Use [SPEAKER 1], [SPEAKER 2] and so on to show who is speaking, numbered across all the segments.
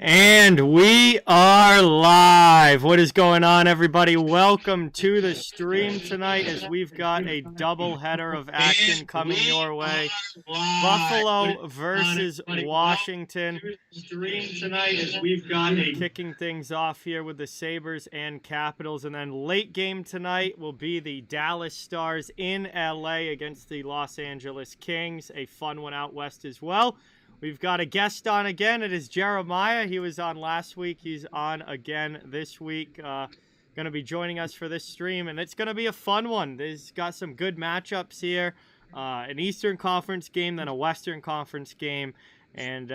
[SPEAKER 1] And we are live. What is going on, everybody? Welcome to the stream tonight as we've got a double header of action coming your way. Buffalo versus Washington. Stream tonight as we've got kicking things off here with the Sabres and Capitals. And then late game tonight will be the Dallas Stars in LA against the Los Angeles Kings. A fun one out west as well. We've got a guest on again. It is Jeremiah. He was on last week. He's on again this week. Going to be joining us for this stream, and it's going to be a fun one. There's got some good matchups here. An Eastern Conference game, then a Western Conference game, and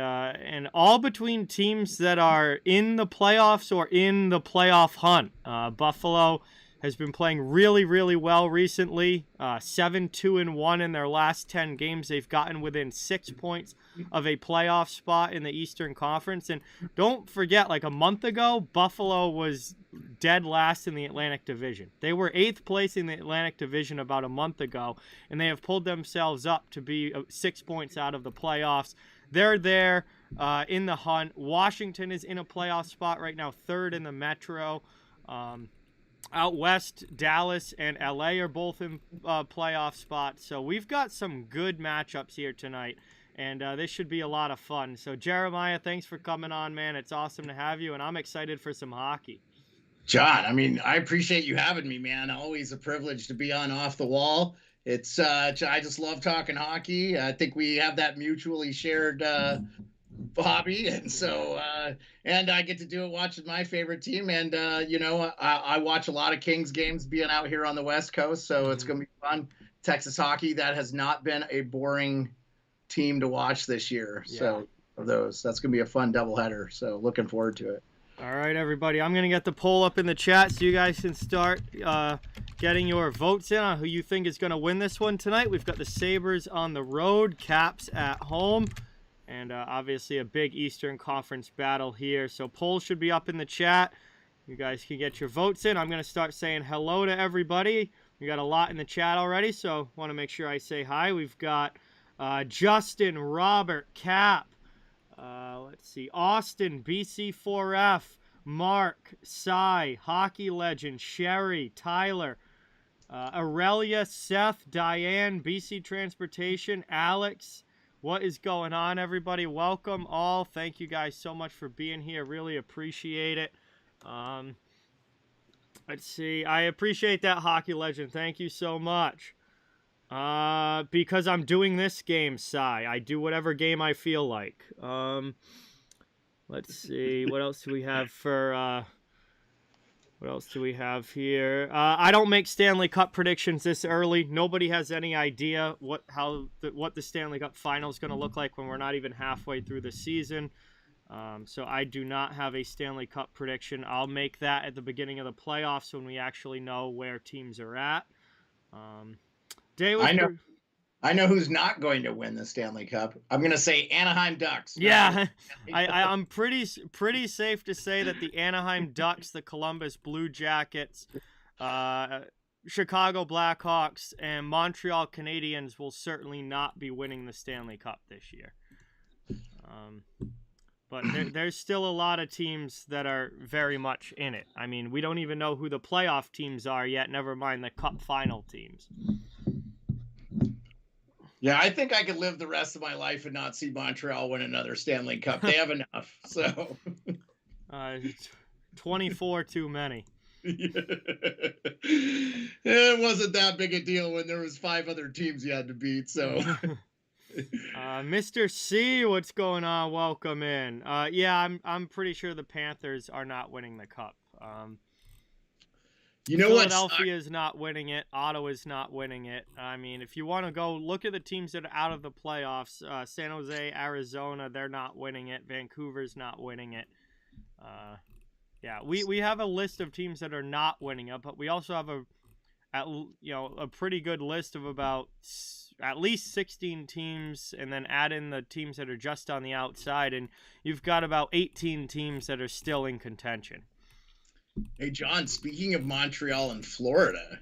[SPEAKER 1] all between teams that are in the playoffs or in the playoff hunt. Buffalo has been playing really, really well recently. 7-2-1 in their last 10 games. They've gotten within 6 points of a playoff spot in the Eastern Conference. And don't forget, like a month ago, Buffalo was dead last in the Atlantic Division. They were 8th place in the Atlantic Division about a month ago, and they have pulled themselves up to be 6 points out of the playoffs. They're there in the hunt. Washington is in a playoff spot right now, 3rd in the Metro. Out west, Dallas and LA are both in playoff spots. So we've got some good matchups here tonight, and this should be a lot of fun. So Jeremiah, thanks for coming on, man. It's awesome to have you, and I'm excited for some hockey.
[SPEAKER 2] John, I appreciate you having me, man. Always a privilege to be on Off the Wall. It's I just love talking hockey. I think we have that mutually shared hobby, and so and I get to do it watching my favorite team, and I watch a lot of Kings games being out here on the West Coast, so it's gonna be fun. Texas hockey, that has not been a boring team to watch this year. Yeah. So that's gonna be a fun doubleheader, so looking forward to it.
[SPEAKER 1] All right, everybody, I'm gonna get the poll up in the chat so you guys can start getting your votes in on who you think is gonna win this one tonight. We've got the Sabres on the road, Caps at home. And obviously a big Eastern Conference battle here. So polls should be up in the chat. You guys can get your votes in. I'm going to start saying hello to everybody. We got a lot in the chat already, so want to make sure I say hi. We've got Justin, Robert, Cap. Let's see. Austin, BC4F, Mark, Cy, Hockey Legend, Sherry, Tyler, Aurelia, Seth, Diane, BC Transportation, Alex. What is going on, everybody? Welcome all. Thank you guys so much for being here. Really appreciate it. Let's see. I appreciate that, Hockey Legend. Thank you so much. Because I'm doing this game, Cy. I do whatever game I feel like. Let's see. What else do we have for... What else do we have here? I don't make Stanley Cup predictions this early. Nobody has any idea what the Stanley Cup final is going to look like when we're not even halfway through the season. So I do not have a Stanley Cup prediction. I'll make that at the beginning of the playoffs when we actually know where teams are at.
[SPEAKER 2] I know who's not going to win the Stanley Cup. I'm going to say Anaheim Ducks.
[SPEAKER 1] Yeah, I'm pretty safe to say that the Anaheim Ducks, the Columbus Blue Jackets, Chicago Blackhawks, and Montreal Canadiens will certainly not be winning the Stanley Cup this year. But there's still a lot of teams that are very much in it. I mean, we don't even know who the playoff teams are yet, never mind the Cup final teams.
[SPEAKER 2] Yeah, I think I could live the rest of my life and not see Montreal win another Stanley Cup. They have enough. So
[SPEAKER 1] 24 too many.
[SPEAKER 2] It wasn't that big a deal when there was 5 other teams you had to beat. So
[SPEAKER 1] Mr. C, what's going on? Welcome in. Yeah, I'm pretty sure the Panthers are not winning the cup.
[SPEAKER 2] You know what?
[SPEAKER 1] Philadelphia is not winning it. Ottawa's not winning it. I mean, if you want to go look at the teams that are out of the playoffs, San Jose, Arizona, they're not winning it. Vancouver's not winning it. Yeah, we have a list of teams that are not winning it, but we also have a pretty good list of about at least 16 teams, and then add in the teams that are just on the outside, and you've got about 18 teams that are still in contention.
[SPEAKER 2] Hey, John, speaking of Montreal and Florida,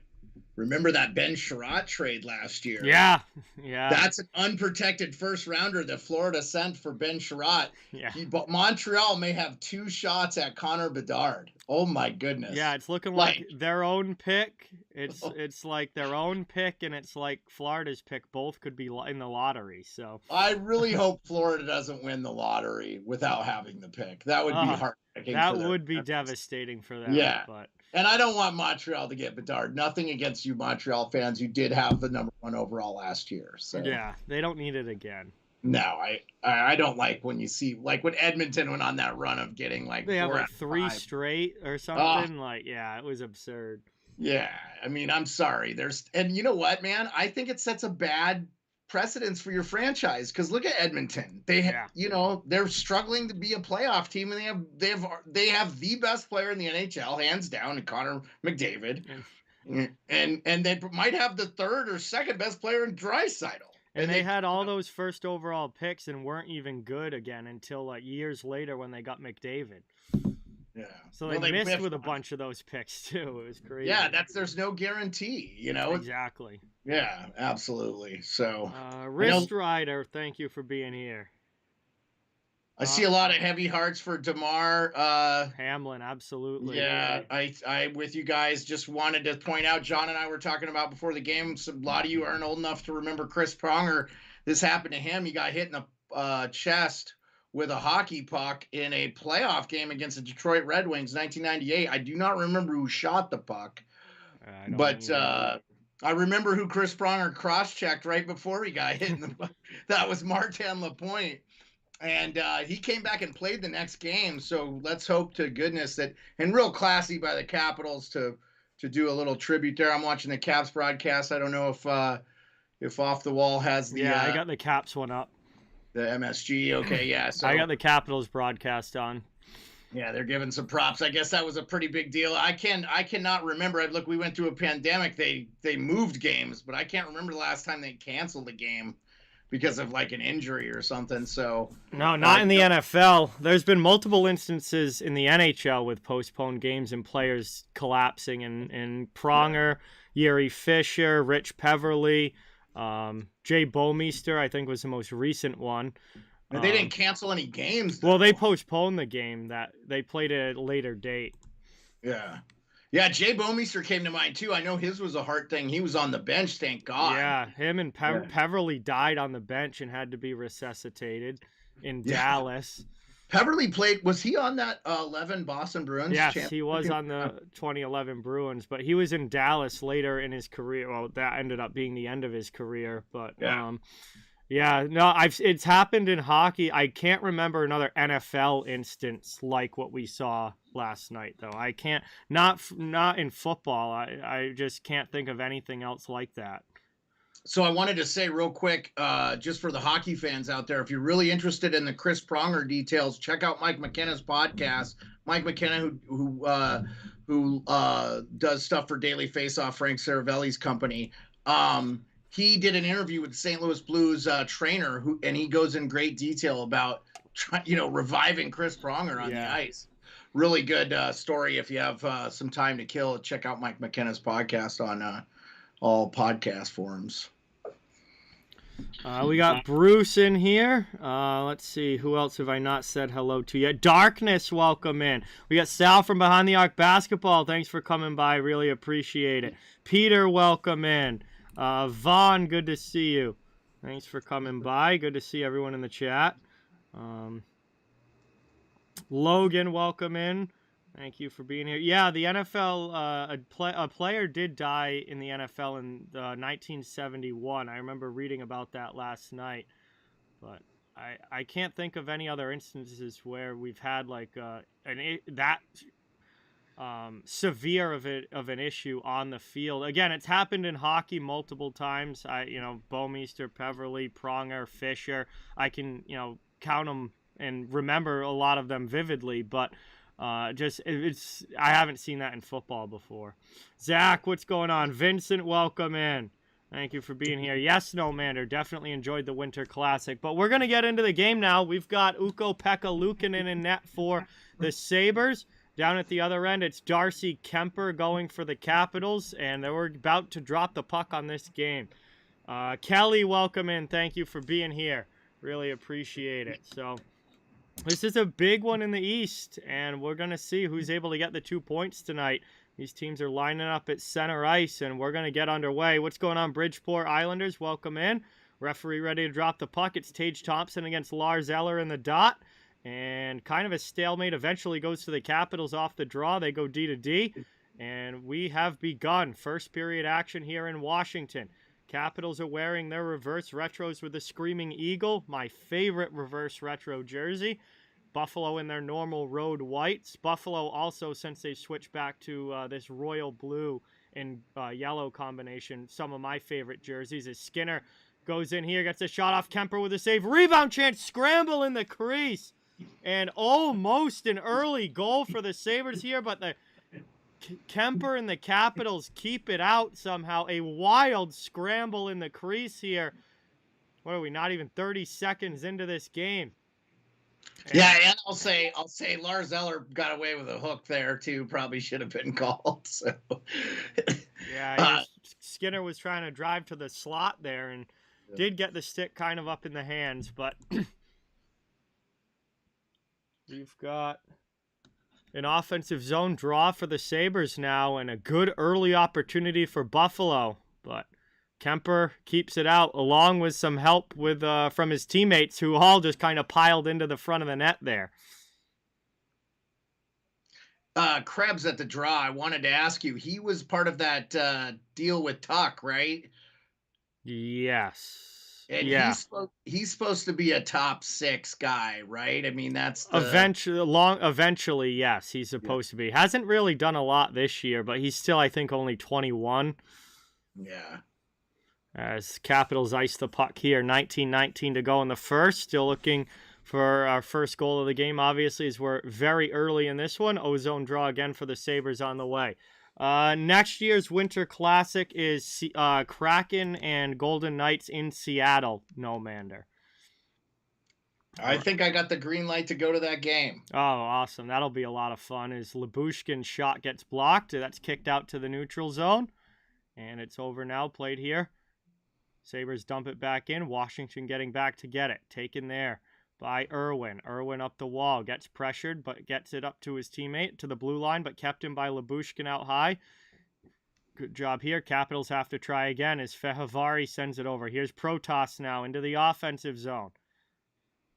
[SPEAKER 2] Remember that Ben Sherratt trade last year?
[SPEAKER 1] Yeah.
[SPEAKER 2] That's an unprotected first rounder that Florida sent for Ben Sherratt.
[SPEAKER 1] Yeah.
[SPEAKER 2] But Montreal may have 2 shots at Connor Bedard. Oh my goodness.
[SPEAKER 1] Yeah, it's looking like their own pick. It's like their own pick, and it's like Florida's pick. Both could be in the lottery. So
[SPEAKER 2] I really hope Florida doesn't win the lottery without having the pick. That would be heartbreaking.
[SPEAKER 1] That would be devastating for them.
[SPEAKER 2] Yeah.
[SPEAKER 1] But
[SPEAKER 2] and I don't want Montreal to get Bedard. Nothing against you, Montreal fans. You did have the number 1 overall last year. So
[SPEAKER 1] yeah, they don't need it again.
[SPEAKER 2] No, I don't like when you see, like when Edmonton went on that run of getting like
[SPEAKER 1] they have like 3 straight or something. Yeah, it was absurd.
[SPEAKER 2] Yeah, I mean, I'm sorry. And you know what, man? I think it sets a bad precedence for your franchise, because look at Edmonton. They're struggling to be a playoff team, and they have the best player in the NHL, hands down, and Connor McDavid, and they might have the 3rd or 2nd best player in Draisaitl.
[SPEAKER 1] And they had all those first overall picks and weren't even good again until like years later when they got McDavid.
[SPEAKER 2] Yeah.
[SPEAKER 1] So they missed with a bunch of those picks too. It was crazy.
[SPEAKER 2] Yeah, there's no guarantee,
[SPEAKER 1] Exactly.
[SPEAKER 2] Yeah, absolutely. So
[SPEAKER 1] Wrist Rider, thank you for being here.
[SPEAKER 2] I see a lot of heavy hearts for DeMar
[SPEAKER 1] Hamlin, absolutely.
[SPEAKER 2] Yeah, I with you guys, just wanted to point out, John and I were talking about before the game, a lot of you aren't old enough to remember Chris Pronger. This happened to him. He got hit in the chest with a hockey puck in a playoff game against the Detroit Red Wings, 1998. I do not remember who shot the puck, but I remember who Chris Pronger cross-checked right before he got hit in the puck. That was Martin Lapointe. And he came back and played the next game. So let's hope to goodness that, and real classy by the Capitals to do a little tribute there. I'm watching the Caps broadcast. I don't know if Off the Wall has the.
[SPEAKER 1] Yeah, I got the Caps one up.
[SPEAKER 2] The MSG. Okay, yeah. So
[SPEAKER 1] I got the Capitals broadcast on.
[SPEAKER 2] Yeah, they're giving some props. I guess that was a pretty big deal. I cannot remember. Look, we went through a pandemic. They moved games, but I can't remember the last time they canceled a game because of like an injury or something. So
[SPEAKER 1] no, not in the NFL. There's been multiple instances in the NHL with postponed games and players collapsing, and Pronger, Gerry Fisher, Rich Peverly, Jay Bomeister, I think was the most recent one.
[SPEAKER 2] But they didn't cancel any games, though.
[SPEAKER 1] Well, they postponed the game that they played at a later date.
[SPEAKER 2] Yeah. Yeah, Jay Bomeister came to mind, too. I know his was a heart thing. He was on the bench, thank God.
[SPEAKER 1] Yeah, him and Peverly died on the bench and had to be resuscitated in Dallas.
[SPEAKER 2] Peverly played, was he on that 11 Boston Bruins?
[SPEAKER 1] Yes, he was on the 2011 Bruins, but he was in Dallas later in his career. Well, that ended up being the end of his career, but it's happened in hockey. I can't remember another NFL instance like what we saw last night, though. I can't, not in football. I just can't think of anything else like that.
[SPEAKER 2] So I wanted to say real quick, just for the hockey fans out there, if you're really interested in the Chris Pronger details, check out Mike McKenna's podcast. Mike McKenna, who does stuff for Daily Faceoff, Frank Saravelli's company. He did an interview with the St. Louis Blues trainer, and he goes in great detail about reviving Chris Pronger on the ice. Really good story. If you have some time to kill, check out Mike McKenna's podcast on all podcast forums.
[SPEAKER 1] We got Bruce in here. Let's see. Who else have I not said hello to yet? Darkness, welcome in. We got Sal from Behind the Arc Basketball. Thanks for coming by. Really appreciate it. Peter, welcome in. Vaughn, good to see you. Thanks for coming by. Good to see everyone in the chat. Logan, welcome in. Thank you for being here. Yeah, the NFL, a player did die in the NFL in 1971. I remember reading about that last night. But I can't think of any other instances where we've had like that severe of an issue on the field. Again, it's happened in hockey multiple times. Bomeister, Peverly, Pronger, Fisher. I can count them and remember a lot of them vividly, but I haven't seen that in football before. Zach, what's going on? Vincent, welcome in. Thank you for being here. Yes, Snowmander, definitely enjoyed the Winter Classic. But we're going to get into the game now. We've got Ukko-Pekka Luukkonen in net for the Sabres. Down at the other end, it's Darcy Kemper going for the Capitals, and they were about to drop the puck on this game. Kelly, welcome in. Thank you for being here. Really appreciate it. So this is a big one in the East, and we're going to see who's able to get the 2 points tonight. These teams are lining up at center ice, and we're going to get underway. What's going on, Bridgeport Islanders? Welcome in. Referee ready to drop the puck. It's Tage Thompson against Lars Eller in the dot. And kind of a stalemate eventually goes to the Capitals off the draw. They go D to D. And we have begun first period action here in Washington. Capitals are wearing their reverse retros with the Screaming Eagle, my favorite reverse retro jersey. Buffalo in their normal road whites. Buffalo also, since they switched back to this royal blue and yellow combination, some of my favorite jerseys. As Skinner goes in here, gets a shot off Kemper with a save. Rebound chance, scramble in the crease. And almost an early goal for the Sabres here, but the Kemper and the Capitals keep it out somehow. A wild scramble in the crease here. What are we, not even 30 seconds into this game?
[SPEAKER 2] And I'll say Lars Eller got away with a hook there too. Probably should have been called. So
[SPEAKER 1] Skinner was trying to drive to the slot there and did get the stick kind of up in the hands, but we've got an offensive zone draw for the Sabres now and a good early opportunity for Buffalo. But Kemper keeps it out along with some help with from his teammates who all just kind of piled into the front of the net there.
[SPEAKER 2] Krebs at the draw. I wanted to ask you, he was part of that deal with Tuck, right?
[SPEAKER 1] Yes.
[SPEAKER 2] And he's supposed to be a top 6 guy, right? I mean, that's
[SPEAKER 1] eventually, yes, he's supposed to be. Hasn't really done a lot this year, but he's still, I think, only 21.
[SPEAKER 2] Yeah.
[SPEAKER 1] As Capitals ice the puck here, 19-19 to go in the first. Still looking for our first goal of the game, obviously, as we're very early in this one. Ozone draw again for the Sabres on the way. Next year's Winter Classic is Kraken and Golden Knights in Seattle. No Mander.
[SPEAKER 2] I think I got the green light to go to that game.
[SPEAKER 1] Oh, awesome. That'll be a lot of fun. As Lyubushkin's shot gets blocked, that's kicked out to the neutral zone. And it's over now, played here. Sabres dump it back in. Washington getting back to get it. Taken there by Irwin. Irwin up the wall. Gets pressured, but gets it up to his teammate, to the blue line, but kept him by Lyubushkin out high. Good job here. Capitals have to try again as Fehervari sends it over. Here's Protas now into the offensive zone.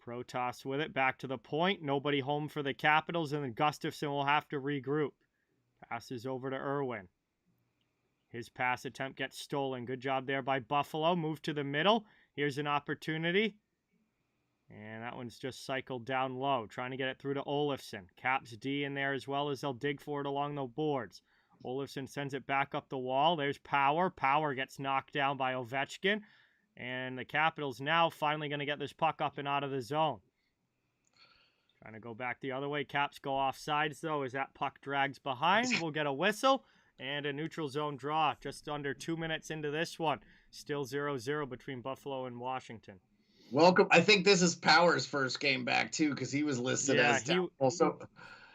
[SPEAKER 1] Protas with it. Back to the point. Nobody home for the Capitals, and then Gustafsson will have to regroup. Passes over to Irwin. His pass attempt gets stolen. Good job there by Buffalo. Move to the middle. Here's an opportunity. And that one's just cycled down low. Trying to get it through to Olofsson. Caps D in there as well as they'll dig for it along the boards. Olofsson sends it back up the wall. There's Power. Power gets knocked down by Ovechkin. And the Capitals now finally going to get this puck up and out of the zone. Trying to go back the other way. Caps go off sides though as that puck drags behind. We'll get a whistle. And a neutral zone draw just under 2 minutes into this one. Still 0-0 between Buffalo and Washington.
[SPEAKER 2] Welcome. I think this is Power's first game back, too, because he was listed as also.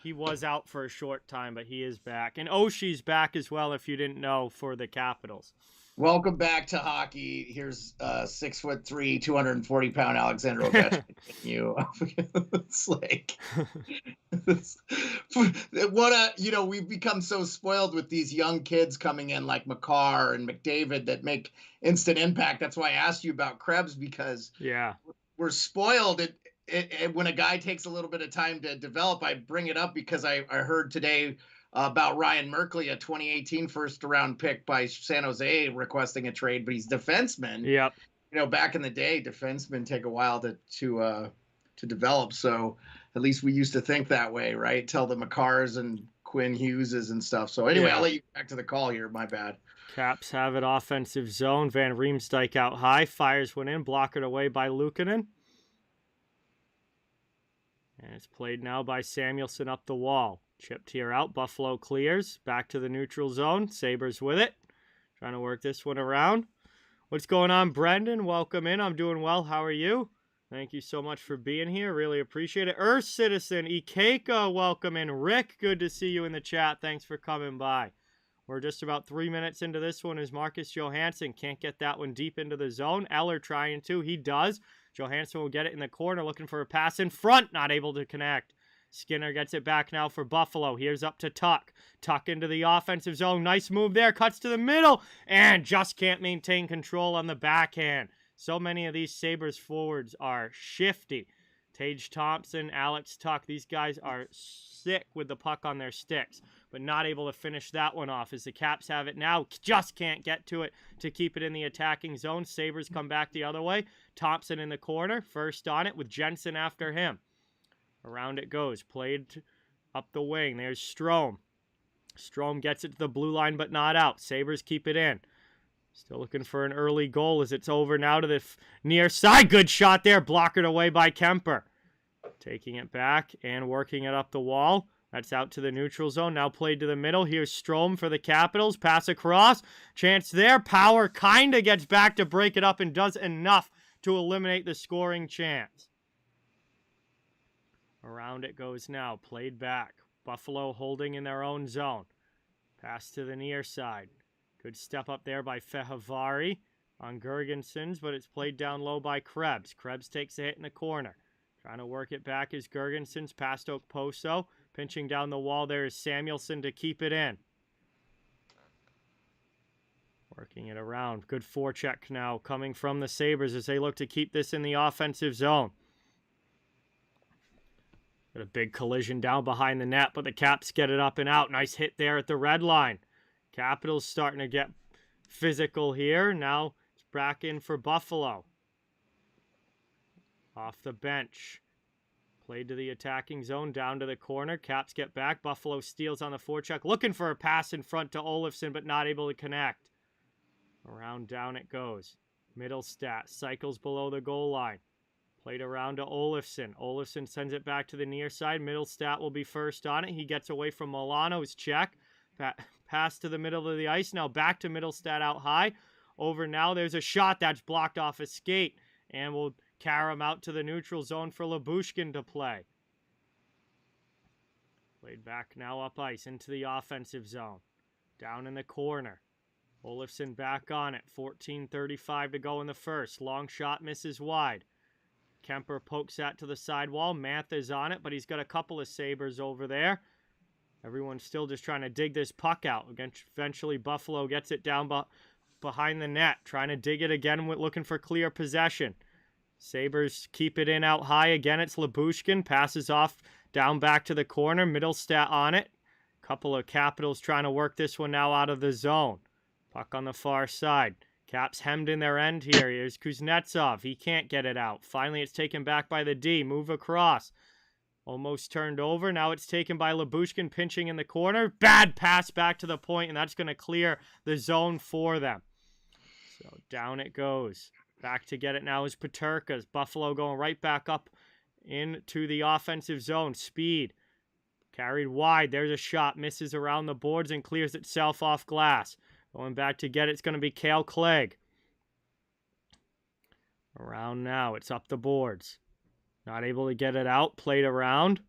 [SPEAKER 1] He was out for a short time, but he is back. And Oshie's back as well, if you didn't know, for the Capitals.
[SPEAKER 2] Welcome back to hockey. Here's 6'3", 240-pound Alexander Ovechkin. It's like we've become so spoiled with these young kids coming in like Makar and McDavid that make instant impact. That's why I asked you about Krebs, because we're spoiled. When a guy takes a little bit of time to develop, I bring it up because I heard today about Ryan Merkley, a 2018 first-round pick by San Jose, requesting a trade, but he's defenseman.
[SPEAKER 1] Yep.
[SPEAKER 2] Back in the day, defensemen take a while to develop. So at least we used to think that way, right? Tell the Makars and Quinn Hugheses and stuff. So anyway, I'll let you back to the call here. My bad.
[SPEAKER 1] Caps have it offensive zone. Van Riemsdyk out high. Fires one in. Blockered away by Luukkonen. And it's played now by Samuelsson up the wall. Chipped here out. Buffalo clears. Back to the neutral zone. Sabres with it. Trying to work this one around. What's going on, Brendan? Welcome in. I'm doing well. How are you? Thank you so much for being here. Really appreciate it. Earth Citizen, Ikeka, welcome in. Rick, good to see you in the chat. Thanks for coming by. We're just about 3 minutes into this one as Marcus Johansson can't get that one deep into the zone. Eller trying to. He does. Johansson will get it in the corner, looking for a pass in front. Not able to connect. Skinner gets it back now for Buffalo. Here's up to Tuck. Tuck into the offensive zone. Nice move there. Cuts to the middle. And just can't maintain control on the backhand. So many of these Sabres forwards are shifty. Tage Thompson, Alex Tuck, these guys are sick with the puck on their sticks, but not able to finish that one off as the Caps have it now. Just can't get to it to keep it in the attacking zone. Sabres come back the other way. Thompson in the corner, first on it with Jensen after him. Around it goes, played up the wing. There's Strome. Strome gets it to the blue line, but not out. Sabres keep it in. Still looking for an early goal as it's over now to the near side. Good shot there. Blockered away by Kemper. Taking it back and working it up the wall. That's out to the neutral zone. Now played to the middle. Here's Strome for the Capitals. Pass across. Chance there. Power kind of gets back to break it up and does enough to eliminate the scoring chance. Around it goes now. Played back. Buffalo holding in their own zone. Pass to the near side. Good step up there by Fehavari on Gergensons, but it's played down low by Krebs. Krebs takes a hit in the corner. Trying to work it back is Gergensons past Okposo. Pinching down the wall there is Samuelson to keep it in. Working it around. Good forecheck now coming from the Sabres as they look to keep this in the offensive zone. Got a big collision down behind the net, but the Caps get it up and out. Nice hit there at the red line. Capitals starting to get physical here. Now it's back in for Buffalo. Off the bench. Played to the attacking zone, down to the corner. Caps get back. Buffalo steals on the forecheck. Looking for a pass in front to Olofsson, but not able to connect. Around down it goes. Middlestat cycles below the goal line. Played around to Olofsson. Olofsson sends it back to the near side. Middlestat will be first on it. He gets away from Milano's check. Pass to the middle of the ice. Now back to Middlestat out high. Over now. There's a shot that's blocked off a skate. And we'll carry him out to the neutral zone for Lyubushkin to play. Played back now up ice into the offensive zone. Down in the corner. Olofsson back on it. 14:35 to go in the first. Long shot misses wide. Kemper pokes that to the sidewall. Mantha's on it, but he's got a couple of Sabres over there. Everyone's still just trying to dig this puck out. Eventually, Buffalo gets it down behind the net, trying to dig it again, looking for clear possession. Sabres keep it in out high. Again, it's Lyubushkin. Passes off down back to the corner. Middlestat on it. Couple of Capitals trying to work this one now out of the zone. Puck on the far side. Caps hemmed in their end here. Here's Kuznetsov. He can't get it out. Finally, it's taken back by the D. Move across. Almost turned over. Now it's taken by Lyubushkin, pinching in the corner. Bad pass back to the point, and that's going to clear the zone for them. So down it goes. Back to get it now is Peterka's. Buffalo going right back up into the offensive zone. Speed. Carried wide. There's a shot. Misses around the boards and clears itself off glass. Going back to get it, it's going to be Cale Clegg. Around now. It's up the boards. Not able to get it out. Played around.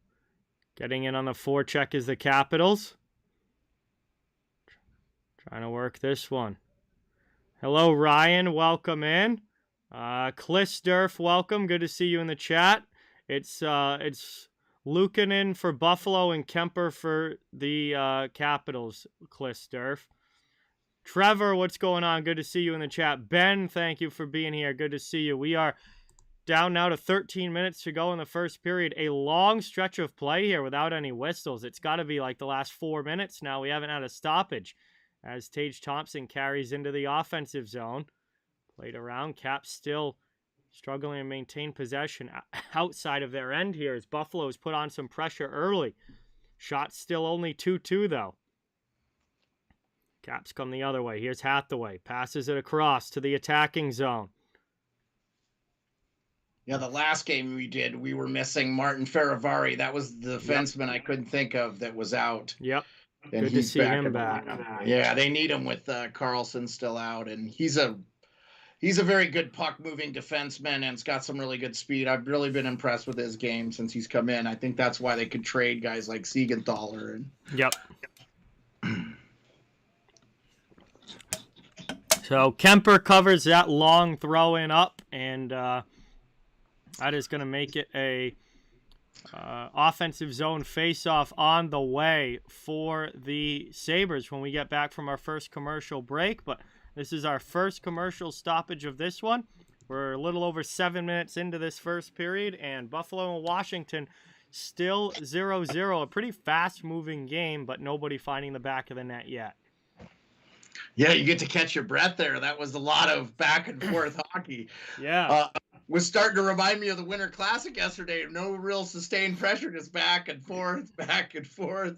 [SPEAKER 1] Getting in on the forecheck is the Capitals. Trying to work this one. Hello, Ryan. Welcome in. Klisterf, welcome. Good to see you in the chat. It's Luukkonen for Buffalo and Kemper for the Capitals, Klisterf. Trevor, what's going on? Good to see you in the chat. Ben, thank you for being here. Good to see you. We are down now to 13 minutes to go in the first period. A long stretch of play here without any whistles. It's got to be like the last 4 minutes now. We haven't had a stoppage as Tage Thompson carries into the offensive zone. Played around. Caps still struggling to maintain possession outside of their end here as Buffalo's put on some pressure early. Shot still only 2-2 though. Caps come the other way. Here's Hathaway. Passes it across to the attacking zone.
[SPEAKER 2] Yeah, the last game we did, we were missing Martin Feravari. That was the defenseman I couldn't think of that was out.
[SPEAKER 1] Yep.
[SPEAKER 2] And
[SPEAKER 1] good to see him back.
[SPEAKER 2] Yeah, they need him with Carlson still out, and he's a he's a very good puck-moving defenseman and has got some really good speed. I've really been impressed with his game since he's come in. I think that's why they could trade guys like Siegenthaler. And
[SPEAKER 1] yep. So Kemper covers that long throw-in up, and that is going to make it a offensive zone face-off on the way for the Sabres when we get back from our first commercial break. But this is our first commercial stoppage of this one. We're a little over 7 minutes into this first period, and Buffalo and Washington still 0-0. A pretty fast-moving game, but nobody finding the back of the net yet.
[SPEAKER 2] Yeah, you get to catch your breath there. That was a lot of back and forth hockey.
[SPEAKER 1] Yeah.
[SPEAKER 2] Was starting to remind me of the Winter Classic yesterday. No real sustained pressure, just back and forth, back and forth.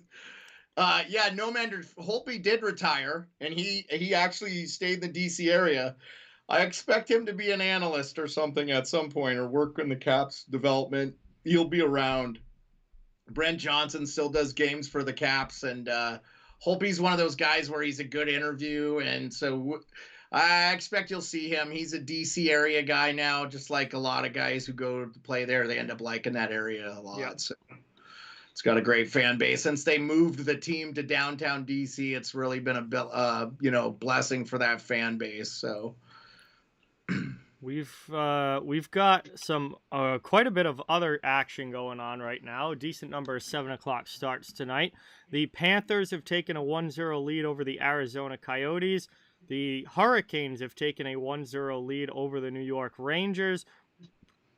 [SPEAKER 2] Yeah, Nomander Holtby did retire, and he actually stayed in the DC area. I expect him to be an analyst or something at some point, or work in the Caps development. He'll be around. Brent Johnson still does games for the Caps, and Holtby's one of those guys where he's a good interview, and so I expect you'll see him. He's a DC area guy now, just like a lot of guys who go to play there. They end up liking that area a lot. Yep. So it's got a great fan base. Since they moved the team to downtown DC, it's really been a blessing for that fan base. So
[SPEAKER 1] we've got some quite a bit of other action going on right now. A decent number of 7 o'clock starts tonight. The Panthers have taken a 1-0 lead over the Arizona Coyotes. The Hurricanes have taken a 1-0 lead over the New York Rangers.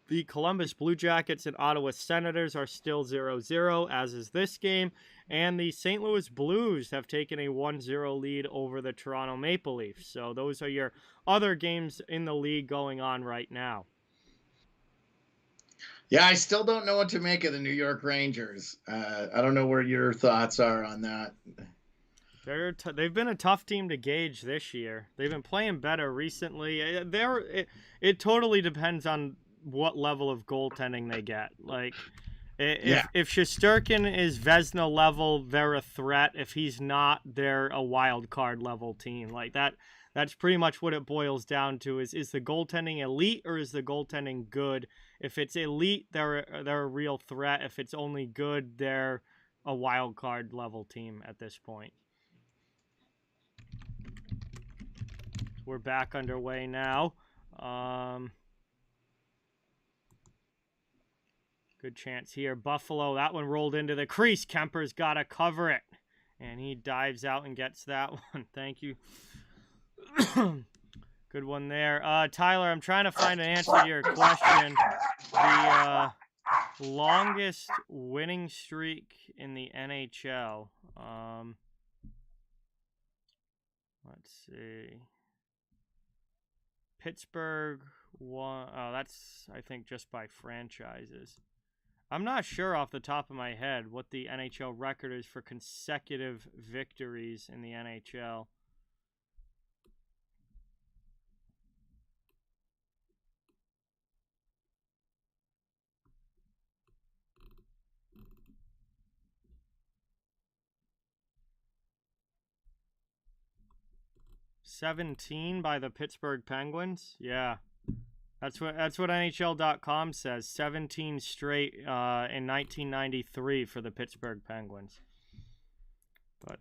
[SPEAKER 1] The Columbus Blue Jackets and Ottawa Senators are still 0-0, as is this game. And the St. Louis Blues have taken a 1-0 lead over the Toronto Maple Leafs. So those are your other games in the league going on right now.
[SPEAKER 2] Yeah, I still don't know what to make of the New York Rangers. I don't know where your thoughts are on that.
[SPEAKER 1] They've been a tough team to gauge this year. They've been playing better recently. It totally depends on what level of goaltending they get. Like, if Shesterkin is Vezina level, they're a threat. If he's not, they're a wild card level team. Like that. That's pretty much what it boils down to. Is the goaltending elite or is the goaltending good? If it's elite, they're a real threat. If it's only good, they're a wild card level team at this point. We're back underway now. Good chance here. Buffalo, that one rolled into the crease. Kemper's got to cover it. And he dives out and gets that one. Thank you. Good one there. Tyler, I'm trying to find an answer to your question. The longest winning streak in the NHL. Let's see. Pittsburgh won. Oh, that's, I think, just by franchises. I'm not sure off the top of my head what the NHL record is for consecutive victories in the NHL. $17 by the Pittsburgh Penguins. Yeah. That's what NHL.com says. 17 straight in 1993 for the Pittsburgh Penguins. But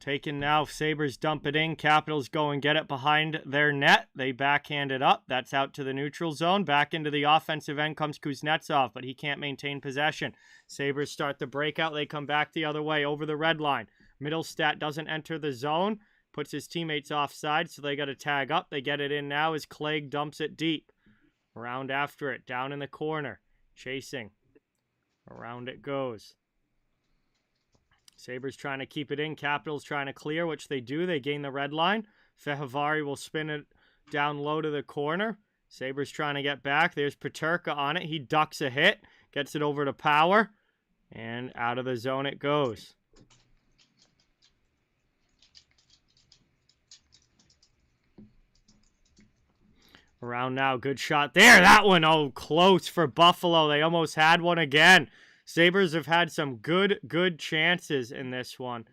[SPEAKER 1] taken now, Sabres dump it in. Capitals go and get it behind their net. They backhand it up. That's out to the neutral zone. Back into the offensive end comes Kuznetsov, but he can't maintain possession. Sabres start the breakout. They come back the other way over the red line. Middlestat doesn't enter the zone. Puts his teammates offside, so they got to tag up. They get it in now as Clegg dumps it deep. Around after it, down in the corner. Chasing. Around it goes. Sabres trying to keep it in. Capitals trying to clear, which they do. They gain the red line. Fehervari will spin it down low to the corner. Sabres trying to get back. There's Peterka on it. He ducks a hit. Gets it over to Power. And out of the zone it goes. Around now, good shot there. That one, oh, close for Buffalo. They almost had one again. Sabres have had some good chances in this one.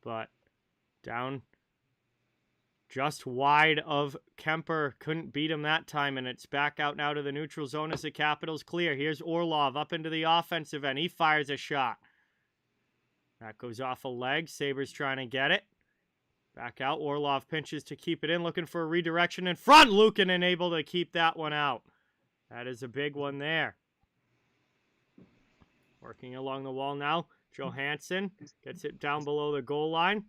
[SPEAKER 1] But down Just wide of Kemper. Couldn't beat him that time, and it's back out now to the neutral zone as the Capitals clear. Here's Orlov up into the offensive end. He fires a shot. That goes off a leg. Sabres trying to get it. Back out. Orlov pinches to keep it in, looking for a redirection in front. Luukkonen able to keep that one out. That is a big one there. Working along the wall now. Johansson gets it down below the goal line.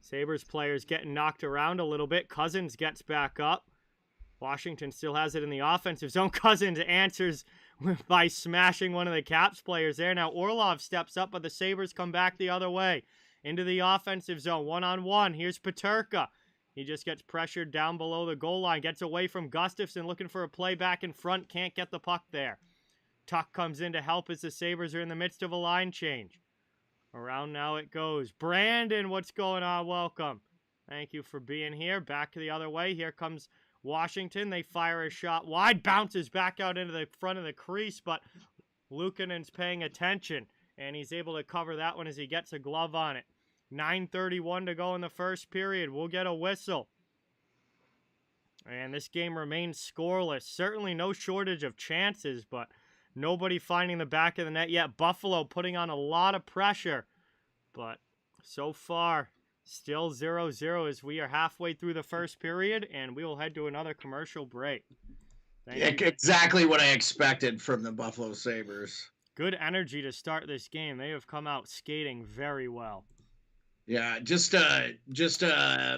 [SPEAKER 1] Sabres players getting knocked around a little bit. Cousins gets back up. Washington still has it in the offensive zone. Cousins answers by smashing one of the Caps players there. Now Orlov steps up, but the Sabres come back the other way into the offensive zone. One-on-one. Here's Peterka. He just gets pressured down below the goal line. Gets away from Gustafsson, looking for a play back in front. Can't get the puck there. Tuck comes in to help as the Sabres are in the midst of a line change. Around now it goes. Brandon, what's going on? Welcome. Thank you for being here. Back the other way. Here comes Washington. They fire a shot wide. Bounces back out into the front of the crease, but Luukkonen's paying attention, and he's able to cover that one as he gets a glove on it. 9:31 to go in the first period. We'll get a whistle. And this game remains scoreless. Certainly no shortage of chances, but nobody finding the back of the net yet. Buffalo putting on a lot of pressure. But so far, still 0-0 as we are halfway through the first period, and we will head to another commercial break.
[SPEAKER 2] Exactly what I expected from the Buffalo Sabres.
[SPEAKER 1] Good energy to start this game. They have come out skating very well.
[SPEAKER 2] Yeah, just a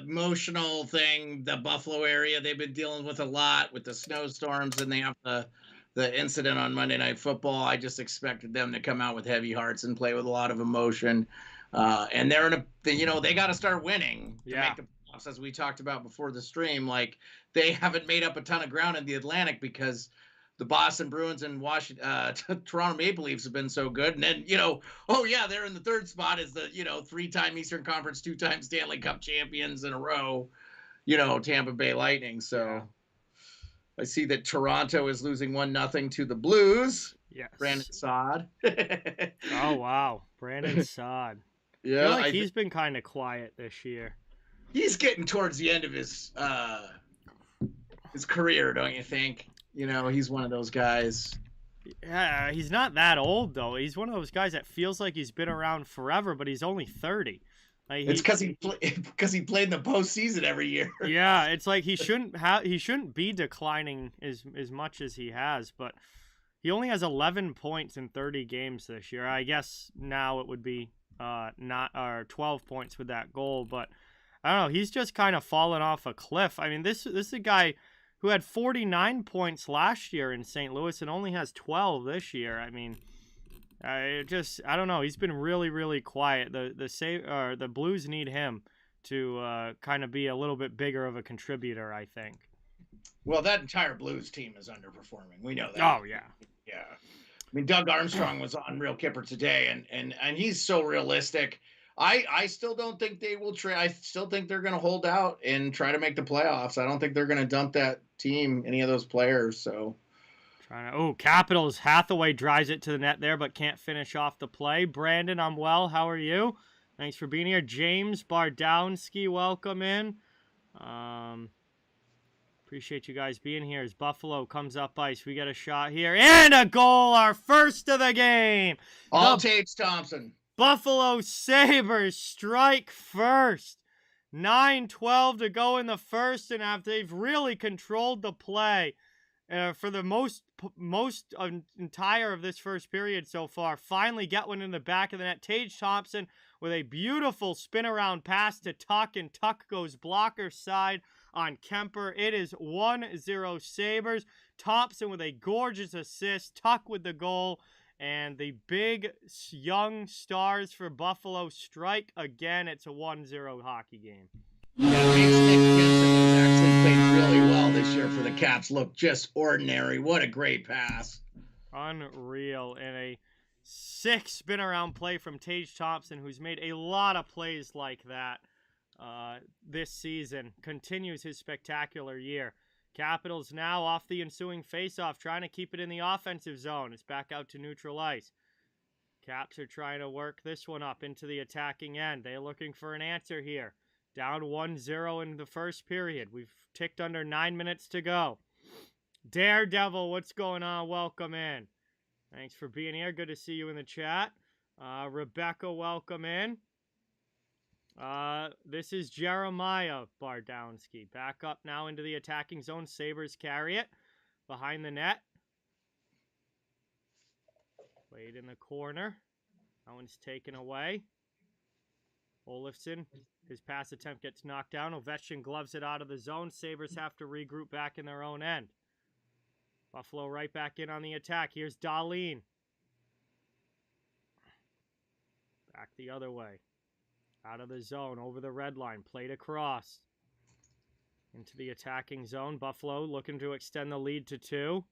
[SPEAKER 2] emotional thing. The Buffalo area, they've been dealing with a lot with the snowstorms, and they have the incident on Monday Night Football. I just expected them to come out with heavy hearts and play with a lot of emotion. And they're they got to start winning to make the playoffs, as we talked about before the stream. Like, they haven't made up a ton of ground in the Atlantic because the Boston Bruins and Toronto Maple Leafs have been so good. And then, they're in the third spot as the, 3-time Eastern Conference, 2-time Stanley Cup champions in a row, Tampa Bay Lightning. So I see that Toronto is losing 1-0 to the Blues.
[SPEAKER 1] Yes.
[SPEAKER 2] Brandon Saad.
[SPEAKER 1] Oh, wow. Brandon Saad.
[SPEAKER 2] Yeah.
[SPEAKER 1] I feel like he's been kind of quiet this year.
[SPEAKER 2] He's getting towards the end of his career, don't you think? He's one of those guys.
[SPEAKER 1] Yeah, he's not that old, though. He's one of those guys that feels like he's been around forever, but he's only 30.
[SPEAKER 2] It's because he played in the postseason every year.
[SPEAKER 1] Yeah, it's like he shouldn't be declining as much as he has, but he only has 11 points in 30 games this year. I guess now it would be 12 points with that goal, but I don't know. He's just kind of fallen off a cliff. I mean, this is a guy who had 49 points last year in St. Louis and only has 12 this year. I mean, I don't know. He's been really, really quiet. The Blues need him to kind of be a little bit bigger of a contributor, I think.
[SPEAKER 2] Well, that entire Blues team is underperforming. We know that.
[SPEAKER 1] Oh, yeah.
[SPEAKER 2] Yeah. I mean, Doug Armstrong was on Real Kipper today, and he's so realistic. I still don't think they will try. I still think they're going to hold out and try to make the playoffs. I don't think they're going to dump that team, any of those players. So,
[SPEAKER 1] Capitals. Hathaway drives it to the net there, but can't finish off the play. Brandon, I'm well. How are you? Thanks for being here. James Bardowski, welcome in. Appreciate you guys being here. As Buffalo comes up ice, we get a shot here and a goal. Our first of the game.
[SPEAKER 2] All Tage Thompson.
[SPEAKER 1] Buffalo Sabres strike first. 9:12 to go in the first, and after they've really controlled the play for the most entire of this first period so far. Finally get one in the back of the net. Tage Thompson with a beautiful spin around pass to Tuck, and Tuck goes blocker side on Kemper. It is 1-0 Sabres. Thompson with a gorgeous assist. Tuck with the goal. And the big young stars for Buffalo strike again. It's a 1-0 hockey game.
[SPEAKER 2] Yeah, Nick Jensen has actually played really well this year for the Caps. Look just ordinary. What a great pass.
[SPEAKER 1] Unreal. And a sick spin around play from Tage Thompson, who's made a lot of plays like that this season. Continues his spectacular year. Capitals now off the ensuing faceoff, trying to keep it in the offensive zone. It's back out to neutral ice. Caps are trying to work this one up into the attacking end. They're looking for an answer here. Down 1-0 in the first period. We've ticked under 9 minutes to go. Daredevil, what's going on? Welcome in. Thanks for being here. Good to see you in the chat. Rebecca, welcome in. This is Jeremiah Bardowski. Back up now into the attacking zone. Sabres carry it behind the net. Played in the corner. That one's taken away. Olofsson, his pass attempt gets knocked down. Ovechkin gloves it out of the zone. Sabres have to regroup back in their own end. Buffalo right back in on the attack. Here's Dahlin. Back the other way. Out of the zone, over the red line. Played across. Into the attacking zone. Buffalo looking to extend the lead to 2.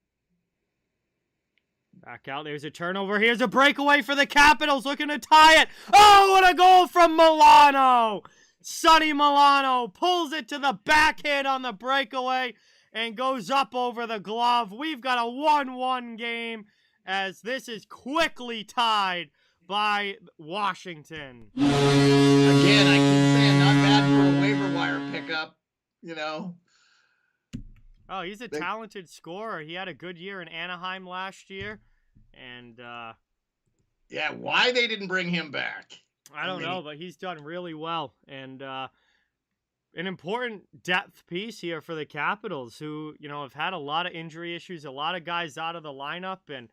[SPEAKER 1] Back out. There's a turnover. Here's a breakaway for the Capitals. Looking to tie it. Oh, what a goal from Milano. Sonny Milano pulls it to the backhand on the breakaway and goes up over the glove. We've got a 1-1 game as this is quickly tied by Washington.
[SPEAKER 2] Again, I keep saying not bad for a waiver wire pickup, you know.
[SPEAKER 1] Oh, he's a talented scorer. He had a good year in Anaheim last year. And,
[SPEAKER 2] yeah, why they didn't bring him back?
[SPEAKER 1] I don't know, but he's done really well. And an important depth piece here for the Capitals, who, you know, have had a lot of injury issues, a lot of guys out of the lineup. And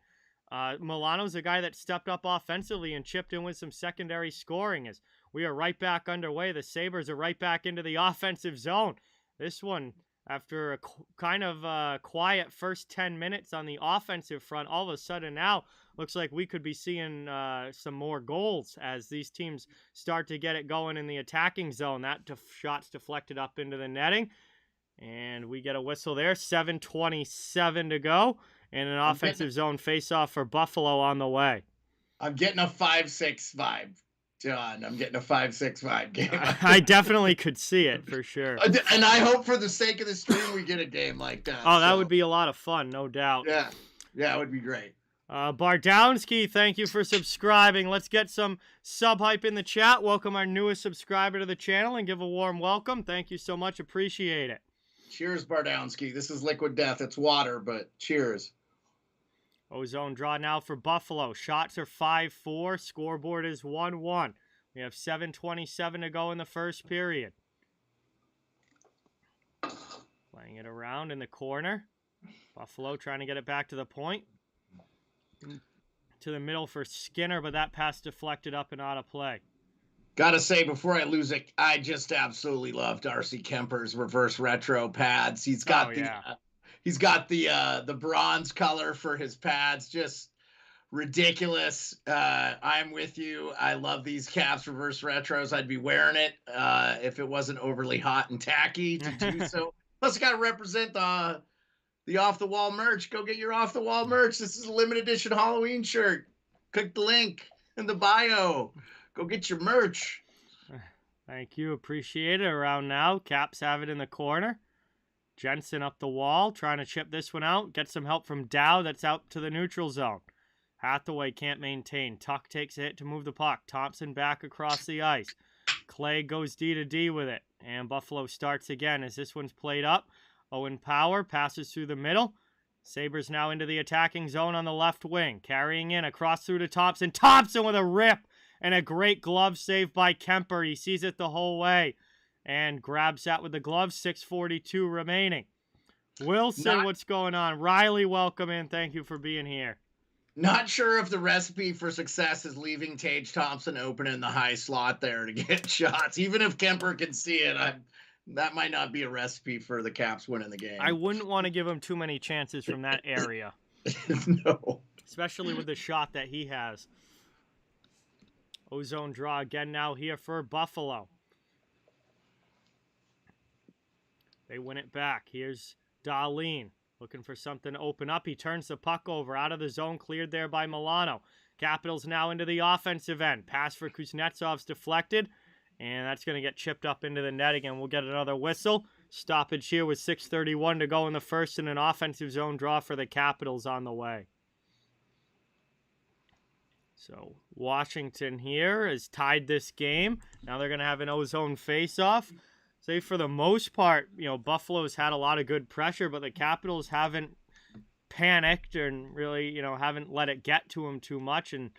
[SPEAKER 1] Milano's a guy that stepped up offensively and chipped in with some secondary scoring as we are right back underway. The Sabres are right back into the offensive zone. This one, after a kind of quiet first 10 minutes on the offensive front, all of a sudden now looks like we could be seeing some more goals as these teams start to get it going in the attacking zone. That shot's deflected up into the netting, and we get a whistle there. 7:27 to go, and an offensive zone faceoff for Buffalo on the way.
[SPEAKER 2] I'm getting a 5-6 vibe. John, I'm getting a 5-6 vibe game.
[SPEAKER 1] I definitely could see it for sure.
[SPEAKER 2] And I hope for the sake of the stream we get a game like that.
[SPEAKER 1] Oh, that would be a lot of fun, no doubt.
[SPEAKER 2] Yeah, it would be great.
[SPEAKER 1] Bardowski, thank you for subscribing. Let's get some sub hype in the chat. Welcome our newest subscriber to the channel and give a warm welcome. Thank you so much. Appreciate it.
[SPEAKER 2] Cheers, Bardowski. This is liquid death. It's water, but cheers.
[SPEAKER 1] Ozone draw now for Buffalo. Shots are 5-4. Scoreboard is 1-1. We have 7:27 to go in the first period. Playing it around in the corner. Buffalo trying to get it back to the point. To the middle for Skinner, but that pass deflected up and out of play.
[SPEAKER 2] Gotta say, before I lose it, I just absolutely love Darcy Kemper's reverse retro pads. He's got He's got the bronze color for his pads. Just ridiculous. I'm with you. I love these Caps reverse retros. I'd be wearing it if it wasn't overly hot and tacky to do so. Plus, got to represent the off-the-wall merch. Go get your off-the-wall merch. This is a limited edition Halloween shirt. Click the link in the bio. Go get your merch.
[SPEAKER 1] Thank you. Appreciate it. Around now, Caps have it in the corner. Jensen up the wall, trying to chip this one out. Get some help from Dow. That's out to the neutral zone. Hathaway can't maintain. Tuck takes a hit to move the puck. Thompson back across the ice. Clay goes D to D with it. And Buffalo starts again as this one's played up. Owen Power passes through the middle. Sabres now into the attacking zone on the left wing. Carrying in across through to Thompson. Thompson with a rip and a great glove save by Kemper. He sees it the whole way. And grabs that with the glove. 6:42 remaining. Wilson, what's going on? Riley, welcome in. Thank you for being here.
[SPEAKER 2] Not sure if the recipe for success is leaving Tage Thompson open in the high slot there to get shots. Even if Kemper can see it, that might not be a recipe for the Caps winning the game.
[SPEAKER 1] I wouldn't want to give him too many chances from that area.
[SPEAKER 2] No.
[SPEAKER 1] Especially with the shot that he has. Ozone draw again now here for Buffalo. They win it back. Here's Dahlin looking for something to open up. He turns the puck over out of the zone, cleared there by Milano. Capitals now into the offensive end. Pass for Kuznetsov's deflected, and that's going to get chipped up into the net again. We'll get another whistle. Stoppage here with 6:31 to go in the first, and an offensive zone draw for the Capitals on the way. So Washington here has tied this game. Now they're going to have an ozone face-off. say for the most part, Buffalo's had a lot of good pressure, but the Capitals haven't panicked and really, haven't let it get to them too much. And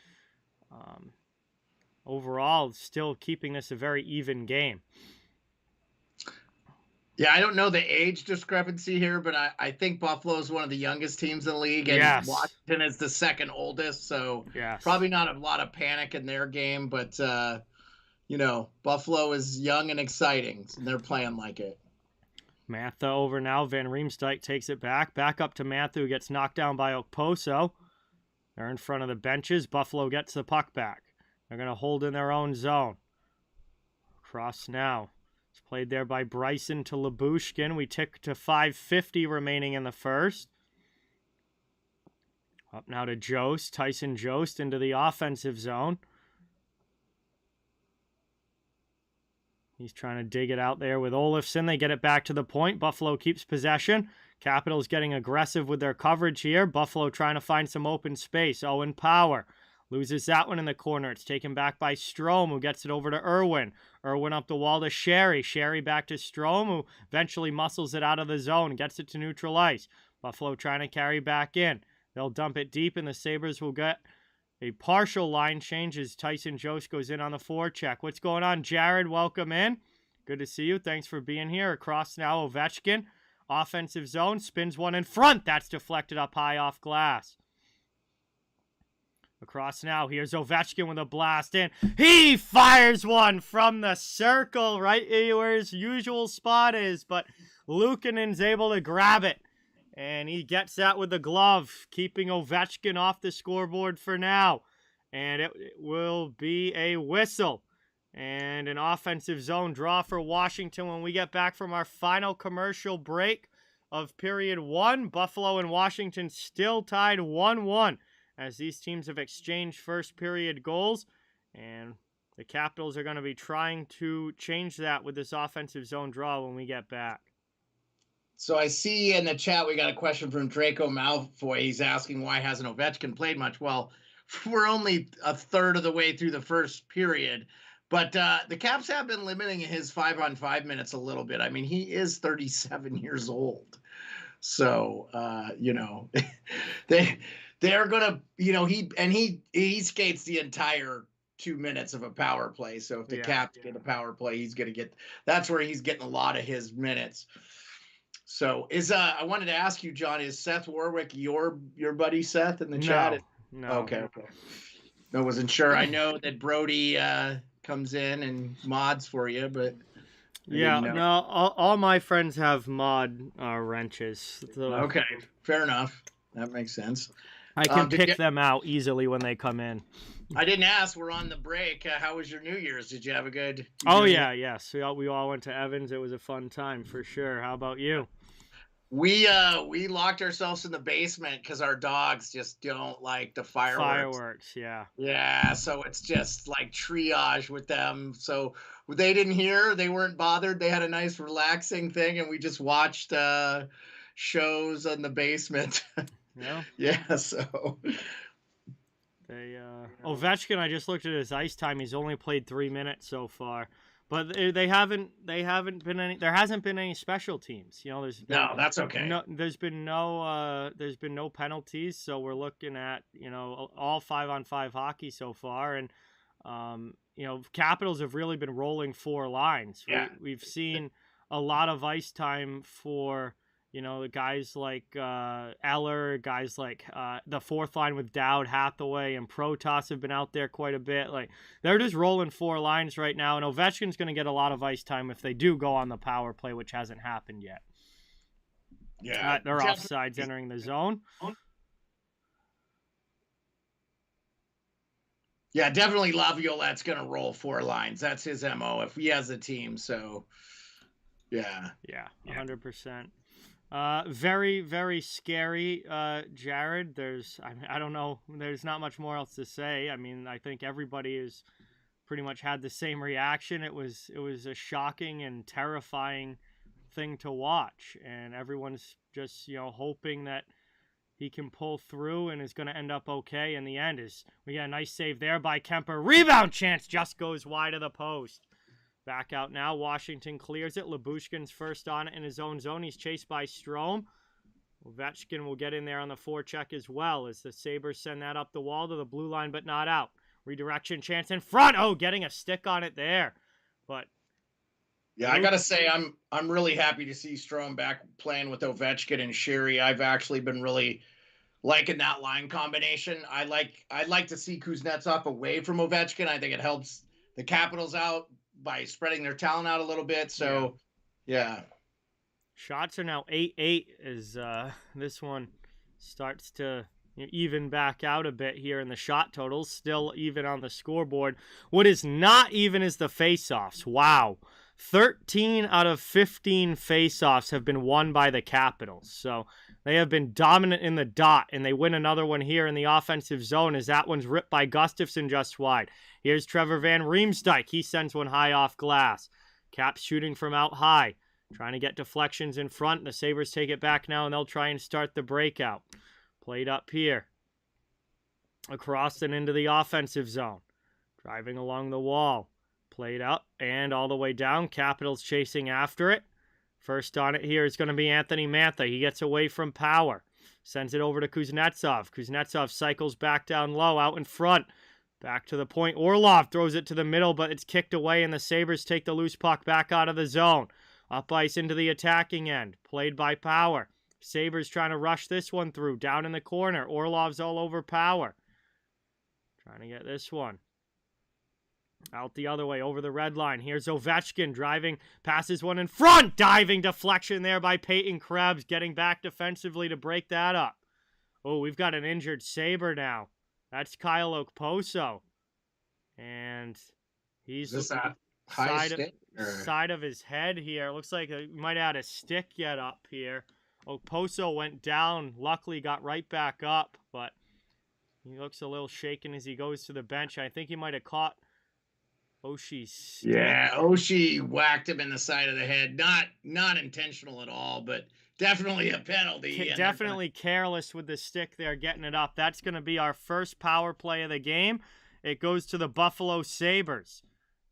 [SPEAKER 1] overall, still keeping this a very even game.
[SPEAKER 2] Yeah, I don't know the age discrepancy here, but I think Buffalo is one of the youngest teams in the league, and
[SPEAKER 1] Yes.
[SPEAKER 2] Washington is the second oldest, so
[SPEAKER 1] yes.
[SPEAKER 2] probably not a lot of panic in their game, but, Buffalo is young and exciting, and they're playing like it.
[SPEAKER 1] Mantha over now. Van Riemsdyk takes it back. Back up to Mantha, who gets knocked down by Okposo. They're in front of the benches. Buffalo gets the puck back. They're going to hold in their own zone. Cross now. It's played there by Bryson to Lyubushkin. We tick to 5:50 remaining in the first. Up now to Jost. Tyson Jost into the offensive zone. He's trying to dig it out there with Olofsson. They get it back to the point. Buffalo keeps possession. Capitals getting aggressive with their coverage here. Buffalo trying to find some open space. Owen Power loses that one in the corner. It's taken back by Strome, who gets it over to Irwin. Irwin up the wall to Sherry. Sherry back to Strome, who eventually muscles it out of the zone, gets it to neutral ice. Buffalo trying to carry back in. They'll dump it deep, and the Sabres will get a partial line change as Tyson Jost goes in on the forecheck. What's going on, Jared? Welcome in. Good to see you. Thanks for being here. Across now, Ovechkin. Offensive zone. Spins one in front. That's deflected up high off glass. Across now. Here's Ovechkin with a blast in. He fires one from the circle right where his usual spot is, but Luukkonen's able to grab it. And he gets that with the glove, keeping Ovechkin off the scoreboard for now. And it will be a whistle. And an offensive zone draw for Washington when we get back from our final commercial break of period 1. Buffalo and Washington still tied 1-1 as these teams have exchanged first period goals. And the Capitals are going to be trying to change that with this offensive zone draw when we get back.
[SPEAKER 2] So I see in the chat we got a question from Draco Malfoy. He's asking why hasn't Ovechkin played much? Well, we're only a third of the way through the first period. But the Caps have been limiting his 5-on-5 minutes a little bit. I mean, he is 37 years old. So, they're going to, he skates the entire 2 minutes of a power play. So if the Caps get a power play, he's going to get, that's where he's getting a lot of his minutes. So I wanted to ask you, John, is Seth Warwick your buddy Seth in the chat?
[SPEAKER 1] No.
[SPEAKER 2] Okay. I wasn't sure. I know that Brody comes in and mods for you, but
[SPEAKER 1] all my friends have mod wrenches. So
[SPEAKER 2] okay, fair enough. That makes sense.
[SPEAKER 1] I can pick them out easily when they come in.
[SPEAKER 2] I didn't ask. We're on the break. How was your New Year's? Did you have a good?
[SPEAKER 1] Yes. We all went to Evans. It was a fun time for sure. How about you?
[SPEAKER 2] We locked ourselves in the basement because our dogs just don't like the fireworks. Yeah. So it's just like triage with them. So they didn't hear. They weren't bothered. They had a nice relaxing thing, and we just watched shows in the basement. Yeah. So.
[SPEAKER 1] Ovechkin, I just looked at his ice time. He's only played 3 minutes so far, but there hasn't been any special teams.
[SPEAKER 2] That's okay.
[SPEAKER 1] There's been no penalties, so we're looking at all 5-on-5 hockey so far, and Capitals have really been rolling 4 lines.
[SPEAKER 2] Yeah.
[SPEAKER 1] We've seen a lot of ice time for. Guys like Eller, guys like the fourth line with Dowd, Hathaway, and Protas have been out there quite a bit. Like, they're just rolling 4 lines right now, and Ovechkin's going to get a lot of ice time if they do go on the power play, which hasn't happened yet.
[SPEAKER 2] Yeah.
[SPEAKER 1] They're offsides entering the zone.
[SPEAKER 2] Yeah, definitely Laviolette's going to roll 4 lines. That's his MO if he has a team, so yeah.
[SPEAKER 1] Yeah, 100%. Very, very scary, Jared. I don't know. There's not much more else to say. I mean, I think everybody has pretty much had the same reaction. It was a shocking and terrifying thing to watch, and everyone's just hoping that he can pull through and is going to end up okay in the end. We got a nice save there by Kemper. Rebound chance just goes wide of the post. Back out now. Washington clears it. Lyubushkin's first on it in his own zone. He's chased by Strome. Ovechkin will get in there on the forecheck as well as the Sabres send that up the wall to the blue line, but not out. Redirection chance in front. Oh, getting a stick on it there. But
[SPEAKER 2] yeah, I gotta say I'm really happy to see Strome back playing with Ovechkin and Sherry. I've actually been really liking that line combination. I'd like to see Kuznetsov away from Ovechkin. I think it helps the Capitals out by spreading their talent out a little bit. So yeah.
[SPEAKER 1] Shots are now 8-8 as this one starts to even back out a bit here in the shot totals. Still even on the scoreboard. What is not even is the faceoffs. Wow. 13 out of 15 faceoffs have been won by the Capitals. So they have been dominant in the dot, and they win another one here in the offensive zone as that one's ripped by Gustafsson just wide. Here's Trevor Van Riemsdyk. He sends one high off glass. Caps shooting from out high. Trying to get deflections in front. The Sabres take it back now, and they'll try and start the breakout. Played up here. Across and into the offensive zone. Driving along the wall. Played up and all the way down. Capitals chasing after it. First on it here is going to be Anthony Mantha. He gets away from Power. Sends it over to Kuznetsov. Kuznetsov cycles back down low, out in front. Back to the point. Orlov throws it to the middle, but it's kicked away, and the Sabres take the loose puck back out of the zone. Up ice into the attacking end. Played by Power. Sabres trying to rush this one through. Down in the corner. Orlov's all over Power. Trying to get this one. Out the other way, over the red line. Here's Ovechkin driving, passes one in front. Diving deflection there by Peyton Krebs. Getting back defensively to break that up. Oh, we've got an injured Sabre now. That's Kyle Okposo. And he's... side of his head here. Looks like he might have had a stick yet up here. Okposo went down. Luckily got right back up, but he looks a little shaken as he goes to the bench. I think he might have caught Oshie's stick.
[SPEAKER 2] Yeah, Oshie whacked him in the side of the head. Not intentional at all, but definitely a penalty.
[SPEAKER 1] Definitely careless with the stick there, getting it up. That's going to be our first power play of the game. It goes to the Buffalo Sabres,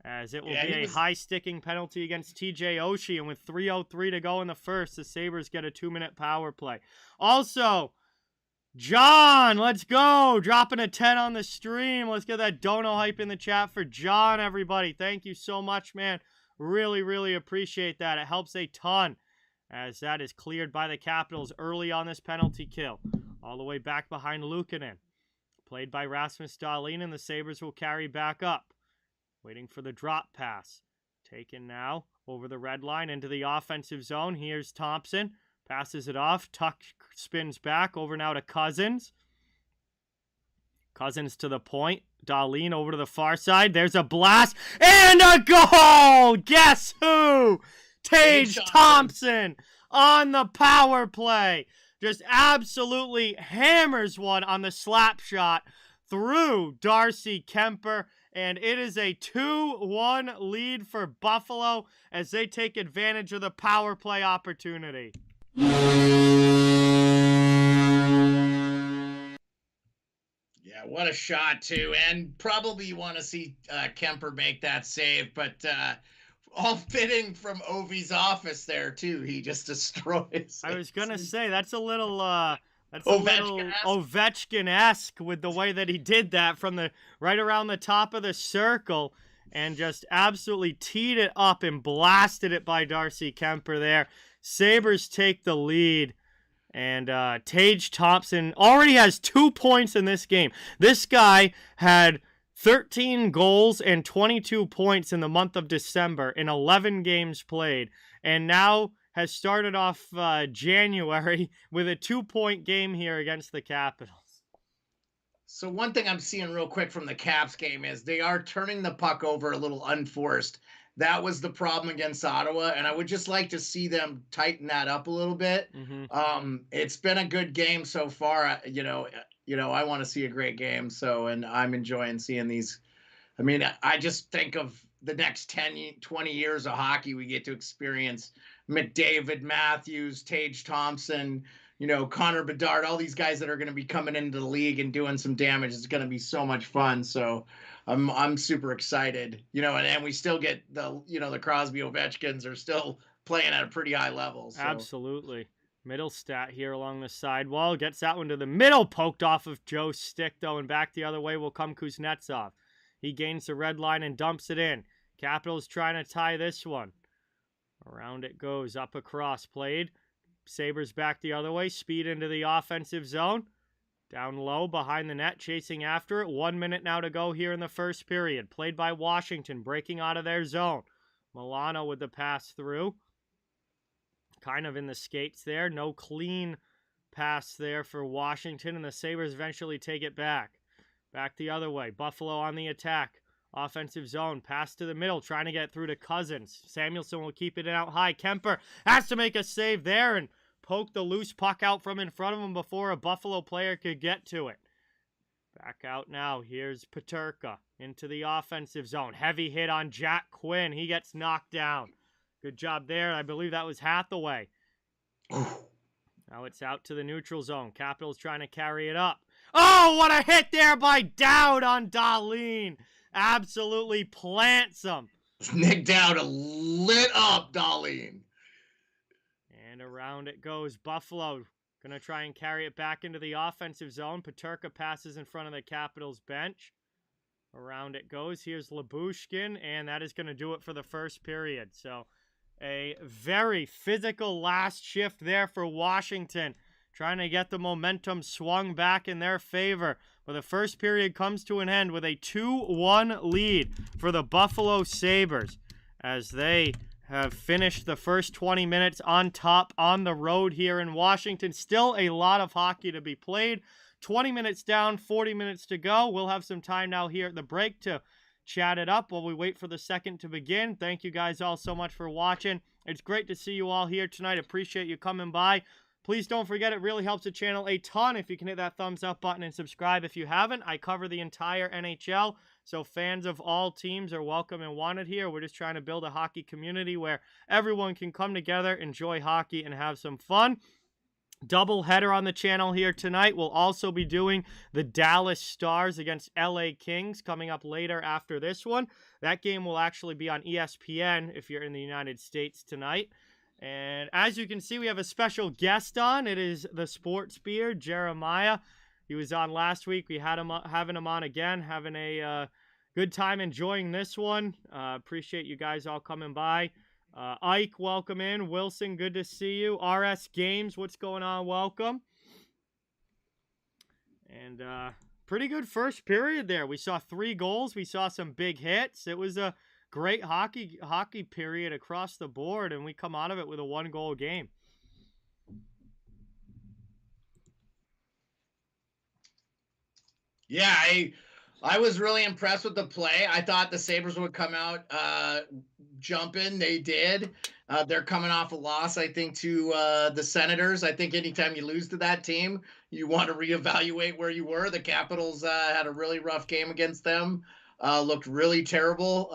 [SPEAKER 1] as it will be a high-sticking penalty against TJ Oshie. And with 3:03 to go in the first, the Sabres get a 2-minute power play. Also, John, let's go. Dropping a 10 on the stream. Let's get that dono hype in the chat for John, everybody. Thank you so much, man. Really, really appreciate that. It helps a ton, as that is cleared by the Capitals early on this penalty kill. All the way back behind Luukkonen. Played by Rasmus Dahlin, and the Sabres will carry back up. Waiting for the drop pass. Taken now over the red line into the offensive zone. Here's Thompson. Passes it off. Tuck spins back. Over now to Cousins. Cousins to the point. Dahlin over to the far side. There's a blast. And a goal! Guess who? Tage Thompson on the power play. Just absolutely hammers one on the slap shot through Darcy Kemper. And it is a 2-1 lead for Buffalo as they take advantage of the power play opportunity.
[SPEAKER 2] Yeah, what a shot, too. And probably you want to see Kemper make that save, but all fitting from Ovi's office there, too. He just destroys.
[SPEAKER 1] I was going to say, that's a little... That's a little Ovechkin-esque with the way that he did that from the right around the top of the circle and just absolutely teed it up and blasted it by Darcy Kemper there. Sabres take the lead, and Tage Thompson already has 2 points in this game. This guy had 13 goals and 22 points in the month of December in 11 games played, and now has started off January with a 2-point game here against the Capitals.
[SPEAKER 2] So one thing I'm seeing real quick from the Caps game is they are turning the puck over a little unforced. That was the problem against Ottawa, and I would just like to see them tighten that up a little bit. Mm-hmm. It's been a good game so far. You know, I want to see a great game, and I'm enjoying seeing these. I mean, I just think of the next 10, 20 years of hockey we get to experience. McDavid, Matthews, Tage Thompson, Connor Bedard, all these guys that are going to be coming into the league and doing some damage. It's going to be so much fun. So I'm super excited, and we still get the Crosby Ovechkins are still playing at a pretty high level. So.
[SPEAKER 1] Absolutely. Middle stat here along the sidewall. Gets that one to the middle. Poked off of Joe's stick, though, and back the other way will come Kuznetsov. He gains the red line and dumps it in. Capitals trying to tie this one. Around it goes. Up across. Played. Sabres back the other way. Speed into the offensive zone. Down low behind the net. Chasing after it. 1 minute now to go here in the first period. Played by Washington. Breaking out of their zone. Milano with the pass through. Kind of in the skates there. No clean pass there for Washington, and the Sabres eventually take it back. Back the other way. Buffalo on the attack. Offensive zone. Pass to the middle. Trying to get through to Cousins. Samuelson will keep it out high. Kemper has to make a save there and poke the loose puck out from in front of him before a Buffalo player could get to it. Back out now. Here's Peterka into the offensive zone. Heavy hit on Jack Quinn. He gets knocked down. Good job there. I believe that was Hathaway. Now it's out to the neutral zone. Capitals trying to carry it up. Oh, what a hit there by Dowd on Dahlin. Absolutely plants him.
[SPEAKER 2] Nick Dowd lit up Dahlin.
[SPEAKER 1] And around it goes. Buffalo going to try and carry it back into the offensive zone. Peterka passes in front of the Capitals bench. Around it goes. Here's Lyubushkin, and that is going to do it for the first period. So a very physical last shift there for Washington, trying to get the momentum swung back in their favor. But the first period comes to an end with a 2-1 lead for the Buffalo Sabres as they have finished the first 20 minutes on top on the road here in Washington. Still a lot of hockey to be played. 20 minutes down, 40 minutes to go. We'll have some time now here at the break to chat it up while we wait for the second to begin. Thank you guys all so much for watching. It's great to see you all here tonight. Appreciate you coming by. Please don't forget, it really helps the channel a ton if you can hit that thumbs up button and subscribe if you haven't. I cover the entire NHL, so fans of all teams are welcome and wanted here. We're just trying to build a hockey community where everyone can come together, enjoy hockey, and have some fun. Double header on the channel here tonight. We'll also be doing the Dallas Stars against LA Kings coming up later after this one. That game will actually be on ESPN if you're in the United States tonight. And as you can see, we have a special guest on. It is the Sports Beard, Jeremiah. He was on last week. We had him having him on again, having a good time enjoying this one. Appreciate you guys all coming by. Ike, welcome in. Wilson, good to see you. RS Games, what's going on? Welcome. And pretty good first period there. We saw 3 goals. We saw some big hits. It was a great hockey period across the board, and we come out of it with a 1-goal game.
[SPEAKER 2] Yeah, I was really impressed with the play. I thought the Sabres would come out jumping. They did. They're coming off a loss, I think, to the Senators. I think anytime you lose to that team, you want to reevaluate where you were. The Capitals had a really rough game against them, looked really terrible,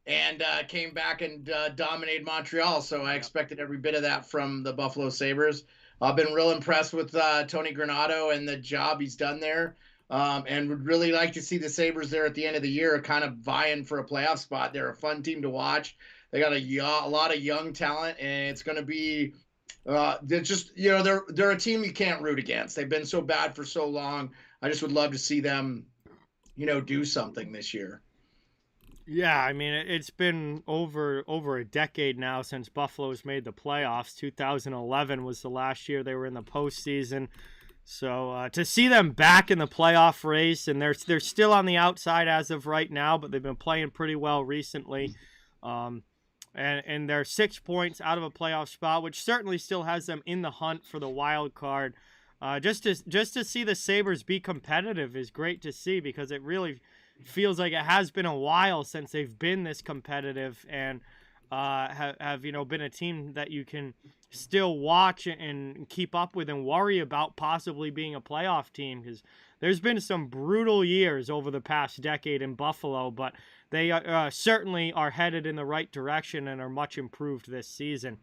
[SPEAKER 2] and came back and dominated Montreal. So I expected every bit of that from the Buffalo Sabres. I've been real impressed with Tony Granato and the job he's done there. And would really like to see the Sabres there at the end of the year kind of vying for a playoff spot. They're a fun team to watch. They got a lot of young talent, and it's going to be they're just, they're a team you can't root against. They've been so bad for so long. I just would love to see them, do something this year.
[SPEAKER 1] Yeah, I mean, it's been over a decade now since Buffalo's made the playoffs. 2011 was the last year they were in the postseason. So to see them back in the playoff race, and they're still on the outside as of right now, but they've been playing pretty well recently. And they're 6 points out of a playoff spot, which certainly still has them in the hunt for the wild card. Just to see the Sabres be competitive is great to see, because it really feels like it has been a while since they've been this competitive and have been a team that you can still watch and keep up with and worry about possibly being a playoff team, because there's been some brutal years over the past decade in Buffalo, but they certainly are headed in the right direction and are much improved this season.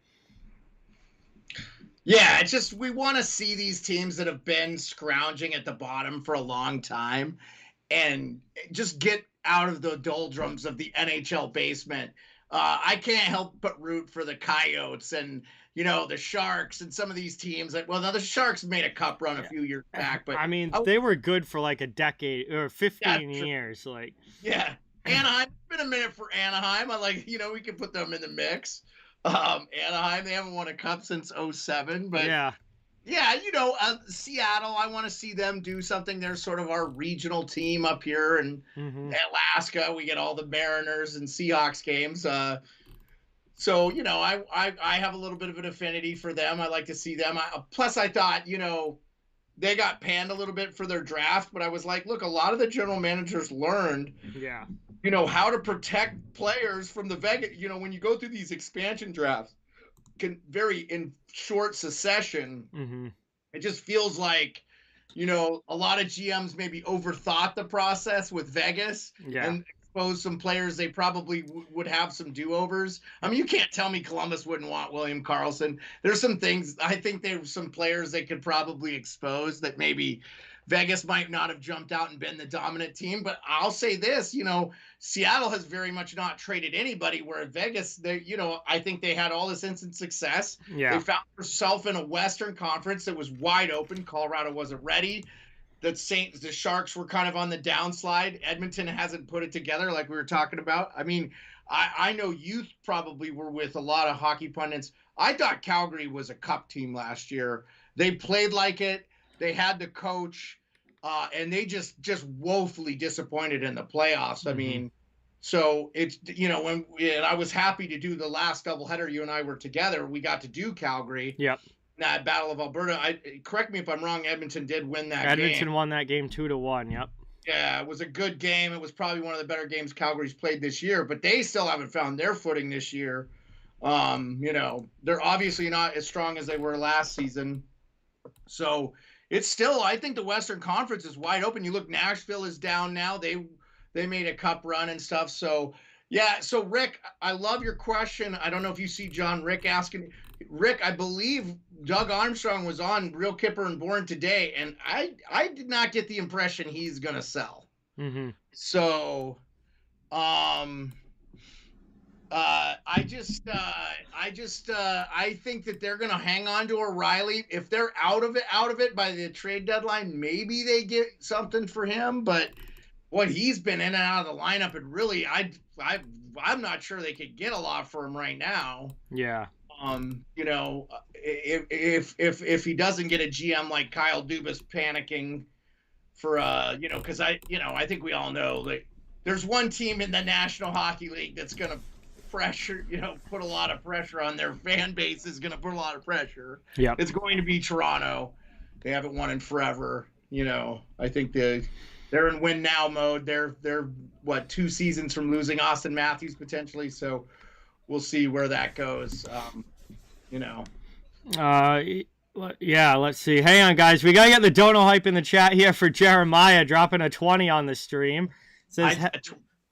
[SPEAKER 2] Yeah, it's just we want to see these teams that have been scrounging at the bottom for a long time and just get out of the doldrums of the NHL basement. I can't help but root for the Coyotes and the Sharks and some of these teams. Well, now the Sharks made a cup run a few years back, but
[SPEAKER 1] I mean, they were good for like a decade or 15
[SPEAKER 2] yeah,
[SPEAKER 1] years. Like,
[SPEAKER 2] yeah, Anaheim. It's been a minute for Anaheim. I like we can put them in the mix. Anaheim, they haven't won a cup since 07, but
[SPEAKER 1] yeah.
[SPEAKER 2] Yeah, Seattle, I want to see them do something. They're sort of our regional team up here in Alaska. We get all the Mariners and Seahawks games. So, I have a little bit of an affinity for them. I like to see them. Plus, I thought, they got panned a little bit for their draft, but I was like, look, a lot of the general managers learned, how to protect players from the Vegas. When you go through these expansion drafts, very in short succession, it just feels like a lot of GMs maybe overthought the process with Vegas and exposed some players they probably would have some do-overs. I mean, you can't tell me Columbus wouldn't want William Karlsson. There's some things I think there's some players they could probably expose that maybe Vegas might not have jumped out and been the dominant team. But I'll say this, Seattle has very much not traded anybody, where Vegas, I think they had all this instant success.
[SPEAKER 1] Yeah.
[SPEAKER 2] They found themselves in a Western Conference that was wide open. Colorado wasn't ready. The Sharks were kind of on the downslide. Edmonton hasn't put it together like we were talking about. I mean, I know you probably were with a lot of hockey pundits. I thought Calgary was a cup team last year. They played like it. They had the coach. And they just woefully disappointed in the playoffs. I mean, so it's, and I was happy to do the last doubleheader. You and I were together. We got to do Calgary.
[SPEAKER 1] Yep.
[SPEAKER 2] That Battle of Alberta. Correct me if I'm wrong. Edmonton did win that game.
[SPEAKER 1] Edmonton won that game 2-1. Yep.
[SPEAKER 2] Yeah, it was a good game. It was probably one of the better games Calgary's played this year, but they still haven't found their footing this year. They're obviously not as strong as they were last season. So it's still, I think the Western Conference is wide open. You look, Nashville is down now. They made a cup run and stuff. So, yeah. So, Rick, I love your question. I don't know if you see John Rick asking. Rick, I believe Doug Armstrong was on Real Kipper and Born today, and I did not get the impression he's going to sell. So, I think that they're going to hang on to O'Reilly. If they're out of it by the trade deadline, maybe they get something for him. But what he's been in and out of the lineup, and really, I'm not sure they could get a lot for him right now.
[SPEAKER 1] Yeah.
[SPEAKER 2] If he doesn't get a GM like Kyle Dubas panicking for because I think we all know that there's one team in the National Hockey League that's going to pressure, put a lot of pressure on their fan base, is going to put a lot of pressure.
[SPEAKER 1] Yeah.
[SPEAKER 2] It's going to be Toronto. They haven't won in forever. I think they're in win now mode. They're 2 seasons from losing Austin Matthews potentially. So we'll see where that goes.
[SPEAKER 1] Yeah, let's see. Hang on, guys. We got to get the dono hype in the chat here for Jeremiah dropping a 20 on the stream. It says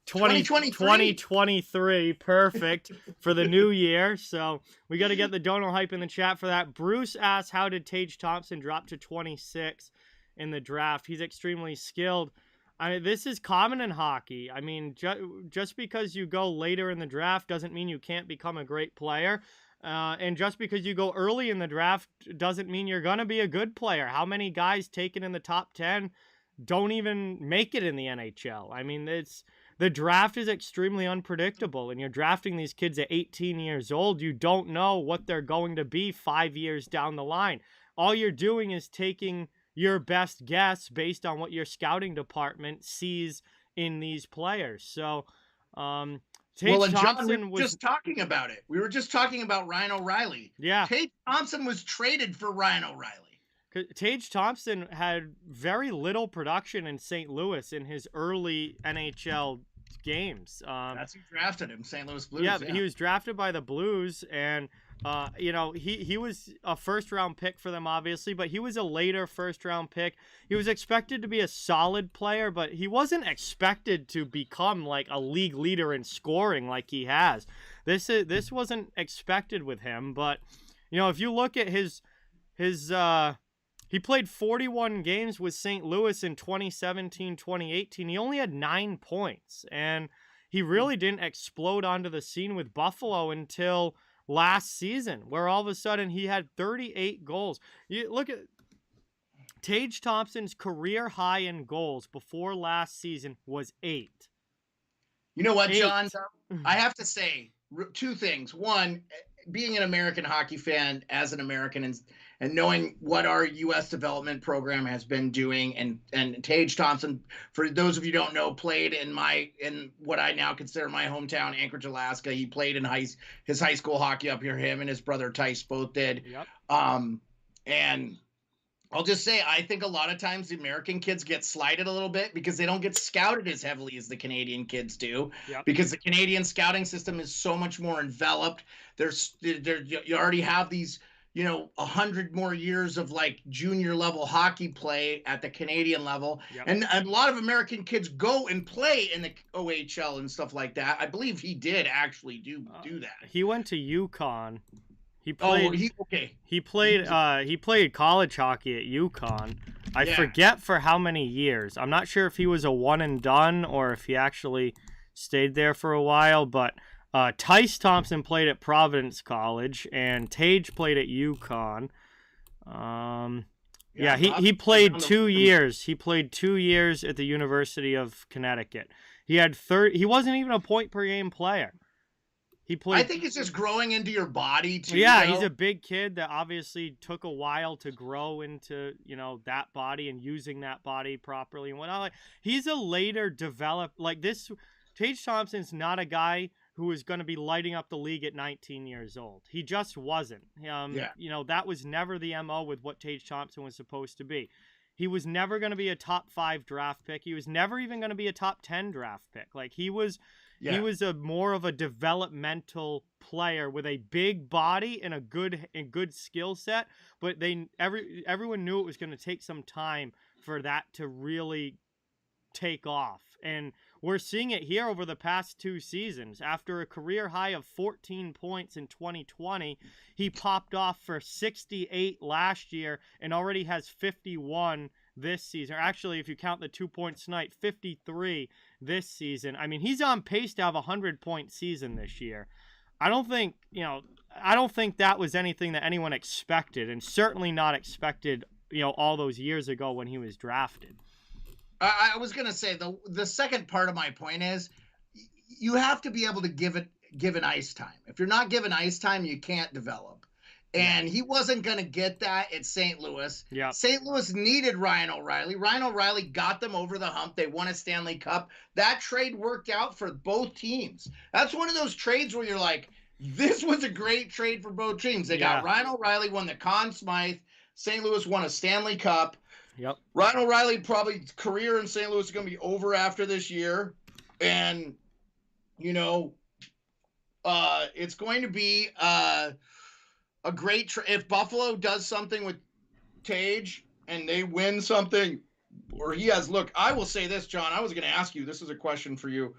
[SPEAKER 1] 2023, perfect for the new year. So we got to get the dono hype in the chat for that. Bruce asks, how did Tage Thompson drop to 26 in the draft? He's extremely skilled. This is common in hockey. I mean, just because you go later in the draft doesn't mean you can't become a great player. And just because you go early in the draft doesn't mean you're going to be a good player. How many guys taken in the top 10 don't even make it in the NHL? I mean, the draft is extremely unpredictable, and you're drafting these kids at 18 years old. You don't know what they're going to be 5 years down the line. All you're doing is taking your best guess based on what your scouting department sees in these players. So,
[SPEAKER 2] Tage Thompson was just talking about it. We were just talking about Ryan O'Reilly.
[SPEAKER 1] Yeah.
[SPEAKER 2] Tage Thompson was traded for Ryan O'Reilly.
[SPEAKER 1] Tage Thompson had very little production in St. Louis in his early NHL games.
[SPEAKER 2] That's who drafted him, St. Louis Blues.
[SPEAKER 1] Yeah, he was drafted by the Blues, and he was a first-round pick for them, obviously, but he was a later first-round pick. He was expected to be a solid player, but he wasn't expected to become like a league leader in scoring like he has. This wasn't expected with him, but if you look at his he played 41 games with St. Louis in 2017-2018. He only had 9 points, and he really didn't explode onto the scene with Buffalo until last season, where all of a sudden he had 38 goals. You look at Tage Thompson's career high in goals before last season was 8.
[SPEAKER 2] You know what, John? I have to say 2 things. One, being an American hockey fan as an American and knowing what our U.S. development program has been doing, and Tage Thompson, for those of you who don't know, played in what I now consider my hometown, Anchorage, Alaska. He played in his high school hockey up here. Him and his brother Tice both did.
[SPEAKER 1] Yep.
[SPEAKER 2] And I'll just say, I think a lot of times the American kids get slighted a little bit because they don't get scouted as heavily as the Canadian kids do.
[SPEAKER 1] Yep.
[SPEAKER 2] Because the Canadian scouting system is so much more enveloped. You already have these, 100 more years of like junior level hockey play at the Canadian level.
[SPEAKER 1] Yep.
[SPEAKER 2] And a lot of American kids go and play in the OHL and stuff like that. I believe he did actually do that.
[SPEAKER 1] He went to UConn. He played.
[SPEAKER 2] Okay.
[SPEAKER 1] He played college hockey at UConn. I forget for how many years. I'm not sure if he was a one and done or if he actually stayed there for a while. But Tice Thompson played at Providence College, and Tage played at UConn. He played 2 years. He played 2 years at the University of Connecticut. He wasn't even a point per game player.
[SPEAKER 2] I think it's just growing into your body too.
[SPEAKER 1] Yeah, he's a big kid that obviously took a while to grow into, that body and using that body properly and whatnot. Like, he's a later developed, like this. Tage Thompson's not a guy who is going to be lighting up the league at 19 years old. He just wasn't. That was never the MO with what Tage Thompson was supposed to be. He was never going to be a top 5 draft pick. He was never even going to be a top 10 draft pick. Like he was a more of a developmental player with a big body and a good skill set, but everyone knew it was going to take some time for that to really take off. And we're seeing it here over the past 2 seasons. After a career high of 14 points in 2020, he popped off for 68 last year and already has 51 this season. Or actually, if you count the 2 points tonight, 53 this season. I mean, he's on pace to have a 100-point season this year. I don't think that was anything that anyone expected, and certainly not expected, all those years ago when he was drafted.
[SPEAKER 2] I was going to say the second part of my point is you have to be able to give an ice time. If you're not given ice time, you can't develop. And he wasn't going to get that at St. Louis.
[SPEAKER 1] Yeah.
[SPEAKER 2] St. Louis needed Ryan O'Reilly. Ryan O'Reilly got them over the hump. They won a Stanley Cup. That trade worked out for both teams. That's one of those trades where you're like, this was a great trade for both teams. They got Ryan O'Reilly, won the Conn Smythe. St. Louis won a Stanley Cup.
[SPEAKER 1] Yep.
[SPEAKER 2] Ryan O'Reilly probably career in St. Louis is going to be over after this year. And, it's going to be a great if Buffalo does something with Tage and they win something, or I will say this, John, I was going to ask you, this is a question for you.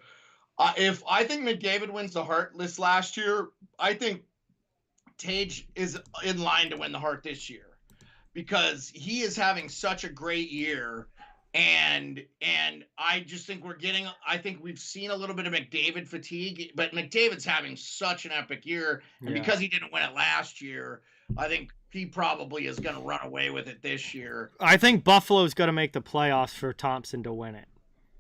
[SPEAKER 2] If I think McDavid wins the Hart list last year, I think Tage is in line to win the Hart this year because he is having such a great year. And I just think we've seen a little bit of McDavid fatigue, but McDavid's having such an epic year. And because he didn't win it last year, I think he probably is going to run away with it this year.
[SPEAKER 1] I think Buffalo's going to make the playoffs for Thompson to win it.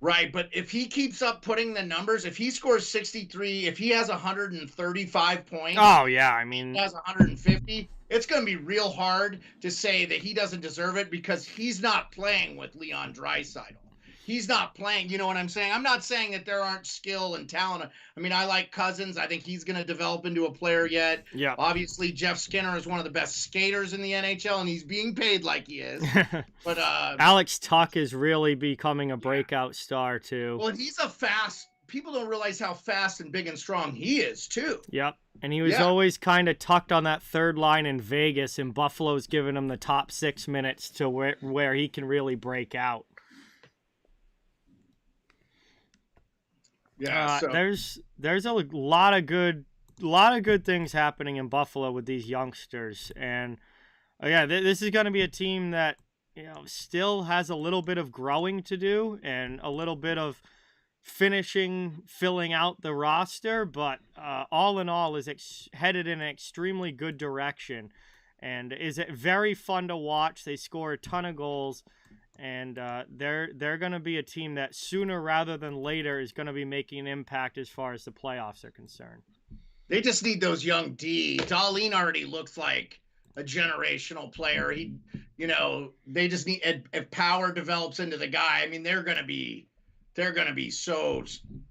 [SPEAKER 2] Right, but if he keeps up putting the numbers, if he scores 63, if he has 135 points,
[SPEAKER 1] he has
[SPEAKER 2] 150, it's going to be real hard to say that he doesn't deserve it because he's not playing with Leon Draisaitl. He's not playing, you know what I'm saying? I'm not saying that there aren't skill and talent. I mean, I like Cousins. I think he's going to develop into a player yet.
[SPEAKER 1] Yeah.
[SPEAKER 2] Obviously, Jeff Skinner is one of the best skaters in the NHL, and he's being paid like he is. But
[SPEAKER 1] Alex Tuch is really becoming a breakout star, too.
[SPEAKER 2] Well, he's people don't realize how fast and big and strong he is, too.
[SPEAKER 1] Yep. And he was always kind of tucked on that third line in Vegas, and Buffalo's giving him the top 6 minutes to where he can really break out.
[SPEAKER 2] Yeah,
[SPEAKER 1] there's a lot of good things happening in Buffalo with these youngsters, and Oh, yeah, this is going to be a team that, still has a little bit of growing to do and a little bit of filling out the roster, but all in all is headed in an extremely good direction and is very fun to watch. They score a ton of goals, and they're going to be a team that sooner rather than later is going to be making an impact as far as the playoffs are concerned.
[SPEAKER 2] They just need those young D. Dahlin already looks like a generational player. They just need, if power develops into the guy, I mean, they're going to be so,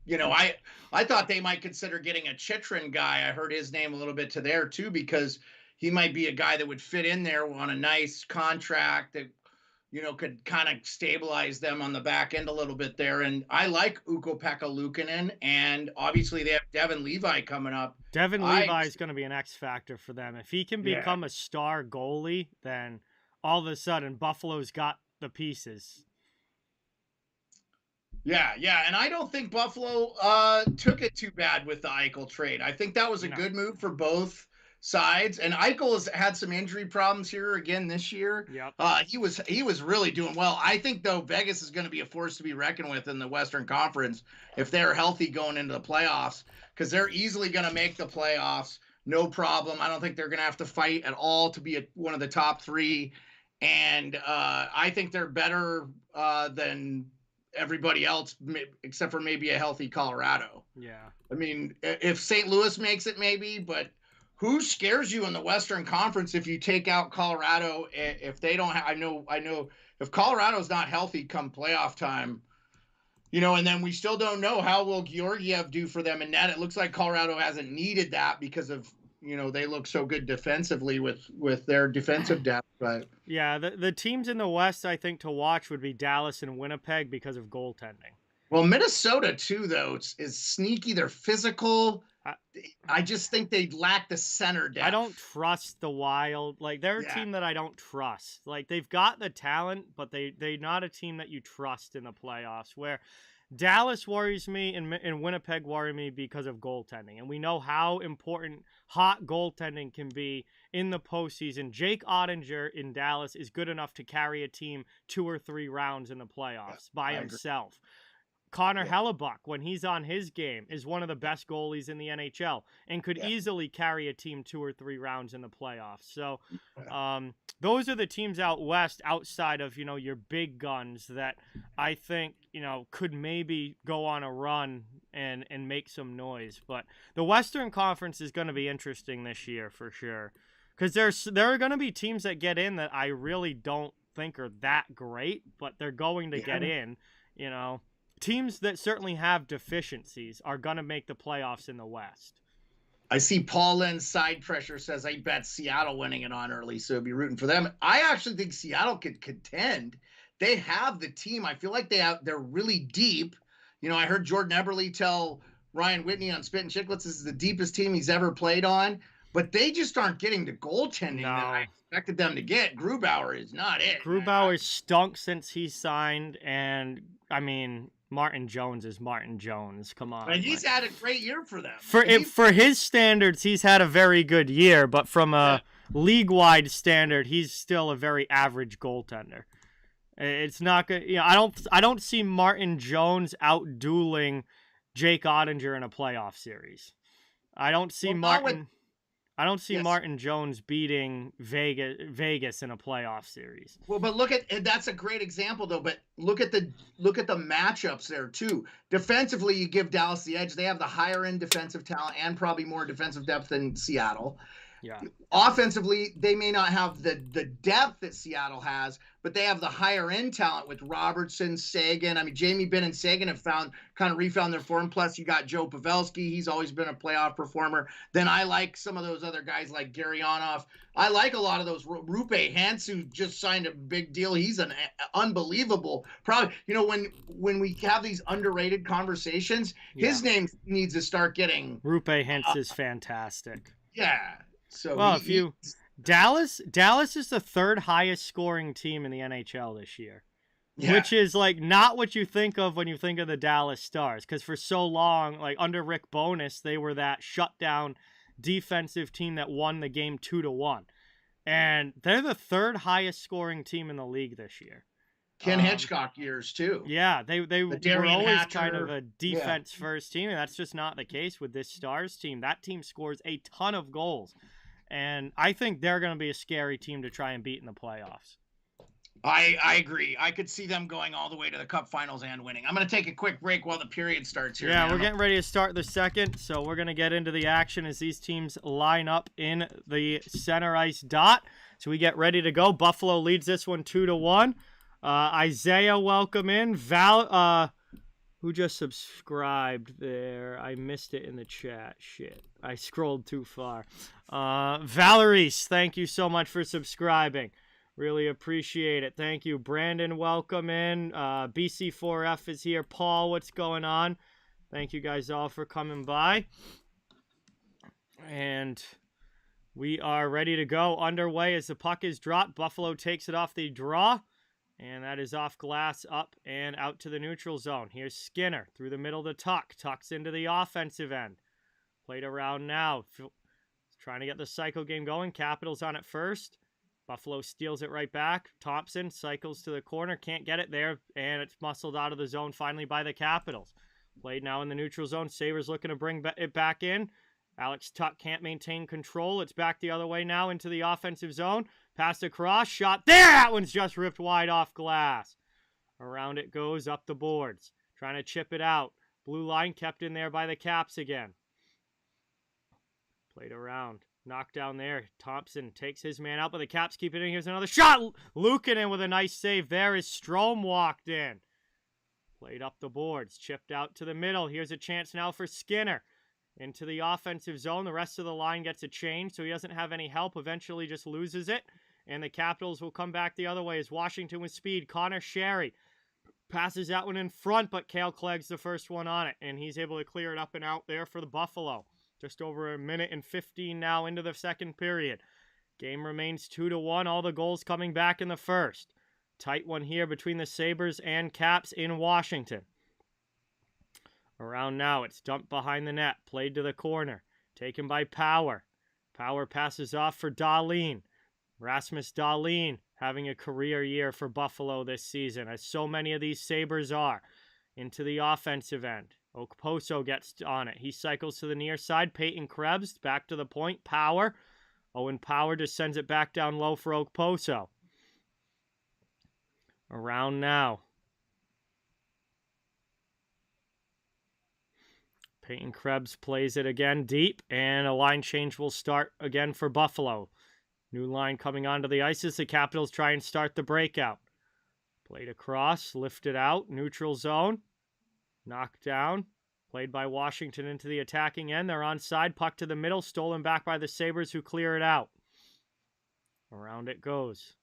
[SPEAKER 2] I thought they might consider getting a Chychrun guy. I heard his name a little bit to there too, because he might be a guy that would fit in there on a nice contract that, could kind of stabilize them on the back end a little bit there. And I like Ukko-Pekka Luukkonen, and obviously they have Devin Levi coming up.
[SPEAKER 1] Devin Levi is going to be an X factor for them. If he can become a star goalie, then all of a sudden Buffalo's got the pieces.
[SPEAKER 2] Yeah, and I don't think Buffalo took it too bad with the Eichel trade. I think that was a good move for both sides. And Eichel has had some injury problems here again this year.
[SPEAKER 1] Yep.
[SPEAKER 2] He was really doing well. I think, though, Vegas is going to be a force to be reckoned with in the Western Conference if they're healthy going into the playoffs, because they're easily going to make the playoffs. No problem. I don't think they're going to have to fight at all to be one of the top three. And I think they're better than everybody else, except for maybe a healthy Colorado.
[SPEAKER 1] Yeah.
[SPEAKER 2] I mean, if St. Louis makes it, maybe, but who scares you in the Western Conference if you take out Colorado? If they don't have, I know if Colorado's not healthy come playoff time, and then we still don't know how will Georgiev do for them in net. It looks like Colorado hasn't needed that because of, they look so good defensively with their defensive depth. But
[SPEAKER 1] yeah, the teams in the West, I think, to watch would be Dallas and Winnipeg because of goaltending.
[SPEAKER 2] Well, Minnesota, too, though, is sneaky. They're physical. I just think they lack the center depth.
[SPEAKER 1] I don't trust the Wild. Like, they're a team that I don't trust. Like, they've got the talent, but they're not a team that you trust in the playoffs, where Dallas worries me and Winnipeg worry me because of goaltending. And we know how important hot goaltending can be in the postseason. Jake Ottinger in Dallas is good enough to carry a team 2 or 3 rounds in the playoffs by himself. Connor Hellebuck, when he's on his game, is one of the best goalies in the NHL and could easily carry a team 2 or 3 rounds in the playoffs. So those are the teams out west outside of, your big guns that I think, could maybe go on a run and make some noise. But the Western Conference is going to be interesting this year for sure, because there are going to be teams that get in that I really don't think are that great, but they're going to get in, Teams that certainly have deficiencies are going to make the playoffs in the West.
[SPEAKER 2] I see Paul Lynn's side pressure says, I bet Seattle winning it on early, so be rooting for them. I actually think Seattle could contend. They have the team. I feel like they're really deep. I heard Jordan Eberle tell Ryan Whitney on Spit and Chicklets, this is the deepest team he's ever played on. But they just aren't getting the goaltending that I expected them to get. Grubauer is not it.
[SPEAKER 1] Grubauer stunk since he signed, and, I mean, Martin Jones is Martin Jones. Come on.
[SPEAKER 2] But he's had a great year for them.
[SPEAKER 1] For his standards, he's had a very good year, but from a league-wide standard, he's still a very average goaltender. It's not good. I don't see Martin Jones out-dueling Jake Ottinger in a playoff series. I don't see Martin Jones beating Vegas in a playoff series.
[SPEAKER 2] Well, but that's a great example though. But look at the matchups there too. Defensively, you give Dallas the edge. They have the higher end defensive talent and probably more defensive depth than Seattle.
[SPEAKER 1] Yeah.
[SPEAKER 2] Offensively, they may not have the depth that Seattle has, but they have the higher end talent with Robertson, Sagan. I mean, Jamie Benn and Sagan have refound their form. Plus, you got Joe Pavelski. He's always been a playoff performer. Then I like some of those other guys like Gary Onoff. I like a lot of those. Rupe Hansu just signed a big deal. He's an unbelievable. Probably, when we have these underrated conversations, his name needs to start getting.
[SPEAKER 1] Rupe Hentz is fantastic.
[SPEAKER 2] Yeah. So
[SPEAKER 1] Dallas is the 3rd highest scoring team in the NHL this year, which is like not what you think of when you think of the Dallas Stars. Because for so long, like under Rick Bowness, they were that shutdown defensive team that won the game 2-1. And they're the third highest scoring team in the league this year.
[SPEAKER 2] Ken Hitchcock years too.
[SPEAKER 1] Yeah, they were always kind of a defense first team, and that's just not the case with this Stars team. That team scores a ton of goals, and I think they're going to be a scary team to try and beat in the playoffs.
[SPEAKER 2] I agree. I could see them going all the way to the Cup Finals and winning. I'm going to take a quick break while the period starts here.
[SPEAKER 1] Yeah, we're getting ready to start the second, so we're going to get into the action as these teams line up in the center ice dot. So we get ready to go. Buffalo leads this one 2-1. Isaiah, welcome in. Who just subscribed there? I missed it in the chat. Shit, I scrolled too far. Valerie, thank you so much for subscribing. Really appreciate it. Thank you. Brandon, welcome in. BC4F is here. Paul, what's going on? Thank you guys all for coming by. And we are ready to go. Underway as the puck is dropped. Buffalo takes it off the draw. And that is off glass, up and out to the neutral zone. Here's Skinner through the middle of the tuck. Tucks into the offensive end. Played around now. Trying to get the cycle game going. Capitals on it first. Buffalo steals it right back. Thompson cycles to the corner. Can't get it there. And it's muscled out of the zone finally by the Capitals. Played now in the neutral zone. Sabres looking to bring it back in. Alex Tuck can't maintain control. It's back the other way now into the offensive zone. Pass across. Shot there. That one's just ripped wide off glass. Around it goes up the boards. Trying to chip it out. Blue line kept in there by the Caps again. Played around. Knocked down there. Thompson takes his man out, but the Caps keep it in. Here's another shot. Luukkonen with a nice save there as Strome walked in. Played up the boards. Chipped out to the middle. Here's a chance now for Skinner. Into the offensive zone. The rest of the line gets a change, so he doesn't have any help. Eventually just loses it. And the Capitals will come back the other way as Washington with speed. Connor Sherry passes that one in front, but Cale Clegg's the first one on it. And he's able to clear it up and out there for the Buffalo. Just over a minute and 15 now into the second period. Game remains 2-1. All the goals coming back in the first. Tight one here between the Sabres and Caps in Washington. Around now, it's dumped behind the net. Played to the corner. Taken by Power. Power passes off for Dahlin. Rasmus Dahlin having a career year for Buffalo this season, as so many of these Sabres are. Into the offensive end. Okposo gets on it. He cycles to the near side. Peyton Krebs back to the point. Power. Owen Power just sends it back down low for Okposo. Around now. Peyton Krebs plays it again deep, and a line change will start again for Buffalo. New line coming onto the ice as the Capitals try and start the breakout. Played across, lifted out, neutral zone. Knocked down. Played by Washington into the attacking end. They're onside. Puck to the middle. Stolen back by the Sabres who clear it out. Around it goes.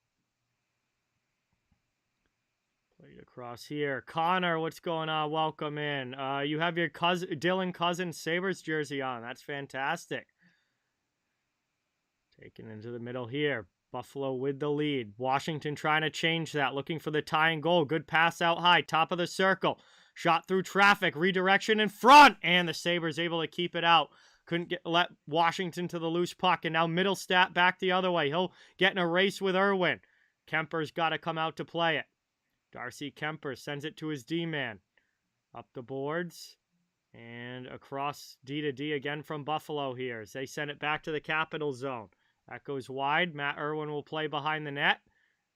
[SPEAKER 1] Played across here. Connor, what's going on? Welcome in. You have your Dylan Cousins Sabres jersey on. That's fantastic. Taken into the middle here. Buffalo with the lead. Washington trying to change that. Looking for the tying goal. Good pass out high. Top of the circle. Shot through traffic. Redirection in front. And the Sabres able to keep it out. Couldn't let Washington to the loose puck. And now Middlestat back the other way. He'll get in a race with Irwin. Kemper's got to come out to play it. Darcy Kemper sends it to his D-man. Up the boards. And across D to D again from Buffalo here. As they send it back to the Capital zone. That goes wide. Matt Irwin will play behind the net.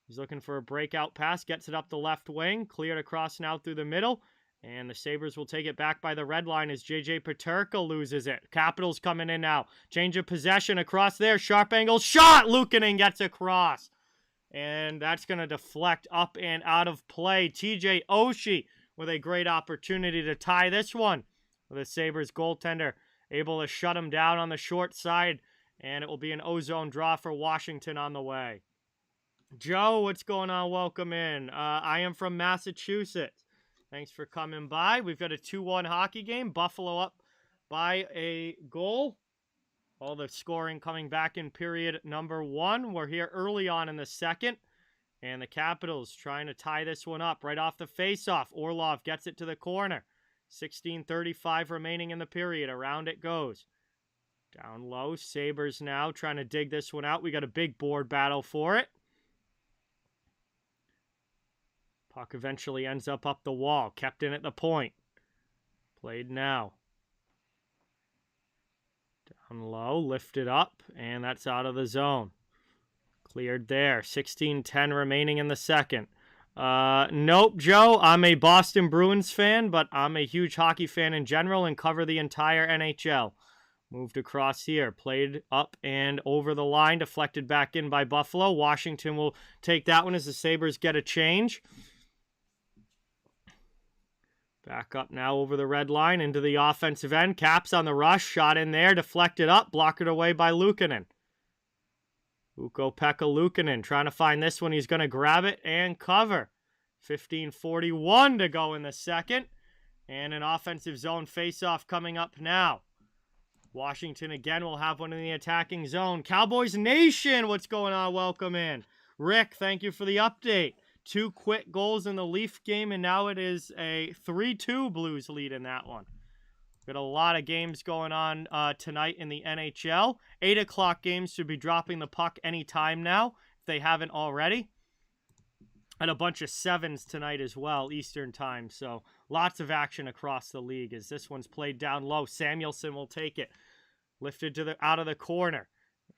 [SPEAKER 1] He's looking for a breakout pass. Gets it up the left wing. Cleared across now through the middle. And the Sabres will take it back by the red line as J.J. Peterka loses it. Capitals coming in now. Change of possession across there. Sharp angle shot. Luukkonen gets across. And that's going to deflect up and out of play. TJ Oshie with a great opportunity to tie this one. The Sabres goaltender able to shut him down on the short side. And it will be an ozone draw for Washington on the way. Joe, what's going on? Welcome in. I am from Massachusetts. Thanks for coming by. We've got a 2-1 hockey game. Buffalo up by a goal. All the scoring coming back in period number 1. We're here early on in the second. And the Capitals trying to tie this one up right off the faceoff. Orlov gets it to the corner. 16:35 remaining in the period. Around it goes. Down low, Sabres now trying to dig this one out. We got a big board battle for it. Puck eventually ends up the wall. Kept in at the point. Played now. Down low, lifted up, and that's out of the zone. Cleared there. 16:10 remaining in the second. Nope, Joe. I'm a Boston Bruins fan, but I'm a huge hockey fan in general and cover the entire NHL. Moved across here. Played up and over the line. Deflected back in by Buffalo. Washington will take that one as the Sabres get a change. Back up now over the red line into the offensive end. Caps on the rush. Shot in there. Deflected up. Blocked away by Luukkonen. Ukko-Pekka Luukkonen trying to find this one. He's going to grab it and cover. 15:41 to go in the second. And an offensive zone faceoff coming up now. Washington again will have one in the attacking zone. Cowboys Nation, what's going on? Welcome in. Rick, thank you for the update. 2 quick goals in the Leaf game, and now it is a 3-2 Blues lead in that one. Got a lot of games going on tonight in the NHL. 8 o'clock games should be dropping the puck anytime now, if they haven't already. And a bunch of 7s tonight as well, Eastern time. So lots of action across the league as this one's played down low. Samuelsson will take it. Lifted to out of the corner.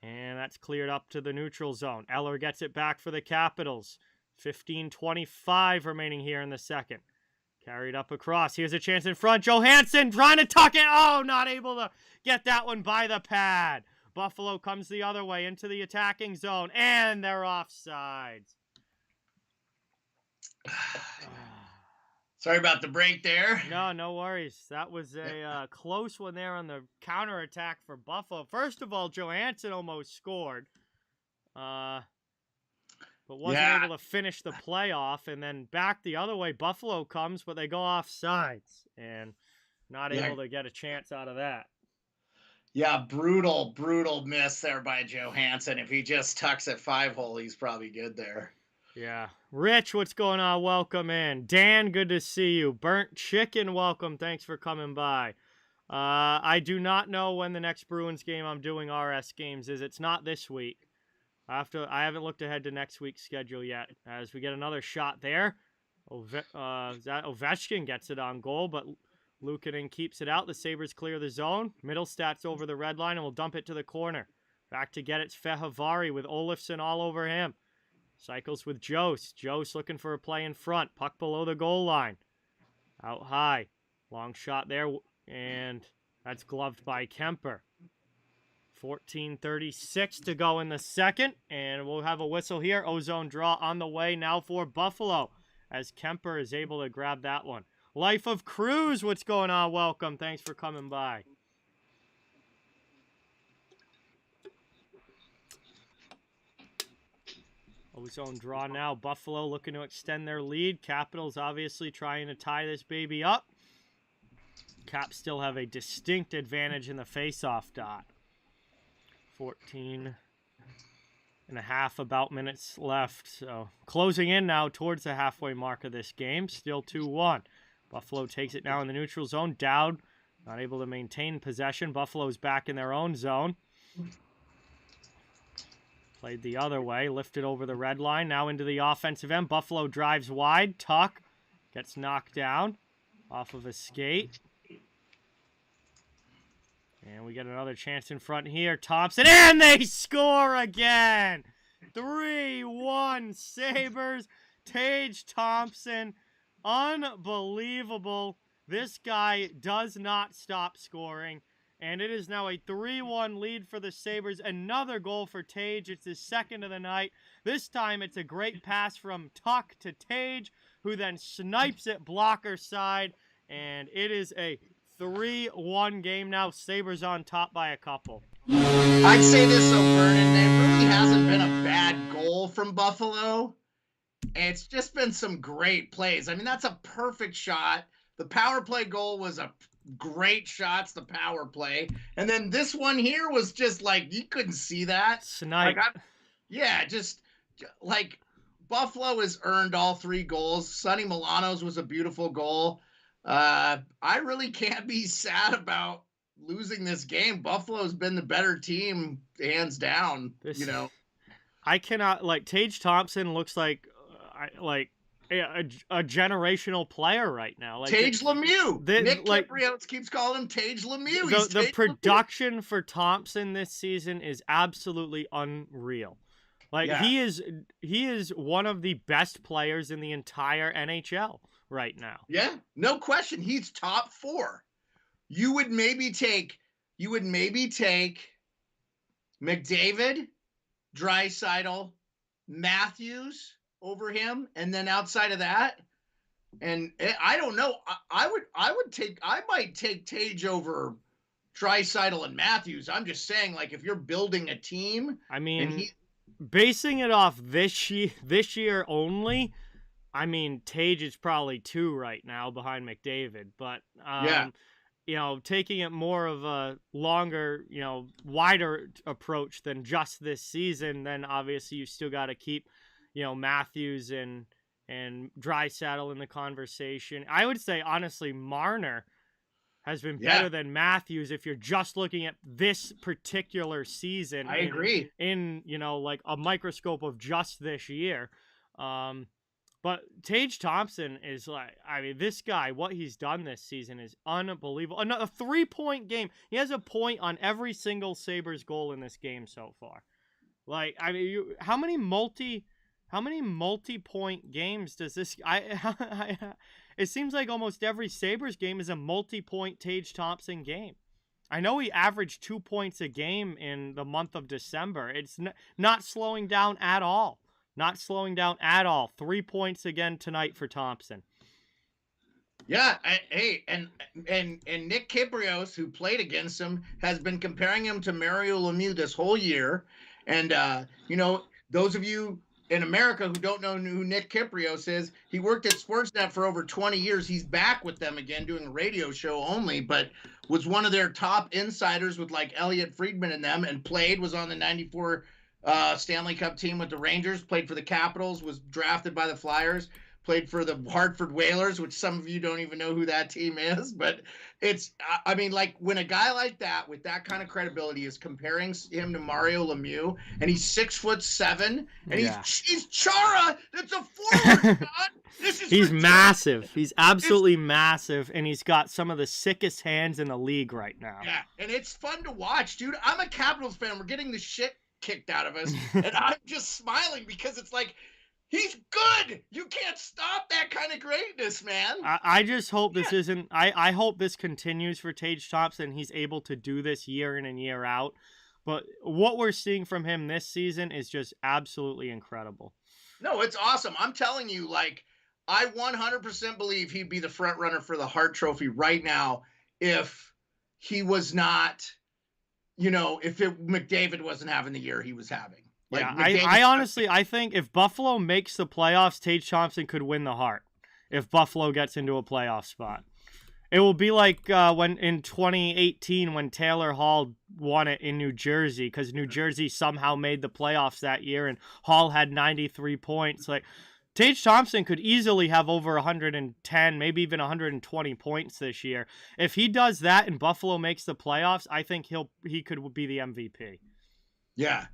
[SPEAKER 1] And that's cleared up to the neutral zone. Eller gets it back for the Capitals. 15:25 remaining here in the second. Carried up across. Here's a chance in front. Johansson trying to tuck it. Oh, not able to get that one by the pad. Buffalo comes the other way into the attacking zone. And they're offsides.
[SPEAKER 2] Sorry about the break there.
[SPEAKER 1] No worries. That was a close one there on the counterattack for Buffalo. First of all, Johansson almost scored. But wasn't able to finish the playoff, and then back the other way, Buffalo comes, but they go off sides, and not able to get a chance out of that.
[SPEAKER 2] Yeah, brutal miss there by Johansson. If he just tucks at 5-hole, he's probably good there.
[SPEAKER 1] Yeah. Rich, what's going on? Welcome in. Dan, good to see you. Burnt Chicken, welcome. Thanks for coming by. I do not know when the next Bruins game I'm doing RS games is. It's not this week. I haven't looked ahead to next week's schedule yet. As we get another shot there. Ovechkin gets it on goal, but Luukkonen keeps it out. The Sabres clear the zone. Middlestats over the red line and will dump it to the corner. Back to get it's Fehervari with Olofsson all over him. Cycles with Jost. Jost looking for a play in front. Puck below the goal line. Out high. Long shot there, and that's gloved by Kemper. 14:36 to go in the second, and we'll have a whistle here. Ozone draw on the way now for Buffalo, as Kemper is able to grab that one. Life of Cruz, what's going on? Welcome. Thanks for coming by. Ozone draw now. Buffalo looking to extend their lead. Capitals obviously trying to tie this baby up. Caps still have a distinct advantage in the face-off dot. 14 and a half about minutes left. So closing in now towards the halfway mark of this game. Still 2-1. Buffalo takes it now in the neutral zone. Dowd not able to maintain possession. Buffalo's back in their own zone. Played the other way. Lifted over the red line. Now into the offensive end. Buffalo drives wide. Tuck gets knocked down off of a skate. And we get another chance in front here. Thompson, and they score again! 3-1 Sabres. Tage Thompson. Unbelievable. This guy does not stop scoring. And it is now a 3-1 lead for the Sabres. Another goal for Tage. It's his second of the night. This time it's a great pass from Tuck to Tage, who then snipes it blocker side. And it is a 3-1 game now. Sabres on top by a couple.
[SPEAKER 2] I'd say this, though, Vernon, there really hasn't been a bad goal from Buffalo. It's just been some great plays. I mean, that's a perfect shot. The power play goal was a great shot, the power play. And then this one here was just like, you couldn't see that.
[SPEAKER 1] Snipe.
[SPEAKER 2] Just like Buffalo has earned all 3 goals. Sonny Milano's was a beautiful goal. I really can't be sad about losing this game. Buffalo's been the better team, hands down.
[SPEAKER 1] I cannot, like, Tage Thompson looks like a generational player right now. Like
[SPEAKER 2] Tage Lemieux. Nick
[SPEAKER 1] like,
[SPEAKER 2] Kiprios keeps calling him Tage Lemieux.
[SPEAKER 1] The production for Thompson this season is absolutely unreal. Like, he is one of the best players in the entire NHL right now.
[SPEAKER 2] Yeah, no question. He's top 4. You would maybe take McDavid, Draisaitl, Matthews over him, and then outside of that, and I don't know. I might take Tage over Draisaitl and Matthews. I'm just saying, like, if you're building a team,
[SPEAKER 1] I mean, basing it off this year only, I mean, Tage is probably 2 right now behind McDavid, but taking it more of a longer, wider approach than just this season, then obviously you still got to keep, Matthews and Draisaitl in the conversation. I would say, honestly, Marner has been better than Matthews if you're just looking at this particular season.
[SPEAKER 2] I agree.
[SPEAKER 1] In like a microscope of just this year. But Tage Thompson is like, I mean, this guy, what he's done this season is unbelievable. A 3-point game. He has a point on every single Sabres goal in this game so far. Like, I mean, how many multi-point games does this? It seems like almost every Sabres game is a multi-point Tage Thompson game. I know he averaged 2 points a game in the month of December. It's not slowing down at all. Not slowing down at all. 3 points again tonight for Thompson.
[SPEAKER 2] Yeah, and Nick Kiprios, who played against him, has been comparing him to Mario Lemieux this whole year. And those of you in America who don't know who Nick Kiprios is, he worked at Sportsnet for over 20 years. He's back with them again doing a radio show only, but was one of their top insiders with like Elliot Friedman and them, and was on the 94 Stanley Cup team with the Rangers, played for the Capitals, was drafted by the Flyers, played for the Hartford Whalers, which some of you don't even know who that team is. But it's, I mean, like, when a guy like that with that kind of credibility is comparing him to Mario Lemieux, and he's 6'7", and he's Chara, that's a forward.
[SPEAKER 1] He's massive. He's absolutely massive, and he's got some of the sickest hands in the league right now.
[SPEAKER 2] Yeah, and it's fun to watch, dude. I'm a Capitals fan. We're getting the shit kicked out of us, and I'm just smiling because it's like, he's good. You can't stop that kind of greatness, man.
[SPEAKER 1] I just hope this isn't. I hope this continues for Tage Thompson. He's able to do this year in and year out. But what we're seeing from him this season is just absolutely incredible.
[SPEAKER 2] No, it's awesome. I'm telling you, like, I 100% believe he'd be the front runner for the Hart Trophy right now if he was not, if McDavid wasn't having the year he was having. Like,
[SPEAKER 1] yeah, I honestly, I think if Buffalo makes the playoffs, Tage Thompson could win the Hart if Buffalo gets into a playoff spot. It will be like when in 2018 when Taylor Hall won it in New Jersey, because New Jersey somehow made the playoffs that year and Hall had 93 points. Like, Tage Thompson could easily have over 110, maybe even 120 points this year. If he does that and Buffalo makes the playoffs, I think he could be the MVP.
[SPEAKER 2] Yeah.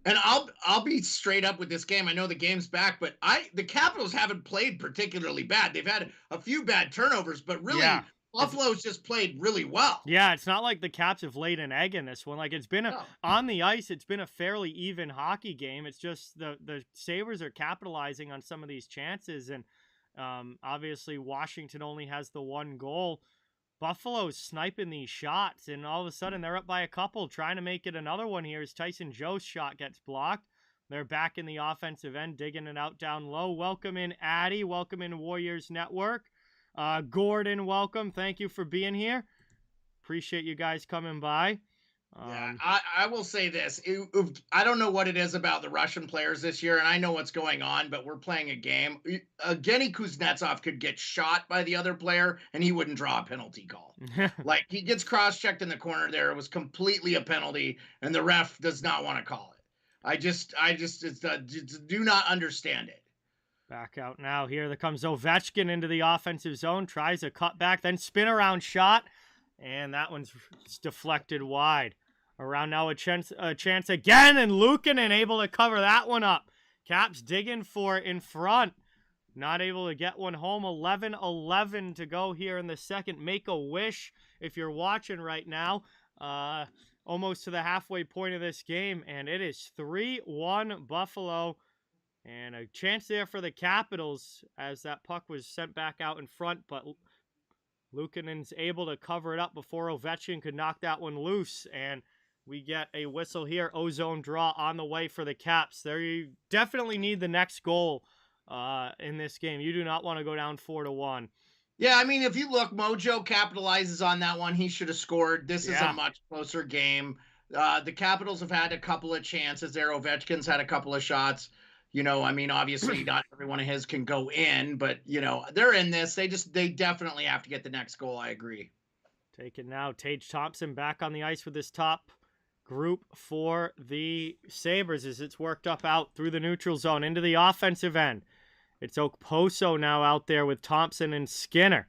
[SPEAKER 2] And I'll be straight up with this game. I know the game's back, but the Capitals haven't played particularly bad. They've had a few bad turnovers, but really Buffalo's just played really well.
[SPEAKER 1] Yeah, it's not like the Caps have laid an egg in this one. Like, it's been on the ice, it's been a fairly even hockey game. It's just the Sabres are capitalizing on some of these chances, and obviously Washington only has the one goal. Buffalo's sniping these shots, and all of a sudden they're up by a couple, trying to make it another one here as Tyson Joe's shot gets blocked. They're back in the offensive end, digging it out down low. Welcome in, Addy. Welcome in, Warriors Network. Gordon, welcome. Thank you for being here. Appreciate you guys coming by.
[SPEAKER 2] I will say this. I don't know what it is about the Russian players this year, and I know what's going on, but we're playing a game. Evgeny Kuznetsov could get shot by the other player, and he wouldn't draw a penalty call. Like, he gets cross-checked in the corner there. It was completely a penalty, and the ref does not want to call it. I just do not understand it.
[SPEAKER 1] Back out now. Here comes Ovechkin into the offensive zone, tries a cutback, then spin-around shot. And that one's deflected wide. Around now a chance again, and Luukkonen able to cover that one up. Caps digging for it in front. Not able to get one home. 11-11 to go here in the second. Make a wish if you're watching right now. Almost to the halfway point of this game, and it is 3-1 Buffalo. And a chance there for the Capitals as that puck was sent back out in front, but Luukkonen's able to cover it up before Ovechkin could knock that one loose, and we get a whistle here. Ozone draw on the way for the Caps. There, you definitely need the next goal in this game. You do not want to go down 4-1.
[SPEAKER 2] Yeah, I mean, if you look, Mojo capitalizes on that one. He should have scored. This is a much closer game. The Capitals have had a couple of chances there. Ovechkin's had a couple of shots. You know, I mean, obviously not every one of his can go in, but, you know, they're in this. They definitely have to get the next goal. I agree.
[SPEAKER 1] Taken now. Tage Thompson back on the ice with this top group for the Sabres as it's worked up out through the neutral zone into the offensive end. It's Okposo now out there with Thompson and Skinner.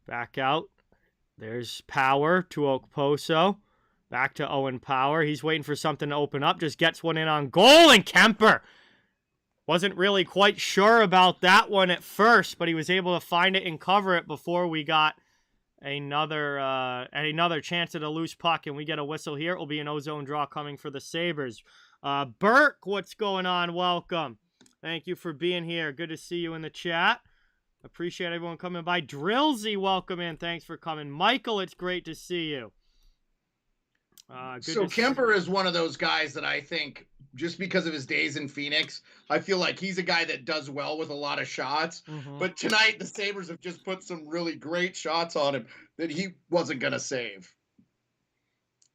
[SPEAKER 1] Back out. There's Power to Okposo. Back to Owen Power. He's waiting for something to open up. Just gets one in on goal, and Kemper wasn't really quite sure about that one at first, but he was able to find it and cover it before we got another chance at a loose puck, and we get a whistle here. It will be an ozone draw coming for the Sabres. Burke, what's going on? Welcome. Thank you for being here. Good to see you in the chat. Appreciate everyone coming by. Drillsy, welcome in. Thanks for coming. Michael, it's great to see you.
[SPEAKER 2] So Kemper is one of those guys that I think, just because of his days in Phoenix, I feel like he's a guy that does well with a lot of shots. Mm-hmm. But tonight, the Sabres have just put some really great shots on him that he wasn't going to save.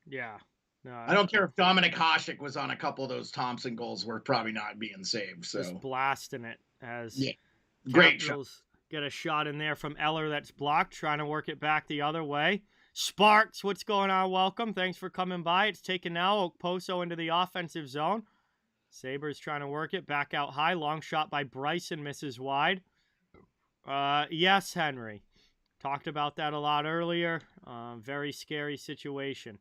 [SPEAKER 1] Yeah. No,
[SPEAKER 2] I don't care if Dominic Hasek was on a couple of those Thompson goals were probably not being saved. So
[SPEAKER 1] just blasting it as
[SPEAKER 2] great shot.
[SPEAKER 1] Get a shot in there from Eller that's blocked, trying to work it back the other way. Sparks, what's going on? Welcome. Thanks for coming by. It's taken now. Okposo into the offensive zone. Sabres trying to work it. Back out high. Long shot by Bryson. Misses wide. Yes, Henry. Talked about that a lot earlier. Very scary situation.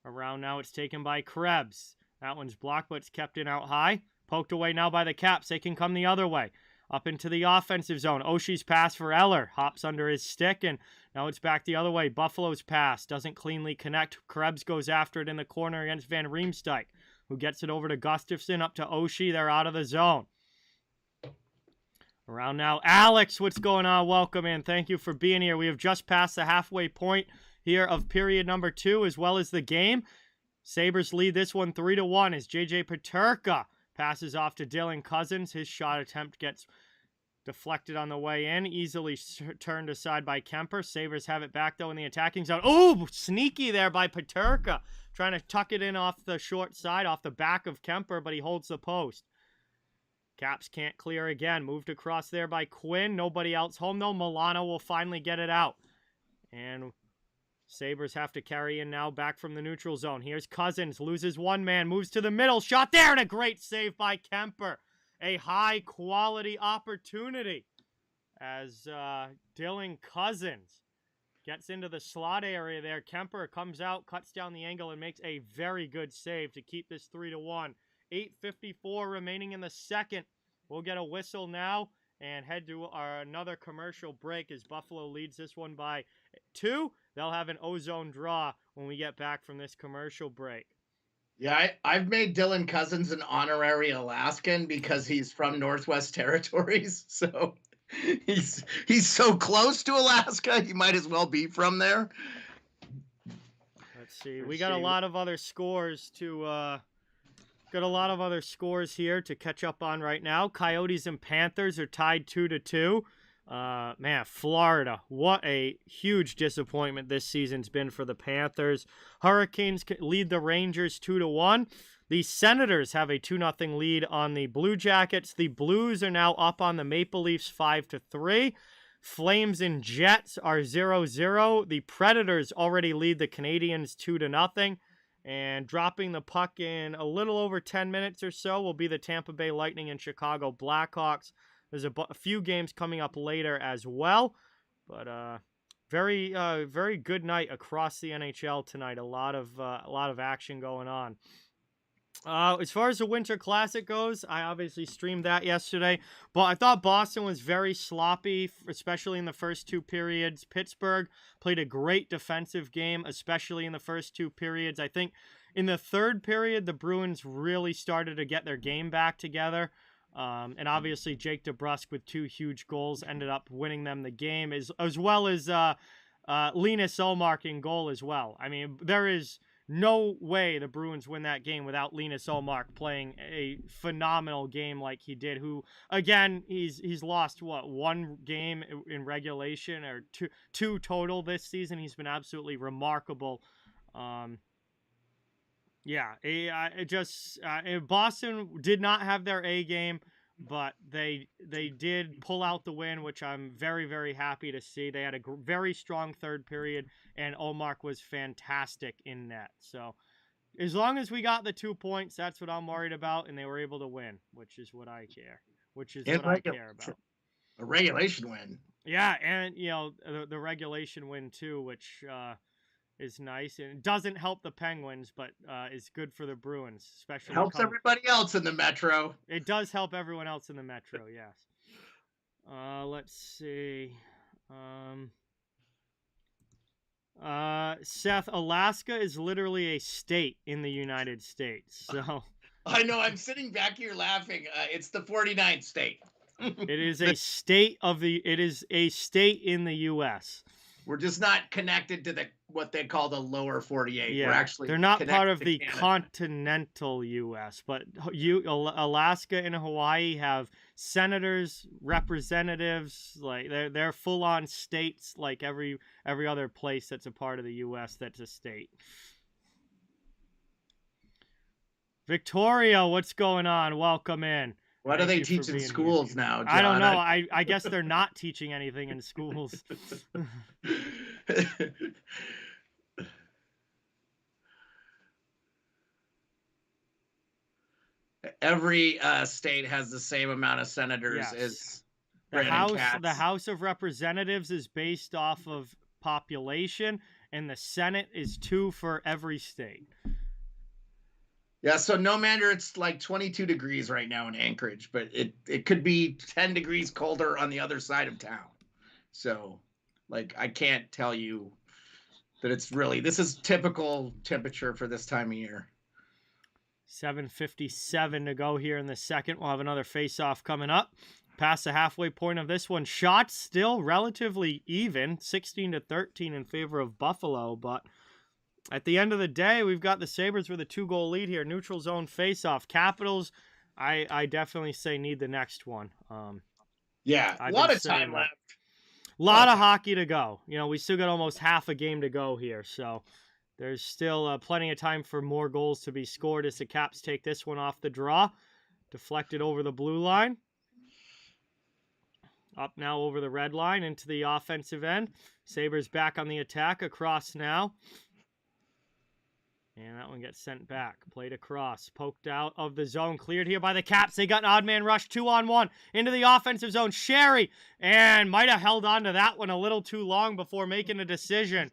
[SPEAKER 1] Around now, it's taken by Krebs. That one's blocked, but it's kept in out high. Poked away now by the Caps. They can come the other way. Up into the offensive zone. Oshie's pass for Eller. Hops under his stick, and now it's back the other way. Buffalo's pass doesn't cleanly connect. Krebs goes after it in the corner against Van Riemsdyk, who gets it over to Gustafsson, up to Oshie. They're out of the zone. Around now, Alex, what's going on? Welcome in. Thank you for being here. We have just passed the halfway point here of period number 2, as well as the game. Sabres lead this one 3-1 as J.J. Peterka passes off to Dylan Cousins. His shot attempt gets deflected on the way in. Easily turned aside by Kemper. Sabres have it back, though, in the attacking zone. Oh, sneaky there by Peterka. Trying to tuck it in off the short side, off the back of Kemper, but he holds the post. Caps can't clear again. Moved across there by Quinn. Nobody else home, though. Milano will finally get it out. And Sabres have to carry in now back from the neutral zone. Here's Cousins. Loses one man. Moves to the middle. Shot there, and a great save by Kemper. A high-quality opportunity as Dylan Cousins gets into the slot area there. Kemper comes out, cuts down the angle, and makes a very good save to keep this 3-1. 8:54 remaining in the second. We'll get a whistle now and head to another commercial break as Buffalo leads this one by 2. They'll have an ozone draw when we get back from this commercial break.
[SPEAKER 2] Yeah, I've made Dylan Cousins an honorary Alaskan because he's from Northwest Territories. So he's so close to Alaska, he might as well be from there.
[SPEAKER 1] Let's see. We got a lot of other scores to here to catch up on right now. Coyotes and Panthers are tied 2-2. Man, Florida, what a huge disappointment this season's been for the Panthers. Hurricanes lead the Rangers 2-1. The Senators have a 2-0 lead on the Blue Jackets. The Blues are now up on the Maple Leafs 5-3. Flames and Jets are 0-0. The Predators already lead the Canadiens 2-0. And dropping the puck in a little over 10 minutes or so will be the Tampa Bay Lightning and Chicago Blackhawks. There's a few games coming up later as well. But very good night across the NHL tonight. A lot of action going on. As far as the Winter Classic goes, I obviously streamed that yesterday, but I thought Boston was very sloppy, especially in the first two periods. Pittsburgh played a great defensive game, especially in the first two periods. I think in the third period, the Bruins really started to get their game back together. And obviously Jake DeBrusk with two huge goals ended up winning them the game, as well as Linus Ullmark in goal as well. I mean, there is no way the Bruins win that game without Linus Ullmark playing a phenomenal game like he did. Who, again, he's lost, one game in regulation or two total this season. He's been absolutely remarkable. Boston did not have their A game, but they did pull out the win, which I'm very, very happy to see. They had a very strong third period, and Ullmark was fantastic in net. So as long as we got the 2 points, that's what I'm worried about, and they were able to win, which is what I care. I care about.
[SPEAKER 2] A regulation win.
[SPEAKER 1] Yeah, and the regulation win too, which is nice, and it doesn't help the Penguins, but is good for the Bruins, especially
[SPEAKER 2] helps everybody else in the Metro.
[SPEAKER 1] It does help everyone else in the Metro, yes. Let's see. Seth, Alaska is literally a state in the United States. So
[SPEAKER 2] I know, I'm sitting back here laughing. It's the 49th state.
[SPEAKER 1] It is a state in the US.
[SPEAKER 2] We're just not connected to what they call the lower 48.
[SPEAKER 1] Yeah, they're not part of the continental US, but Alaska and Hawaii have senators, representatives, like they're full on states like every other place that's a part of the US that's a state. Victoria, what's going on? Welcome in.
[SPEAKER 2] What do they teach in schools now, John?
[SPEAKER 1] I don't know. I guess they're not teaching anything in schools.
[SPEAKER 2] Every state has the same amount of senators as
[SPEAKER 1] the House of Representatives is based off of population, and the Senate is 2 for every state.
[SPEAKER 2] Yeah, so no matter, it's like 22 degrees right now in Anchorage, but it could be 10 degrees colder on the other side of town. So, like, I can't tell you that this is typical temperature for this time of year.
[SPEAKER 1] 7:57 to go here in the second. We'll have another face-off coming up. Past the halfway point of this one. Shots still relatively even, 16-13 in favor of Buffalo, but at the end of the day, we've got the Sabres with a 2-goal lead here. Neutral zone face-off. Capitals, I definitely say need the next one.
[SPEAKER 2] Yeah, a lot of time left.
[SPEAKER 1] A lot of hockey to go. We still got almost half a game to go here, so there's still plenty of time for more goals to be scored as the Caps take this one off the draw. Deflected over the blue line. Up now over the red line into the offensive end. Sabres back on the attack. Across now. And that one gets sent back. Played across. Poked out of the zone. Cleared here by the Caps. They got an odd man rush. 2-on-1 into the offensive zone. Sherry. And might have held on to that one a little too long before making a decision.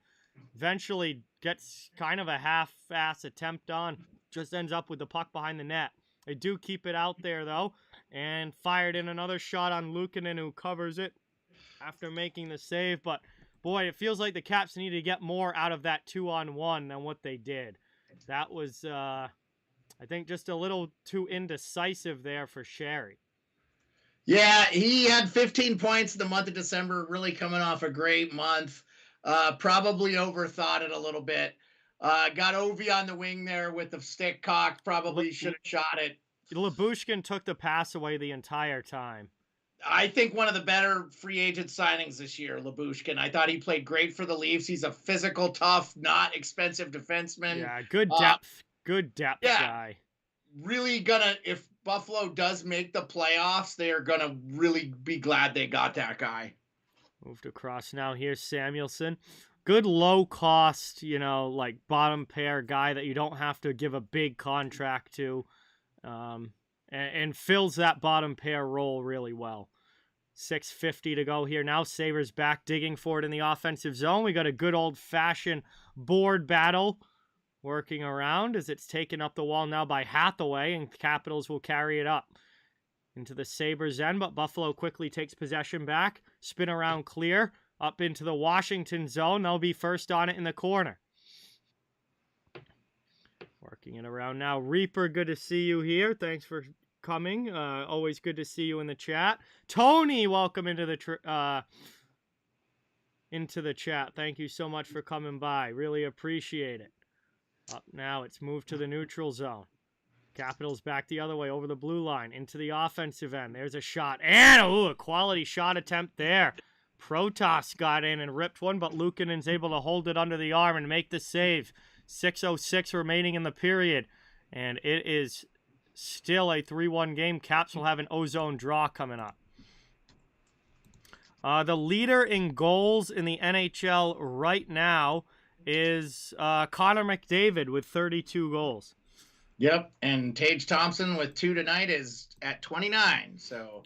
[SPEAKER 1] Eventually gets kind of a half-ass attempt on. Just ends up with the puck behind the net. They do keep it out there, though. And fired in another shot on Luukkonen, who covers it after making the save. But, boy, it feels like the Caps need to get more out of that 2-on-1 than what they did. That was, I think, just a little too indecisive there for Sherry.
[SPEAKER 2] Yeah, he had 15 points in the month of December, really coming off a great month. Probably overthought it a little bit. Got Ovi on the wing there with the stick cocked. Probably should have shot it.
[SPEAKER 1] Lyubushkin took the pass away the entire time.
[SPEAKER 2] I think one of the better free agent signings this year, Lyubushkin. I thought he played great for the Leafs. He's a physical, tough, not expensive defenseman.
[SPEAKER 1] Yeah, good depth guy.
[SPEAKER 2] Really if Buffalo does make the playoffs, they are gonna really be glad they got that guy.
[SPEAKER 1] Moved across now. Here's Samuelson. Good low cost, like bottom pair guy that you don't have to give a big contract to. And fills that bottom pair role really well. 6:50 to go here. Now Sabres back digging for it in the offensive zone. We got a good old-fashioned board battle working around as it's taken up the wall now by Hathaway, and Capitals will carry it up into the Sabres end, but Buffalo quickly takes possession back. Spin around clear, up into the Washington zone. They'll be first on it in the corner. Working it around now. Reaper, good to see you here. Thanks for coming. Always good to see you in the chat. Tony, welcome into the chat. Thank you so much for coming by. Really appreciate it. Up now, it's moved to the neutral zone. Capitals back the other way over the blue line into the offensive end. There's a shot. And a quality shot attempt there. Protas got in and ripped one, but Luukkonen's able to hold it under the arm and make the save. 6:06 remaining in the period. And it is still a 3-1 game. Caps will have an ozone draw coming up. The leader in goals in the NHL right now is Connor McDavid with 32 goals.
[SPEAKER 2] Yep, and Tage Thompson with 2 tonight is at 29. So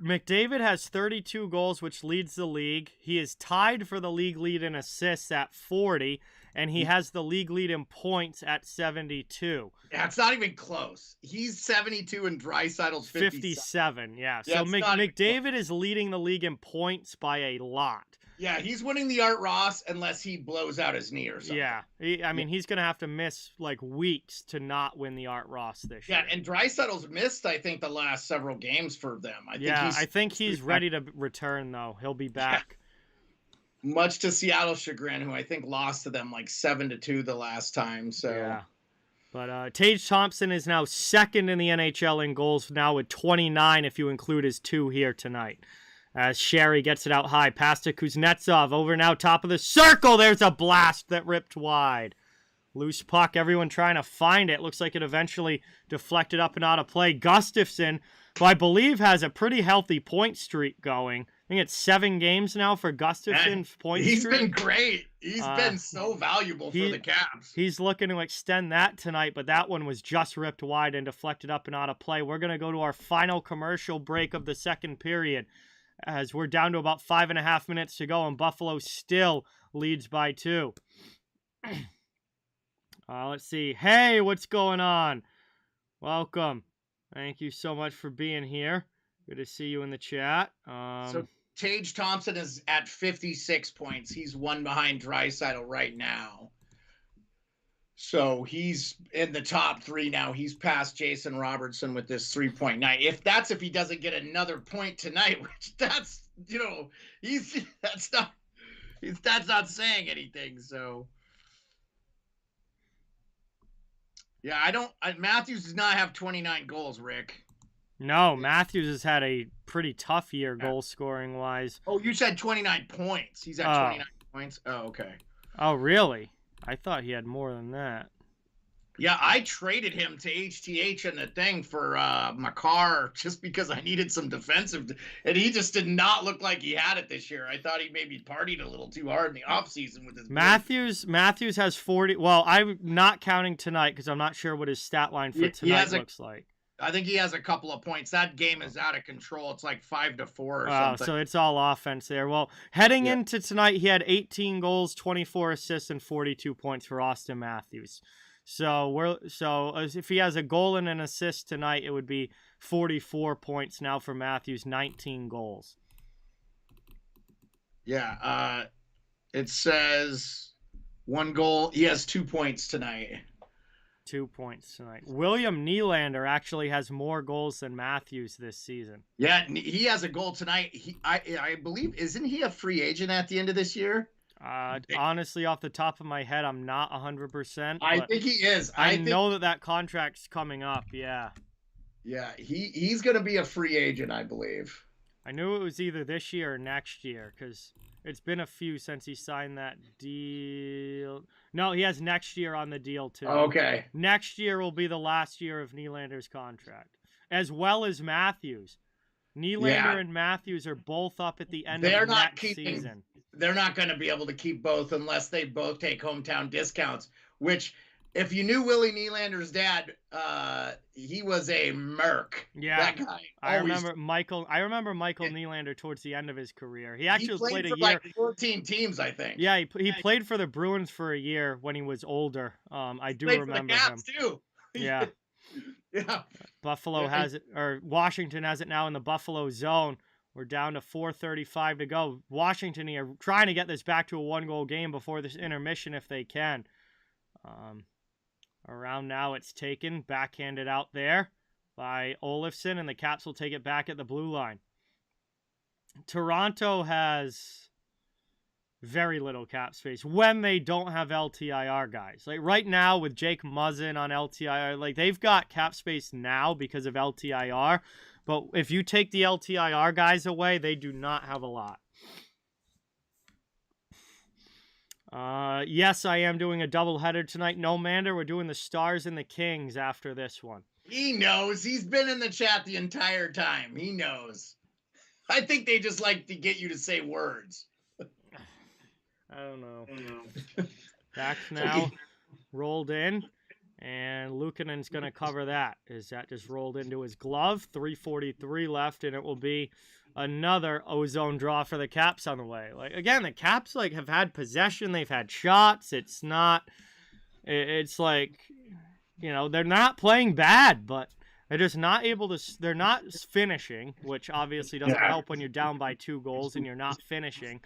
[SPEAKER 1] McDavid has 32 goals, which leads the league. He is tied for the league lead in assists at 40, and he has the league lead in points at 72.
[SPEAKER 2] Yeah, it's not even close. He's 72 and Draisaitl's
[SPEAKER 1] 57. Yeah, so McDavid is leading the league in points by a lot.
[SPEAKER 2] Yeah, he's winning the Art Ross unless he blows out his knee or something.
[SPEAKER 1] Yeah, he's going to have to miss like weeks to not win the Art Ross this year.
[SPEAKER 2] Yeah, and Draisaitl's missed, I think, the last several games for them.
[SPEAKER 1] I think he's ready to return, though. He'll be back.
[SPEAKER 2] Yeah. Much to Seattle's chagrin, who I think lost to them like 7-2 the last time. So
[SPEAKER 1] yeah. But Tage Thompson is now second in the NHL in goals now with 29 if you include his 2 here tonight. As Sherry gets it out high, past to Kuznetsov, over now top of the circle. There's a blast that ripped wide. Loose puck, everyone trying to find it. Looks like it eventually deflected up and out of play. Gustafsson, who I believe has a pretty healthy point streak going. I think it's 7 games now for Gustafsson's point streak.
[SPEAKER 2] He's been great. He's been so valuable for the Caps.
[SPEAKER 1] He's looking to extend that tonight, but that one was just ripped wide and deflected up and out of play. We're going to go to our final commercial break of the second period, as we're down to about 5.5 minutes to go, and Buffalo still leads by 2. Let's see. Hey, what's going on? Welcome. Thank you so much for being here. Good to see you in the chat.
[SPEAKER 2] So Tage Thompson is at 56 points. He's 1 behind Draisaitl right now. So he's in the top 3 now. He's past Jason Robertson with this 3.9. If he doesn't get another point tonight, which that's not saying anything. So yeah, Matthews does not have 29 goals, Rick.
[SPEAKER 1] No, Matthews has had a pretty tough year goal scoring wise.
[SPEAKER 2] Oh, you said 29 points. He's at 29 points. Oh, okay.
[SPEAKER 1] Oh, really? I thought he had more than that.
[SPEAKER 2] Yeah, I traded him to HTH and the thing for Makar just because I needed some defensive. And he just did not look like he had it this year. I thought he maybe partied a little too hard in the offseason with his
[SPEAKER 1] Matthews has 40. Well, I'm not counting tonight because I'm not sure what his stat line for tonight looks like.
[SPEAKER 2] I think he has a couple of points. That game is out of control. It's like 5-4 or something.
[SPEAKER 1] So it's all offense there. Well, heading into tonight, he had 18 goals, 24 assists, and 42 points for Austin Matthews. So if he has a goal and an assist tonight, it would be 44 points now for Matthews, 19 goals.
[SPEAKER 2] Yeah, it says 1 goal. He has 2 points tonight.
[SPEAKER 1] 2 points tonight. William Nylander actually has more goals than Matthews this season.
[SPEAKER 2] Yeah, he has a goal tonight. I believe, isn't he a free agent at the end of this year?
[SPEAKER 1] Honestly, off the top of my head, I'm not 100%.
[SPEAKER 2] I think he is.
[SPEAKER 1] I know that contract's coming up, yeah.
[SPEAKER 2] Yeah, he's going to be a free agent, I believe.
[SPEAKER 1] I knew it was either this year or next year, because it's been a few since he signed that deal. No, he has next year on the deal, too.
[SPEAKER 2] Okay.
[SPEAKER 1] Next year will be the last year of Nylander's contract, as well as Matthews. Nylander and Matthews are both up at the end of next season.
[SPEAKER 2] They're not going to be able to keep both unless they both take hometown discounts, which if you knew Willie Nylander's dad, he was a merc.
[SPEAKER 1] Yeah,
[SPEAKER 2] that guy.
[SPEAKER 1] I remember Michael Nylander towards the end of his career. He actually played a year.
[SPEAKER 2] Like 14 teams, I think.
[SPEAKER 1] Yeah, he played for the Bruins for a year when he was older. I do remember him
[SPEAKER 2] too.
[SPEAKER 1] Yeah.
[SPEAKER 2] Yeah.
[SPEAKER 1] Buffalo has it, or Washington has it now in the Buffalo zone. We're down to 4:35 to go. Washington here trying to get this back to a 1-goal game before this intermission if they can. Around now it's taken, backhanded out there by Olofsson, and the Caps will take it back at the blue line. Toronto has very little cap space when they don't have LTIR guys. Like right now with Jake Muzzin on LTIR, like they've got cap space now because of LTIR. But if you take the LTIR guys away, they do not have a lot. Yes, I am doing a doubleheader tonight. No, Mander, we're doing the Stars and the Kings after this one.
[SPEAKER 2] He knows. He's been in the chat the entire time. He knows. I think they just like to get you to say words.
[SPEAKER 1] I don't know. Back now, rolled in, and Luukkonen's going to cover that. Is that just rolled into his glove? 3:43 left, and it will be another ozone draw for the Caps on the way. Like again, the Caps like have had possession, they've had shots. It's like, you know, they're not playing bad, but they're just not able to. They're not finishing, which obviously doesn't help when you're down by 2 goals and you're not finishing.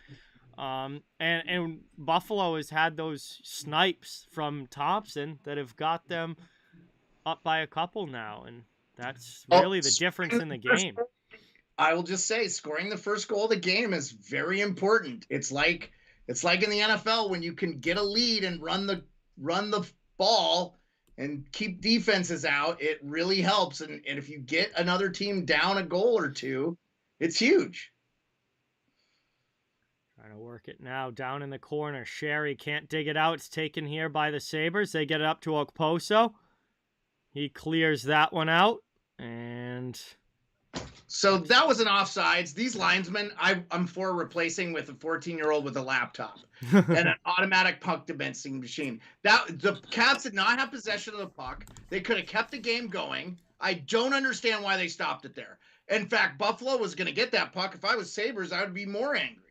[SPEAKER 1] And Buffalo has had those snipes from Thompson that have got them up by a couple now, and that's really the difference in the game.
[SPEAKER 2] I will just say, scoring the first goal of the game is very important. It's like in the NFL when you can get a lead and run the ball and keep defenses out. It really helps, and if you get another team down a goal or two, it's huge.
[SPEAKER 1] Trying to work it now down in the corner. Sherry can't dig it out. It's taken here by the Sabres. They get it up to Okposo. He clears that one out. And
[SPEAKER 2] so that was an offsides. These linesmen, I'm for replacing with a 14-year-old with a laptop and an automatic puck dispensing machine. The Caps did not have possession of the puck. They could have kept the game going. I don't understand why they stopped it there. In fact, Buffalo was going to get that puck. If I was Sabres, I would be more angry.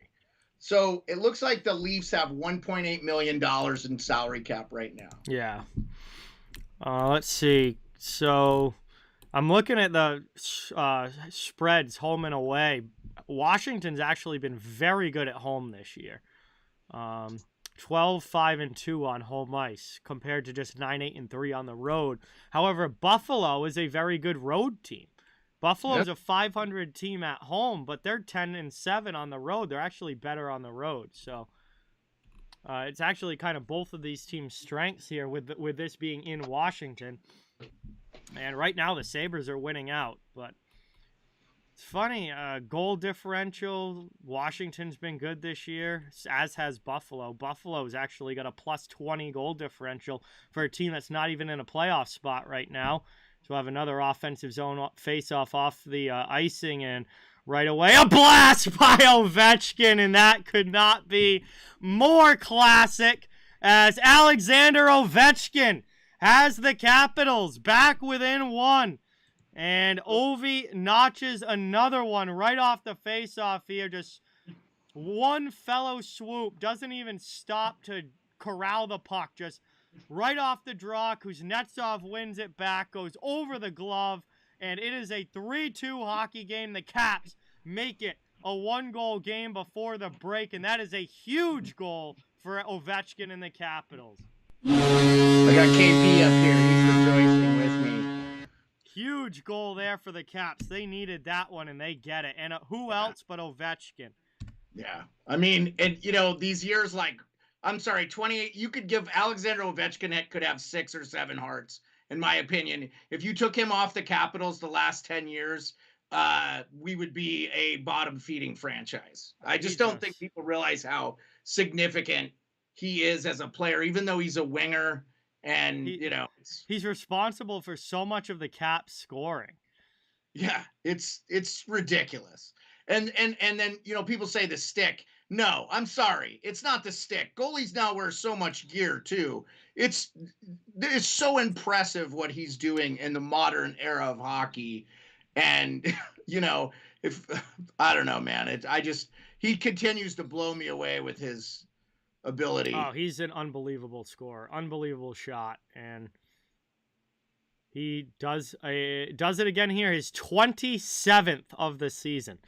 [SPEAKER 2] So it looks like the Leafs have $1.8 million in salary cap right now.
[SPEAKER 1] Yeah. Let's see. So I'm looking at the spreads home and away. Washington's actually been very good at home this year. 12-5-2 on home ice compared to just 9-8-3 on the road. However, Buffalo is a very good road team. Buffalo's a 500 team at home, but they're 10-7 on the road. They're actually better on the road. So it's actually kind of both of these teams' strengths here with this being in Washington. And right now the Sabres are winning out. But it's funny, goal differential, Washington's been good this year, as has Buffalo. Buffalo's actually got a +20 goal differential for a team that's not even in a playoff spot right now. So we'll have another offensive zone face-off off the icing, and right away a blast by Ovechkin, and that could not be more classic as Alexander Ovechkin has the Capitals back within 1. And Ovi notches another one right off the face-off here. Just one fellow swoop, doesn't even stop to corral the puck, just right off the draw. Kuznetsov wins it back, goes over the glove, and it is a 3-2 hockey game. The Caps make it a 1-goal game before the break, and that is a huge goal for Ovechkin and the Capitals.
[SPEAKER 2] I got KP up here. He's rejoicing with me.
[SPEAKER 1] Huge goal there for the Caps. They needed that one, and they get it. And who else but Ovechkin?
[SPEAKER 2] Yeah. I mean, and you know, these years, like, I'm sorry, 28, you could give Alexander Ovechkin could have 6 or 7 hearts, in my opinion. If you took him off the Capitals the last 10 years, we would be a bottom-feeding franchise. I just don't think people realize how significant he is as a player, even though he's a winger. And, you know,
[SPEAKER 1] he's responsible for so much of the Caps scoring.
[SPEAKER 2] Yeah, it's ridiculous. And then, you know, people say the stick. No, I'm sorry. It's not the stick. Goalies now wear so much gear too. It's so impressive what he's doing in the modern era of hockey. And if I don't know, man, he continues to blow me away with his ability.
[SPEAKER 1] Oh, he's an unbelievable scorer, unbelievable shot, and he does it again here. His 27th of the season.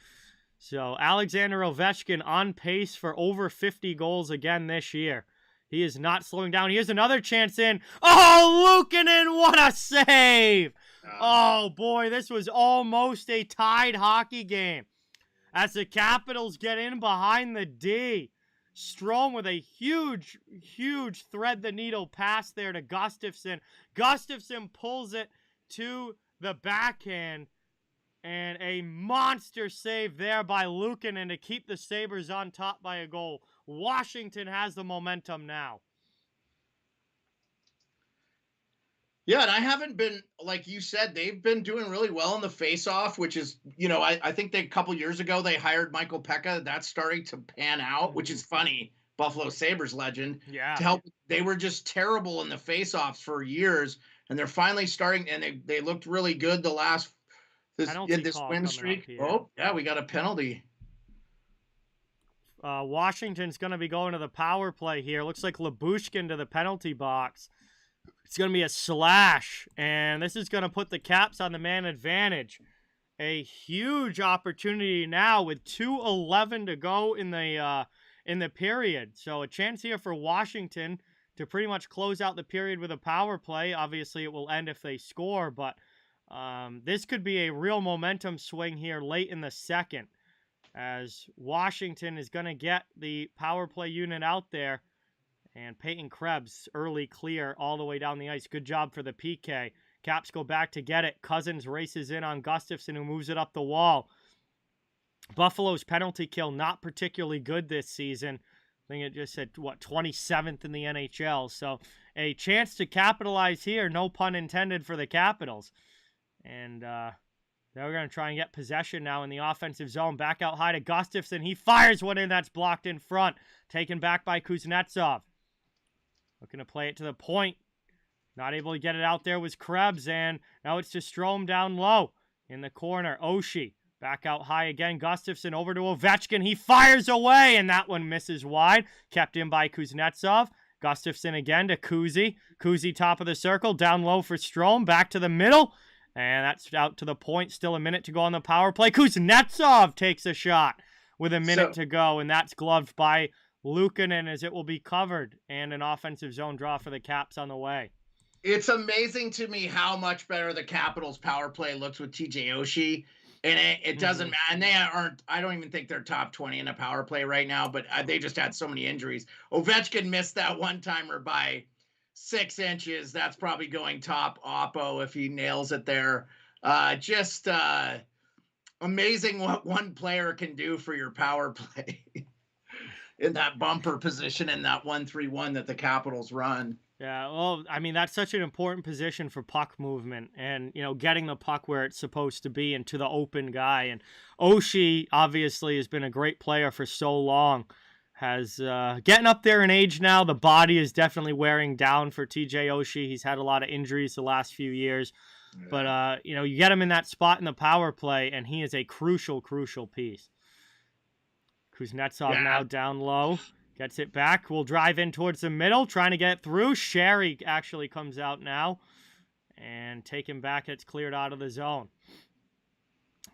[SPEAKER 1] So Alexander Ovechkin on pace for over 50 goals again this year. He is not slowing down. Here's another chance in. Oh, Luukkonen, what a save! Oh, boy, this was almost a tied hockey game. As the Capitals get in behind the D. Strome with a huge, huge thread-the-needle pass there to Gustafsson. Gustafsson pulls it to the backhand. And a monster save there by Luukkonen to keep the Sabres on top by a goal. Washington has the momentum now.
[SPEAKER 2] Yeah, and I haven't been, like you said, they've been doing really well in the face-off, which is, I think a couple years ago they hired Michael Pekka. That's starting to pan out, which is funny. Buffalo Sabres legend.
[SPEAKER 1] Yeah.
[SPEAKER 2] To help. They were just terrible in the face-offs for years, and they're finally starting, and they looked really good this win streak. Oh, yeah, we got a penalty.
[SPEAKER 1] Washington's going to be going to the power play here. Looks like Lyubushkin to the penalty box. It's going to be a slash, and this is going to put the Caps on the man advantage. A huge opportunity now with 2:11 to go in the period. So a chance here for Washington to pretty much close out the period with a power play. Obviously, it will end if they score, but this could be a real momentum swing here late in the second, as Washington is going to get the power play unit out there. And Peyton Krebs, early clear all the way down the ice. Good job for the PK. Caps go back to get it. Cousins races in on Gustafsson, who moves it up the wall. Buffalo's penalty kill not particularly good this season. I think it just said, 27th in the NHL. So a chance to capitalize here, no pun intended, for the Capitals. And they're going to try and get possession now in the offensive zone. Back out high to Gustafsson. He fires one in that's blocked in front. Taken back by Kuznetsov. Looking to play it to the point. Not able to get it out there was Krebs, and now it's to Strome down low in the corner. Oshie back out high again. Gustafsson over to Ovechkin. He fires away, and that one misses wide. Kept in by Kuznetsov. Gustafsson again to Kuzi. Kuzi top of the circle. Down low for Strome. Back to the middle. And that's out to the point. Still a minute to go on the power play. Kuznetsov takes a shot with a minute to go, and that's gloved by Luukkonen as it will be covered, and an offensive zone draw for the Caps on the way.
[SPEAKER 2] It's amazing to me how much better the Capitals power play looks with TJ Oshie, and it doesn't matter. And they aren't, I don't even think they're top 20 in a power play right now, but they just had so many injuries. Ovechkin missed that one-timer by 6 inches. That's probably going top Oppo if he nails it there. Just amazing what one player can do for your power play. In that bumper position in that 1-3-1 that the Capitals run.
[SPEAKER 1] Yeah, well, I mean, that's such an important position for puck movement and, getting the puck where it's supposed to be and to the open guy. And Oshie, obviously, has been a great player for so long. Has getting up there in age now. The body is definitely wearing down for TJ Oshie. He's had a lot of injuries the last few years. Yeah. But, you get him in that spot in the power play, and he is a crucial, crucial piece. Kuznetsov now down low. Gets it back. Will drive in towards the middle. Trying to get through. Sherry actually comes out now. And take him back. It's cleared out of the zone.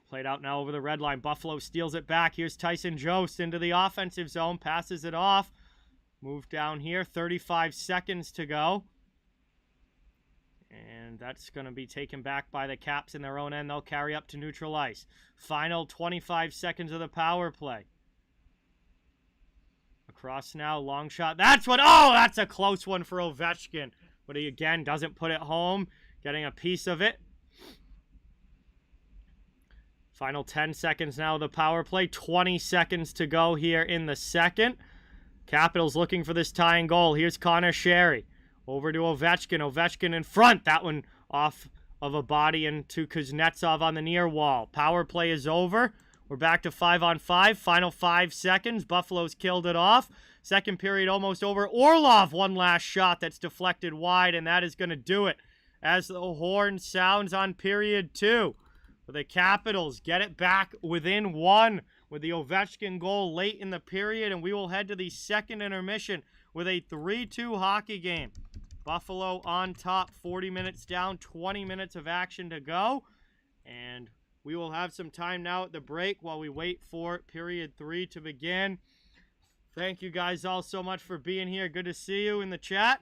[SPEAKER 1] Played out now over the red line. Buffalo steals it back. Here's Tyson Jost into the offensive zone. Passes it off. Move down here. 35 seconds to go. And that's going to be taken back by the Caps in their own end. They'll carry up to neutral ice. Final 25 seconds of the power play. Across now, long shot. That's a close one for Ovechkin. But he, again, doesn't put it home. Getting a piece of it. Final 10 seconds now of the power play. 20 seconds to go here in the second. Capitals looking for this tying goal. Here's Connor Sherry. Over to Ovechkin. Ovechkin in front. That one off of a body into Kuznetsov on the near wall. Power play is over. We're back to 5-on-5. Final 5 seconds. Buffalo's killed it off. Second period almost over. Orlov, one last shot that's deflected wide, and that is going to do it as the horn sounds on period 2. The Capitals get it back within 1 with the Ovechkin goal late in the period, and we will head to the second intermission with a 3-2 hockey game. Buffalo on top, 40 minutes down, 20 minutes of action to go, and we will have some time now at the break while we wait for period 3 to begin. Thank you guys all so much for being here. Good to see you in the chat.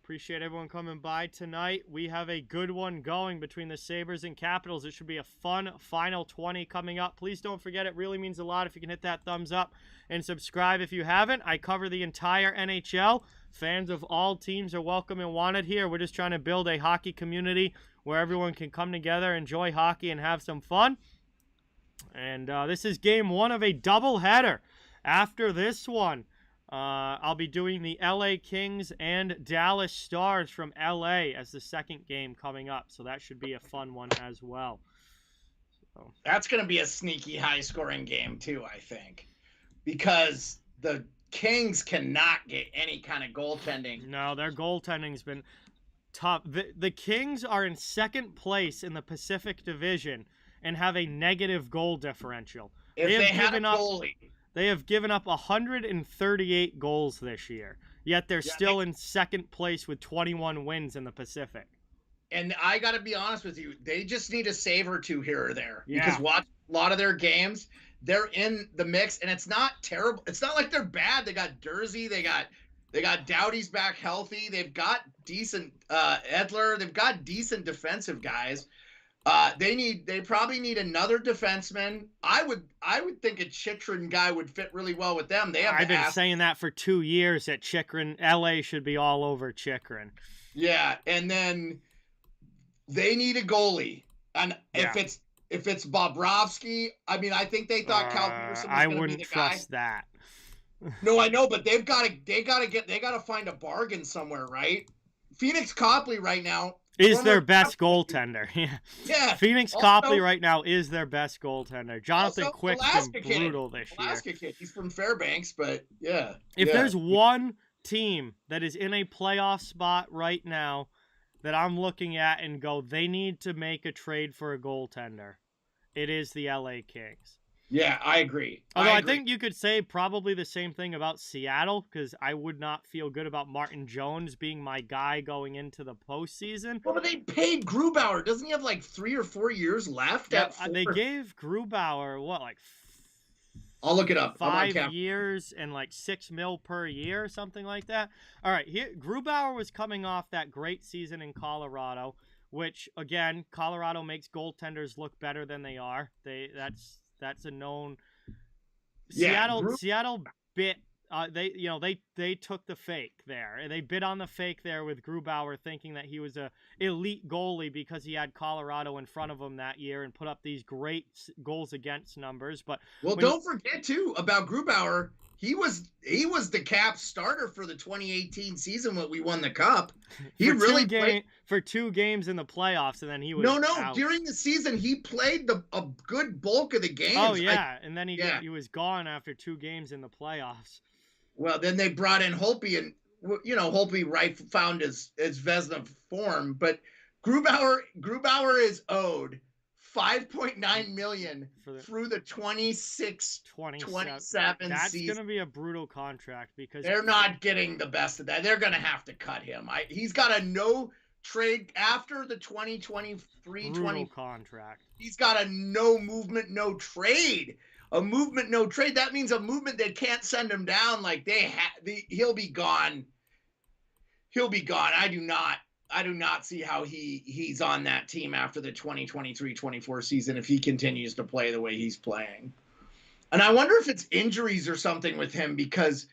[SPEAKER 1] Appreciate everyone coming by tonight. We have a good one going between the Sabres and Capitals. It should be a fun final 20 coming up. Please don't forget, it really means a lot if you can hit that thumbs up and subscribe if you haven't. I cover the entire NHL. Fans of all teams are welcome and wanted here. We're just trying to build a hockey community where everyone can come together, enjoy hockey, and have some fun. And this is game 1 of a doubleheader. After this one, I'll be doing the LA Kings and Dallas Stars from LA as the second game coming up. So that should be a fun one as well. So.
[SPEAKER 2] That's going to be a sneaky high-scoring game too, I think, because the Kings cannot get any kind of goaltending.
[SPEAKER 1] No, their goaltending's been tough. The Kings are in second place in the Pacific Division and have a negative goal differential.
[SPEAKER 2] If they had a goalie.
[SPEAKER 1] They have given up 138 goals this year, yet they're still in second place with 21 wins in the Pacific.
[SPEAKER 2] And I got to be honest with you, they just need a save or two here or there. Yeah. Because watch a lot of their games, they're in the mix, and it's not terrible. It's not like they're bad. They got Dursey, they got Doughty's back healthy. They've got decent Edler. They've got decent defensive guys. They probably need another defenseman. I would think a Chychrun guy would fit really well with them.
[SPEAKER 1] I've been saying that for 2 years that Chychrun, LA should be all over Chychrun.
[SPEAKER 2] Yeah, and then they need a goalie. And if it's Bobrovsky, I mean, I think they thought Cal Peterson was going to be the guy.
[SPEAKER 1] I wouldn't trust that.
[SPEAKER 2] No, I know, but they got to find a bargain somewhere, right? Phoenix Copley right now
[SPEAKER 1] is their best goaltender. Yeah. Phoenix Copley right now is their best goaltender. Jonathan Quick's been brutal this year.
[SPEAKER 2] Kid. He's from Fairbanks, but yeah.
[SPEAKER 1] If there's one team that is in a playoff spot right now that I'm looking at and go, they need to make a trade for a goaltender, it is the LA Kings.
[SPEAKER 2] Yeah, I agree.
[SPEAKER 1] Although I think you could say probably the same thing about Seattle, because I would not feel good about Martin Jones being my guy going into the postseason.
[SPEAKER 2] Well, but they paid Grubauer. Doesn't he have like 3 or 4 years left?
[SPEAKER 1] Yeah, they gave Grubauer,
[SPEAKER 2] I'll look it up.
[SPEAKER 1] 5 years and like $6 million per year or something like that. All right, here Grubauer was coming off that great season in Colorado, which, again, Colorado makes goaltenders look better than they are. That's a known. Seattle bit. They took the fake there. They bit on the fake there with Grubauer, thinking that he was a elite goalie because he had Colorado in front of him that year and put up these great goals against numbers. But
[SPEAKER 2] don't forget too about Grubauer. He was the Caps starter for the 2018 season when we won the Cup. He really played
[SPEAKER 1] for 2 games in the playoffs, and then he was out.
[SPEAKER 2] During the season he played a good bulk of the games.
[SPEAKER 1] Oh yeah, and then he was gone after 2 games in the playoffs.
[SPEAKER 2] Well, then they brought in Holtby, and Holtby found his Vezina form, but Grubauer is owed $5.9 million through the 26-27
[SPEAKER 1] That's
[SPEAKER 2] season.
[SPEAKER 1] Going to be a brutal contract because
[SPEAKER 2] they're not getting the best of that. They're going to have to cut him. He's got a no trade after the 2023-20
[SPEAKER 1] contract.
[SPEAKER 2] He's got a no movement, no trade. A movement, no trade. That means a movement that can't send him down. Like he'll be gone. He'll be gone. I do not see how he's on that team after the 2023-24 season if he continues to play the way he's playing. And I wonder if it's injuries or something with him because,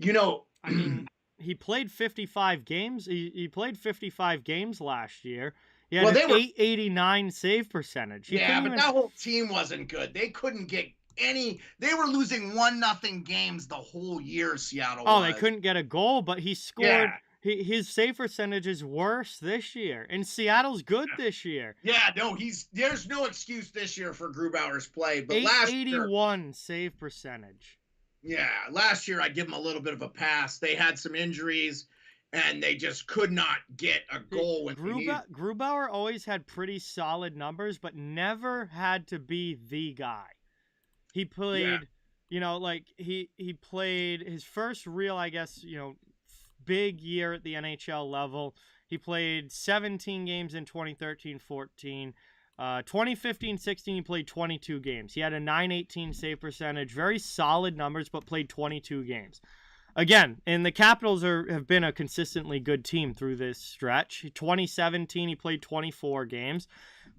[SPEAKER 1] I mean, he played 55 games. He played 55 games last year. He had an 889 save percentage.
[SPEAKER 2] But that whole team wasn't good. They couldn't get they were losing 1-0 games the whole year, Seattle was.
[SPEAKER 1] They couldn't get a goal, but he scored. his save percentage is worse this year, and Seattle's good this year.
[SPEAKER 2] Yeah, no, there's no excuse this year for Grubauer's play, but last year,
[SPEAKER 1] 881 save percentage.
[SPEAKER 2] Yeah, last year I give him a little bit of a pass. They had some injuries, and they just could not get a goal when
[SPEAKER 1] Grubauer always had pretty solid numbers, but never had to be the guy. He played, he played his first real, I guess, big year at the NHL level. He played 17 games in 2013-14. 2015-16, he played 22 games. He had a .918 save percentage, very solid numbers, but played 22 games. Again, and the Capitals have been a consistently good team through this stretch. 2017, he played 24 games.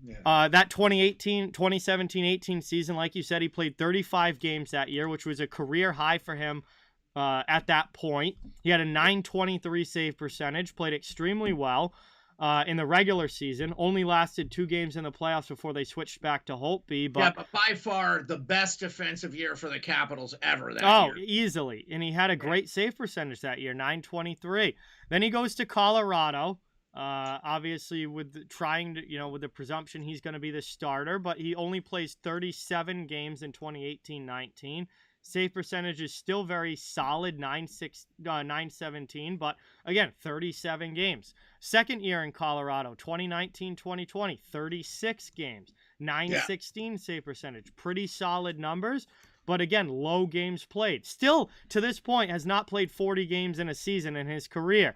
[SPEAKER 1] Yeah. That 2017-18 season, like you said, he played 35 games that year, which was a career high for him at that point. He had a .923 save percentage, played extremely well. In the regular season, only lasted 2 games in the playoffs before they switched back to Holtby.
[SPEAKER 2] But by far the best defensive year for the Capitals ever that year.
[SPEAKER 1] Oh, easily. And he had a great save percentage that year, .923. Then he goes to Colorado, obviously with the presumption he's going to be the starter, but he only plays 37 games in 2018-19. Save percentage is still very solid, .917, but again, 37 games. Second year in Colorado, 2019-2020, 36 games, .916 save percentage. Pretty solid numbers, but again, low games played. Still, to this point, has not played 40 games in a season in his career.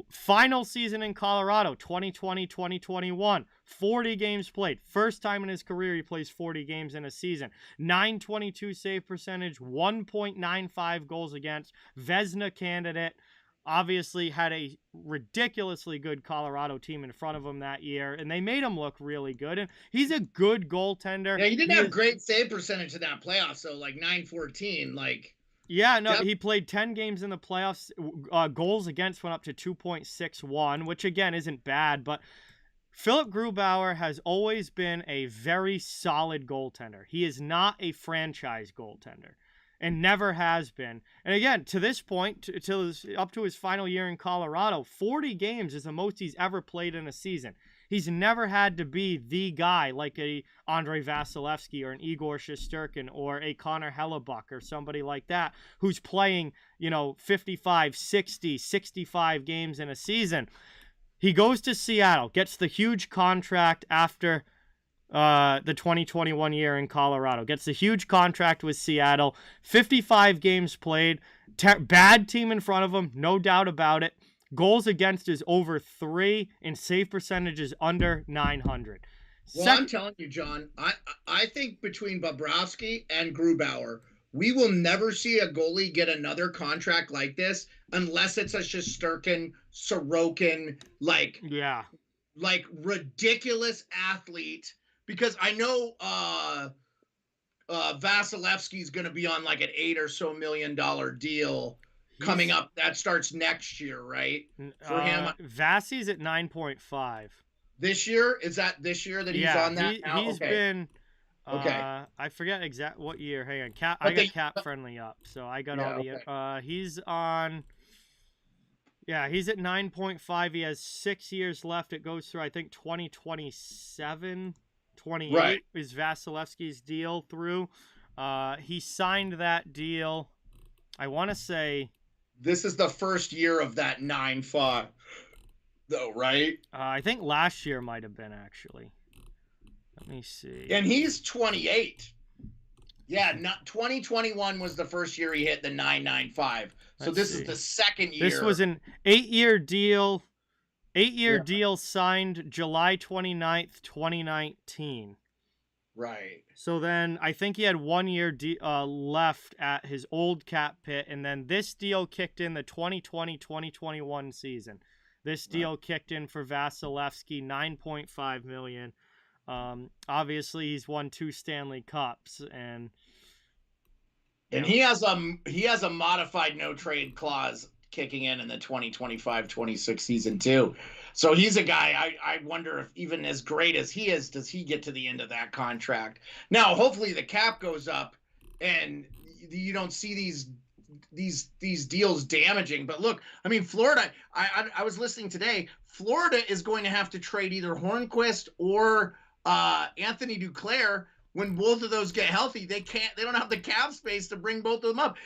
[SPEAKER 1] Final season in Colorado, 2020-2021, 40 games played. First time in his career he plays 40 games in a season. .922 save percentage, 1.95 goals against. Vezina candidate. Obviously had a ridiculously good Colorado team in front of him that year, and they made him look really good. And he's a good goaltender.
[SPEAKER 2] Yeah, he didn't have great save percentage in that playoff, so like .914,
[SPEAKER 1] Yeah, no, He played 10 games in the playoffs. Goals against went up to 2.61, which again isn't bad, but Philip Grubauer has always been a very solid goaltender. He is not a franchise goaltender and never has been. And again, to this point, up to his final year in Colorado, 40 games is the most he's ever played in a season. He's never had to be the guy like a Andrei Vasilevsky or an Igor Shesterkin or a Connor Hellebuck or somebody like that who's playing, 55, 60, 65 games in a season. He goes to Seattle, gets the huge contract after the 2021 year in Colorado. Gets the huge contract with Seattle. 55 games played. Bad team in front of him, no doubt about it. Goals against is over 3, and save percentage is under .900.
[SPEAKER 2] Well, I'm telling you, John, I think between Bobrovsky and Grubauer, we will never see a goalie get another contract like this unless it's a Shesterkin, Sorokin, like ridiculous athlete. Because I know Vasilevsky's going to be on like an $8 million deal coming up. That starts next year, right? For him,
[SPEAKER 1] Vasi's at 9.5
[SPEAKER 2] this year. Is that this year that he's on that?
[SPEAKER 1] He's been. I forget exact what year. Hang on, I got cap friendly up, so I got all the. He's on. Yeah, he's at 9.5. He has 6 years left. It goes through, I think, 2027, 28 is Vasilevsky's deal through. He signed that deal. I want to say.
[SPEAKER 2] This is the first year of that 9.5, though, right?
[SPEAKER 1] I think last year might have been, actually. Let me see.
[SPEAKER 2] And he's 28. Yeah, 2021 was the first year he hit the 9.95. So this is the second year.
[SPEAKER 1] This was an 8-year deal. 8-year deal signed July 29th, 2019.
[SPEAKER 2] Right.
[SPEAKER 1] So then I think he had 1 year left at his old cap pit, and then this deal kicked in the 2020-2021 season. This deal kicked in for Vasilevsky, $9.5 million. Obviously, he's won 2 Stanley Cups, and
[SPEAKER 2] he has a modified no trade clause kicking in the 2025-26 season too. So he's a guy I wonder if even as great as he is, does he get to the end of that contract? Now, hopefully the cap goes up and you don't see these deals damaging. But look, I mean, Florida. I was listening today. Florida is going to have to trade either Hornquist or Anthony Duclair. When both of those get healthy, they don't have the cap space to bring both of them up.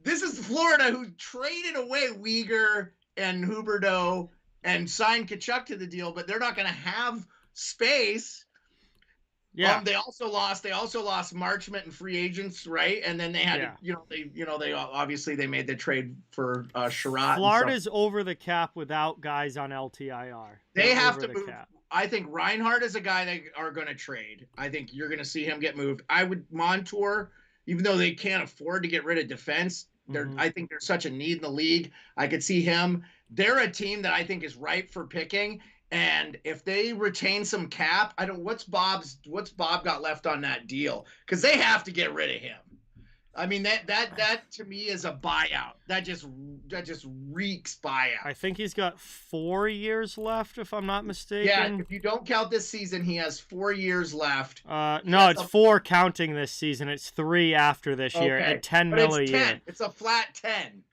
[SPEAKER 2] This is Florida, who traded away Weegar and Huberdeau and signed Tkachuk to the deal, but they're not going to have space.
[SPEAKER 1] Yeah.
[SPEAKER 2] They also lost Marchment and free agents, right? And then they had they obviously they made the trade for Sherratt.
[SPEAKER 1] Florida's over the cap without guys on LTIR.
[SPEAKER 2] They have to move. Cap. I think Reinhart is a guy they are going to trade. I think you're going to see him get moved. I would Montour, even though they can't afford to get rid of defense. I think there's such a need in the league. I could see him. They're a team that I think is ripe for picking. And if they retain some cap, what's Bob got left on that deal? Because they have to get rid of him. I mean, that to me is a buyout. That just reeks buyout.
[SPEAKER 1] I think he's got 4 years left, if I'm not mistaken.
[SPEAKER 2] Yeah, if you don't count this season, he has 4 years left.
[SPEAKER 1] No, it's 4 counting this season. It's 3 after this year at $10 million a year.
[SPEAKER 2] It's a flat 10.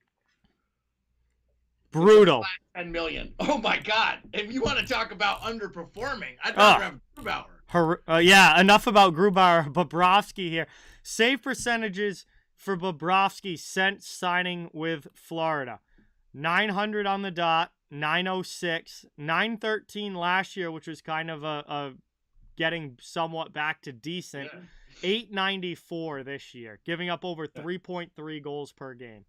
[SPEAKER 1] Brutal.
[SPEAKER 2] 10 million. Oh my God! If you want to talk about underperforming, I'd rather have Grubauer.
[SPEAKER 1] Yeah, enough about Grubauer. Bobrovsky here. Save percentages for Bobrovsky since signing with Florida. 900 on the dot, 906, 913 last year, which was kind of a getting somewhat back to decent. Yeah. 894 this year, giving up over 3.3 goals per game.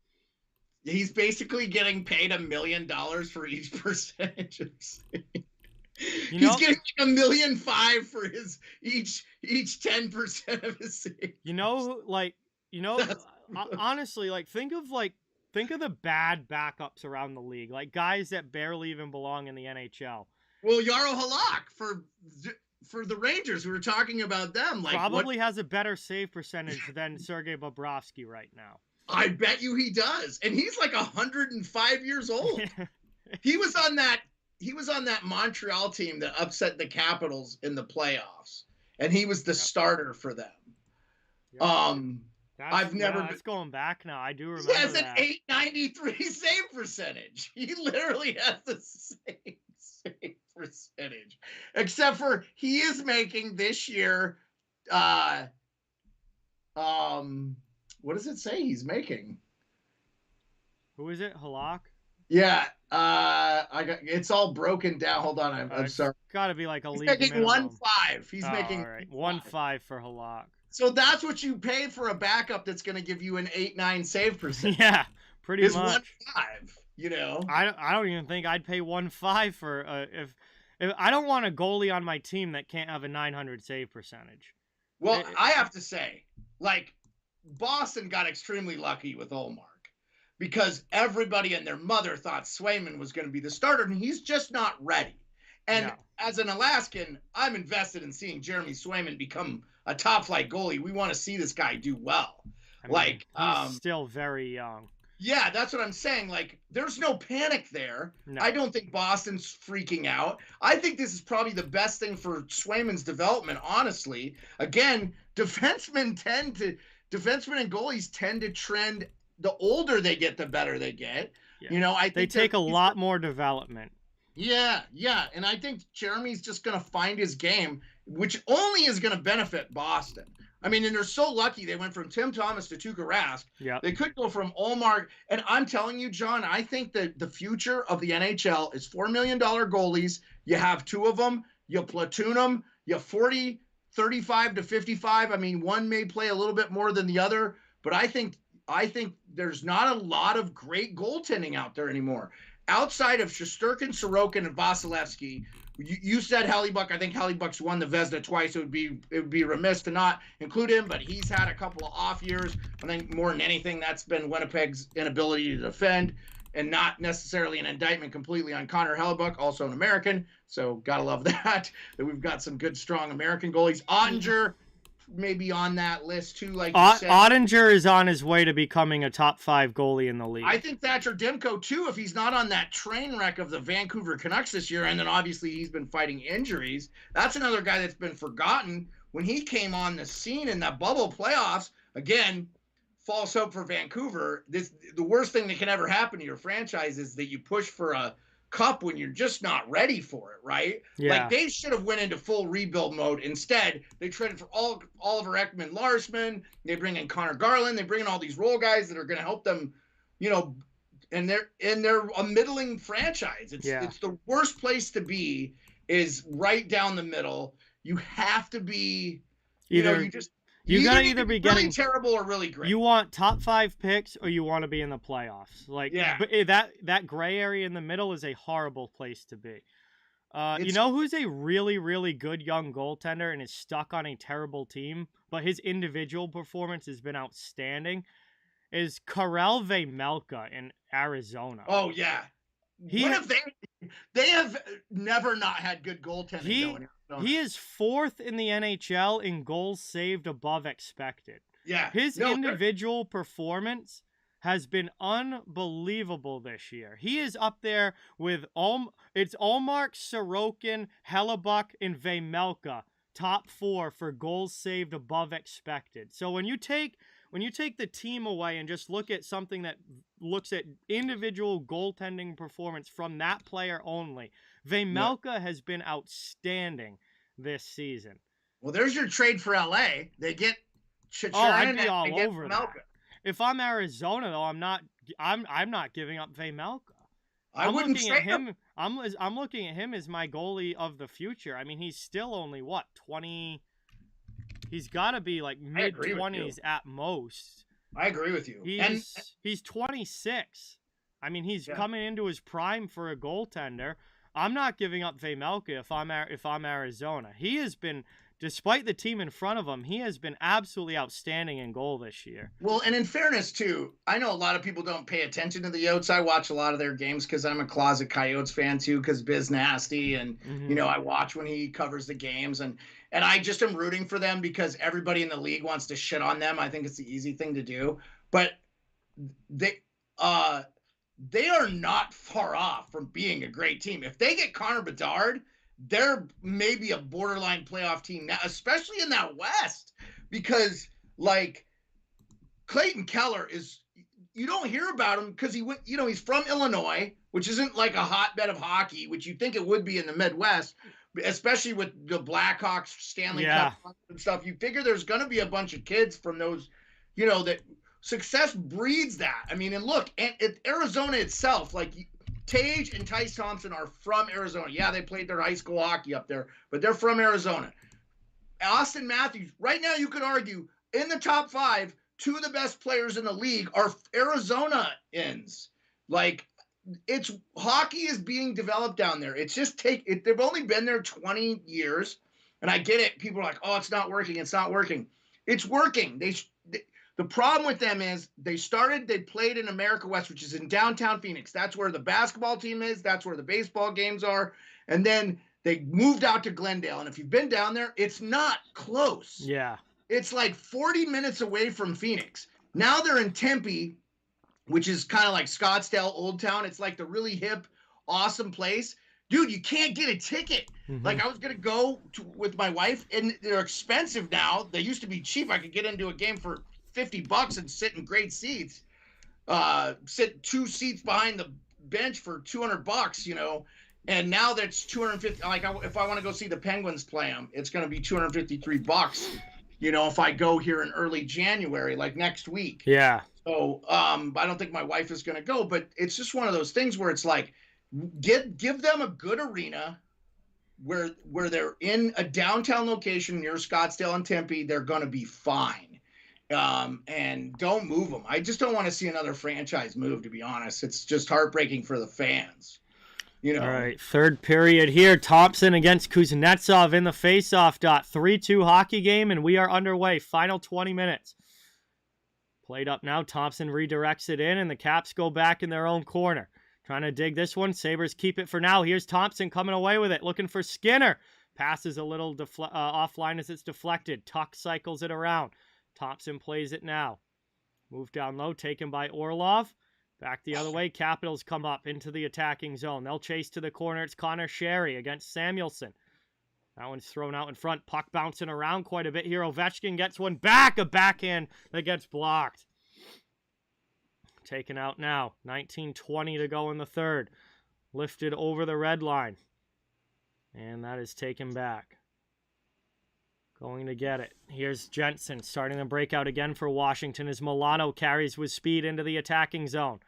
[SPEAKER 2] He's basically getting paid $1 million for each percentage. He's getting $1.5 million for his each 10% of his saves.
[SPEAKER 1] Honestly, think of the bad backups around the league, like guys that barely even belong in the NHL.
[SPEAKER 2] Well, Jaro Halak for the Rangers, we were talking about them.
[SPEAKER 1] Probably has a better save percentage than Sergei Bobrovsky right now.
[SPEAKER 2] I bet you he does. And he's like 105 years old. He was on that Montreal team that upset the Capitals in the playoffs. And he was the starter for them.
[SPEAKER 1] Yep. It's going back now. I do remember.
[SPEAKER 2] He has an 893 save percentage. He literally has the same save percentage. Except for he is making this year what does it say he's making?
[SPEAKER 1] Who is it? Halak?
[SPEAKER 2] Yeah. It's all broken down. Hold on. I'm sorry.
[SPEAKER 1] It's got to be like a league
[SPEAKER 2] making
[SPEAKER 1] minimum.
[SPEAKER 2] 1.5. He's making
[SPEAKER 1] 1.5 for Halak.
[SPEAKER 2] So that's what you pay for a backup that's going to give you an 8.9 save percentage.
[SPEAKER 1] Yeah, pretty much.
[SPEAKER 2] 1.5.
[SPEAKER 1] I don't even think I'd pay 1.5 for if I don't want a goalie on my team that can't have a 900 save percentage.
[SPEAKER 2] Well, I have to say, Boston got extremely lucky with Ullmark because everybody and their mother thought Swayman was going to be the starter, and he's just not ready. And as an Alaskan, I'm invested in seeing Jeremy Swayman become a top-flight goalie. We want to see this guy do well.
[SPEAKER 1] He's still very young.
[SPEAKER 2] Yeah, that's what I'm saying. There's no panic there. No. I don't think Boston's freaking out. I think this is probably the best thing for Swayman's development, honestly. Again, defensemen and goalies tend to trend. The older they get, the better they get. Yeah. I think
[SPEAKER 1] they take a lot more development.
[SPEAKER 2] Yeah. And I think Jeremy's just going to find his game, which only is going to benefit Boston. I mean, and they're so lucky they went from Tim Thomas to Tuukka Rask.
[SPEAKER 1] Yeah.
[SPEAKER 2] They could go from Ullmark. And I'm telling you, John, I think that the future of the NHL is $4 million goalies. You have 2 of them. You platoon them. You 40, 35 to 55. I mean, one may play a little bit more than the other. But I think there's not a lot of great goaltending out there anymore. Outside of Shesterkin, Sorokin, and Vasilevsky, you said Hellebuyck. I think Hellebuyck's won the Vezina twice. It would be remiss to not include him, but he's had a couple of off years. I think more than anything, that's been Winnipeg's inability to defend, and not necessarily an indictment completely on Connor Hellebuyck, also an American. So gotta love that we've got some good, strong American goalies. Ottinger maybe on that list too, like you said.
[SPEAKER 1] Ottinger is on his way to becoming a top 5 goalie in the league.
[SPEAKER 2] I think Thatcher Demko too, if he's not on that train wreck of the Vancouver Canucks this year, and then obviously he's been fighting injuries. That's another guy that's been forgotten. When he came on the scene in that bubble playoffs, again, false hope for Vancouver. The worst thing that can ever happen to your franchise is that you push for a cup when you're just not ready for it, right?
[SPEAKER 1] Yeah.
[SPEAKER 2] Like they should have went into full rebuild mode. Instead, they traded for Oliver Ekman Larsman. They bring in Connor Garland. They bring in all these role guys that are going to help them, and they're a middling franchise. It's the worst place to be, is right down the middle. You have to be you gotta either be getting really terrible or really great.
[SPEAKER 1] You want top 5 picks or you want to be in the playoffs. Like, but that gray area in the middle is a horrible place to be. You know who's a really, really good young goaltender and is stuck on a terrible team, but his individual performance has been outstanding? Is Karel Vejmelka in Arizona.
[SPEAKER 2] Oh yeah. They have never not had good goaltending.
[SPEAKER 1] He is 4th in the NHL in goals saved above expected.
[SPEAKER 2] Yeah.
[SPEAKER 1] His individual performance has been unbelievable this year. He is up there with it's Ullmark, Sorokin, Hellebuck, and Vejmelka, top 4 for goals saved above expected. So when you take the team away and just look at something that looks at individual goaltending performance from that player only, Vejmelka has been outstanding this season.
[SPEAKER 2] Well, there's your trade for LA. They get Chicharin.
[SPEAKER 1] I'd be all over that. If I'm Arizona, though, I'm not giving up Vejmelka.
[SPEAKER 2] I wouldn't say
[SPEAKER 1] him. I'm looking at him as my goalie of the future. I mean, he's still only 20. He's got to be like mid-20s at most.
[SPEAKER 2] I agree with you.
[SPEAKER 1] He's 26. I mean, he's coming into his prime for a goaltender. I'm not giving up Vejmelka if I'm Arizona. He has been, despite the team in front of him, he has been absolutely outstanding in goal this year.
[SPEAKER 2] Well, and in fairness, too, I know a lot of people don't pay attention to the Yotes. I watch a lot of their games because I'm a closet Coyotes fan, too, because Biz Nasty, and, I watch when he covers the games, and I just am rooting for them because everybody in the league wants to shit on them. I think it's the easy thing to do. But they are not far off from being a great team. If they get Connor Bedard, they're maybe a borderline playoff team now, especially in that West, because like Clayton Keller you don't hear about him because he's from Illinois, which isn't like a hotbed of hockey, which you'd think it would be in the Midwest, especially with the Blackhawks Stanley Cup and stuff. You figure there's going to be a bunch of kids from those, that success breeds that. I mean, and look, and Arizona itself, like Tage and Tyce Thompson are from Arizona. Yeah, they played their high school hockey up there, but they're from Arizona. Austin Matthews, right now you could argue in the top 5, 2 of the best players in the league are Arizonans. Like, hockey is being developed down there. It's just they've only been there 20 years, and I get it. People are like, oh, it's not working. It's not working. It's working. The problem with them is they played in America West, which is in downtown Phoenix. That's where the basketball team is. That's where the baseball games are. And then they moved out to Glendale. And if you've been down there, it's not close.
[SPEAKER 1] Yeah.
[SPEAKER 2] It's like 40 minutes away from Phoenix. Now they're in Tempe, which is kind of like Scottsdale, Old Town. It's like the really hip, awesome place. Dude, you can't get a ticket. Mm-hmm. Like, I was going to go with my wife, and they're expensive now. They used to be cheap. I could get into a game for $50 and sit in great seats. Sit 2 seats behind the bench for $200, and now that's $250. Like, if I want to go see the Penguins play them, it's going to be $253. If I go here in early January, like next week.
[SPEAKER 1] Yeah.
[SPEAKER 2] So, I don't think my wife is going to go, but it's just one of those things where it's like, give them a good arena where they're in a downtown location near Scottsdale and Tempe. They're going to be fine. And don't move them. I just don't want to see another franchise move, to be honest. It's just heartbreaking for the fans. All
[SPEAKER 1] right, third period here. Thompson against Kuznetsov in the faceoff dot. 3-2 hockey game, and we are underway. Final 20 minutes. Played up now. Thompson redirects it in, and the Caps go back in their own corner. Trying to dig this one. Sabres keep it for now. Here's Thompson coming away with it, looking for Skinner. Passes a little offline as it's deflected. Tuck cycles it around. Thompson plays it now. Move down low, taken by Orlov. Back the other way. Capitals come up into the attacking zone. They'll chase to the corner. It's Connor Sherry against Samuelson. That one's thrown out in front. Puck bouncing around quite a bit here. Ovechkin gets one back. A backhand that gets blocked. taken out now. 19:20 to go in the third. Lifted over the red line. And that is taken back. Going to get it. Here's Jensen starting the breakout again for Washington as Milano carries with speed into the attacking zone.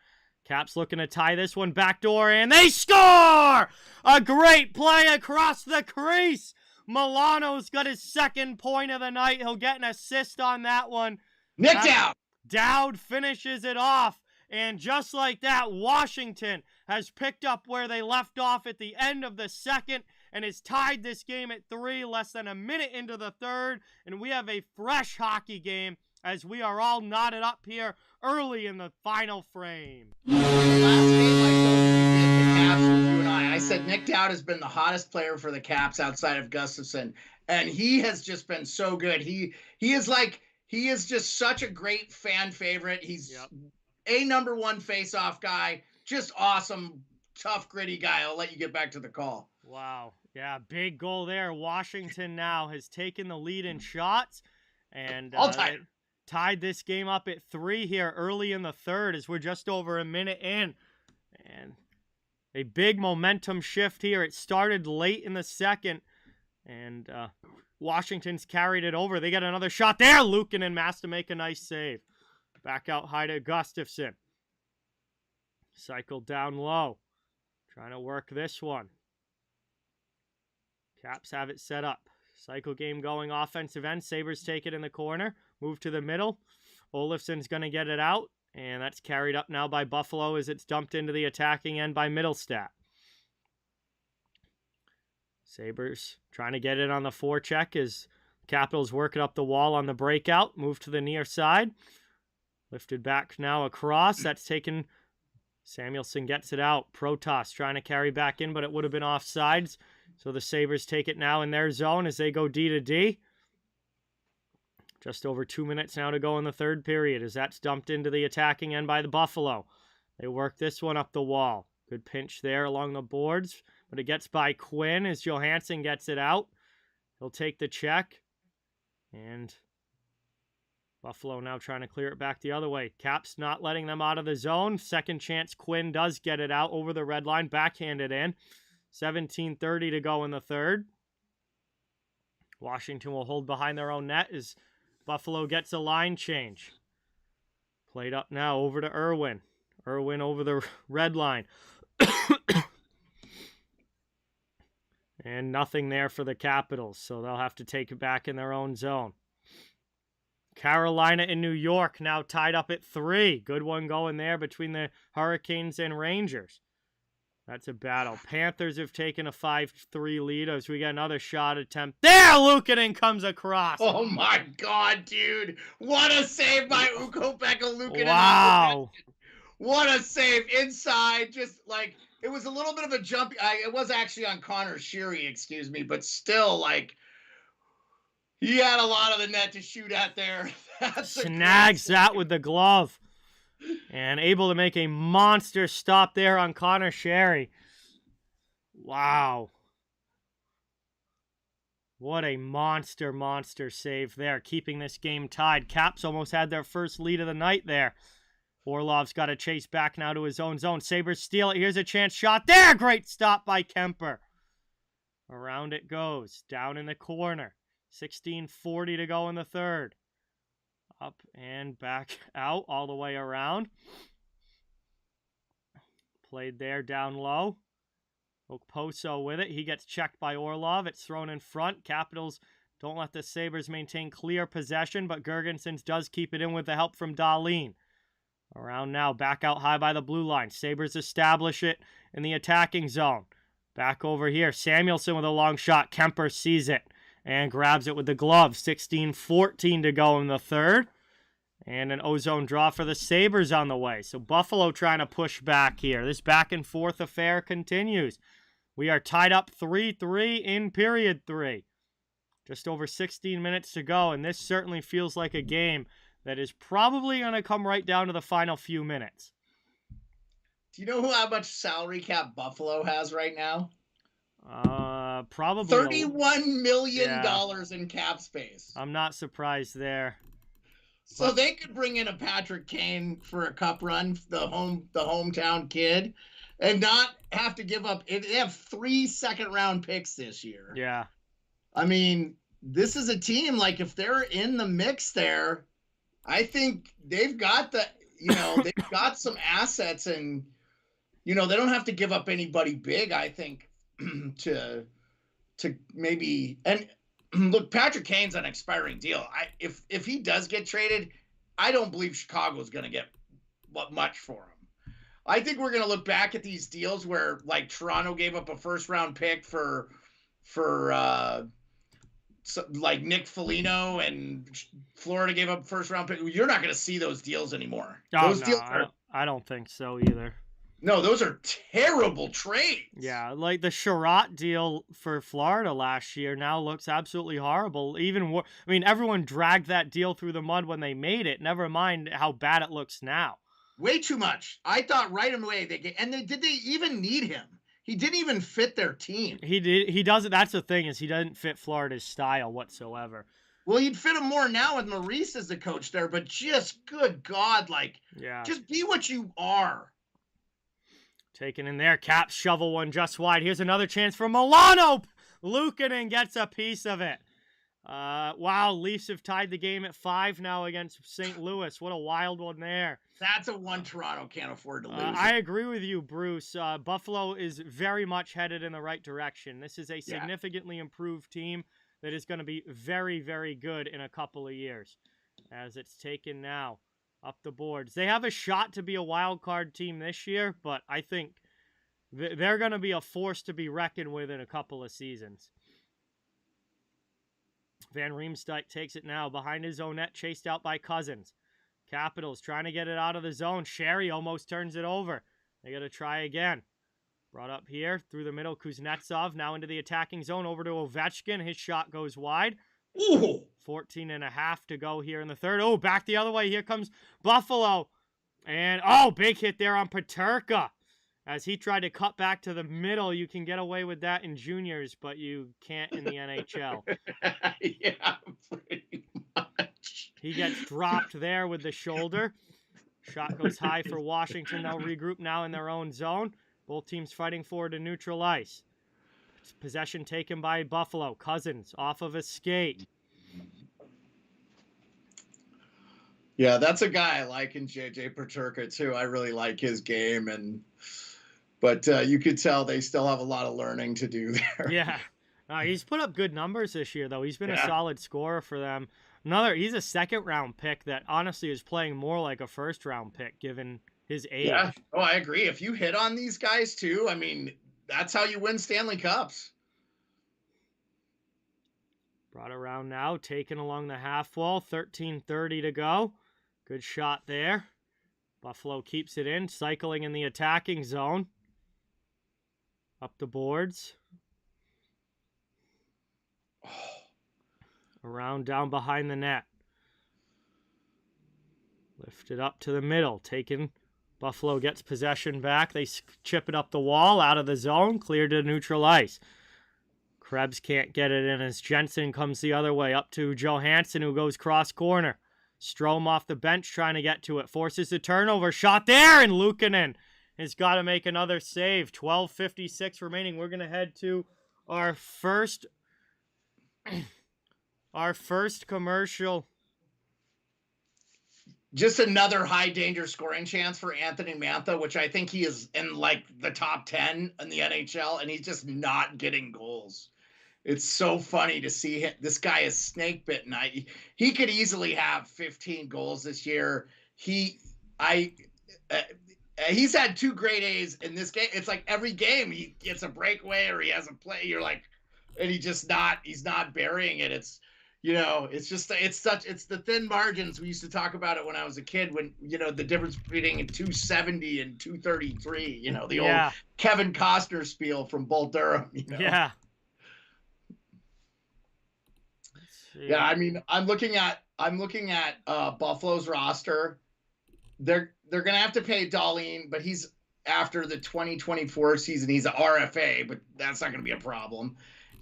[SPEAKER 1] Caps looking to tie this one backdoor, and they score! A great play across the crease. Milano's got his second point of the night. He'll get an assist on that one.
[SPEAKER 2] Nicked out.
[SPEAKER 1] Dowd finishes it off. And just like that, Washington has picked up where they left off at the end of the second and has tied this game at 3, less than a minute into the third. And we have a fresh hockey game as we are all knotted up here early in the final frame.
[SPEAKER 2] The last game I told the Caps with you and I said Nick Dowd has been the hottest player for the Caps outside of Gustafsson. And he has just been so good. He is just such a great fan favorite. He's a number one face-off guy. Just awesome, tough, gritty guy. I'll let you get back to the call.
[SPEAKER 1] Wow. Yeah, big goal there. Washington now has taken the lead in shots. And tied this game up at 3 here early in the third as we're just over a minute in. And a big momentum shift here. It started late in the second. And Washington's carried it over. They get another shot there. Luukkonen has to make a nice save. Back out high to Gustafsson. Cycle down low. Trying to work this one. Caps have it set up. Cycle game going offensive end. Sabres take it in the corner. Move to the middle. Olofsson's going to get it out. And that's carried up now by Buffalo as it's dumped into the attacking end by Middlestat. Sabres trying to get it on the forecheck as Capitals working up the wall on the breakout. Move to the near side. Lifted back now across. That's taken. Samuelsson gets it out. Protas trying to carry back in, but it would have been offsides. So the Sabres take it now in their zone as they go D to D. Just over 2 minutes now to go in the third period as that's dumped into the attacking end by the Buffalo. They work this one up the wall. Good pinch there along the boards, but it gets by Quinn as Johansson gets it out. He'll take the check. And Buffalo now trying to clear it back the other way. Caps not letting them out of the zone. Second chance, Quinn does get it out over the red line. Backhanded in. 17:30 to go in the third. Washington will hold behind their own net as Buffalo gets a line change. Played up now over to Irwin. Irwin over the red line. And nothing there for the Capitals, so they'll have to take it back in their own zone. Carolina and New York now tied up at 3. Good one going there between the Hurricanes and Rangers. That's a battle. Panthers have taken a 5-3 lead as we get another shot attempt. There, Luukkonen comes across.
[SPEAKER 2] Oh my God, dude. What a save by Ukko-Pekka Luukkonen.
[SPEAKER 1] Wow.
[SPEAKER 2] What a save inside. Just like, it was a little bit of a jump. It was actually on Connor Sheary, excuse me, but still, like, he had a lot of the net to shoot at there.
[SPEAKER 1] Snags that with the glove. And able to make a monster stop there on Connor Sheary. Wow. What a monster save there. Keeping this game tied. Caps almost had their first lead of the night there. Orlov's got to chase back now to his own zone. Sabres steal it. Here's a chance shot there. Great stop by Kemper. Around it goes. Down in the corner. 16:40 to go in the third. Up and back out all the way around. Played there down low. Okposo with it. He gets checked by Orlov. It's thrown in front. Capitals don't let the Sabres maintain clear possession, but Girgensons does keep it in with the help from Dahlin. Around now, back out high by the blue line. Sabres establish it in the attacking zone. Back over here. Samuelsson with a long shot. Kemper sees it and grabs it with the glove. 16:14 to go in the third. And an ozone draw for the Sabres on the way. So Buffalo trying to push back here. This back and forth affair continues. We are tied up 3-3 in period 3. Just over 16 minutes to go. And this certainly feels like a game that is probably going to come right down to the final few minutes.
[SPEAKER 2] Do you know how much salary cap Buffalo has right now?
[SPEAKER 1] Probably
[SPEAKER 2] $31 million in cap space.
[SPEAKER 1] I'm not surprised there.
[SPEAKER 2] So they could bring in a Patrick Kane for a cup run, the hometown kid, and not have to give up. They have 3 second-round picks this year.
[SPEAKER 1] Yeah.
[SPEAKER 2] I mean, this is a team, like, if they're in the mix there, I think they've got they've got some assets, and, they don't have to give up anybody big, I think, to maybe, and look, Patrick Kane's an expiring deal. If he does get traded, I don't believe Chicago's going to get much for him. I think we're going to look back at these deals where, like, Toronto gave up a first-round pick for like Nick Foligno, and Florida gave up a first-round pick. You're not going to see those deals anymore. Those deals
[SPEAKER 1] I don't think so either.
[SPEAKER 2] No, those are terrible trades.
[SPEAKER 1] Yeah, like the Sherratt deal for Florida last year now looks absolutely horrible. Everyone dragged that deal through the mud when they made it. Never mind how bad it looks now.
[SPEAKER 2] Way too much. I thought right away did they even need him? He didn't even fit their team.
[SPEAKER 1] He doesn't. That's the thing, is he doesn't fit Florida's style whatsoever.
[SPEAKER 2] Well, he'd fit him more now with Maurice as the coach there, but just, good God, just be what you are.
[SPEAKER 1] Taken in there. Caps shovel one just wide. Here's another chance for Milano. Luukkonen gets a piece of it. Wow, Leafs have tied the game at 5 now against St. Louis. What a wild one there.
[SPEAKER 2] That's a one Toronto can't afford to lose.
[SPEAKER 1] I agree with you, Bruce. Buffalo is very much headed in the right direction. This is a significantly improved team that is going to be very, very good in a couple of years, as it's taken now up the boards. They have a shot to be a wild card team this year, but I think they're going to be a force to be reckoned with in a couple of seasons. Van Riemsdyk takes it now behind his own net, chased out by Cousins. Capitals trying to get it out of the zone. Sherry almost turns it over. They got to try again. Brought up here through the middle. Kuznetsov now into the attacking zone, over to Ovechkin. His shot goes wide.
[SPEAKER 2] Ooh.
[SPEAKER 1] 14.5 to go here in the third. Oh, back the other way. Here comes Buffalo. And, big hit there on Peterka. As he tried to cut back to the middle. You can get away with that in juniors, but you can't in the NHL.
[SPEAKER 2] Yeah, pretty much.
[SPEAKER 1] He gets dropped there with the shoulder. Shot goes high for Washington. They'll regroup now in their own zone. Both teams fighting forward to neutral ice. Possession taken by Buffalo. Cousins off of a skate.
[SPEAKER 2] Yeah, that's a guy I like in JJ Peterka too. I really like his game, but you could tell they still have a lot of learning to do there.
[SPEAKER 1] Yeah. He's put up good numbers this year, though. He's been a solid scorer for them. He's a second-round pick that honestly is playing more like a first-round pick given his age.
[SPEAKER 2] Yeah. Oh, I agree. If you hit on these guys too, I mean, that's how you win Stanley Cups.
[SPEAKER 1] Brought around now, taken along the half wall, 13:30 to go. Good shot there. Buffalo keeps it in, cycling in the attacking zone. Up the boards. Around down behind the net. Lifted up to the middle, taken. Buffalo gets possession back. They chip it up the wall, out of the zone, cleared to neutral ice. Krebs can't get it in as Jensen comes the other way, up to Johansson, who goes cross corner. Strome off the bench trying to get to it. Forces the turnover. Shot there, and Luukkonen has got to make another save. 12:56 remaining. We're going to head to our first commercial.
[SPEAKER 2] Just another high danger scoring chance for Anthony Mantha, which I think he is in like the top 10 in the NHL, and he's just not getting goals. It's so funny to see him. This guy is snake bitten. He could easily have 15 goals this year. He's had 2 great A's in this game. It's like every game he gets a breakaway or he has a play. You're like, and he's not burying it. It's, it's the thin margins. We used to talk about it when I was a kid, when, the difference between 270 and 233, the old Kevin Costner spiel from Bull Durham.
[SPEAKER 1] Yeah.
[SPEAKER 2] Yeah, I mean, I'm looking at Buffalo's roster. They're gonna have to pay Dahlin, but he's after the 2024 season. He's an RFA, but that's not gonna be a problem.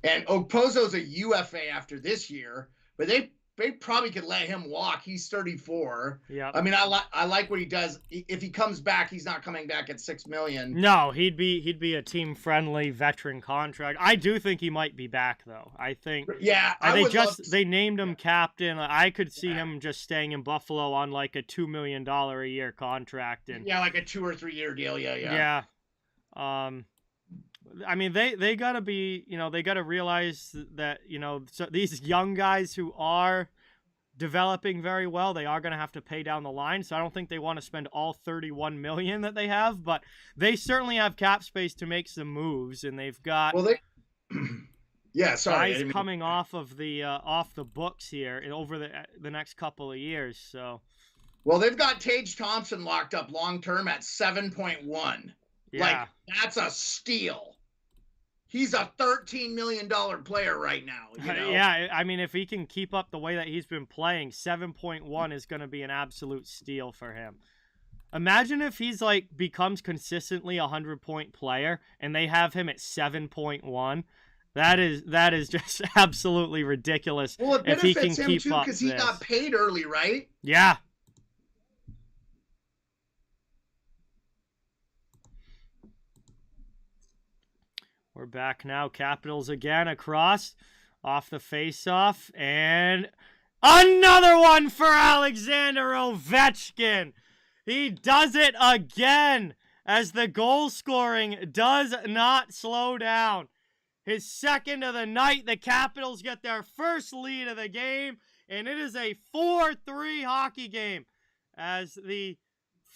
[SPEAKER 2] And Okpozo's a UFA after this year, but they probably could let him walk. He's 34.
[SPEAKER 1] Yeah.
[SPEAKER 2] I mean, I like what he does. If he comes back, he's not coming back at $6 million.
[SPEAKER 1] No, he'd be a team friendly veteran contract. I do think he might be back though. I think.
[SPEAKER 2] Yeah,
[SPEAKER 1] they named him captain. I could see him just staying in Buffalo on like a $2 million a year contract and
[SPEAKER 2] like a 2 or 3 year deal.
[SPEAKER 1] Yeah. I mean, they gotta be, they gotta realize that, so these young guys who are developing very well, they are gonna have to pay down the line. So I don't think they want to spend all $31 million that they have, but they certainly have cap space to make some moves, and they've got guys coming off of the books here over the next couple of years. So,
[SPEAKER 2] well, they've got Tage Thompson locked up long term at 7.1.
[SPEAKER 1] Yeah.
[SPEAKER 2] Like, that's a steal. He's a $13 million player right now.
[SPEAKER 1] Yeah, I mean, if he can keep up the way that he's been playing, 7.1 is going to be an absolute steal for him. Imagine if he's becomes consistently a 100-point player and they have him at 7.1. That is just absolutely ridiculous.
[SPEAKER 2] Well, it
[SPEAKER 1] if he can
[SPEAKER 2] him
[SPEAKER 1] keep
[SPEAKER 2] too
[SPEAKER 1] up
[SPEAKER 2] because he got paid early, right?
[SPEAKER 1] Yeah. We're back now. Capitals again across off the face-off. And another one for Alexander Ovechkin. He does it again as the goal scoring does not slow down. His second of the night. The Capitals get their first lead of the game. And it is a 4-3 hockey game as the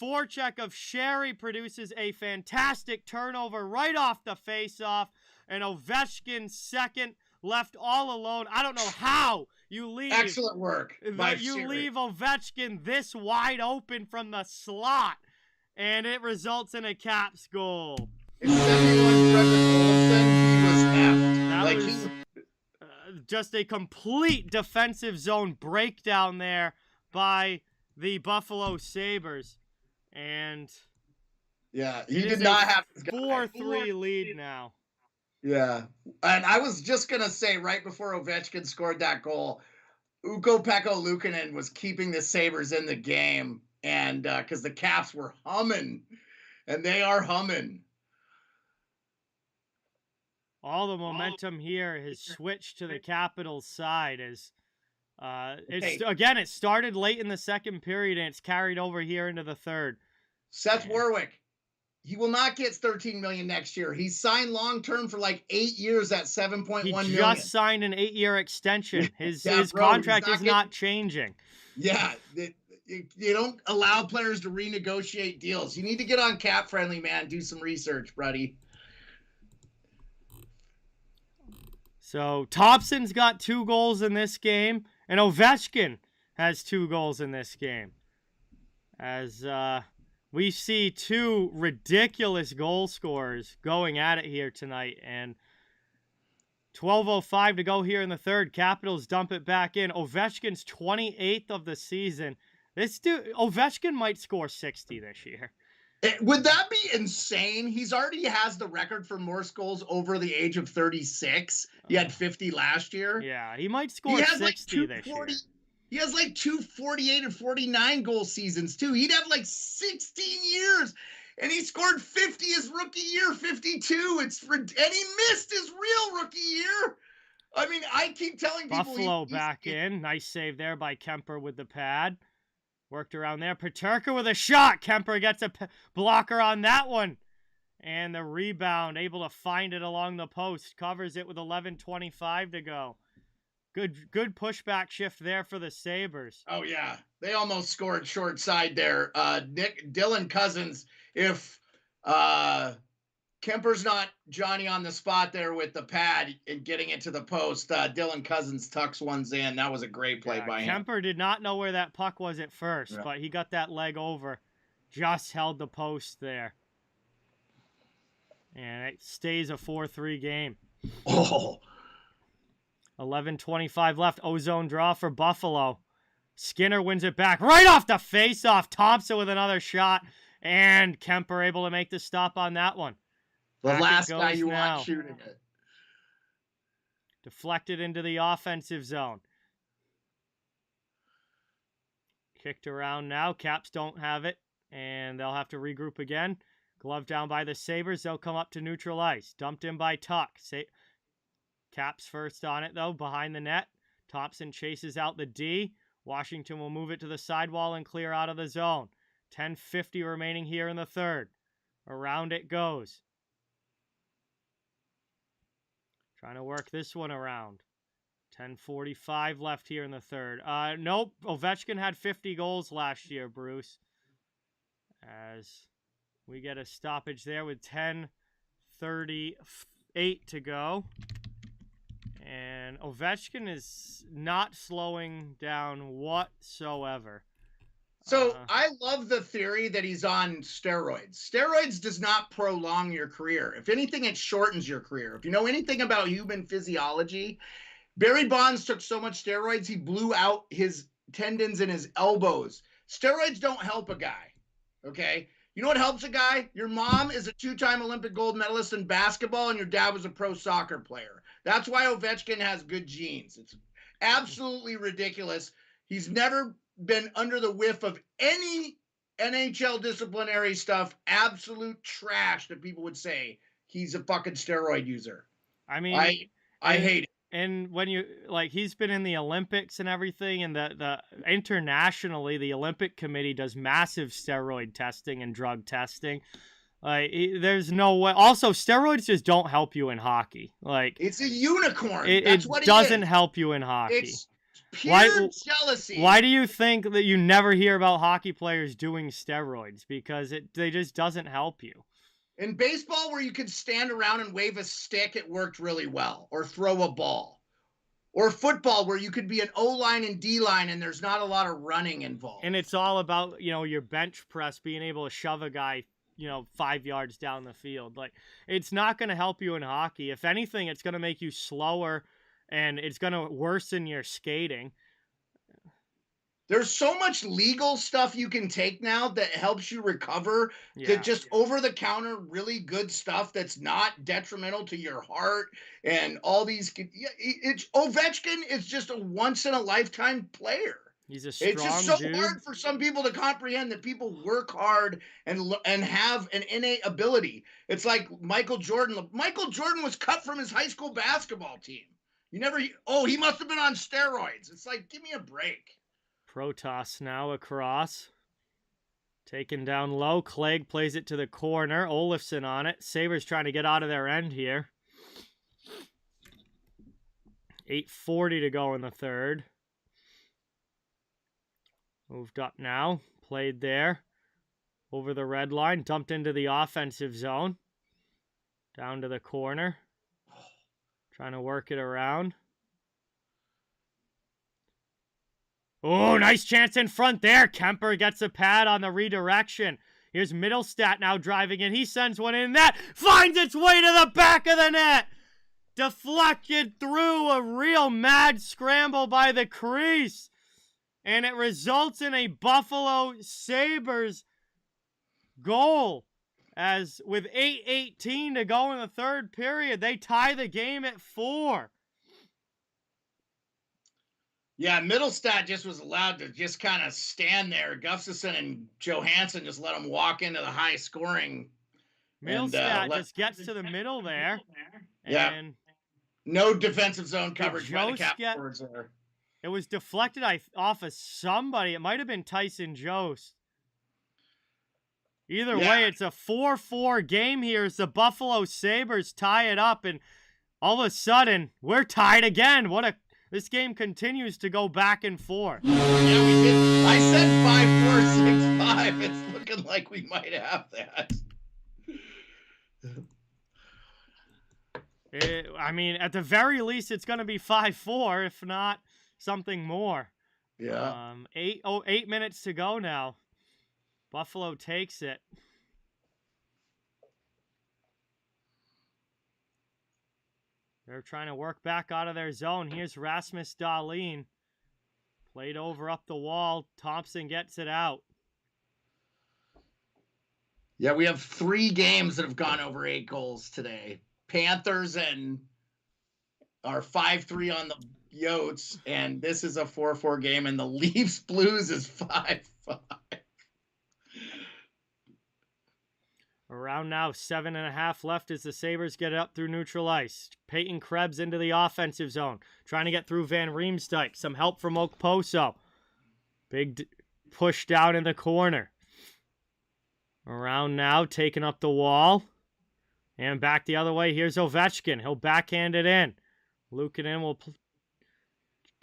[SPEAKER 1] forecheck of Gerry produces a fantastic turnover right off the face-off, and Ovechkin's second left all alone. I don't know how you leave.
[SPEAKER 2] Excellent work.
[SPEAKER 1] You leave Ovechkin this wide open from the slot, and it results in a Caps goal.
[SPEAKER 2] If 71 Frederick Olsen, he was
[SPEAKER 1] effed. Just a complete defensive zone breakdown there by the Buffalo Sabres. And
[SPEAKER 2] yeah, he did not have
[SPEAKER 1] 4-3 lead now.
[SPEAKER 2] Yeah, and I was just gonna say right before Ovechkin scored that goal, Ukko-Pekka Luukkonen was keeping the Sabres in the game, and because the Caps were humming, and they are humming.
[SPEAKER 1] All the momentum here has switched to the Capitals' side as it started late in the second period and it's carried over here into the third.
[SPEAKER 2] Seth Warwick, he will not get $13 million next year. He's signed long term for 8 years at $7.1 million.
[SPEAKER 1] He just signed an 8-year extension. His contract is not changing.
[SPEAKER 2] Yeah, you don't allow players to renegotiate deals. You need to get on Cap Friendly, man. Do some research, buddy.
[SPEAKER 1] So Thompson's got 2 goals in this game, and Ovechkin has 2 goals in this game. As we see 2 ridiculous goal scorers going at it here tonight, and 12:05 to go here in the third. Capitals dump it back in. Ovechkin's 28th of the season. Ovechkin might score 60 this year.
[SPEAKER 2] Would that be insane? He's already has the record for Morse goals over the age of 36. He had 50 last year.
[SPEAKER 1] Yeah, he might score 60 this year.
[SPEAKER 2] He has 248 and 49 goal seasons too. He'd have 16 years, and he scored 50 his rookie year, 52. And he missed his real rookie year. I mean, I keep telling people.
[SPEAKER 1] Buffalo back in. Nice save there by Kemper with the pad. Worked around there. Peterka with a shot. Kemper gets a blocker on that one. And the rebound, able to find it along the post. Covers it with 11:25 to go. Good pushback shift there for the Sabres.
[SPEAKER 2] Oh, yeah. They almost scored short side there. Dylan Cousins, if Kemper's not Johnny on the spot there with the pad and getting it to the post, Dylan Cousins tucks ones in. That was a great play by him.
[SPEAKER 1] Kemper did not know where that puck was at first, but he got that leg over. Just held the post there. And it stays a 4-3 game.
[SPEAKER 2] Oh.
[SPEAKER 1] 11:25 left. Ozone draw for Buffalo. Skinner wins it back right off the face-off. Thompson with another shot. And Kemper able to make the stop on that one.
[SPEAKER 2] The last guy you want shooting it.
[SPEAKER 1] Deflected into the offensive zone. Kicked around now. Caps don't have it, and they'll have to regroup again. Glove down by the Sabres. They'll come up to neutral ice. Dumped in by Tuck. Caps first on it, though, behind the net. Thompson chases out the D. Washington will move it to the sidewall and clear out of the zone. 10:50 remaining here in the third. Around it goes. Trying to work this one around. 10:45 left here in the third. Nope. Ovechkin had 50 goals last year, Bruce. As we get a stoppage there with 10:38 to go. And Ovechkin is not slowing down whatsoever.
[SPEAKER 2] So I love the theory that he's on steroids. Steroids does not prolong your career. If anything, it shortens your career. If you know anything about human physiology, Barry Bonds took so much steroids, he blew out his tendons in his elbows. Steroids don't help a guy, okay? You know what helps a guy? Your mom is a 2-time Olympic gold medalist in basketball, and your dad was a pro soccer player. That's why Ovechkin has good genes. It's absolutely ridiculous. He's never been under the whiff of any NHL disciplinary stuff. Absolute trash that people would say he's a fucking steroid user.
[SPEAKER 1] I mean,
[SPEAKER 2] I hate it.
[SPEAKER 1] And when you, like, he's been in the Olympics and everything, and the internationally, the Olympic Committee does massive steroid testing and drug testing. Like, there's no way. Also, steroids just don't help you in hockey. Like,
[SPEAKER 2] it's a unicorn.
[SPEAKER 1] That's what it doesn't help you in hockey.
[SPEAKER 2] It's pure jealousy.
[SPEAKER 1] Why do you think that you never hear about hockey players doing steroids? Because they just doesn't help you.
[SPEAKER 2] In baseball, where you could stand around and wave a stick, it worked really well, or throw a ball. Or football, where you could be an O-line and D-line, and there's not a lot of running involved.
[SPEAKER 1] And it's all about, your bench press, being able to shove a guy, 5 yards down the field. Like, it's not going to help you in hockey. If anything, it's going to make you slower, and it's going to worsen your skating.
[SPEAKER 2] There's so much legal stuff you can take now that helps you recover. That just over-the-counter really good stuff that's not detrimental to your heart and all these. Ovechkin is just a once-in-a-lifetime player.
[SPEAKER 1] He's a strong dude.
[SPEAKER 2] It's just so hard for some people to comprehend that people work hard and have an innate ability. It's like Michael Jordan. Michael Jordan was cut from his high school basketball team. He must have been on steroids. It's like, give me a break.
[SPEAKER 1] Protoss now across. Taken down low. Clegg plays it to the corner. Olofsson on it. Sabres trying to get out of their end here. 8:40 to go in the third. Moved up now. Played there. Over the red line. Dumped into the offensive zone. Down to the corner. Trying to work it around. Oh, nice chance in front there. Kemper gets a pad on the redirection. Here's Middlestat now driving in. He sends one in. That finds its way to the back of the net. Deflected through a real mad scramble by the crease. And it results in a Buffalo Sabres goal. As with 8:18 to go in the third period, they tie the game at 4.
[SPEAKER 2] Yeah, Middlestat just was allowed to just kind of stand there. Gustafsson and Johansson just let him walk into the high scoring.
[SPEAKER 1] Middlestat just gets to the middle there.
[SPEAKER 2] And no defensive zone coverage by the cap forwards there.
[SPEAKER 1] It was deflected off of somebody. It might have been Tyson Jost. Either way, it's a 4-4 game here as the Buffalo Sabres tie it up, and all of a sudden, we're tied again. This game continues to go back and forth.
[SPEAKER 2] Yeah, we did. I said 5-4, 6-5. It's looking like we might have that.
[SPEAKER 1] At the very least, it's going to be 5-4, if not something more.
[SPEAKER 2] Yeah.
[SPEAKER 1] 8 minutes to go now. Buffalo takes it. They're trying to work back out of their zone. Here's Rasmus Dahlin. Played over up the wall. Thompson gets it out.
[SPEAKER 2] Yeah, we have 3 games that have gone over 8 goals today. Panthers and are 5-3 on the Yotes, and this is a 4-4 game, and the Leafs Blues is 5-5.
[SPEAKER 1] Around now, 7.5 left as the Sabres get it up through neutral ice. Peyton Krebs into the offensive zone, trying to get through Van Riemsdyk. Some help from Okposo. Big push down in the corner. Around now, taking up the wall. And back the other way, here's Ovechkin. He'll backhand it in. Luukkonen will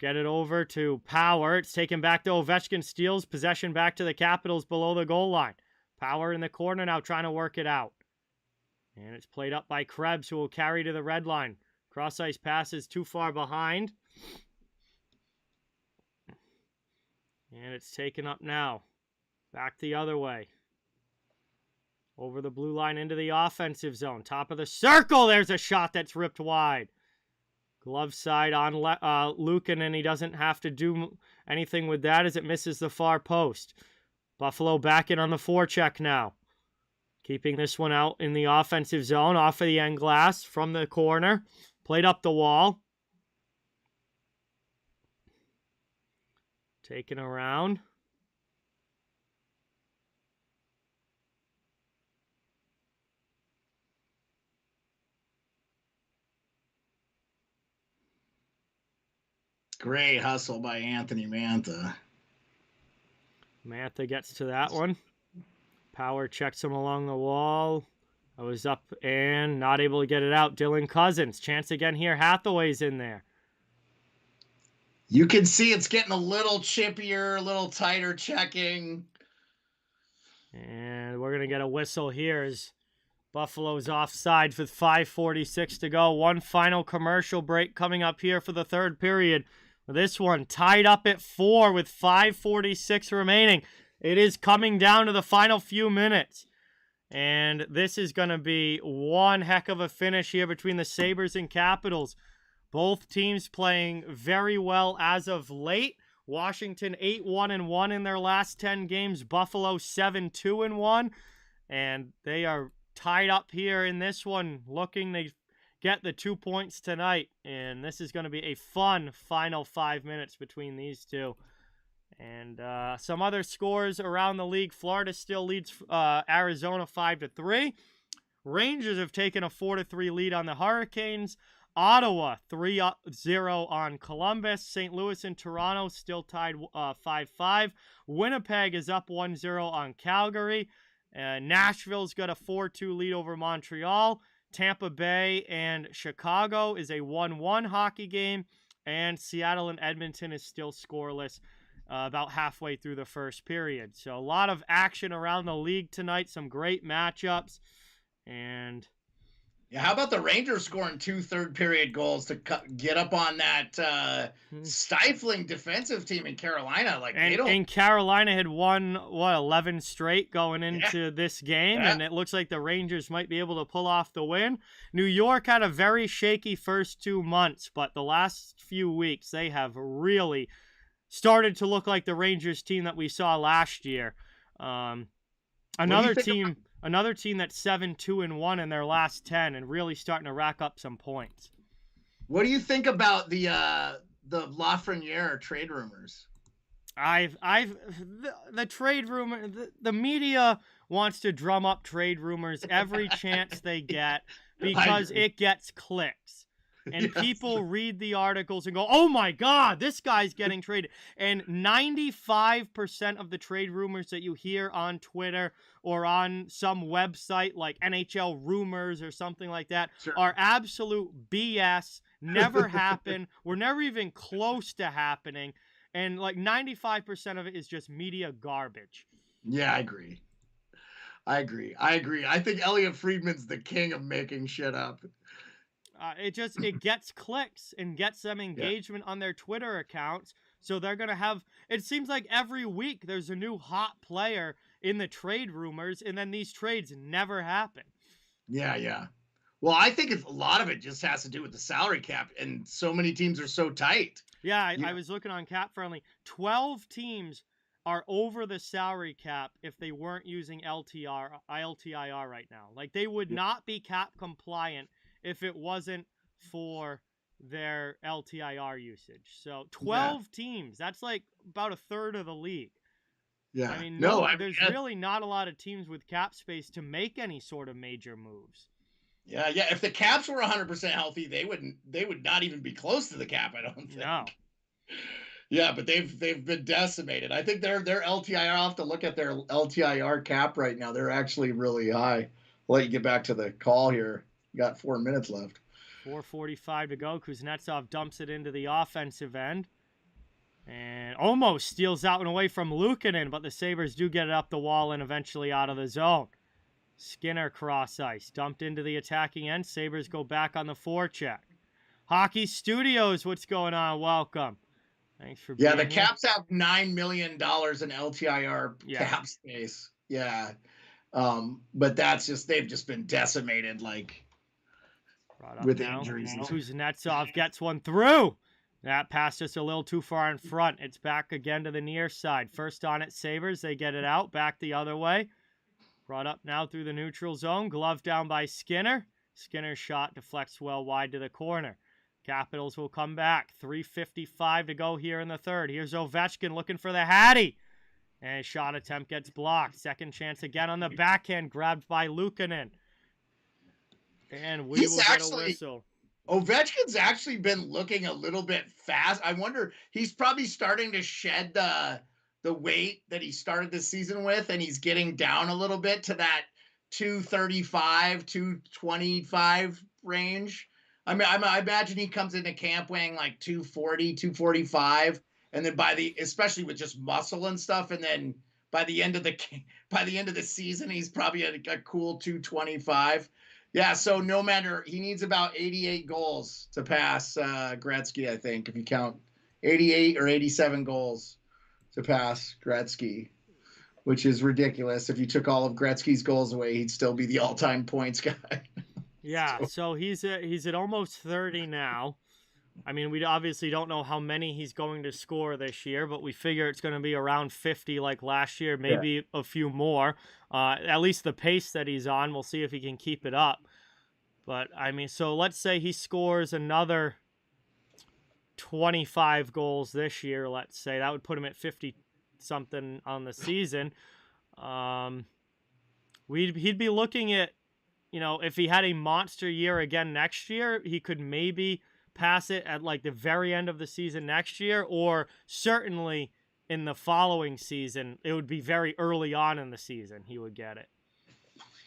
[SPEAKER 1] get it over to Power. It's taken back to Ovechkin. Steals possession back to the Capitals below the goal line. Power in the corner now trying to work it out. And it's played up by Krebs, who will carry to the red line. Cross-ice passes too far behind. And it's taken up now. Back the other way. Over the blue line into the offensive zone. Top of the circle. There's a shot that's ripped wide. Glove side on Luukkonen, and he doesn't have to do anything with that as it misses the far post. Buffalo back in on the forecheck now. Keeping this one out in the offensive zone. Off of the end glass from the corner. Played up the wall. Taken around.
[SPEAKER 2] Great hustle by Anthony Mantha.
[SPEAKER 1] Mantha gets to that one. Power checks him along the wall. I was up and not able to get it out. Dylan Cousins. Chance again here. Hathaway's in there.
[SPEAKER 2] You can see it's getting a little chippier, a little tighter checking.
[SPEAKER 1] And we're going to get a whistle here as Buffalo's offside with 5:46 to go. One final commercial break coming up here for the third period. This one tied up at 4 with 5:46 remaining. It is coming down to the final few minutes. And this is going to be one heck of a finish here between the Sabres and Capitals. Both teams playing very well as of late. Washington 8-1-1 in their last 10 games. Buffalo 7-2-1. And they are tied up here in this one, looking to get the 2 points tonight. And this is going to be a fun final 5 minutes between these two. And some other scores around the league. Florida still leads Arizona 5-3. Rangers have taken a 4-3 lead on the Hurricanes. Ottawa 3-0 on Columbus. St. Louis and Toronto still tied 5-5. Winnipeg is up 1-0 on Calgary. Nashville's got a 4-2 lead over Montreal. Tampa Bay and Chicago is a 1-1 hockey game. And Seattle and Edmonton is still scoreless about halfway through the first period. So a lot of action around the league tonight. Some great matchups. And
[SPEAKER 2] yeah, how about the Rangers scoring 2 third-period goals to get up on that stifling defensive team in Carolina?
[SPEAKER 1] And Carolina had won 11 straight going into this game, and it looks like the Rangers might be able to pull off the win. New York had a very shaky first 2 months, but the last few weeks they have really started to look like the Rangers team that we saw last year. Another team that's 7-2-1 in their last 10 and really starting to rack up some points.
[SPEAKER 2] What do you think about the Lafreniere trade rumors?
[SPEAKER 1] The trade rumor, the media wants to drum up trade rumors every chance they get because it gets clicks. And people read the articles and go, oh my God, this guy's getting traded. And 95% of the trade rumors that you hear on Twitter or on some website like NHL Rumors or something like that are absolute BS, never happen. We're never even close to happening. And like 95% of it is just media garbage.
[SPEAKER 2] Yeah, I agree. I think Elliot Friedman's the king of making shit up.
[SPEAKER 1] It gets clicks and gets them engagement on their Twitter accounts. So they're going to have, it seems like every week there's a new hot player in the trade rumors, and then these trades never happen.
[SPEAKER 2] Yeah. Well, I think a lot of it just has to do with the salary cap, and so many teams are so tight.
[SPEAKER 1] Yeah, I was looking on Cap Friendly. 12 teams are over the salary cap if they weren't using LTIR right now. Like, they would not be cap compliant if it wasn't for their LTIR usage. So 12 teams. That's like about a third of the league.
[SPEAKER 2] Yeah.
[SPEAKER 1] I mean, there's
[SPEAKER 2] yeah.
[SPEAKER 1] really not a lot of teams with cap space to make any sort of major moves.
[SPEAKER 2] Yeah. If the Caps were 100% healthy, they would not even be close to the cap, I don't think.
[SPEAKER 1] No.
[SPEAKER 2] Yeah, but they've been decimated. I think their LTIR, I'll have to look at their LTIR cap right now. They're actually really high. I'll let you get back to the call here. You got 4 minutes left.
[SPEAKER 1] 4:45 to go. Kuznetsov dumps it into the offensive end. And almost steals out and away from Luukkonen, but the Sabres do get it up the wall and eventually out of the zone. Skinner cross ice, dumped into the attacking end. Sabres go back on the forecheck. Hockey Studios, what's going on? Welcome. Thanks for being
[SPEAKER 2] here.
[SPEAKER 1] here.
[SPEAKER 2] Caps have $9 million in LTIR cap space. Yeah. But they've just been decimated, like, with injuries.
[SPEAKER 1] Kuznetsov gets one through. That pass just a little too far in front. It's back again to the near side. First on it, Sabres. They get it out. Back the other way. Brought up now through the neutral zone. Glove down by Skinner. Skinner's shot deflects well wide to the corner. Capitals will come back. 3:55 to go here in the third. Here's Ovechkin looking for the Hattie. And his shot attempt gets blocked. Second chance again on the backhand. Grabbed by Luukkonen. And we will get a whistle.
[SPEAKER 2] Ovechkin's actually been looking a little bit fast. I wonder, he's probably starting to shed the weight that he started the season with, and he's getting down a little bit to that 235, 225 range. I mean, I imagine he comes into camp weighing like 240, 245, and then especially with just muscle and stuff, and then by the end of the season, he's probably at a cool 225. Yeah, so no matter, he needs about 88 goals to pass Gretzky, I think, if you count 88 or 87 goals to pass Gretzky, which is ridiculous. If you took all of Gretzky's goals away, he'd still be the all-time points guy.
[SPEAKER 1] Yeah, so he's at almost 30 now. I mean, we obviously don't know how many he's going to score this year, but we figure it's going to be around 50 like last year, maybe a few more. At least the pace that he's on, we'll see if he can keep it up. But, I mean, so let's say he scores another 25 goals this year, let's say. That would put him at 50-something on the season. He'd be looking at, if he had a monster year again next year, he could maybe pass it at like the very end of the season next year, or certainly in the following season. It would be very early on in the season he would get it.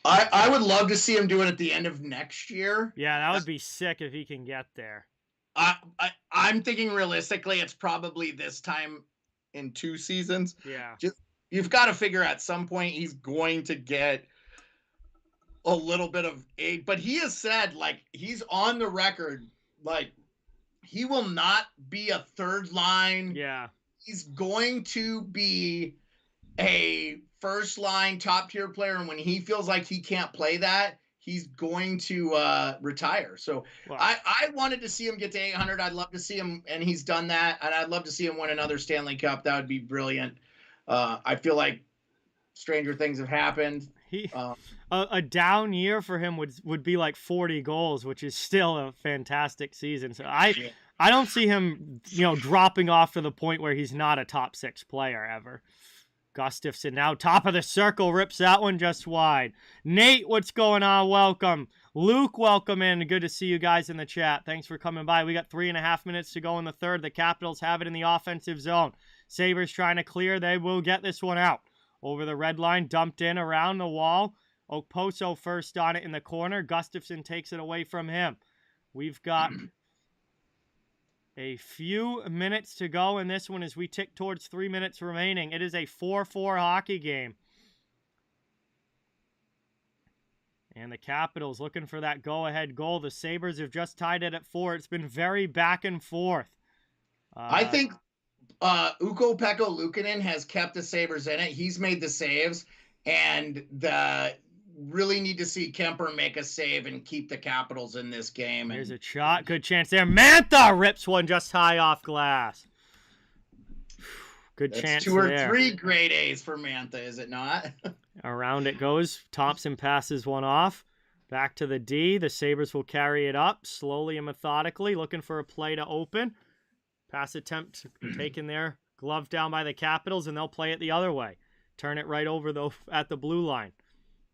[SPEAKER 2] I would love to see him do it at the end of next year.
[SPEAKER 1] Yeah, that would be sick if he can get there.
[SPEAKER 2] I'm thinking realistically, it's probably this time in 2 seasons.
[SPEAKER 1] Yeah.
[SPEAKER 2] You've got to figure at some point he's going to get a little bit of aid, but he has said, like, he's on the record, like, he will not be a third line.
[SPEAKER 1] Yeah.
[SPEAKER 2] He's going to be a first line top tier player. And when he feels like he can't play that, he's going to retire. So wow. I wanted to see him get to 800. I'd love to see him, and he's done that. And I'd love to see him win another Stanley Cup. That would be brilliant. I feel like stranger things have happened.
[SPEAKER 1] A down year for him would be like 40 goals, which is still a fantastic season. So I don't see him, dropping off to the point where he's not a top 6 player ever. Gustafsson now top of the circle, rips that one just wide. Nate, what's going on? Welcome. Luke, welcome in. Good to see you guys in the chat. Thanks for coming by. We got 3.5 minutes to go in the third. The Capitals have it in the offensive zone. Sabres trying to clear. They will get this one out. Over the red line, dumped in around the wall. Okposo first on it in the corner. Gustafsson takes it away from him. We've got a few minutes to go in this one as we tick towards 3 minutes remaining. It is a 4-4 hockey game. And the Capitals looking for that go-ahead goal. The Sabres have just tied it at 4. It's been very back and forth.
[SPEAKER 2] I think Ukko-Pekka Luukkonen has kept the Sabres in it. He's made the saves, and really need to see Kemper make a save and keep the Capitals in this game.
[SPEAKER 1] There's a shot. Good chance there. Mantha rips one just high off glass. Good chance there.
[SPEAKER 2] 2 or 3 great A's for Mantha, is it not?
[SPEAKER 1] Around it goes. Thompson passes one off. Back to the D. The Sabres will carry it up slowly and methodically, looking for a play to open. Pass attempt taken there. Glove down by the Capitals, and they'll play it the other way. Turn it right over though at the blue line.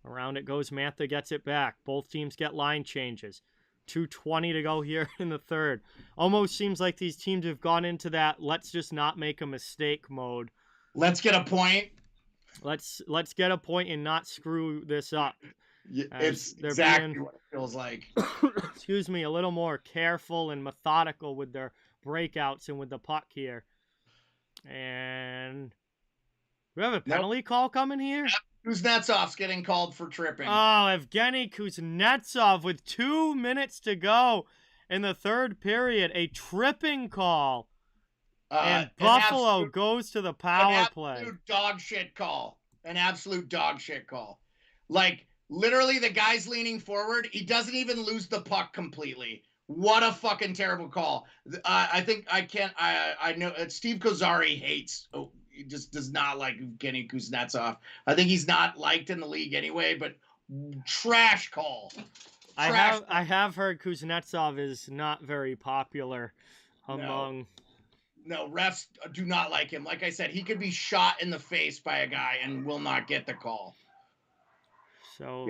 [SPEAKER 1] Around it goes. Mantha gets it back. Both teams get line changes. 2:20 to go here in the third. Almost seems like these teams have gone into that let's just not make a mistake mode.
[SPEAKER 2] Let's get a point.
[SPEAKER 1] Let's get a point and not screw this up.
[SPEAKER 2] It's exactly what it feels like.
[SPEAKER 1] Excuse me, a little more careful and methodical with their breakouts and with the puck here. And we have a penalty call coming here?
[SPEAKER 2] Kuznetsov's getting called for tripping.
[SPEAKER 1] Oh, Evgeny Kuznetsov with 2 minutes to go in the third period. A tripping call. And Buffalo goes to the power play.
[SPEAKER 2] An absolute dog shit call. An absolute dog shit call. Like, literally, the guy's leaning forward. He doesn't even lose the puck completely. What a fucking terrible call. I know Steve Kozari hates. Oh, he just does not like Evgeny Kuznetsov. I think he's not liked in the league anyway, but trash call.
[SPEAKER 1] I have heard Kuznetsov is not very popular among...
[SPEAKER 2] No, refs do not like him. Like I said, he could be shot in the face by a guy and will not get the call.
[SPEAKER 1] So,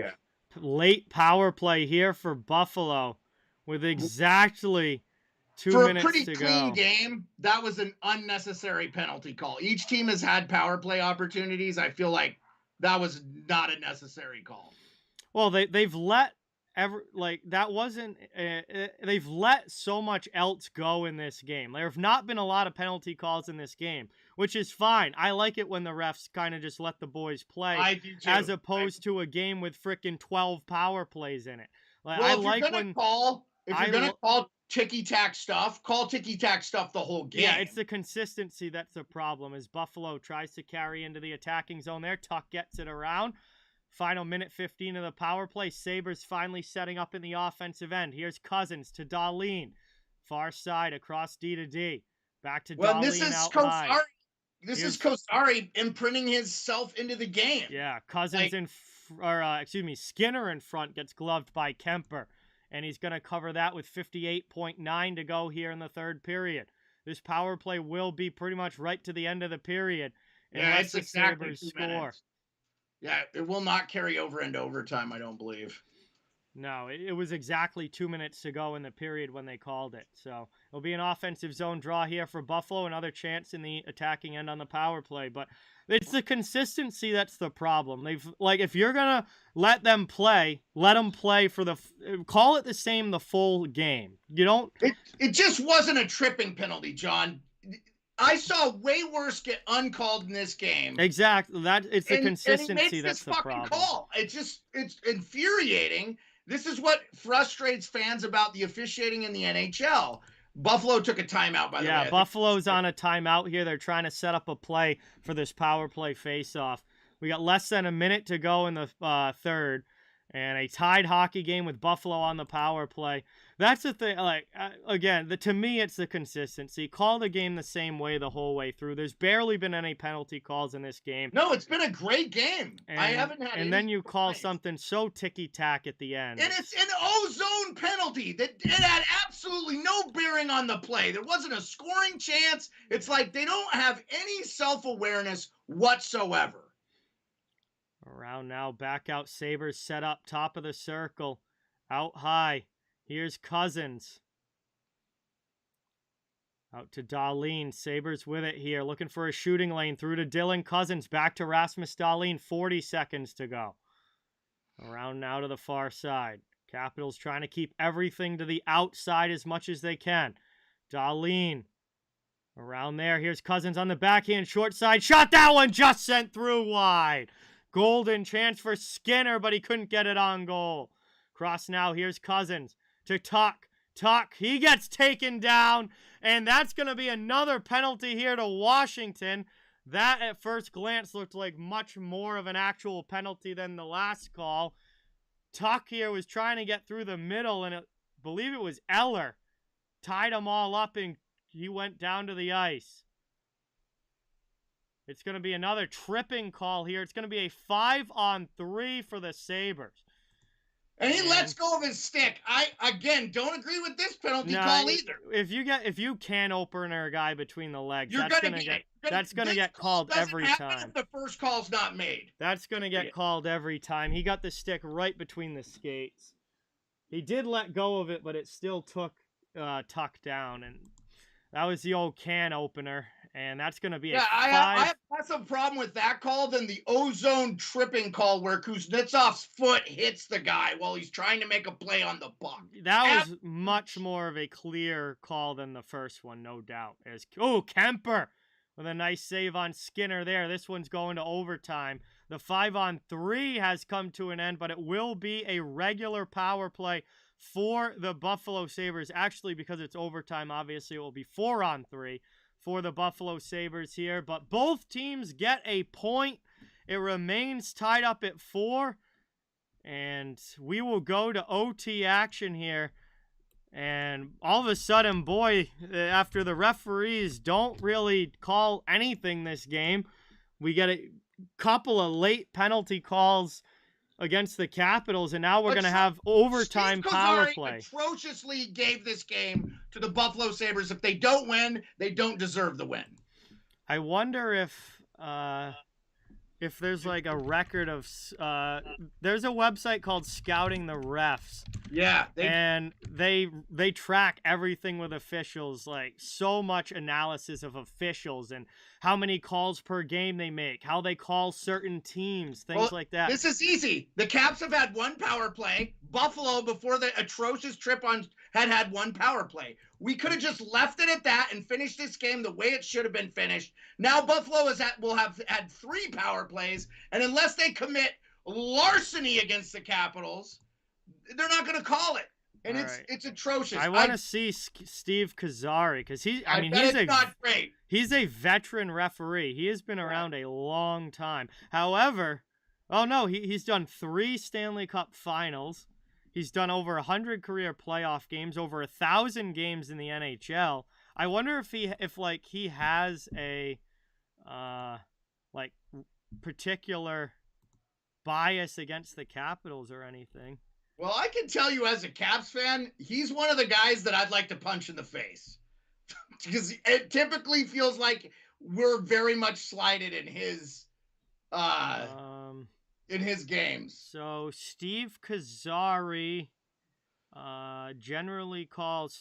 [SPEAKER 1] late power play here for Buffalo with exactly 2 minutes to go.
[SPEAKER 2] For a pretty clean game, that was an unnecessary penalty call. Each team has had power play opportunities. I feel like that was not a necessary call.
[SPEAKER 1] Well, they've let they've let so much else go in this game. There have not been a lot of penalty calls in this game, which is fine. I like it when the refs kind of just let the boys play.
[SPEAKER 2] I do too.
[SPEAKER 1] As opposed to a game with freaking 12 power plays in it. Like,
[SPEAKER 2] well,
[SPEAKER 1] I
[SPEAKER 2] if
[SPEAKER 1] like
[SPEAKER 2] you're
[SPEAKER 1] when
[SPEAKER 2] gonna call ticky-tack stuff, call ticky-tack stuff the whole game.
[SPEAKER 1] Yeah, it's the consistency that's the problem. As Buffalo tries to carry into the attacking zone there, Tuck gets it around. Final minute 15 of the power play. Sabres finally setting up in the offensive end. Here's Cousins to Dahlin. Far side across D to D. Back to Dahlin out high.
[SPEAKER 2] This is Kozari imprinting himself into the game.
[SPEAKER 1] Yeah, Cousins Skinner in front gets gloved by Kemper. And he's going to cover that with 58.9 to go here in the third period. This power play will be pretty much right to the end of the period. Unless the Sabres score.
[SPEAKER 2] Yeah, it will not carry over into overtime, I don't believe.
[SPEAKER 1] No, it was exactly 2 minutes to go in the period when they called it. So it'll be an offensive zone draw here for Buffalo. Another chance in the attacking end on the power play. But it's the consistency that's the problem. If you're going to let them play for call it the same the full game. You don't...
[SPEAKER 2] It just wasn't a tripping penalty, John. I saw way worse get uncalled in this game.
[SPEAKER 1] Exactly. It's the consistency that's the problem.
[SPEAKER 2] Call. It's infuriating. This is what frustrates fans about the officiating in the NHL. Buffalo took a timeout, by the way.
[SPEAKER 1] Yeah, Buffalo's on a timeout here. They're trying to set up a play for this power play face-off. We got less than a minute to go in the third. And a tied hockey game with Buffalo on the power play. That's the thing. To me, it's the consistency. Call the game the same way the whole way through. There's barely been any penalty calls in this game.
[SPEAKER 2] No, it's been a great game. I haven't had.
[SPEAKER 1] And then you call something so ticky-tack at the end.
[SPEAKER 2] And it's an O-zone penalty that it had absolutely no bearing on the play. There wasn't a scoring chance. It's like they don't have any self-awareness whatsoever.
[SPEAKER 1] Around now, back out. Sabres set up top of the circle. Out high. Here's Cousins. Out to Dahlin. Sabres with it here. Looking for a shooting lane. Through to Dylan Cousins. Back to Rasmus Dahlin. 40 seconds to go. Around now to the far side. Capitals trying to keep everything to the outside as much as they can. Dahlin. Around there. Here's Cousins on the backhand. Short side. Shot. That one just sent through wide. Golden chance for Skinner, but he couldn't get it on goal. Cross now. Here's Cousins to Tuck. Tuck, he gets taken down, and that's going to be another penalty here to Washington. That, at first glance, looked like much more of an actual penalty than the last call. Tuck here was trying to get through the middle, and I believe it was Eller. Tied them all up, and he went down to the ice. It's going to be another tripping call here. It's going to be a 5-on-3 for the Sabres.
[SPEAKER 2] And he lets go of his stick. I, again, don't agree with this penalty call either.
[SPEAKER 1] If you can opener a guy between the legs, that's gonna get called every time.
[SPEAKER 2] If the first call's not made.
[SPEAKER 1] That's gonna get called every time. He got the stick right between the skates. He did let go of it, but it still tucked down, and that was the old can opener. And that's going to be
[SPEAKER 2] I have less of a problem with that call than the ozone tripping call where Kuznetsov's foot hits the guy while he's trying to make a play on the puck.
[SPEAKER 1] That was much more of a clear call than the first one, no doubt. Kemper with a nice save on Skinner there. This one's going to overtime. The 5-on-3 has come to an end, but it will be a regular power play for the Buffalo Sabres. Actually, because it's overtime, obviously it will be 4-on-3. For the Buffalo Sabres here, but both teams get a point. It remains tied up at 4, and we will go to OT action here. And all of a sudden, boy, after the referees don't really call anything this game, we get a couple of late penalty calls against the Capitals, and now we're going to have overtime power play.
[SPEAKER 2] Atrociously gave this game to the Buffalo Sabres. If they don't win, they don't deserve the win.
[SPEAKER 1] I wonder if there's like a record of there's a website called Scouting the Refs.
[SPEAKER 2] Yeah,
[SPEAKER 1] they track everything with officials, like so much analysis of officials and how many calls per game they make, how they call certain teams, things like that.
[SPEAKER 2] This is easy. The Caps have had one power play. Buffalo, before the atrocious trip on, had one power play. We could have just left it at that and finished this game the way it should have been finished. Now Buffalo will have had 3 power plays, and unless they commit larceny against the Capitals, they're not going to call it. And it's atrocious.
[SPEAKER 1] I want to see Steve Kaczary because he's not great. He's a veteran referee. He has been around a long time. However, he's done 3 Stanley Cup Finals. He's done over 100 career playoff games, over 1,000 games in the NHL. I wonder if he has a particular bias against the Capitals or anything.
[SPEAKER 2] Well, I can tell you as a Caps fan, he's one of the guys that I'd like to punch in the face. Because it typically feels like we're very much slighted in his games.
[SPEAKER 1] So Steve Kaczary generally calls,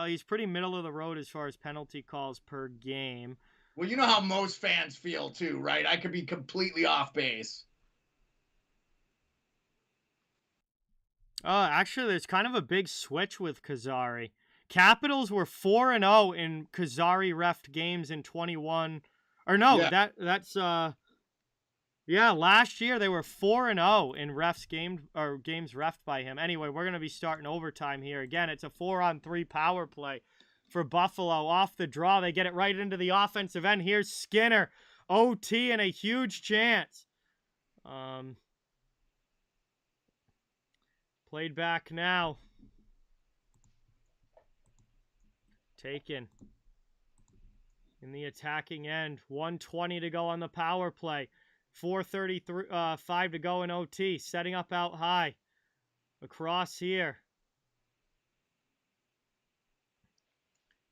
[SPEAKER 1] he's pretty middle of the road as far as penalty calls per game.
[SPEAKER 2] Well, you know how most fans feel too, right? I could be completely off base.
[SPEAKER 1] Actually, there's kind of a big switch with Kaczary. Capitals were 4-0 in Kaczary refed games in 21. Or no, that's last year they were 4-0 in games refed by him. Anyway, we're going to be starting overtime here. Again, it's a 4-on-3 power play for Buffalo. Off the draw, they get it right into the offensive end. Here's Skinner. OT and a huge chance. Played back now. Taken. In the attacking end. 1:20 to go on the power play. 4:35 to go in OT. Setting up out high. Across here.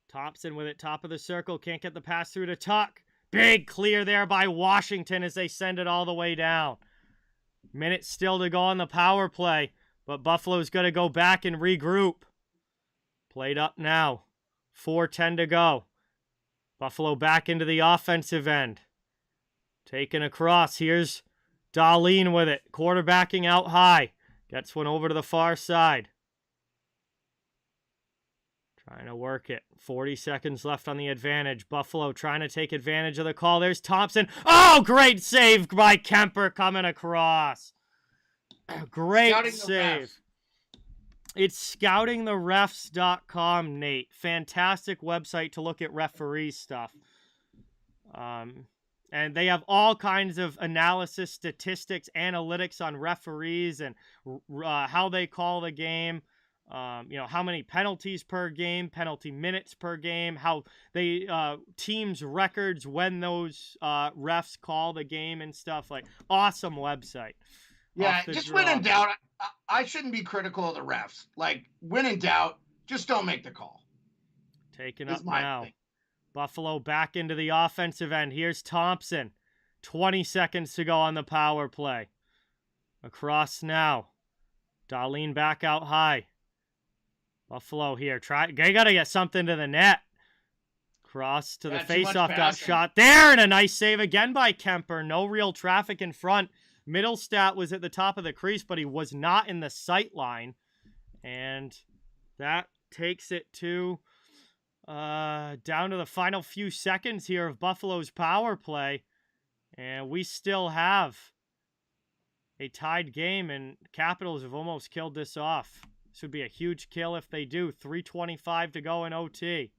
[SPEAKER 1] Thompson with it. Top of the circle. Can't get the pass through to Tuck. Big clear there by Washington as they send it all the way down. Minute still to go on the power play. But Buffalo's going to go back and regroup. Played up now. 4:10 to go. Buffalo back into the offensive end. Taken across. Here's Dahlin with it. Quarterbacking out high. Gets one over to the far side. Trying to work it. 40 seconds left on the advantage. Buffalo trying to take advantage of the call. There's Thompson. Oh, great save by Kemper coming across. Great save. It's scoutingtherefs.com, Nate. Fantastic website to look at referee stuff. And they have all kinds of analysis, statistics, analytics on referees and how they call the game. How many penalties per game, penalty minutes per game, how they teams records when those refs call the game and stuff. Like, awesome website.
[SPEAKER 2] Yeah,
[SPEAKER 1] off the
[SPEAKER 2] just
[SPEAKER 1] draw.
[SPEAKER 2] when in doubt, I shouldn't be critical of the refs. Like, when in doubt, just don't make the call.
[SPEAKER 1] Taken up now. Thing. Buffalo back into the offensive end. Here's Thompson. 20 seconds to go on the power play. Across now. Dahlin back out high. Buffalo here. They got to get something to the net. Cross to the faceoff. Got shot there. And a nice save again by Kemper. No real traffic in front. Middlestat was at the top of the crease, but he was not in the sight line. And that takes it to down to the final few seconds here of Buffalo's power play. And we still have a tied game, and Capitals have almost killed this off. This would be a huge kill if they do. 3:25 to go in OT.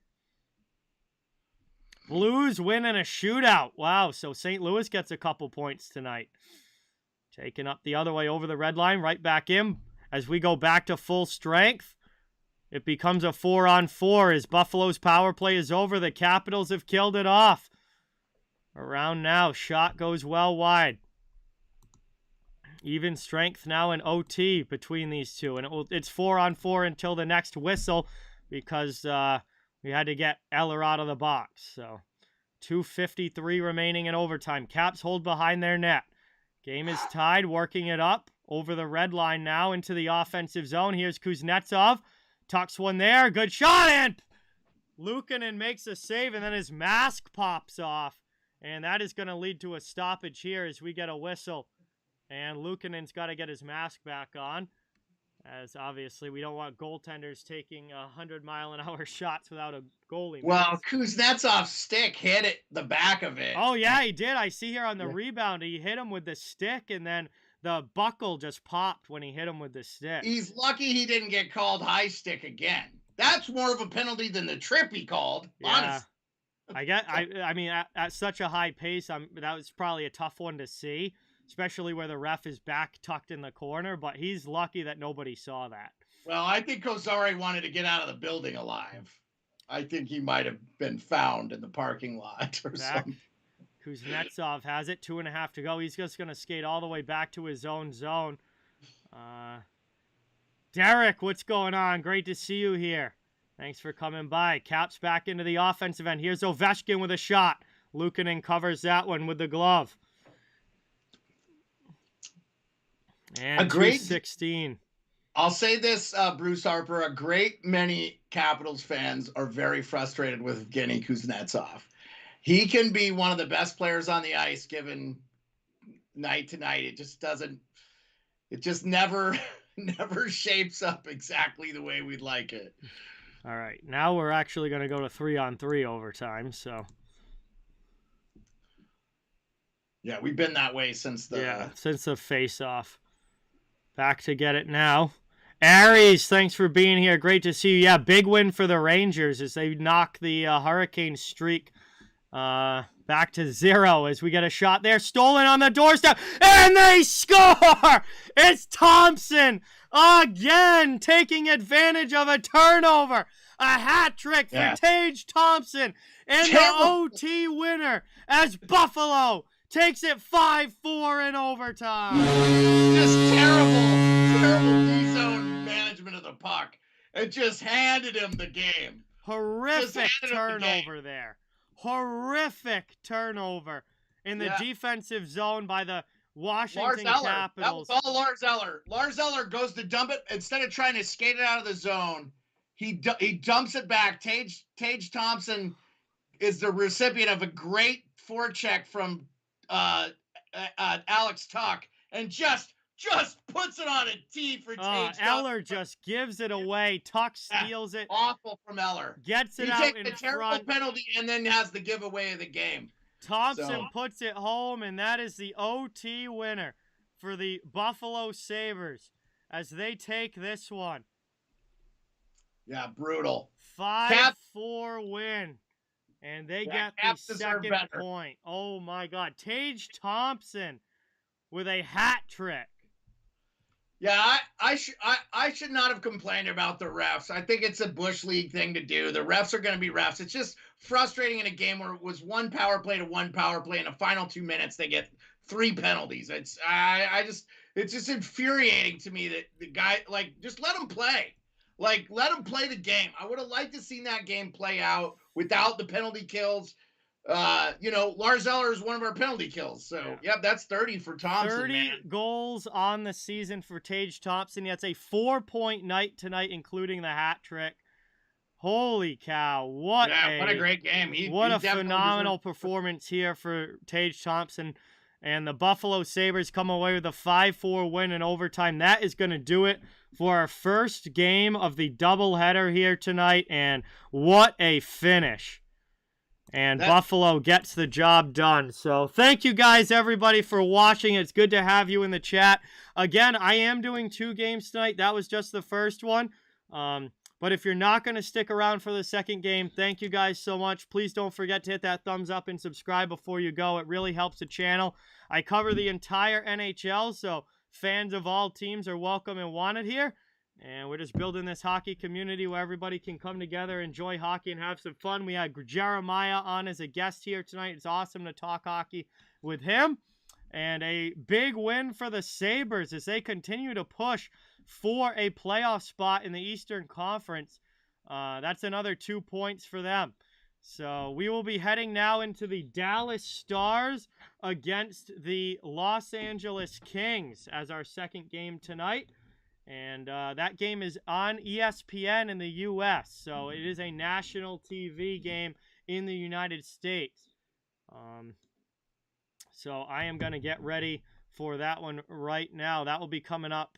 [SPEAKER 1] Blues win in a shootout. Wow, so St. Louis gets a couple points tonight. Taken up the other way over the red line, right back in. As we go back to full strength, it becomes a 4-on-4 as Buffalo's power play is over. The Capitals have killed it off. Around now, shot goes well wide. Even strength now in OT between these two. And it's 4-on-4 until the next whistle because we had to get Eller out of the box. So 2:53 remaining in overtime. Caps hold behind their net. Game is tied, working it up over the red line now into the offensive zone. Here's Kuznetsov. Tucks one there. Good shot. And Luukkonen makes a save, and then his mask pops off. And that is going to lead to a stoppage here as we get a whistle. And Luukkonen's got to get his mask back on, as obviously we don't want goaltenders taking 100-mile-an-hour shots without a goalie.
[SPEAKER 2] Well, Kuznetsov's stick hit the back of it.
[SPEAKER 1] Oh, yeah, he did. I see here on the rebound, he hit him with the stick, and then the buckle just popped when he hit him with the stick.
[SPEAKER 2] He's lucky he didn't get called high stick again. That's more of a penalty than the trip he called, honestly.
[SPEAKER 1] I mean, at such a high pace, that was probably a tough one to see, especially where the ref is back tucked in the corner, but he's lucky that nobody saw that.
[SPEAKER 2] Well, I think Kozari wanted to get out of the building alive. I think he might have been found in the parking lot or something.
[SPEAKER 1] Kuznetsov has it, 2.5 to go. He's just going to skate all the way back to his own zone. Derek, what's going on? Great to see you here. Thanks for coming by. Caps back into the offensive end. Here's Ovechkin with a shot. Luukkonen covers that one with the glove. And a great 16.
[SPEAKER 2] I'll say this, Bruce Harper, a great many Capitals fans are very frustrated with Evgeny Kuznetsov. He can be one of the best players on the ice given night to night. It just never shapes up exactly the way we'd like it.
[SPEAKER 1] All right, now we're actually going to go to 3-on-3 overtime, so.
[SPEAKER 2] Yeah, we've been that way since the
[SPEAKER 1] face-off. Back to get it now. Aries, thanks for being here. Great to see you. Yeah, big win for the Rangers as they knock the Hurricane streak back to 0 as we get a shot there. Stolen on the doorstep, and they score! It's Thompson again taking advantage of a turnover. A hat trick for Tage Thompson and the OT winner as Buffalo takes it 5-4 in overtime.
[SPEAKER 2] Just terrible D-zone management of the puck. It just handed him the game.
[SPEAKER 1] Horrific turnover there. Horrific turnover in the defensive zone by the Washington Capitals.
[SPEAKER 2] That was all Lars Eller. Lars Eller goes to dump it. Instead of trying to skate it out of the zone, he dumps it back. Tage Thompson is the recipient of a great forecheck from Alex Tuck, and just puts it on a tee for Tage.
[SPEAKER 1] Eller just gives it away. Tuck steals it.
[SPEAKER 2] Awful from Eller.
[SPEAKER 1] Gets it out in front.
[SPEAKER 2] He takes a terrible penalty and then has the giveaway of the game.
[SPEAKER 1] Thompson puts it home, and that is the OT winner for the Buffalo Sabres as they take this one.
[SPEAKER 2] Yeah, brutal.
[SPEAKER 1] 5-4 win. And they get the second point. Oh, my God. Tage Thompson with a hat trick.
[SPEAKER 2] Yeah, I should not have complained about the refs. I think it's a Bush League thing to do. The refs are going to be refs. It's just frustrating in a game where it was one power play to one power play. In the final 2 minutes, they get 3 penalties. It's just infuriating to me that the guy, like, just let him play. Like, let him play the game. I would have liked to seen that game play out without the penalty kills. Lars Eller is one of our penalty kills. So, yep, that's 30 for Thompson,
[SPEAKER 1] 30
[SPEAKER 2] man.
[SPEAKER 1] goals on the season for Tage Thompson. That's a 4-point night tonight, including the hat trick. Holy cow. What
[SPEAKER 2] a great game.
[SPEAKER 1] What a phenomenal performance here for Tage Thompson. And the Buffalo Sabres come away with a 5-4 win in overtime. That is going to do it for our first game of the doubleheader here tonight. And what a finish. And Buffalo gets the job done. So thank you guys, everybody, for watching. It's good to have you in the chat. Again, I am doing 2 games tonight. That was just the first one. But if you're not going to stick around for the second game, thank you guys so much. Please don't forget to hit that thumbs up and subscribe before you go. It really helps the channel. I cover the entire NHL, so fans of all teams are welcome and wanted here. And we're just building this hockey community where everybody can come together, enjoy hockey, and have some fun. We had Jeremiah on as a guest here tonight. It's awesome to talk hockey with him. And a big win for the Sabres as they continue to push for a playoff spot in the Eastern Conference. That's another 2 points for them. So we will be heading now into the Dallas Stars against the Los Angeles Kings as our second game tonight. And that game is on ESPN in the U.S., so it is a national TV game in the United States. So I am going to get ready for that one right now. That will be coming up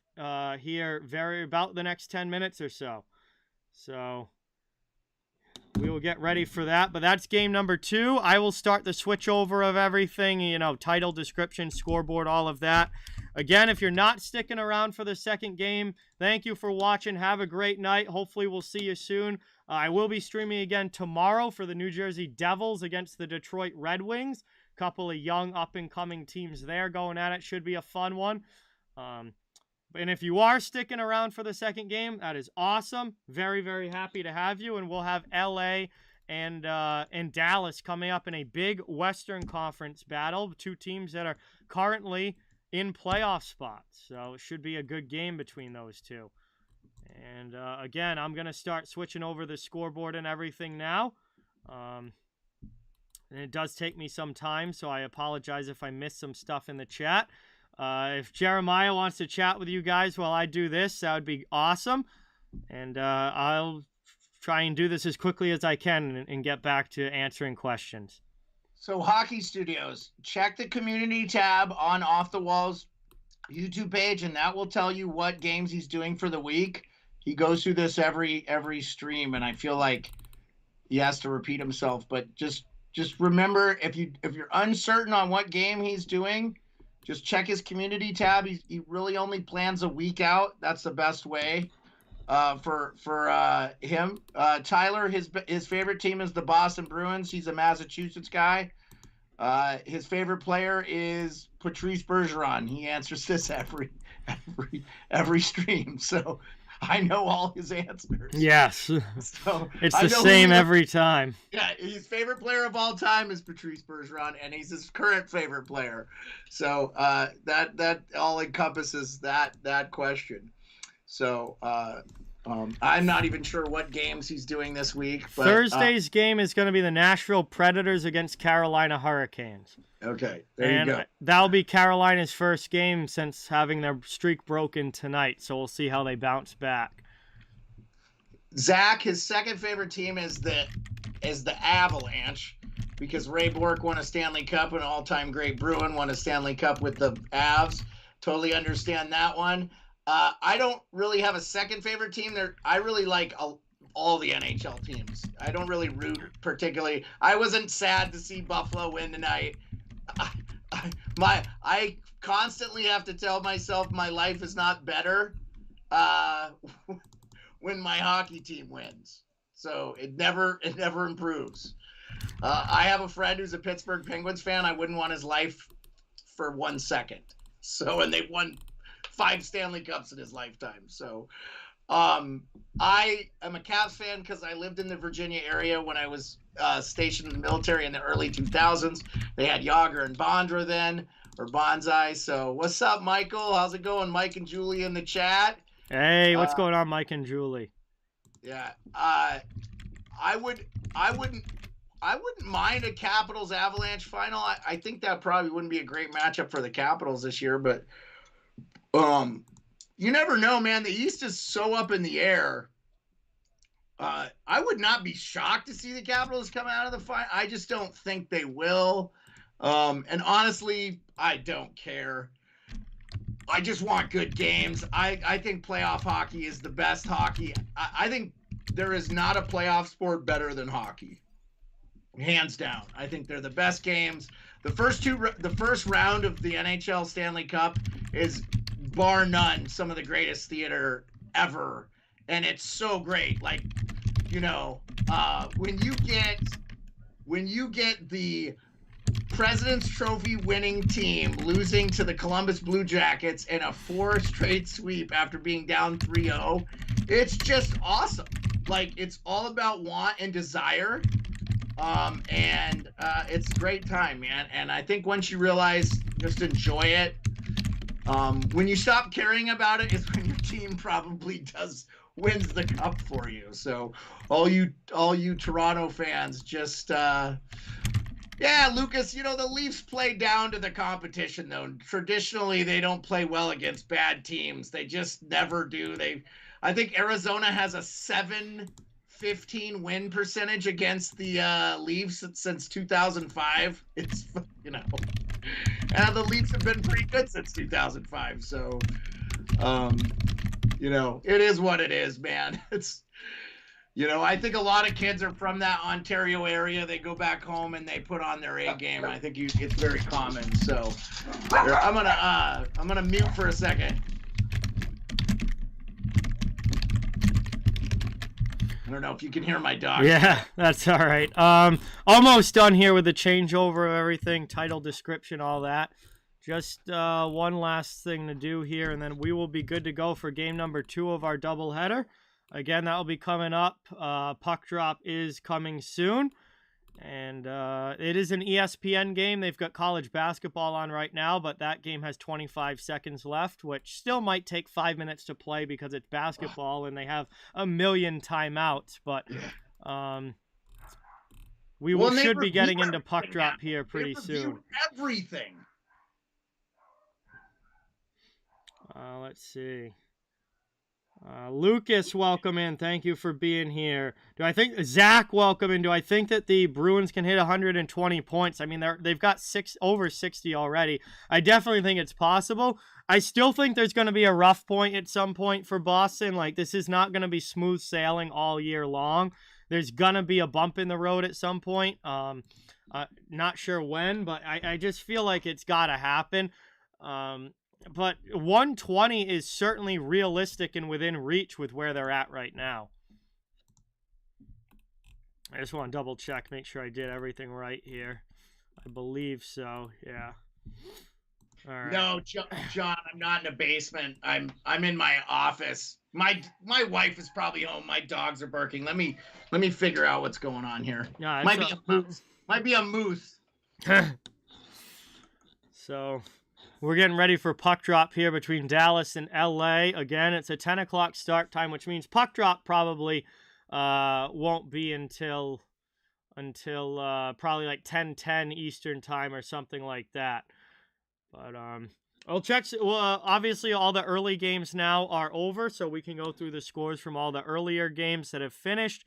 [SPEAKER 1] here about the next 10 minutes or so. So we will get ready for that. But that's game number 2. I will start the switch over of everything, title, description, scoreboard, all of that. Again, if you're not sticking around for the second game, thank you for watching. Have a great night. Hopefully we'll see you soon. I will be streaming again tomorrow for the New Jersey Devils against the Detroit Red Wings. Couple of young up-and-coming teams there going at it. Should be a fun one. And if you are sticking around for the second game, that is awesome. Very, very happy to have you. And we'll have LA and Dallas coming up in a big Western Conference battle. 2 teams that are currently in playoff spots. So it should be a good game between those 2. And again, I'm going to start switching over the scoreboard and everything now. And it does take me some time, so I apologize if I miss some stuff in the chat. If Jeremiah wants to chat with you guys while I do this, that would be awesome. And I'll try and do this as quickly as I can and get back to answering questions.
[SPEAKER 2] So Hockey Studios, check the community tab on Off the Walls YouTube page, and that will tell you what games he's doing for the week. He goes through this every stream, and I feel like he has to repeat himself. But just remember, if you're uncertain on what game he's doing, just check his community tab. He really only plans a week out. That's the best way for him. Tyler, his favorite team is the Boston Bruins. He's a Massachusetts guy. His favorite player is Patrice Bergeron. He answers this every stream. So I know all his answers.
[SPEAKER 1] Yes.
[SPEAKER 2] So
[SPEAKER 1] it's the same every time.
[SPEAKER 2] Yeah, his favorite player of all time is Patrice Bergeron, and he's his current favorite player. So that all encompasses that question. So I'm not even sure what games he's doing this week. But,
[SPEAKER 1] Thursday's game is going to be the Nashville Predators against Carolina Hurricanes.
[SPEAKER 2] Okay, there you go.
[SPEAKER 1] That'll be Carolina's first game since having their streak broken tonight, so we'll see how they bounce back.
[SPEAKER 2] Zach, his second favorite team is the Avalanche, because Ray Bourque won a Stanley Cup, and an all-time great Bruin won a Stanley Cup with the Avs. Totally understand that one. I don't really have a second favorite team. I really like all the NHL teams. I don't really root particularly. I wasn't sad to see Buffalo win tonight. I constantly have to tell myself my life is not better when my hockey team wins. So it never improves. I have a friend who's a Pittsburgh Penguins fan. I wouldn't want his life for 1 second. So, and they've won 5 Stanley Cups in his lifetime. So I am a Cavs fan because I lived in the Virginia area when I was stationed in the military in the early 2000s. They had Yager and Bondra then. or bonsai. So what's up, Michael? How's it going? Mike and Julie in the chat.
[SPEAKER 1] Hey, what's going on, Mike and Julie?
[SPEAKER 2] Yeah. I wouldn't mind a Capitals Avalanche final. I think that probably wouldn't be a great matchup for the Capitals this year, but you never know, man. The East is so up in the air. I would not be shocked to see the Capitals come out of the final. I just don't think they will. And honestly, I don't care. I just want good games. I think playoff hockey is the best hockey. I think there is not a playoff sport better than hockey. Hands down. I think they're the best games. The first round of the NHL Stanley Cup is bar none some of the greatest theater ever. And it's so great. Like, when you get the President's Trophy winning team losing to the Columbus Blue Jackets in a 4 straight sweep after being down 3-0, it's just awesome. Like, it's all about want and desire. And it's a great time, man. And I think once you realize, just enjoy it. When you stop caring about it is when your team probably wins the cup for you. So all you Toronto fans, just Lucas, the Leafs play down to the competition though. Traditionally, they don't play well against bad teams. They just never do. I think Arizona has a 7-15 win percentage against the Leafs since 2005. It's and the Leafs have been pretty good since 2005. So it is what it is, man. It's I think a lot of kids are from that Ontario area. They go back home and they put on their A game. I think it's very common. So I'm gonna mute for a second. I don't know if you can hear my dog.
[SPEAKER 1] Yeah, that's all right. Almost done here with the changeover of everything, title, description, all that. Just one last thing to do here, and then we will be good to go for game number 2 of our doubleheader. Again, that will be coming up. Puck drop is coming soon. And it is an ESPN game. They've got college basketball on right now, but that game has 25 seconds left, which still might take 5 minutes to play because it's basketball and they have a million timeouts. But should be getting into puck drop here pretty soon.
[SPEAKER 2] Everything.
[SPEAKER 1] Let's see. Lucas, welcome in. Thank you for being here. Zach, welcome in. Do I think that the Bruins can hit 120 points? I mean, they've got over 60 already. I definitely think it's possible. I still think there's going to be a rough point at some point for Boston. Like, this is not going to be smooth sailing all year long. There's going to be a bump in the road at some point. Not sure when, but I just feel like it's got to happen. But 120 is certainly realistic and within reach with where they're at right now. I just want to double check, make sure I did everything right here. I believe so, yeah. All right.
[SPEAKER 2] No, John, I'm not in a basement. I'm in my office. My wife is probably home. My dogs are barking. Let me figure out what's going on here.
[SPEAKER 1] Yeah,
[SPEAKER 2] Might be a moose.
[SPEAKER 1] So we're getting ready for puck drop here between Dallas and LA. Again, it's a 10 o'clock start time, which means puck drop probably won't be until probably like 10:10 Eastern time or something like that. But I'll check. Well, obviously all the early games now are over, so we can go through the scores from all the earlier games that have finished.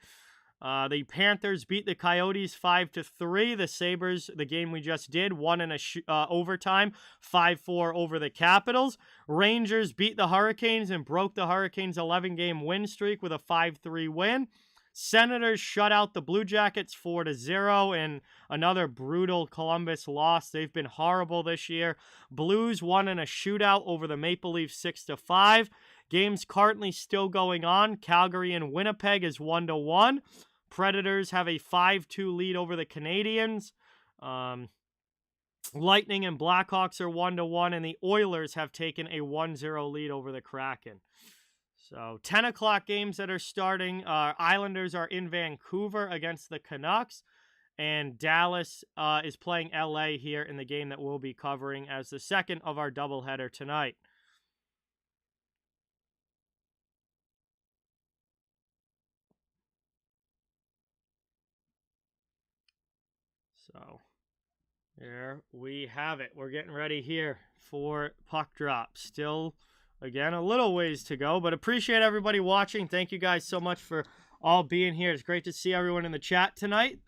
[SPEAKER 1] The Panthers beat the Coyotes 5-3. The Sabres, the game we just did, won in a overtime, 5-4 over the Capitals. Rangers beat the Hurricanes and broke the Hurricanes' 11-game win streak with a 5-3 win. Senators shut out the Blue Jackets 4-0 in another brutal Columbus loss. They've been horrible this year. Blues won in a shootout over the Maple Leafs 6-5. Games currently still going on. Calgary and Winnipeg is 1-1. Predators have a 5-2 lead over the Canadiens. Lightning and Blackhawks are 1-1, and the Oilers have taken a 1-0 lead over the Kraken. So 10 o'clock games that are starting. Islanders are in Vancouver against the Canucks. and Dallas is playing LA here in the game that we'll be covering as the second of our doubleheader tonight. So there we have it. We're getting ready here for puck drop. Still, again, a little ways to go, but appreciate everybody watching. Thank you guys so much for all being here. It's great to see everyone in the chat tonight.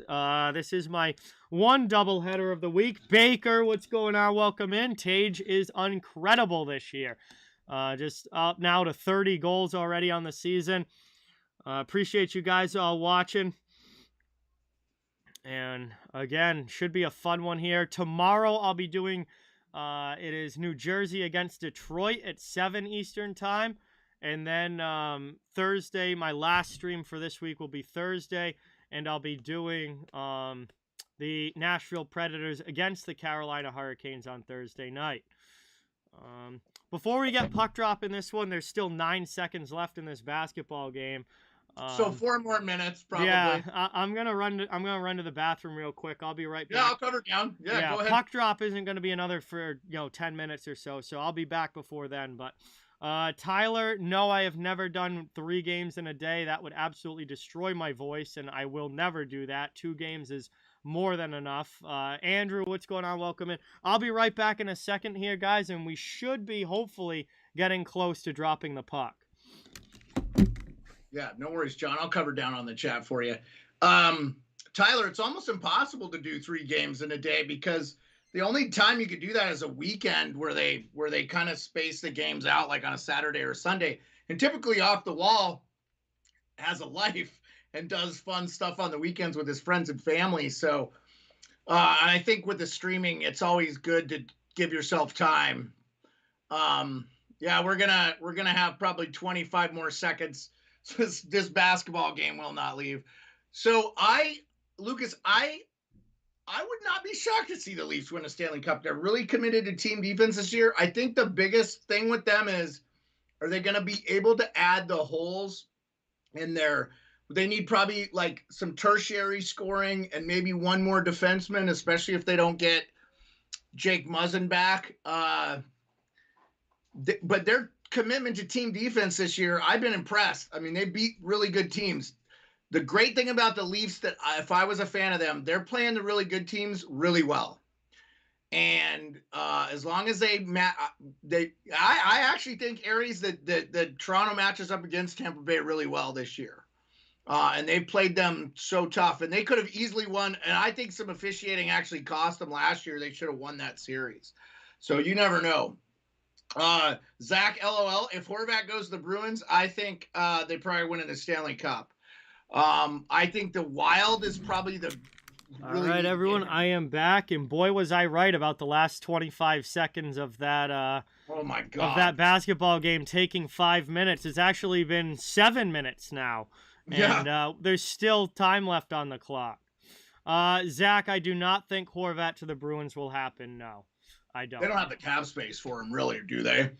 [SPEAKER 1] This is my one doubleheader of the week. Baker, what's going on? Welcome in. Tage is incredible this year. Just up now to 30 goals already on the season. Appreciate you guys all watching. And again, should be a fun one here. Tomorrow I'll be doing, it is New Jersey against Detroit at 7 Eastern time. And then Thursday, my last stream for this week will be Thursday. And I'll be doing the Nashville Predators against the Carolina Hurricanes on Thursday night. Before we get puck drop in this one, there's still 9 seconds left in this basketball game.
[SPEAKER 2] So 4 more minutes, probably.
[SPEAKER 1] Yeah, I'm gonna run to the bathroom real quick. I'll be right back.
[SPEAKER 2] Yeah, I'll cover down. Yeah, go ahead.
[SPEAKER 1] Puck drop isn't gonna be another for 10 minutes or so. So I'll be back before then. But Tyler, no, I have never done 3 games in a day. That would absolutely destroy my voice, and I will never do that. 2 games is more than enough. Andrew, what's going on? Welcome in. I'll be right back in a second here, guys, and we should be hopefully getting close to dropping the puck.
[SPEAKER 2] Yeah, no worries, John. I'll cover down on the chat for you. Tyler, it's almost impossible to do 3 games in a day because the only time you could do that is a weekend where they kind of space the games out like on a Saturday or Sunday. And typically Off the Wall has a life and does fun stuff on the weekends with his friends and family. So and I think with the streaming, it's always good to give yourself time. Yeah, we're gonna have probably 25 more seconds. This basketball game will not leave. So Lucas, I would not be shocked to see the Leafs win a Stanley Cup. They're really committed to team defense this year. I think the biggest thing with them is, are they going to be able to add the holes in their, they need probably like some tertiary scoring and maybe one more defenseman, especially if they don't get Jake Muzzin back. But their commitment to team defense this year, I've been impressed. I mean, they beat really good teams. The great thing about the Leafs that if I was a fan of them, they're playing the really good teams really well. And as long as I actually think Aries that Toronto matches up against Tampa Bay really well this year. And they played them so tough, and they could have easily won. And I think some officiating actually cost them last year. They should have won that series. So you never know. Zach, LOL, if Horvat goes to the Bruins, I think they probably win in the Stanley Cup. I think the Wild is probably the
[SPEAKER 1] really all right, everyone, game. I am back, and boy was I right about the last 25 seconds of that
[SPEAKER 2] oh my God.
[SPEAKER 1] Of that basketball game taking 5 minutes. It's actually been 7 minutes now. And there's still time left on the clock. Zach, I do not think Horvat to the Bruins will happen. No, I don't.
[SPEAKER 2] They don't have the cap space for him, really, do they?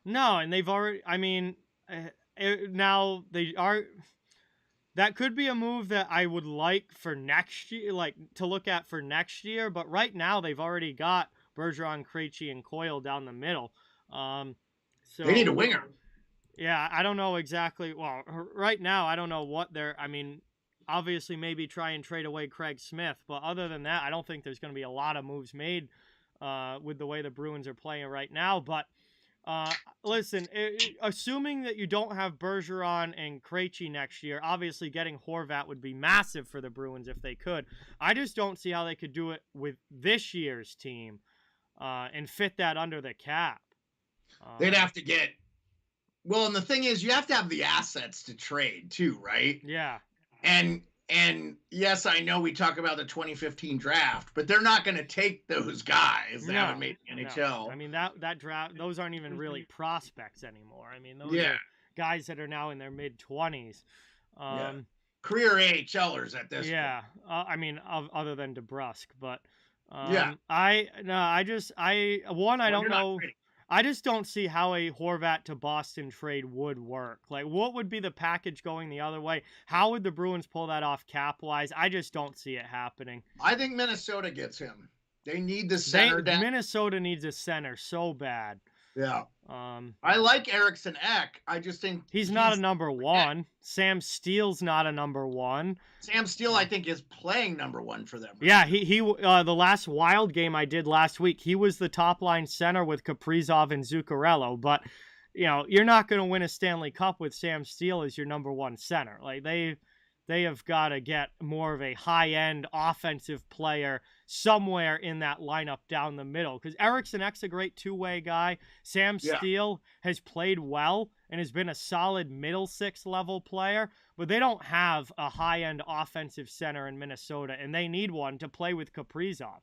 [SPEAKER 1] No, and they've already, I mean, now they are, that could be a move that I would like for next year, like to look at for next year. But right now they've already got Bergeron, Krejci, and Coyle down the middle. So
[SPEAKER 2] they need a winger.
[SPEAKER 1] Yeah, I don't know exactly. Well, right now, I don't know what they're, I mean, obviously maybe try and trade away Craig Smith. But other than that, I don't think there's going to be a lot of moves made with the way the Bruins are playing right now. But listen, assuming that you don't have Bergeron and Krejci next year, obviously getting Horvat would be massive for the Bruins if they could. I just don't see how they could do it with this year's team and fit that under the cap.
[SPEAKER 2] They'd have to get... Well, and the thing is, you have to have the assets to trade too, right?
[SPEAKER 1] Yeah.
[SPEAKER 2] And yes, I know we talk about the 2015 draft, but they're not going to take those guys that haven't made the NHL.
[SPEAKER 1] No. I mean, that draft, those aren't even really prospects anymore. I mean, those are guys that are now in their mid-20s.
[SPEAKER 2] Career AHLers at this point.
[SPEAKER 1] Yeah. I mean, other than DeBrusque, but I don't know. I just don't see how a Horvat to Boston trade would work. Like, what would be the package going the other way? How would the Bruins pull that off cap-wise? I just don't see it happening.
[SPEAKER 2] I think Minnesota gets him. They need the center down.
[SPEAKER 1] Minnesota needs a center so bad.
[SPEAKER 2] Yeah. I like Eriksson Ek. I just think
[SPEAKER 1] he's not a number one. Sam Steele's not a number one.
[SPEAKER 2] Sam Steele, I think, is playing number one for them.
[SPEAKER 1] Yeah, he the last Wild game I did last week, he was the top line center with Kaprizov and Zuccarello. But you're not going to win a Stanley Cup with Sam Steele as your number one center. Like they have got to get more of a high-end offensive player somewhere in that lineup down the middle. Because Eriksson Ek's a great two-way guy. Sam Steele has played well and has been a solid middle six-level player. But they don't have a high-end offensive center in Minnesota, and they need one to play with Kaprizov.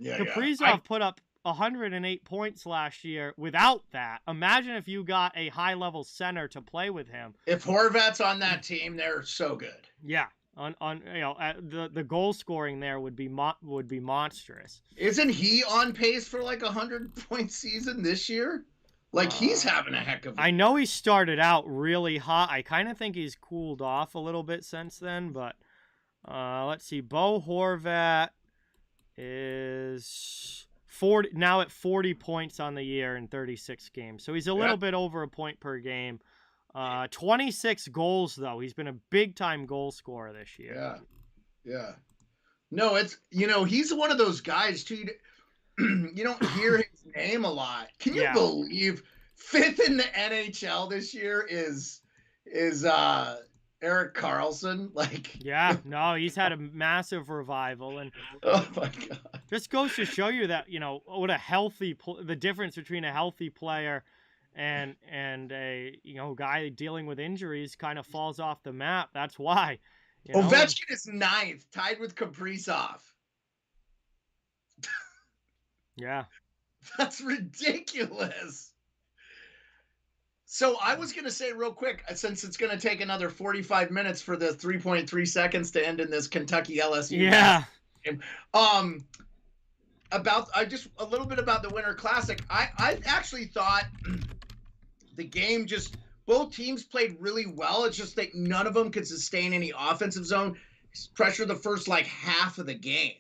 [SPEAKER 1] Kaprizov put up 108 points last year without that. Imagine if you got a high-level center to play with him.
[SPEAKER 2] If Horvat's on that team, they're so good.
[SPEAKER 1] Yeah, the goal scoring there would be monstrous.
[SPEAKER 2] Isn't he on pace for like 100-point season this year? Like he's having a heck of a...
[SPEAKER 1] I know he started out really hot. I kind of think he's cooled off a little bit since then, but let's see. Bo Horvat is 40 now at 40 points on the year in 36 games. So he's a little bit over a point per game. 26 goals though. He's been a big time goal scorer this year.
[SPEAKER 2] Yeah. No, it's he's one of those guys too. You don't hear his name a lot. Can you believe 5th in the NHL this year is Erik Karlsson?
[SPEAKER 1] He's had a massive revival, and
[SPEAKER 2] oh my god,
[SPEAKER 1] just goes to show you that what the difference between a healthy player and a guy dealing with injuries kind of falls off the map. That's why.
[SPEAKER 2] Ovechkin is 9th, tied with Kaprizov.
[SPEAKER 1] Yeah.
[SPEAKER 2] That's ridiculous. So I was going to say real quick, since it's going to take another 45 minutes for the 3.3 seconds to end in this Kentucky LSU game. Just a little bit about the Winter Classic. I actually thought the game both teams played really well. It's just that none of them could sustain any offensive zone pressure the first half of the game.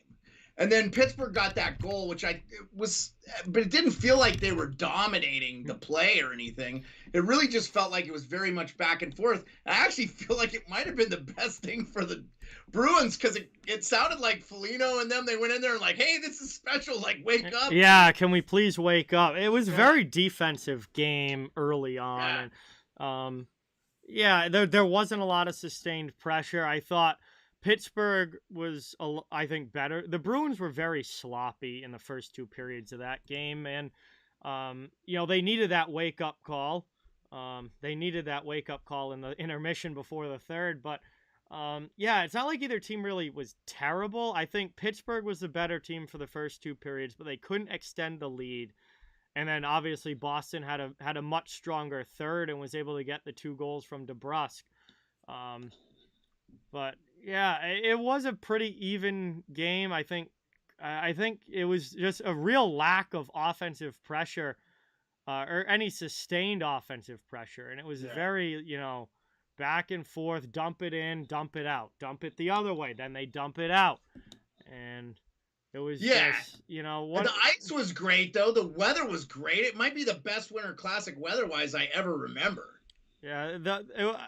[SPEAKER 2] And then Pittsburgh got that goal, but it didn't feel like they were dominating the play or anything. It really just felt like it was very much back and forth. And I actually feel like it might have been the best thing for the Bruins because it sounded like Foligno and them, they went in there and hey, this is special, wake up.
[SPEAKER 1] Yeah, can we please wake up? It was a very defensive game early on.
[SPEAKER 2] Yeah.
[SPEAKER 1] And, there wasn't a lot of sustained pressure. I thought Pittsburgh was, I think, better. The Bruins were very sloppy in the first two periods of that game, and they needed that wake-up call. They needed that wake-up call in the intermission before the third, but it's not like either team really was terrible. I think Pittsburgh was the better team for the first two periods, but they couldn't extend the lead. And then obviously Boston had a much stronger third and was able to get the 2 goals from DeBrusk. But yeah, it was a pretty even game. I think it was just a real lack of offensive pressure, or any sustained offensive pressure, and it was very back and forth. Dump it in, dump it out, dump it the other way. Then they dump it out, and it was just what.
[SPEAKER 2] The ice was great though. The weather was great. It might be the best Winter Classic weather-wise I ever remember.
[SPEAKER 1] Yeah,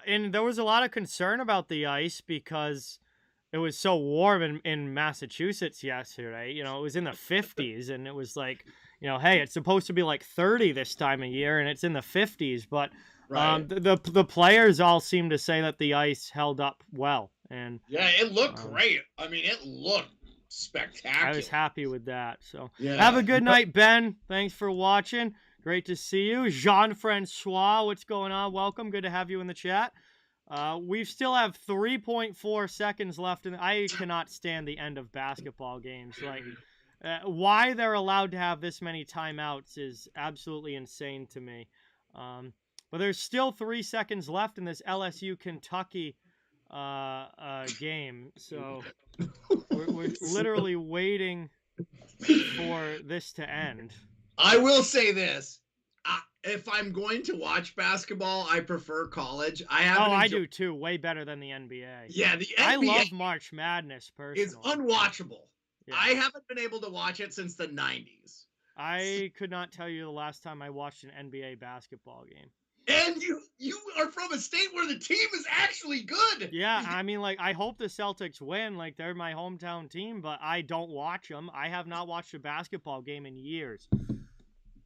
[SPEAKER 1] and there was a lot of concern about the ice because it was so warm in Massachusetts yesterday. It was in the 50s, and it was hey, it's supposed to be 30 this time of year, and it's in the 50s. But the players all seem to say that the ice held up well, and
[SPEAKER 2] it looked great. I mean, it looked spectacular.
[SPEAKER 1] I was happy with that. So have a good night, Ben. Thanks for watching. Great to see you. Jean-Francois, what's going on? Welcome. Good to have you in the chat. We still have 3.4 seconds left, and I cannot stand the end of basketball games. Why they're allowed to have this many timeouts is absolutely insane to me. But there's still 3 seconds left in this LSU-Kentucky game. So we're literally waiting for this to end.
[SPEAKER 2] I will say this. if I'm going to watch basketball, I prefer college. I
[SPEAKER 1] do too. Way better than the NBA.
[SPEAKER 2] Yeah, the NBA
[SPEAKER 1] I love March Madness
[SPEAKER 2] is
[SPEAKER 1] personally.
[SPEAKER 2] unwatchable.
[SPEAKER 1] Yeah.
[SPEAKER 2] I haven't been able to watch it since the 90s.
[SPEAKER 1] I could not tell you the last time I watched an NBA basketball game.
[SPEAKER 2] And you are from a state where the team is actually good.
[SPEAKER 1] Yeah, I mean, like, I hope the Celtics win. Like, they're my hometown team, but I don't watch them. I have not watched a basketball game in years.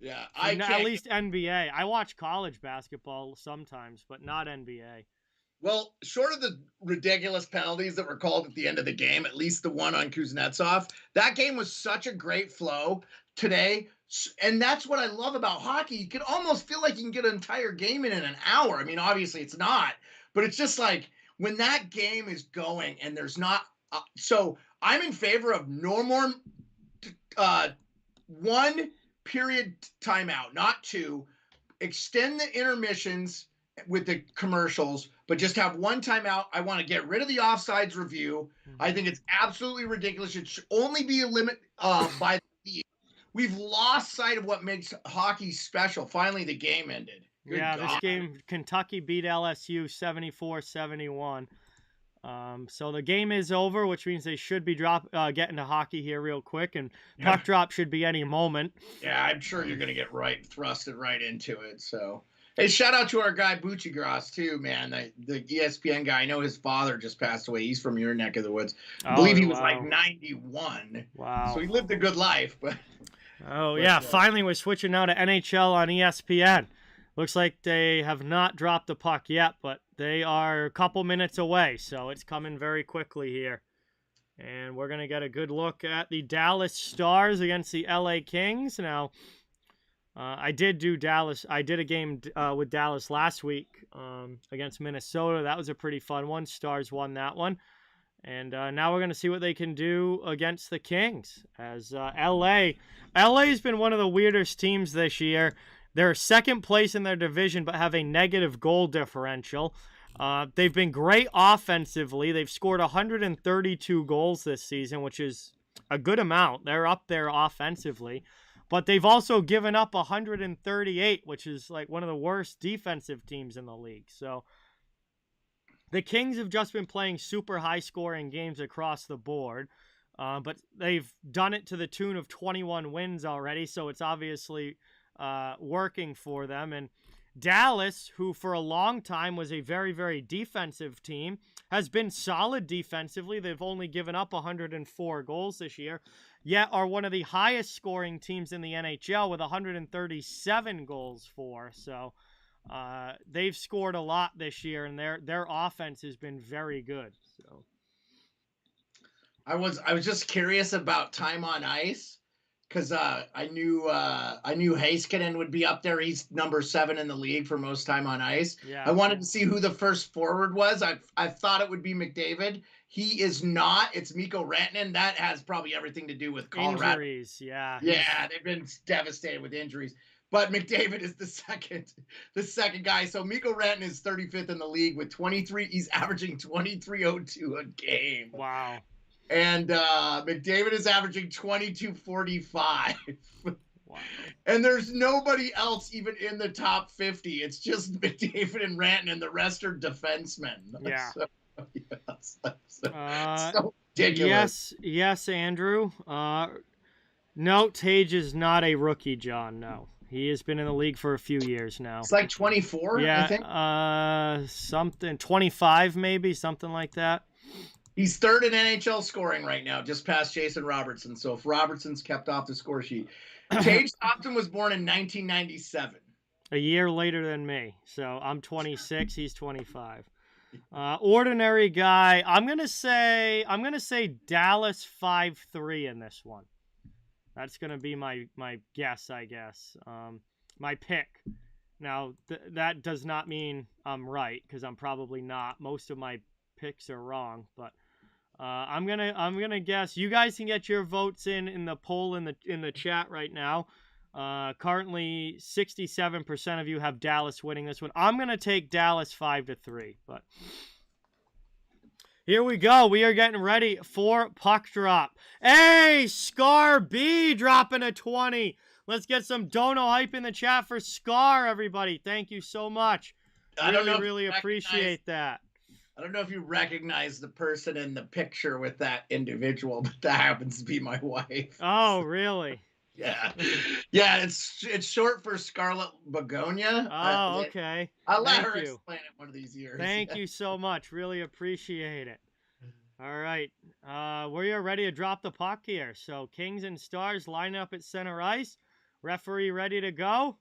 [SPEAKER 2] Yeah,
[SPEAKER 1] at least NBA. I watch college basketball sometimes, but not NBA.
[SPEAKER 2] Well, short of the ridiculous penalties that were called at the end of the game, at least the one on Kuznetsov, that game was such a great flow today. And that's what I love about hockey. You can almost feel like you can get an entire game in an hour. I mean, obviously it's not, but it's just like when that game is going and there's not. So I'm in favor of no more 1 period timeout, not 2. Extend the intermissions with the commercials, but just have 1 timeout. I want to get rid of the offsides review. I think it's absolutely ridiculous. It should only be a limit by the league. We've lost sight of what makes hockey special. Finally, the game ended.
[SPEAKER 1] Good God. This game, Kentucky beat LSU 74-71. So the game is over, which means they should be getting to hockey here real quick, and puck drop should be any moment.
[SPEAKER 2] Yeah, I'm sure you're going to get thrusted right into it. So, hey, shout out to our guy Bucci Gross too, man. The ESPN guy. I know his father just passed away. He's from your neck of the woods. I believe he was like 91.
[SPEAKER 1] Wow.
[SPEAKER 2] So he lived a good life, but.
[SPEAKER 1] Finally we're switching now to NHL on ESPN. Looks like they have not dropped the puck yet, but they are a couple minutes away, so it's coming very quickly here. And we're going to get a good look at the Dallas Stars against the LA Kings. Now, I did do Dallas. I did a game with Dallas last week against Minnesota. That was a pretty fun one. Stars won that one. And now we're going to see what they can do against the Kings. As LA's been one of the weirdest teams this year. They're second place in their division, but have a negative goal differential. They've been great offensively. They've scored 132 goals this season, which is a good amount. They're up there offensively. But they've also given up 138, which is like one of the worst defensive teams in the league. So the Kings have just been playing super high-scoring games across the board, but they've done it to the tune of 21 wins already, so it's obviously working for them. And Dallas, who for a long time was a very, very defensive team, has been solid defensively. They've only given up 104 goals this year, yet are one of the highest-scoring teams in the NHL with 137 goals for. So they've scored a lot this year, and their offense has been very good. So
[SPEAKER 2] I was just curious about time on ice because I knew Heiskanen would be up there. He's number 7 in the league for most time on ice.
[SPEAKER 1] Yeah.
[SPEAKER 2] I wanted to see who the first forward was. I thought it would be McDavid. He is not. It's Mikko Rantanen. That has probably everything to do with Colorado.
[SPEAKER 1] Injuries, yeah.
[SPEAKER 2] Yeah, they've been devastated with injuries. But McDavid is the second guy. So Mikko Rantanen is 35th in the league with 23. He's averaging 23.02 a game.
[SPEAKER 1] Wow.
[SPEAKER 2] And McDavid is averaging 22.45.
[SPEAKER 1] Wow.
[SPEAKER 2] And there's nobody else even in the top 50. It's just McDavid and Rantanen. The rest are defensemen.
[SPEAKER 1] Yeah.
[SPEAKER 2] So ridiculous.
[SPEAKER 1] Yes, Andrew. No, Tage is not a rookie, John. No. He has been in the league for a few years now.
[SPEAKER 2] It's like 24, I think.
[SPEAKER 1] Something 25 maybe, something like that.
[SPEAKER 2] He's third in NHL scoring right now, just past Jason Robertson. So if Robertson's kept off the score sheet. Tage Thompson was born in 1997.
[SPEAKER 1] A year later than me. So I'm 26, he's 25. Ordinary guy. I'm gonna say Dallas 5-3 in this one. That's going to be my guess, I guess. My pick. Now, that does not mean I'm right, because I'm probably not. Most of my picks are wrong, but I'm gonna guess. You guys can get your votes in the poll in the chat right now. Currently, 67% of you have Dallas winning this one. I'm gonna take Dallas 5-3, but. Here we go. We are getting ready for puck drop. Hey, Scar B dropping a 20. Let's get some dono hype in the chat for Scar, everybody. Thank you so much. Really appreciate that.
[SPEAKER 2] I don't know if you recognize the person in the picture with that individual, but that happens to be my wife.
[SPEAKER 1] Oh, really?
[SPEAKER 2] Yeah. Yeah, it's short for Scarlet Begonia.
[SPEAKER 1] Oh, okay.
[SPEAKER 2] I'll let her explain it one of these years.
[SPEAKER 1] Thank you so much. Really appreciate it. All right. We are ready to drop the puck here. So Kings and Stars line up at center ice. Referee ready to go.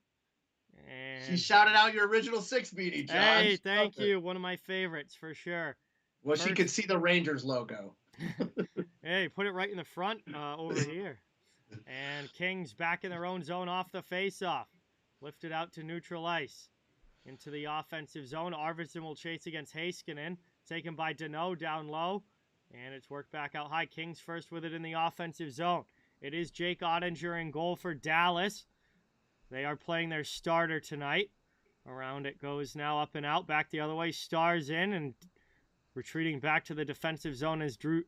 [SPEAKER 1] And
[SPEAKER 2] she shouted out your original 6 meeting, John.
[SPEAKER 1] Hey, thank you. One of my favorites for sure.
[SPEAKER 2] Well, she could see the Rangers logo.
[SPEAKER 1] Hey, put it right in the front over here. And Kings back in their own zone off the faceoff. Lifted out to neutral ice. Into the offensive zone. Arvidsson will chase against Heiskanen. Taken by Deneau down low. And it's worked back out high. Kings first with it in the offensive zone. It is Jake Ottinger in goal for Dallas. They are playing their starter tonight. Around it goes now up and out. Back the other way. Stars in and retreating back to the defensive zone is Drew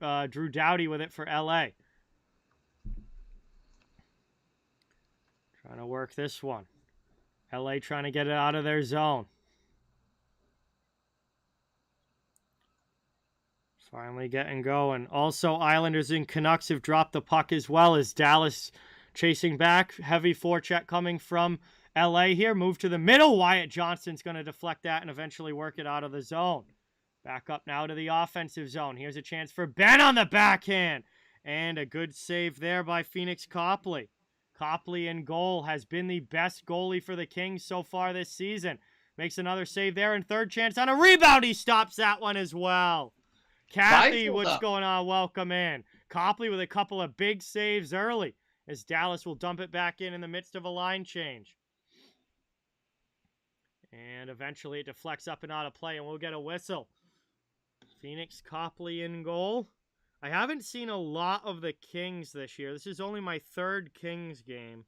[SPEAKER 1] Doughty with it for LA. Trying to work this one. LA trying to get it out of their zone. Finally getting going. Also, Islanders and Canucks have dropped the puck as well as Dallas chasing back. Heavy forecheck coming from LA here. Move to the middle. Wyatt Johnston's going to deflect that and eventually work it out of the zone. Back up now to the offensive zone. Here's a chance for Ben on the backhand. And a good save there by Phoenix Copley. Copley in goal has been the best goalie for the Kings so far this season. Makes another save there and third chance on a rebound. He stops that one as well. Kathy, what's going on? Welcome in. Copley with a couple of big saves early as Dallas will dump it back in the midst of a line change. And eventually it deflects up and out of play and we'll get a whistle. Phoenix Copley in goal. I haven't seen a lot of the Kings this year. This is only my third Kings game.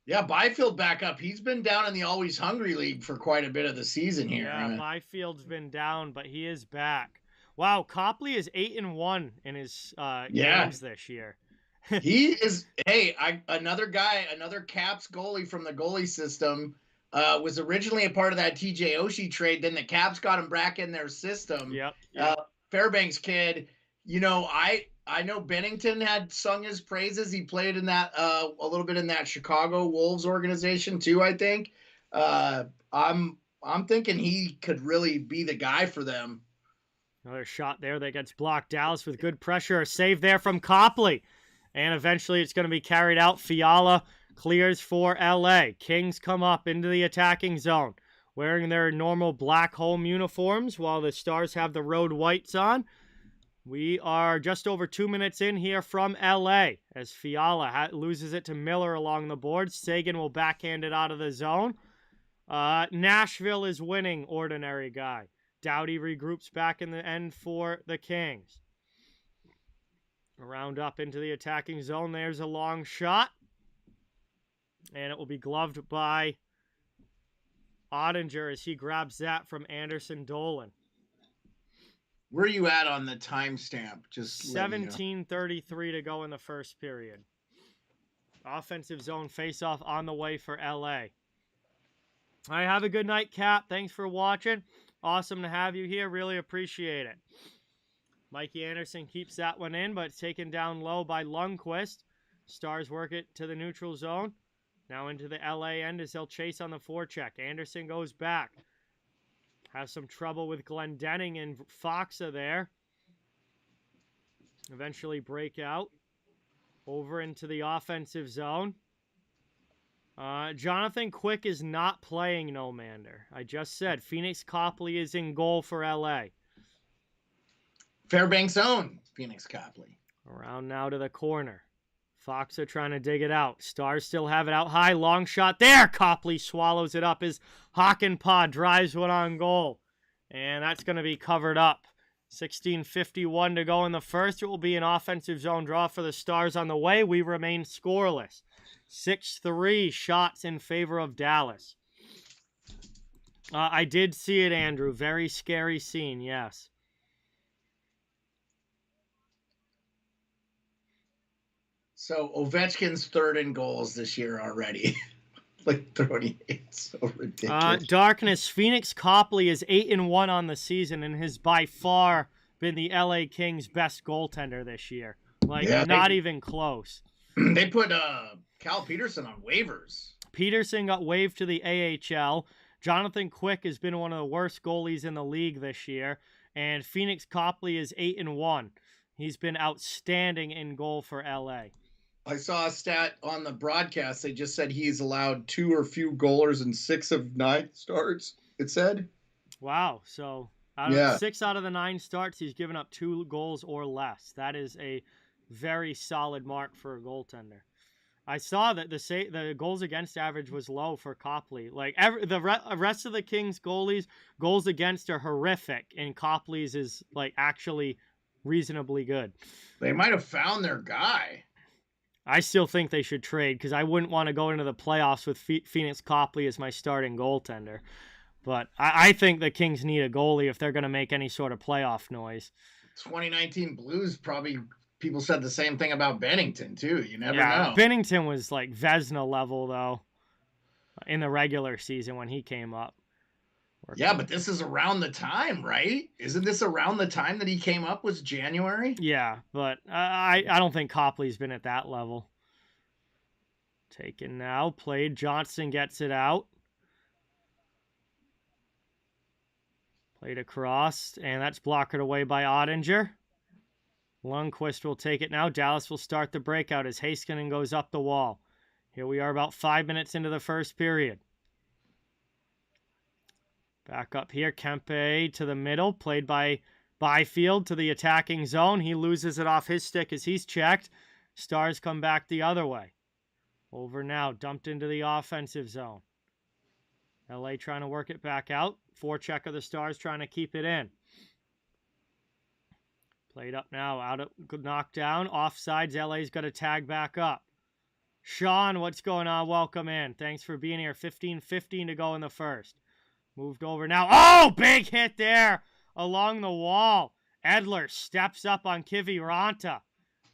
[SPEAKER 2] Yeah, Byfield back up. He's been down in the Always Hungry League for quite a bit of the season here.
[SPEAKER 1] Yeah, Byfield's been down, but he is back. Wow, Copley is 8-1 in his games this year.
[SPEAKER 2] He is. Hey, another Caps goalie from the goalie system was originally a part of that TJ Oshie trade. Then the Caps got him back in their system.
[SPEAKER 1] Yep.
[SPEAKER 2] Fairbanks kid. You know, I know Bennington had sung his praises. He played in that a little bit in that Chicago Wolves organization too, I think. I'm thinking he could really be the guy for them.
[SPEAKER 1] Another shot there that gets blocked. Dallas with good pressure. A save there from Copley. And eventually it's going to be carried out. Fiala clears for LA. Kings come up into the attacking zone, wearing their normal black home uniforms while the Stars have the road whites on. We are just over 2 minutes in here from LA as Fiala loses it to Miller along the boards. Sagan will backhand it out of the zone. Nashville is winning, ordinary guy. Doughty regroups back in the end for the Kings. Around up into the attacking zone. There's a long shot. And it will be gloved by Ottinger as he grabs that from Anderson Dolan.
[SPEAKER 2] Where are you at on the timestamp? Just
[SPEAKER 1] 17:33 to go in the first period. Offensive zone faceoff on the way for LA. All right, have a good night, Cap. Thanks for watching. Awesome to have you here. Really appreciate it. Mikey Anderson keeps that one in, but it's taken down low by Lundqvist. Stars work it to the neutral zone. Now into the LA end as they'll chase on the forecheck. Anderson goes back. Has some trouble with Glendening and Foxa there. Eventually break out. Over into the offensive zone. Jonathan Quick is not playing Nomander. I just said Phoenix Copley is in goal for LA.
[SPEAKER 2] Fairbanks' own Phoenix Copley.
[SPEAKER 1] Around now to the corner. Foxa trying to dig it out. Stars still have it out high. Long shot there. Copley swallows it up as Hakanpää drives one on goal. And that's going to be covered up. 16:51 to go in the first. It will be an offensive zone draw for the Stars on the way. We remain scoreless. 6-3 shots in favor of Dallas. I did see it, Andrew. Very scary scene, yes.
[SPEAKER 2] So Ovechkin's third in goals this year already. Like 38, so ridiculous.
[SPEAKER 1] Darkness. Phoenix Copley is 8-1 on the season and has by far been the LA Kings' best goaltender this year. Like, yeah, not even close.
[SPEAKER 2] They put Cal Peterson on waivers.
[SPEAKER 1] Peterson got waived to the AHL. Jonathan Quick has been one of the worst goalies in the league this year. And Phoenix Copley is 8-1. He's been outstanding in goal for LA.
[SPEAKER 2] I saw a stat on the broadcast. They just said he's allowed 2 or few goalers in 6 of 9 starts, it said.
[SPEAKER 1] Wow. So 6 out of the 9 starts, he's given up 2 goals or less. That is a very solid mark for a goaltender. I saw that the goals against average was low for Copley. Like the rest of the Kings goalies, goals against are horrific, and Copley's is like actually reasonably good.
[SPEAKER 2] They might have found their guy.
[SPEAKER 1] I still think they should trade because I wouldn't want to go into the playoffs with Phoenix Copley as my starting goaltender. But I think the Kings need a goalie if they're going to make any sort of playoff noise.
[SPEAKER 2] 2019 Blues probably. People said the same thing about Bennington, too. You never know.
[SPEAKER 1] Bennington was like Vezina level, though, in the regular season when he came up.
[SPEAKER 2] Yeah, but this is around the time, right? Isn't this around the time that he came up was January?
[SPEAKER 1] Yeah, but I don't think Copley's been at that level. Taken now. Played. Johnson gets it out. Played across, and that's blocked away by Ottinger. Lundqvist will take it now. Dallas will start the breakout as Heiskanen goes up the wall. Here we are about 5 minutes into the first period. Back up here, Kempe to the middle, played by Byfield to the attacking zone. He loses it off his stick as he's checked. Stars come back the other way. Over now, dumped into the offensive zone. LA trying to work it back out. Forecheck of the Stars trying to keep it in. Played up now, out of knockdown. Offsides, LA's got to tag back up. Sean, what's going on? Welcome in. Thanks for being here. 15-15 to go in the first. Moved over now. Oh, big hit there along the wall. Edler steps up on Kiviranta.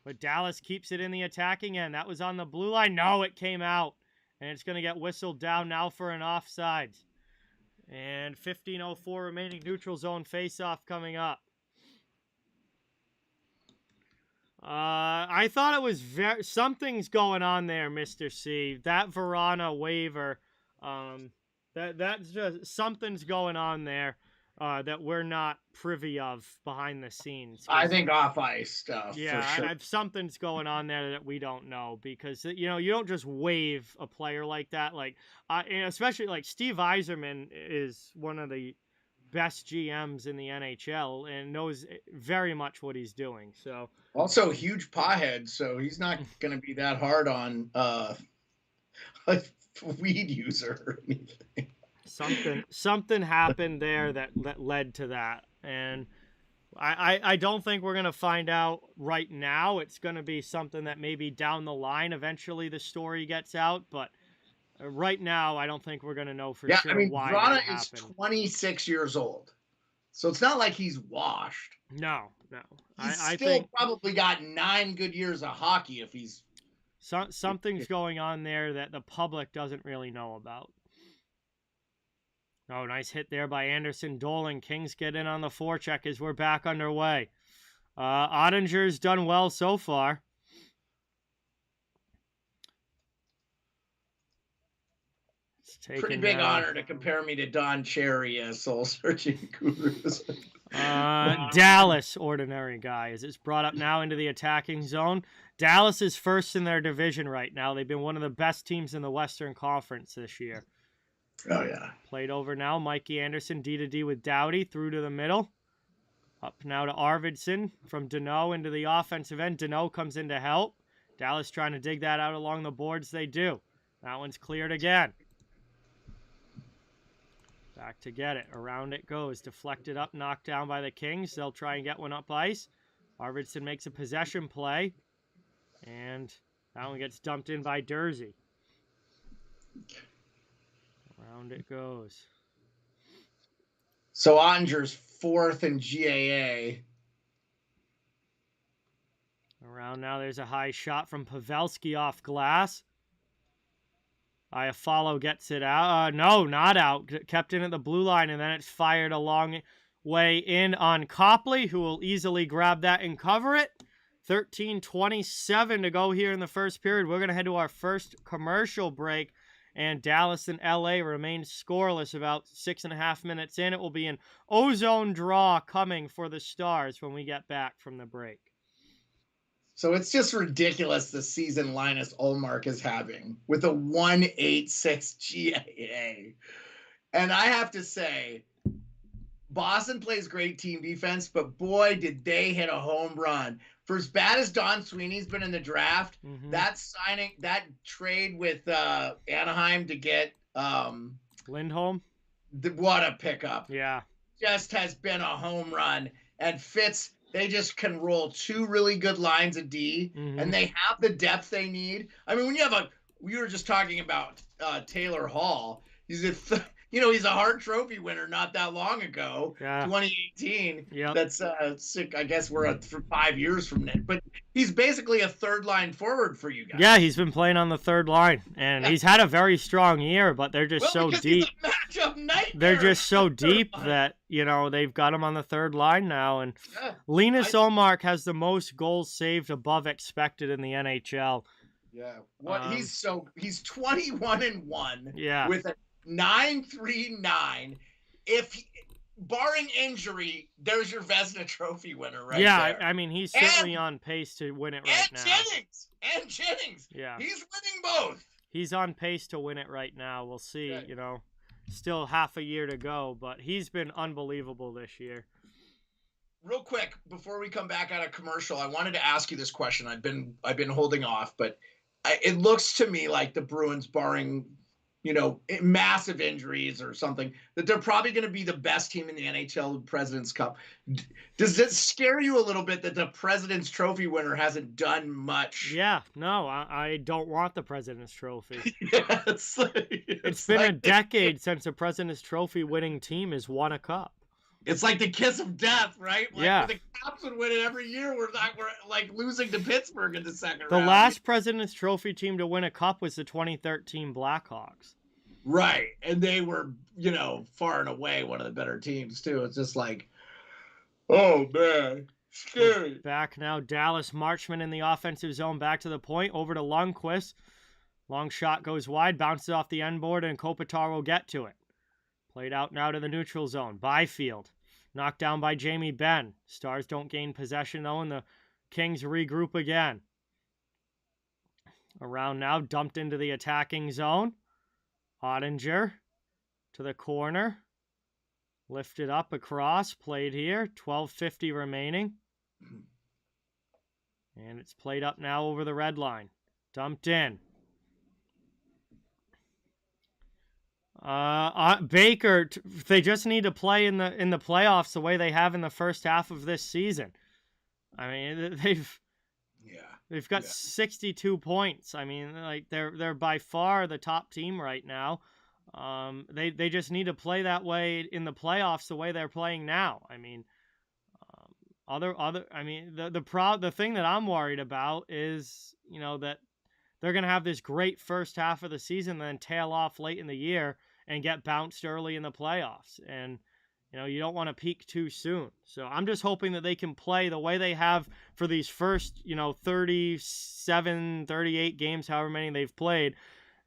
[SPEAKER 1] But Dallas keeps it in the attacking end. That was on the blue line. No, it came out. And it's going to get whistled down now for an offsides. And 15:04 remaining, neutral zone faceoff coming up. I thought it was something's going on there, Mr. C. That Verana waiver, that's just something's going on there that we're not privy of behind the scenes.
[SPEAKER 2] I think off ice stuff.
[SPEAKER 1] Yeah,
[SPEAKER 2] for sure.
[SPEAKER 1] Something's going on there that we don't know because you don't just waive a player like that. Like, and especially like Steve Yzerman is one of the best GMs in the NHL and knows very much what he's doing. So
[SPEAKER 2] also huge pothead, so he's not going to be that hard on a weed user or anything.
[SPEAKER 1] Something happened there that led to that, and I don't think we're going to find out right now. It's going to be something that maybe down the line eventually the story gets out, but right now, I don't think we're going to know for sure why
[SPEAKER 2] Vrana
[SPEAKER 1] that happened.
[SPEAKER 2] is 26 years old, so it's not like he's washed.
[SPEAKER 1] No.
[SPEAKER 2] He's still probably got 9 good years of hockey if he's...
[SPEAKER 1] Something's going on there that the public doesn't really know about. Oh, nice hit there by Anderson Dolan. Kings get in on the forecheck as we're back underway. Ottinger's done well so far.
[SPEAKER 2] Pretty big honor to compare me to Don Cherry as soul searching gurus.
[SPEAKER 1] Dallas, ordinary guy, as it's brought up now into the attacking zone. Dallas is first in their division right now. They've been one of the best teams in the Western Conference this year.
[SPEAKER 2] Oh, yeah.
[SPEAKER 1] Played over now. Mikey Anderson, D-to-D with Doughty, through to the middle. Up now to Arvidsson from Deneau into the offensive end. Deneau comes in to help. Dallas trying to dig that out along the boards. They do. That one's cleared again. Back to get it. Around it goes. Deflected up, knocked down by the Kings. They'll try and get one up ice. Arvidsson makes a possession play. And that one gets dumped in by Dursey. Around it goes.
[SPEAKER 2] So Ottinger's 4th in GAA.
[SPEAKER 1] Around now, there's a high shot from Pavelski off glass. Iafallo gets it out. No, not out. Kept in at the blue line, and then it's fired a long way in on Copley, who will easily grab that and cover it. 13:27 to go here in the first period. We're going to head to our first commercial break, and Dallas and LA remain scoreless about 6.5 minutes in. It will be an ozone draw coming for the Stars when we get back from the break.
[SPEAKER 2] So it's just ridiculous the season Linus Ullmark is having with a 1.86 GAA. And I have to say, Boston plays great team defense, but boy, did they hit a home run. For as bad as Don Sweeney's been in the draft, that trade with Anaheim to get
[SPEAKER 1] Lindholm,
[SPEAKER 2] what a pickup.
[SPEAKER 1] Yeah.
[SPEAKER 2] Just has been a home run. And Fitz, they just can roll two really good lines of D, and they have the depth they need. I mean, when you have we were just talking about Taylor Hall. He's he's a Hart Trophy winner not that long ago, 2018.
[SPEAKER 1] Yeah,
[SPEAKER 2] that's sick. I guess we're for 5 years from now, but he's basically a third line forward for you guys.
[SPEAKER 1] Yeah, he's been playing on the third line, and he's had a very strong year, but they're just so deep.
[SPEAKER 2] He's a matchup nightmare.
[SPEAKER 1] They're just so deep that they've got him on the third line now, and Linus Ullmark has the most goals saved above expected in the NHL.
[SPEAKER 2] Yeah, he's 21-1.
[SPEAKER 1] Yeah,
[SPEAKER 2] with a 9.39. If barring injury, there's your Vezina Trophy winner right there.
[SPEAKER 1] Yeah, I mean, he's certainly on pace to win it right now.
[SPEAKER 2] And Jennings.
[SPEAKER 1] Yeah.
[SPEAKER 2] He's winning both.
[SPEAKER 1] He's on pace to win it right now. We'll see, still half a year to go, but he's been unbelievable this year.
[SPEAKER 2] Real quick, before we come back out of commercial, I wanted to ask you this question. I've been holding off, but it looks to me like the Bruins, barring massive injuries or something, that they're probably going to be the best team in the NHL President's Cup. Does it scare you a little bit that the President's Trophy winner hasn't done much?
[SPEAKER 1] Yeah, no, I don't want the President's Trophy.
[SPEAKER 2] It's
[SPEAKER 1] been a decade since a President's Trophy winning team has won a cup.
[SPEAKER 2] It's like the kiss of death, right?
[SPEAKER 1] Yeah.
[SPEAKER 2] The Caps would win it every year. We're like losing to Pittsburgh in the second round.
[SPEAKER 1] The last President's Trophy team to win a cup was the 2013 Blackhawks.
[SPEAKER 2] Right. And they were, far and away one of the better teams, too. It's just like, oh, man, scary.
[SPEAKER 1] Back now, Dallas Marchman in the offensive zone, back to the point, over to Lundqvist. Long shot goes wide, bounces off the end board, and Kopitar will get to it. Played out now to the neutral zone. Byfield. Knocked down by Jamie Benn. Stars don't gain possession, though, and the Kings regroup again. Around now, dumped into the attacking zone. Ottinger to the corner. Lifted up across. Played here. 12:50 remaining. And it's played up now over the red line. Dumped in. Baker, they just need to play in the playoffs the way they have in the first half of this season. I mean, they've got 62 points. I mean, like they're by far the top team right now. They just need to play that way in the playoffs the way they're playing now. I mean, the thing that I'm worried about is, that they're going to have this great first half of the season, then tail off late in the year and get bounced early in the playoffs. And, you don't want to peak too soon. So I'm just hoping that they can play the way they have for these first, 37, 38 games, however many they've played,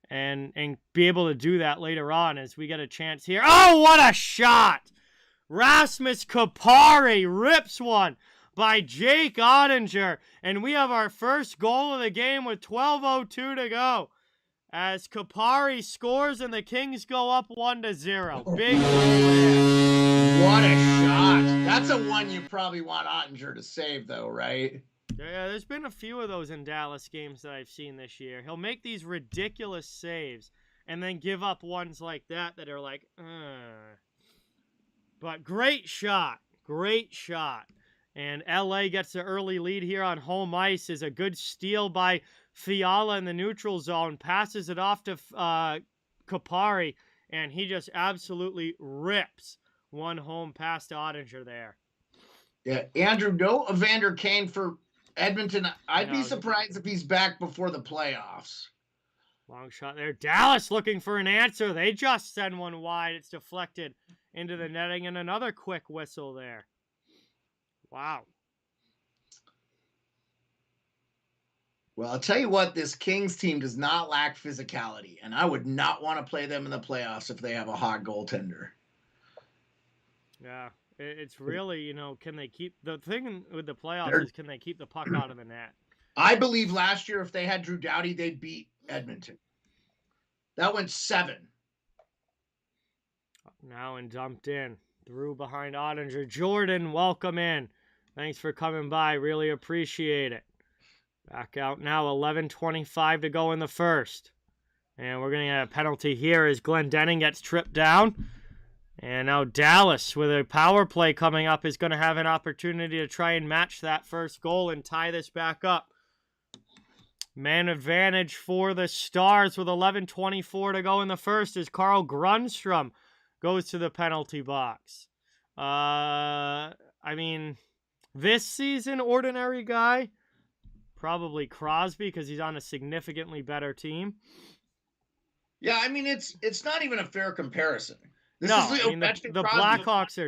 [SPEAKER 1] and be able to do that later on as we get a chance here. Oh, what a shot! Rasmus Kupari rips one by Jake Ottinger, and we have our first goal of the game with 12:02 to go as Kupari scores and the Kings go up 1-0. Big win.
[SPEAKER 2] What a shot. That's a one you probably want Ottinger to save, though, right?
[SPEAKER 1] Yeah, there's been a few of those in Dallas games that I've seen this year. He'll make these ridiculous saves and then give up ones like that are like, But great shot. Great shot. And LA gets the early lead here on home ice. Is a good steal by Fiala in the neutral zone. Passes it off to Kupari, and he just absolutely rips one home pass to Ottinger there.
[SPEAKER 2] Yeah, Andrew, no Evander Kane for Edmonton, I'd be surprised if he's back before the playoffs.
[SPEAKER 1] Long shot there. Dallas looking for an answer. They just send one wide. It's deflected into the netting, and another quick whistle there. Wow.
[SPEAKER 2] Well, I'll tell you what, this Kings team does not lack physicality, and I would not want to play them in the playoffs if they have a hot goaltender.
[SPEAKER 1] Yeah, it's really, can they keep – the thing with the playoffs is can they keep the puck out of the net?
[SPEAKER 2] I believe last year if they had Drew Doughty, they'd beat Edmonton. That went 7.
[SPEAKER 1] Now and dumped in. Through behind Ottinger. Jordan, welcome in. Thanks for coming by. Really appreciate it. Back out now. 11:25 to go in the first. And we're going to get a penalty here as Glendening gets tripped down. And now Dallas, with a power play coming up, is going to have an opportunity to try and match that first goal and tie this back up. Man advantage for the Stars with 11:24 to go in the first as Carl Grundstrom goes to the penalty box. This season, ordinary guy, probably Crosby because he's on a significantly better team.
[SPEAKER 2] Yeah, it's not even a fair comparison.
[SPEAKER 1] The Blackhawks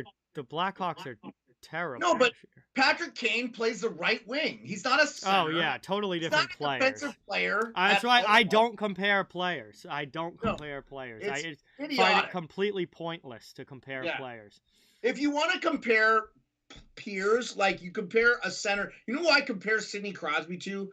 [SPEAKER 1] are terrible.
[SPEAKER 2] No, but Patrick Kane plays the right wing. He's not a center.
[SPEAKER 1] Oh yeah, totally different players.
[SPEAKER 2] Defensive player.
[SPEAKER 1] That's why I don't compare players. I find it completely pointless to compare players.
[SPEAKER 2] If you want to compare peers, like you compare a center, you know who I compare Sidney Crosby to?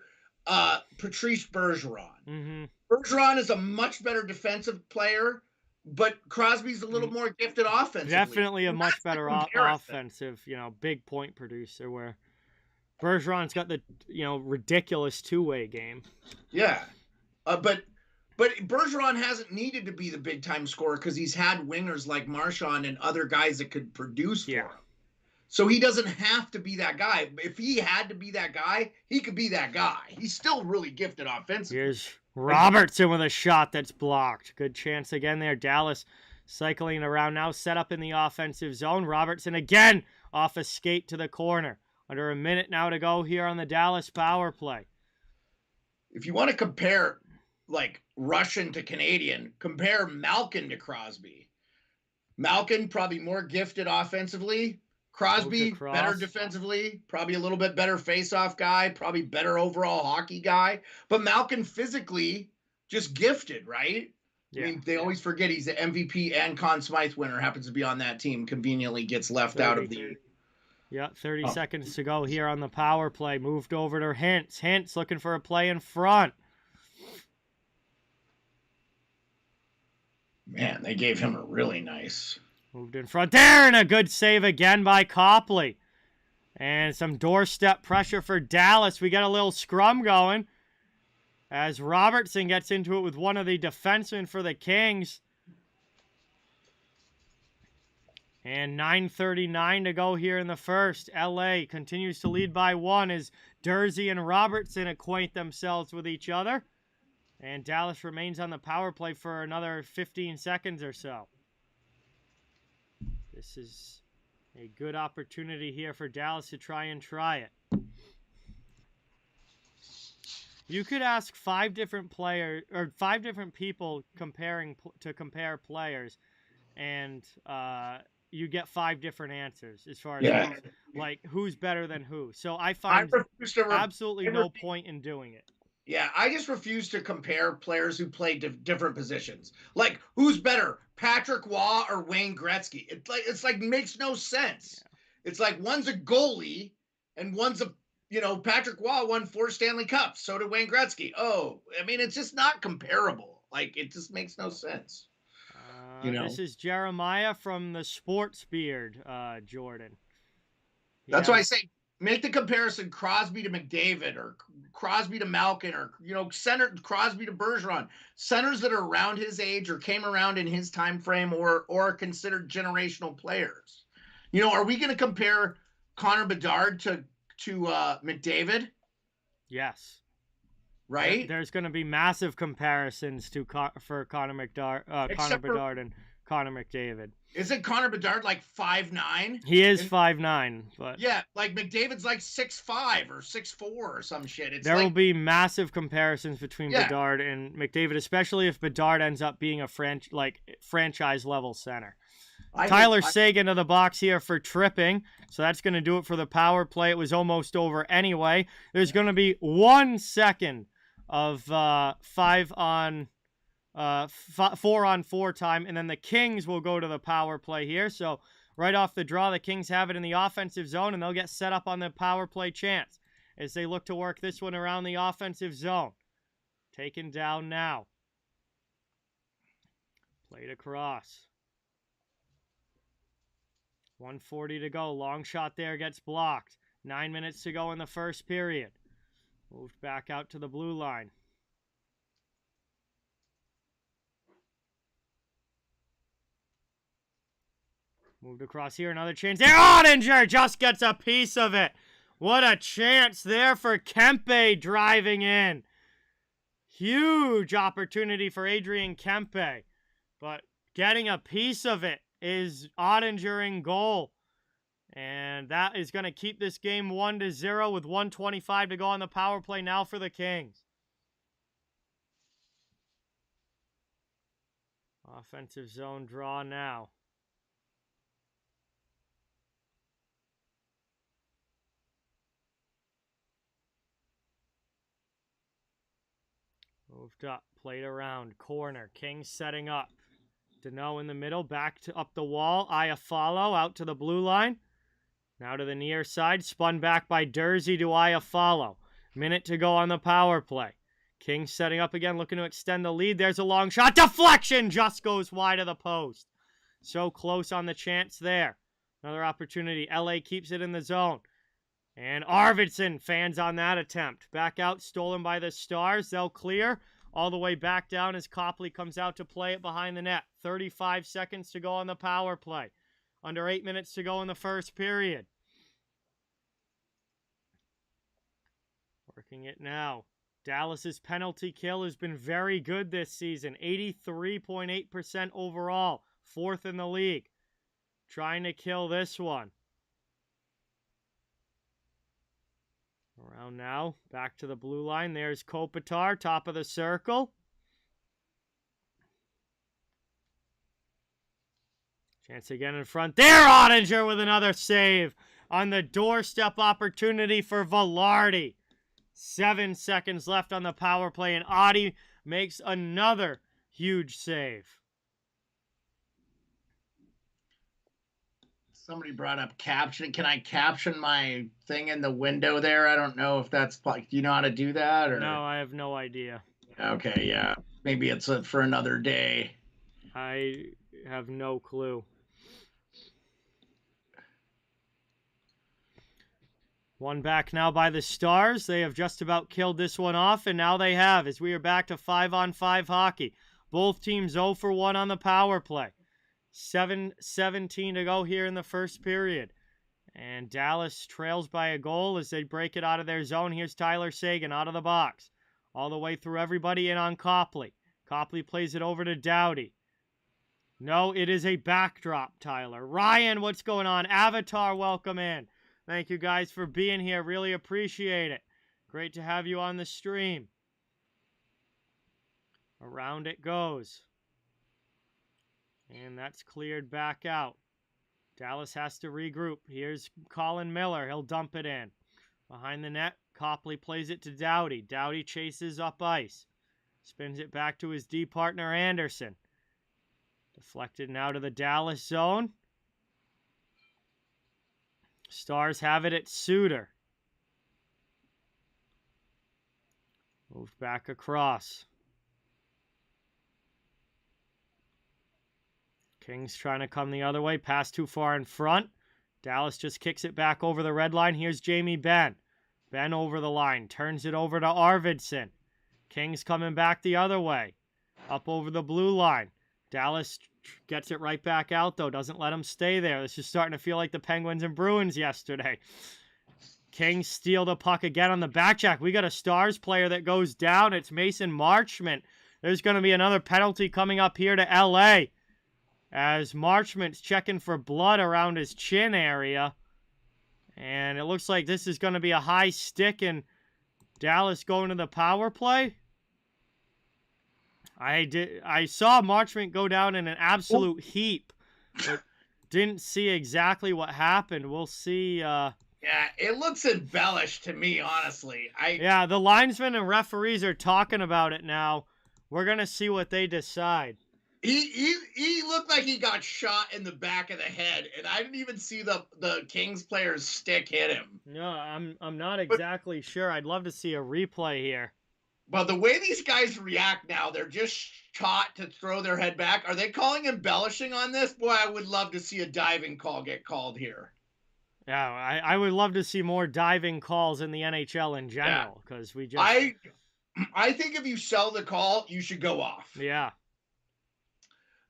[SPEAKER 2] Patrice Bergeron.
[SPEAKER 1] Mm-hmm.
[SPEAKER 2] Bergeron is a much better defensive player, but Crosby's a little more gifted offensively.
[SPEAKER 1] Definitely a much better offensive, big point producer, where Bergeron's got the, ridiculous two-way game.
[SPEAKER 2] Yeah. But Bergeron hasn't needed to be the big-time scorer because he's had wingers like Marchand and other guys that could produce for him. So he doesn't have to be that guy. If he had to be that guy, he could be that guy. He's still really gifted offensively.
[SPEAKER 1] Here's Robertson with a shot that's blocked. Good chance again there. Dallas cycling around now, set up in the offensive zone. Robertson again off a skate to the corner. Under a minute now to go here on the Dallas power play.
[SPEAKER 2] If you want to compare, like, Russian to Canadian, compare Malkin to Crosby. Malkin probably more gifted offensively. Crosby, better defensively, probably a little bit better face-off guy, probably better overall hockey guy. But Malkin physically just gifted, right? Yeah. They always forget he's the MVP and Conn Smythe winner, happens to be on that team, conveniently gets left out of the...
[SPEAKER 1] Yeah, 30 seconds to go here on the power play. Moved over to Hintz. Hintz looking for a play in front.
[SPEAKER 2] Man, they gave him a really nice...
[SPEAKER 1] Moved in front there, and a good save again by Copley. And some doorstep pressure for Dallas. We got a little scrum going as Robertson gets into it with one of the defensemen for the Kings. And 9:39 to go here in the first. LA continues to lead by 1 as Dursey and Robertson acquaint themselves with each other. And Dallas remains on the power play for another 15 seconds or so. This is a good opportunity here for Dallas to try it. You could ask 5 different players or 5 different people to compare players, and you get 5 different answers as far as who's better than who. So I find absolutely no point in doing it.
[SPEAKER 2] Yeah, I just refuse to compare players who play different positions. Like, who's better, Patrick Waugh or Wayne Gretzky? It's like makes no sense. Yeah. It's like one's a goalie and one's Patrick Waugh won 4 Stanley Cups. So did Wayne Gretzky. It's just not comparable. Like, it just makes no sense.
[SPEAKER 1] This is Jeremiah from the Sports Beard, Jordan.
[SPEAKER 2] That's why I say, make the comparison Crosby to McDavid or Crosby to Malkin or, center Crosby to Bergeron. Centers that are around his age or came around in his time frame or are considered generational players. Are we going to compare Connor Bedard to McDavid?
[SPEAKER 1] Yes.
[SPEAKER 2] Right?
[SPEAKER 1] There's going to be massive comparisons for Connor Bedard and Connor McDavid.
[SPEAKER 2] Isn't Connor Bedard like 5'9"?
[SPEAKER 1] He is 5'9", but
[SPEAKER 2] yeah, like McDavid's like 6'5" or 6'4" or some shit.
[SPEAKER 1] There will be massive comparisons between Bedard and McDavid, especially if Bedard ends up being a franchise level center. Tyler Seguin to the box here for tripping, so that's going to do it for the power play. It was almost over anyway. There's going to be 1 second of 4-on-4 time, and then the Kings will go to the power play here. So right off the draw, the Kings have it in the offensive zone, and they'll get set up on the power play chance as they look to work this one around the offensive zone. Taken down now. Played across. 1:40 to go. Long shot there gets blocked. 9 minutes to go in the first period. Moved back out to the blue line. Moved across here. Another chance there. Ottinger just gets a piece of it. What a chance there for Kempe driving in. Huge opportunity for Adrian Kempe. But getting a piece of it is Ottinger in goal. And that is going to keep this game 1-0 with 1:25 to go on the power play now for the Kings. Offensive zone draw now. Moved up, played around, corner. Kings setting up. Deneau in the middle, back to up the wall. Iafallo out to the blue line. Now to the near side, spun back by Durzi to Iafallo. Minute to go on the power play. Kings setting up again, looking to extend the lead. There's a long shot. Deflection just goes wide of the post. So close on the chance there. Another opportunity. LA keeps it in the zone. And Arvidsson fans on that attempt. Back out, stolen by the Stars. They'll clear all the way back down as Copley comes out to play it behind the net. 35 seconds to go on the power play. Under 8 minutes to go in the first period. Working it now. Dallas's penalty kill has been very good this season. 83.8% overall. 4th in the league. Trying to kill this one. Around now, back to the blue line. There's Kopitar, top of the circle. Chance again in front. There, Ottinger with another save on the doorstep opportunity for Velarde. 7 seconds left on the power play, and Otti makes another huge save.
[SPEAKER 2] Somebody brought up captioning. Can I caption my thing in the window there? I don't know if that's... Do you know how to do that? Or?
[SPEAKER 1] No, I have no idea.
[SPEAKER 2] Okay, yeah. Maybe it's for another day.
[SPEAKER 1] I have no clue. One back now by the Stars. They have just about killed this one off, and now they have, as we are back to 5-on-5 hockey. Both teams 0 for 1 on the power play. 7:17 to go here in the first period. And Dallas trails by a goal as they break it out of their zone. Here's Tyler Seguin out of the box. All the way through everybody in on Copley. Copley plays it over to Doughty. No, it is a backdrop, Tyler. Ryan, what's going on? Avatar, welcome in. Thank you guys for being here. Really appreciate it. Great to have you on the stream. Around it goes. And that's cleared back out. Dallas has to regroup. Here's Colin Miller. He'll dump it in. Behind the net, Copley plays it to Doughty. Doughty chases up ice. Spins it back to his D partner, Anderson. Deflected now to the Dallas zone. Stars have it at Suter. Moved back across. Kings trying to come the other way. Pass too far in front. Dallas just kicks it back over the red line. Here's Jamie Benn. Benn over the line. Turns it over to Arvidsson. Kings coming back the other way. Up over the blue line. Dallas gets it right back out, though. Doesn't let him stay there. This is starting to feel like the Penguins and Bruins yesterday. Kings steal the puck again on the back check. We got a Stars player that goes down. It's Mason Marchment. There's going to be another penalty coming up here to L.A. as Marchment's checking for blood around his chin area. And it looks like this is going to be a high stick and Dallas going to the power play. I saw Marchment go down in an absolute heap, but didn't see exactly what happened. We'll see.
[SPEAKER 2] Yeah, it looks embellished to me, honestly.
[SPEAKER 1] Yeah, the linesmen and referees are talking about it now. We're gonna see what they decide.
[SPEAKER 2] He looked like he got shot in the back of the head, and I didn't even see the Kings player's stick hit him.
[SPEAKER 1] No, I'm not exactly sure. I'd love to see a replay here.
[SPEAKER 2] But the way these guys react now, they're just taught to throw their head back. Are they calling embellishing on this? Boy, I would love to see a diving call get called here.
[SPEAKER 1] Yeah, I would love to see more diving calls in the NHL in general, because we just...
[SPEAKER 2] I think if you sell the call, you should go off.
[SPEAKER 1] Yeah.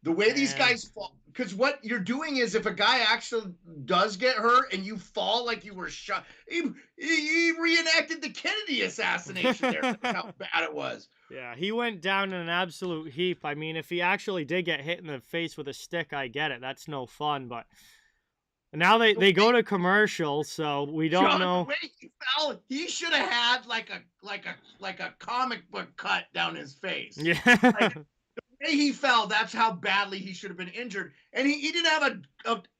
[SPEAKER 2] The way these guys fall, because what you're doing is if a guy actually does get hurt and you fall like you were shot, he reenacted the Kennedy assassination there. That's how bad it was.
[SPEAKER 1] Yeah, he went down in an absolute heap. I mean, if he actually did get hit in the face with a stick, I get it. That's no fun, but now they go to commercial, so we don't know.
[SPEAKER 2] The way he fell, he should have had like a comic book cut down his face.
[SPEAKER 1] Yeah.
[SPEAKER 2] He fell. That's how badly he should have been injured, and he didn't have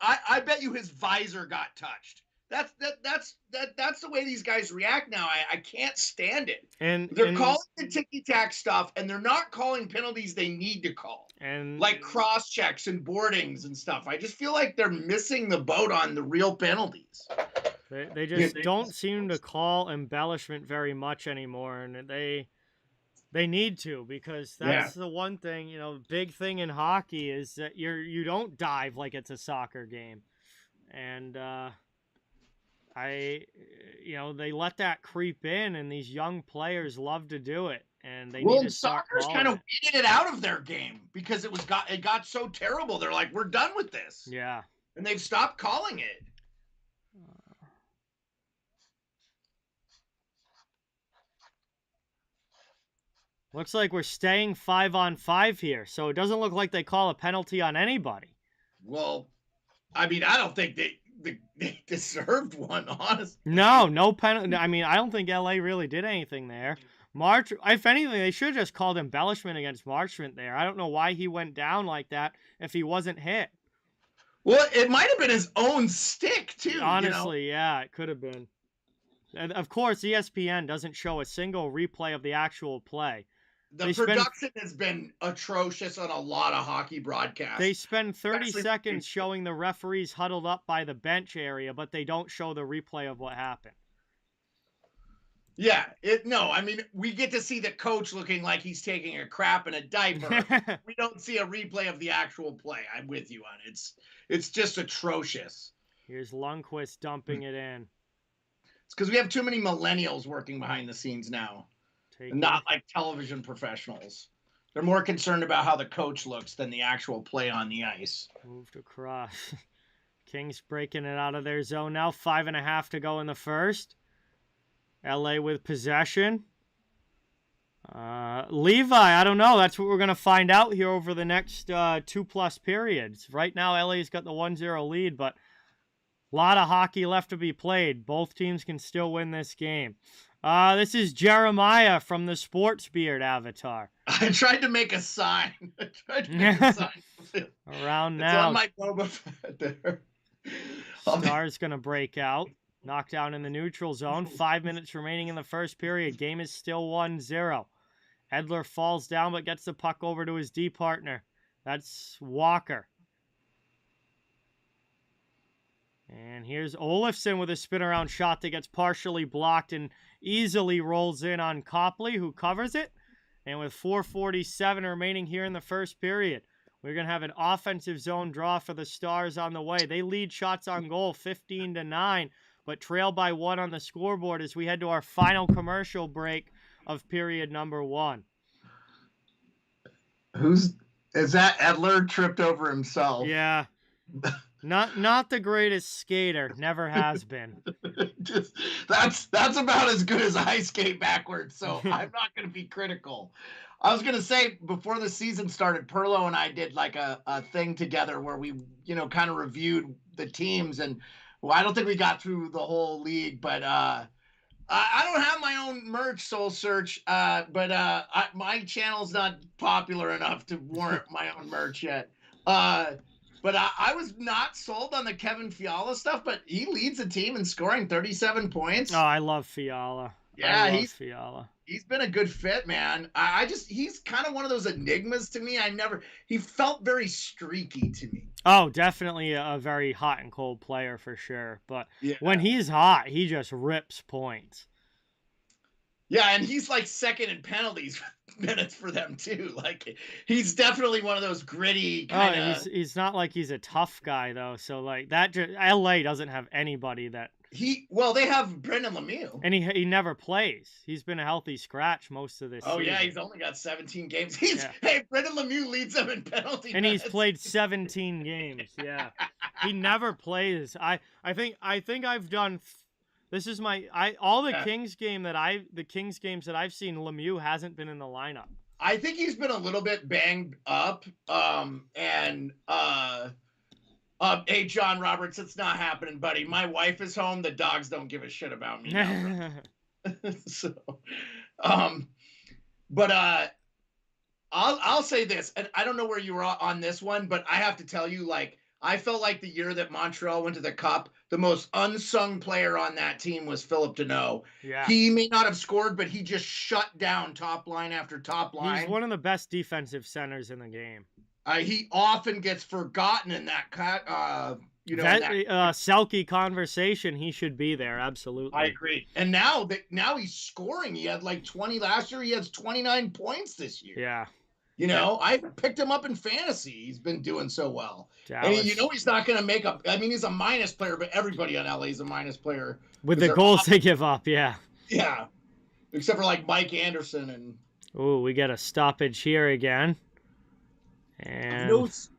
[SPEAKER 2] I bet you his visor got touched. That's the way these guys react now. I can't stand it. And they're calling the ticky-tack stuff, and they're not calling penalties they need to call, and like cross checks and boardings and stuff. I just feel like they're missing the boat on the real penalties.
[SPEAKER 1] They just don't seem to call embellishment very much anymore, and they need to, because that's the one thing, big thing in hockey is that you don't dive like it's a soccer game. And they let that creep in, and these young players love to do it, and they need to start
[SPEAKER 2] soccer's kind of weeded it out of their game because it got so terrible. They're like, we're done with this.
[SPEAKER 1] Yeah.
[SPEAKER 2] And they've stopped calling it.
[SPEAKER 1] Looks like we're staying 5-on-5 here, so it doesn't look like they call a penalty on anybody.
[SPEAKER 2] Well, I mean, I don't think they deserved one, honestly.
[SPEAKER 1] No penalty. I mean, I don't think LA really did anything there. If anything, they should have just called embellishment against Marchment there. I don't know why he went down like that if he wasn't hit.
[SPEAKER 2] Well, it might have been his own stick, too.
[SPEAKER 1] Honestly, yeah, it could have been. And of course, ESPN doesn't show a single replay of the actual play.
[SPEAKER 2] The production has been atrocious on a lot of hockey broadcasts.
[SPEAKER 1] They spend 30 seconds showing the referees huddled up by the bench area, but they don't show the replay of what happened.
[SPEAKER 2] Yeah, I mean, we get to see the coach looking like he's taking a crap in a diaper. We don't see a replay of the actual play. I'm with you on it. It's just atrocious.
[SPEAKER 1] Here's Lundqvist dumping it in.
[SPEAKER 2] It's because we have too many millennials working behind the scenes now. Not like television professionals. They're more concerned about how the coach looks than the actual play on the ice.
[SPEAKER 1] Moved across. Kings breaking it out of their zone now. 5.5 to go in the first. LA with possession. Levi, I don't know. That's what we're going to find out here over the next 2+ periods. Right now, LA's got the 1-0 lead, but a lot of hockey left to be played. Both teams can still win this game. This is Jeremiah from the Sports Beard avatar.
[SPEAKER 2] I tried to make a sign.
[SPEAKER 1] Around now.
[SPEAKER 2] It's on my Boba Fett there.
[SPEAKER 1] Star's going to break out. Knockdown in the neutral zone. 5 minutes remaining in the first period. Game is still 1-0. Edler falls down but gets the puck over to his D partner. That's Walker. And here's Olofsson with a spin-around shot that gets partially blocked and easily rolls in on Copley, who covers it. And with 4:47 remaining here in the first period, we're going to have an offensive zone draw for the Stars on the way. They lead shots on goal 15-9, but trail by 1 on the scoreboard as we head to our final commercial break of period number 1.
[SPEAKER 2] Is that Edler tripped over himself?
[SPEAKER 1] Yeah. Not the greatest skater, never has been.
[SPEAKER 2] That's about as good as I skate backwards, so I'm not going to be critical. I was going to say, before the season started, Perlo and I did like a thing together where we, kind of reviewed the teams. And well, I don't think we got through the whole league, but I don't have my own merch, Soul Search, but my channel's not popular enough to warrant my own merch yet. But I was not sold on the Kevin Fiala stuff, but he leads the team in scoring 37 points.
[SPEAKER 1] Oh, I love Fiala.
[SPEAKER 2] Yeah,
[SPEAKER 1] Fiala.
[SPEAKER 2] He's been a good fit, man. He's kind of one of those enigmas to me. He felt very streaky to me.
[SPEAKER 1] Oh, definitely a very hot and cold player for sure. But when he's hot, he just rips points.
[SPEAKER 2] Yeah, and he's like second in penalties minutes for them too. Like he's definitely one of those gritty kind of.
[SPEAKER 1] He's not like he's a tough guy though. So like that, LA doesn't have anybody that.
[SPEAKER 2] They have Brendan Lemieux.
[SPEAKER 1] And he never plays. He's been a healthy scratch most of this season.
[SPEAKER 2] Yeah, he's only got 17 games. Hey, Brendan Lemieux leads them in penalty
[SPEAKER 1] and minutes. He's played 17 games. Yeah. He never plays. I think I've done this is all the Kings games that I've seen, Lemieux hasn't been in the lineup.
[SPEAKER 2] I think he's been a little bit banged up. Hey, John Roberts, it's not happening, buddy. My wife is home. The dogs don't give a shit about me now. So, I'll say this, and I don't know where you were on this one, but I have to tell you, like, I felt like the year that Montreal went to the Cup, the most unsung player on that team was Philip Deneau.
[SPEAKER 1] Yeah.
[SPEAKER 2] He may not have scored, but he just shut down top line after top line.
[SPEAKER 1] He's one of the best defensive centers in the game.
[SPEAKER 2] He often gets forgotten in that
[SPEAKER 1] Selke conversation. He should be there. Absolutely.
[SPEAKER 2] I agree. And now he's scoring. He had like 20 last year. He has 29 points this year.
[SPEAKER 1] Yeah.
[SPEAKER 2] I picked him up in fantasy. He's been doing so well.
[SPEAKER 1] Dallas.
[SPEAKER 2] And he's not going to make up. I mean, he's a minus player, but everybody on LA is a minus player.
[SPEAKER 1] With the goals they give up, yeah.
[SPEAKER 2] Yeah. Except for like Mike Anderson and.
[SPEAKER 1] Oh, we get a stoppage here again. And
[SPEAKER 2] who's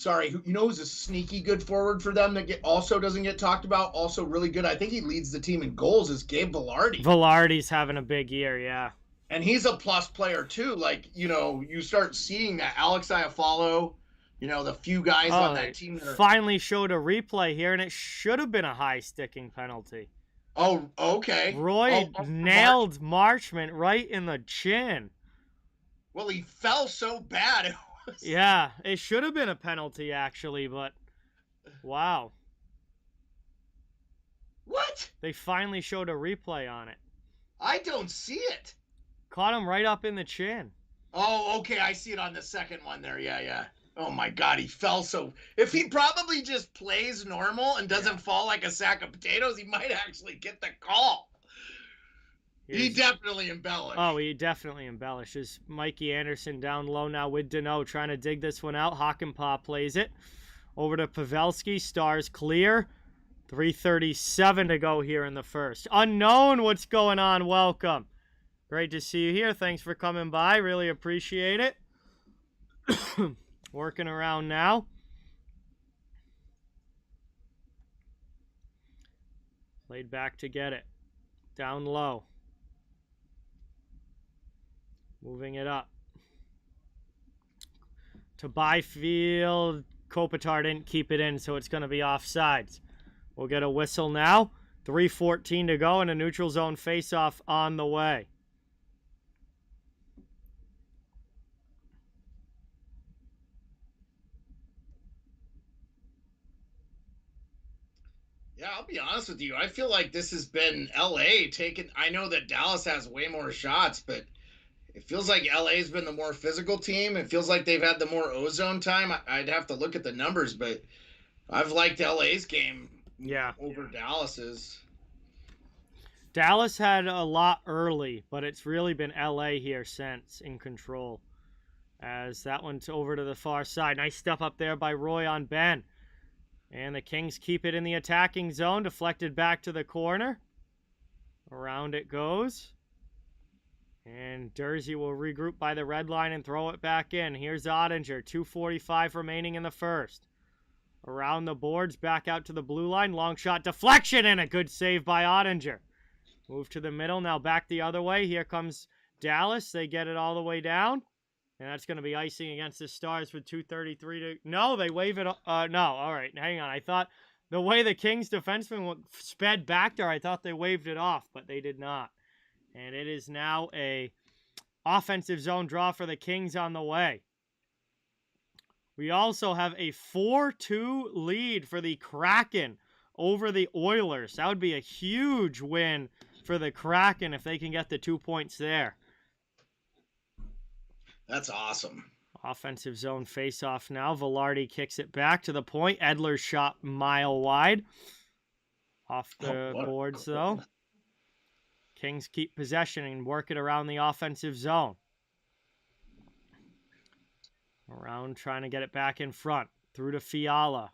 [SPEAKER 2] a sneaky good forward for them that also doesn't get talked about? Also really good. I think he leads the team in goals. Is Gabe Vilardi.
[SPEAKER 1] Vilardi's having a big year, yeah.
[SPEAKER 2] And he's a plus player too. Like you start seeing that Alex Iafallo, the few guys on that team that
[SPEAKER 1] finally showed a replay here, and it should have been a high sticking penalty.
[SPEAKER 2] Oh, okay.
[SPEAKER 1] Roy nailed Marchment right in the chin.
[SPEAKER 2] Well, he fell so bad.
[SPEAKER 1] Yeah, it should have been a penalty, actually, but wow.
[SPEAKER 2] What?
[SPEAKER 1] They finally showed a replay on it.
[SPEAKER 2] I don't see it.
[SPEAKER 1] Caught him right up in the chin.
[SPEAKER 2] Oh, okay, I see it on the second one there, yeah. Oh, my God, he fell so... If he probably just plays normal and doesn't fall like a sack of potatoes, he might actually get the call. He definitely embellished.
[SPEAKER 1] Oh, he definitely embellishes. Mikey Anderson down low now with Deneau trying to dig this one out. Hakanpää plays it. Over to Pavelski. Stars clear. 3:37 to go here in the first. Unknown, what's going on? Welcome. Great to see you here. Thanks for coming by. Really appreciate it. Working around now. Played back to get it. Down low. Moving it up. To Byfield. Kopitar didn't keep it in, so it's going to be offsides. We'll get a whistle now. 3:14 to go, and a neutral zone faceoff on the way.
[SPEAKER 2] Yeah, I'll be honest with you. I feel like this has been LA taking... I know that Dallas has way more shots, but it feels like LA's been the more physical team. It feels like they've had the more ozone time. I'd have to look at the numbers, but I've liked LA's game over Dallas's.
[SPEAKER 1] Dallas had a lot early, but it's really been LA here since in control. As that one's over to the far side. Nice step up there by Roy on Ben. And the Kings keep it in the attacking zone. Deflected back to the corner. Around it goes. And Jersey will regroup by the red line and throw it back in. Here's Ottinger. 2:45 remaining in the first. Around the boards, back out to the blue line. Long shot deflection and a good save by Ottinger. Move to the middle. Now back the other way. Here comes Dallas. They get it all the way down. And that's going to be icing against the Stars with 2:33 to... No, they wave it... no, all right, hang on. I thought the way the Kings defenseman sped back there, I thought they waved it off, but they did not. And it is now a offensive zone draw for the Kings on the way. We also have a 4-2 lead for the Kraken over the Oilers. That would be a huge win for the Kraken if they can get the 2 points there.
[SPEAKER 2] That's awesome.
[SPEAKER 1] Offensive zone face-off now. Velarde kicks it back to the point. Edler's shot mile wide. Off the boards, though. Kings keep possession and work it around the offensive zone. Around trying to get it back in front. Through to Fiala.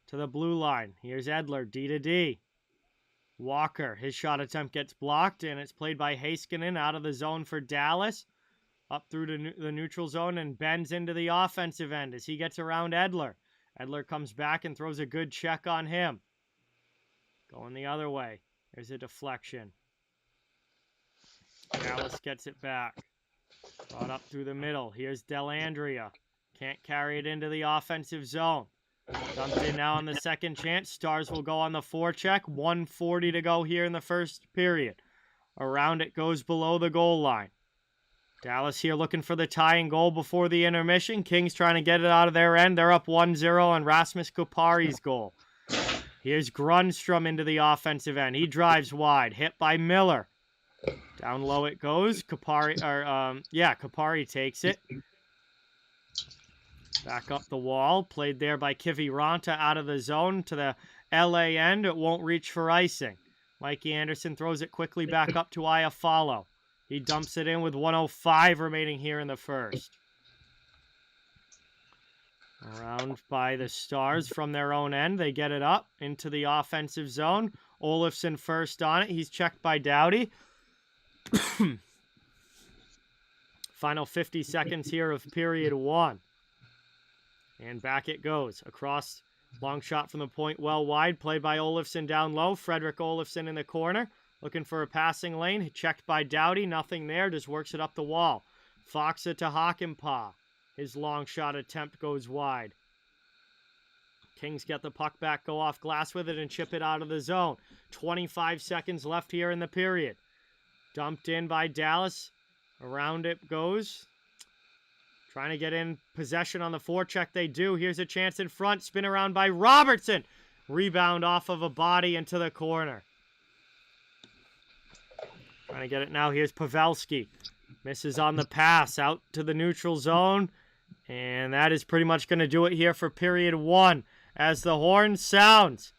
[SPEAKER 1] To the blue line. Here's Edler. D to D. Walker. His shot attempt gets blocked, and it's played by Heiskanen out of the zone for Dallas. Up through to the neutral zone and bends into the offensive end as he gets around Edler. Edler comes back and throws a good check on him. Going the other way. There's a deflection. Dallas gets it back. Brought up through the middle. Here's Dellandrea. Can't carry it into the offensive zone. Dumped in now on the second chance. Stars will go on the forecheck. 1:40 to go here in the first period. Around it goes below the goal line. Dallas here looking for the tying goal before the intermission. Kings trying to get it out of their end. They're up 1-0 on Rasmus Kupari's goal. Here's Grundstrom into the offensive end. He drives wide. Hit by Miller. Down low it goes. Kupari takes it. Back up the wall. Played there by Kiviranta out of the zone to the LA end. It won't reach for icing. Mikey Anderson throws it quickly back up to Iafallo. He dumps it in with 1:05 remaining here in the first. Around by the Stars from their own end. They get it up into the offensive zone. Olofsson first on it. He's checked by Doughty. Final 50 seconds here of period 1. And back it goes. Across, long shot from the point, well wide. Played by Olofsson down low. Fredrik Olofsson in the corner. Looking for a passing lane. Checked by Doughty. Nothing there. Just works it up the wall. Foxa to Hakanpää. His long shot attempt goes wide. Kings get the puck back, go off glass with it, and chip it out of the zone. 25 seconds left here in the period. Dumped in by Dallas. Around it goes. Trying to get in possession on the forecheck. They do. Here's a chance in front. Spin around by Robertson. Rebound off of a body into the corner. Trying to get it now. Here's Pavelski. Misses on the pass out to the neutral zone. And that is pretty much going to do it here for period 1 as the horn sounds.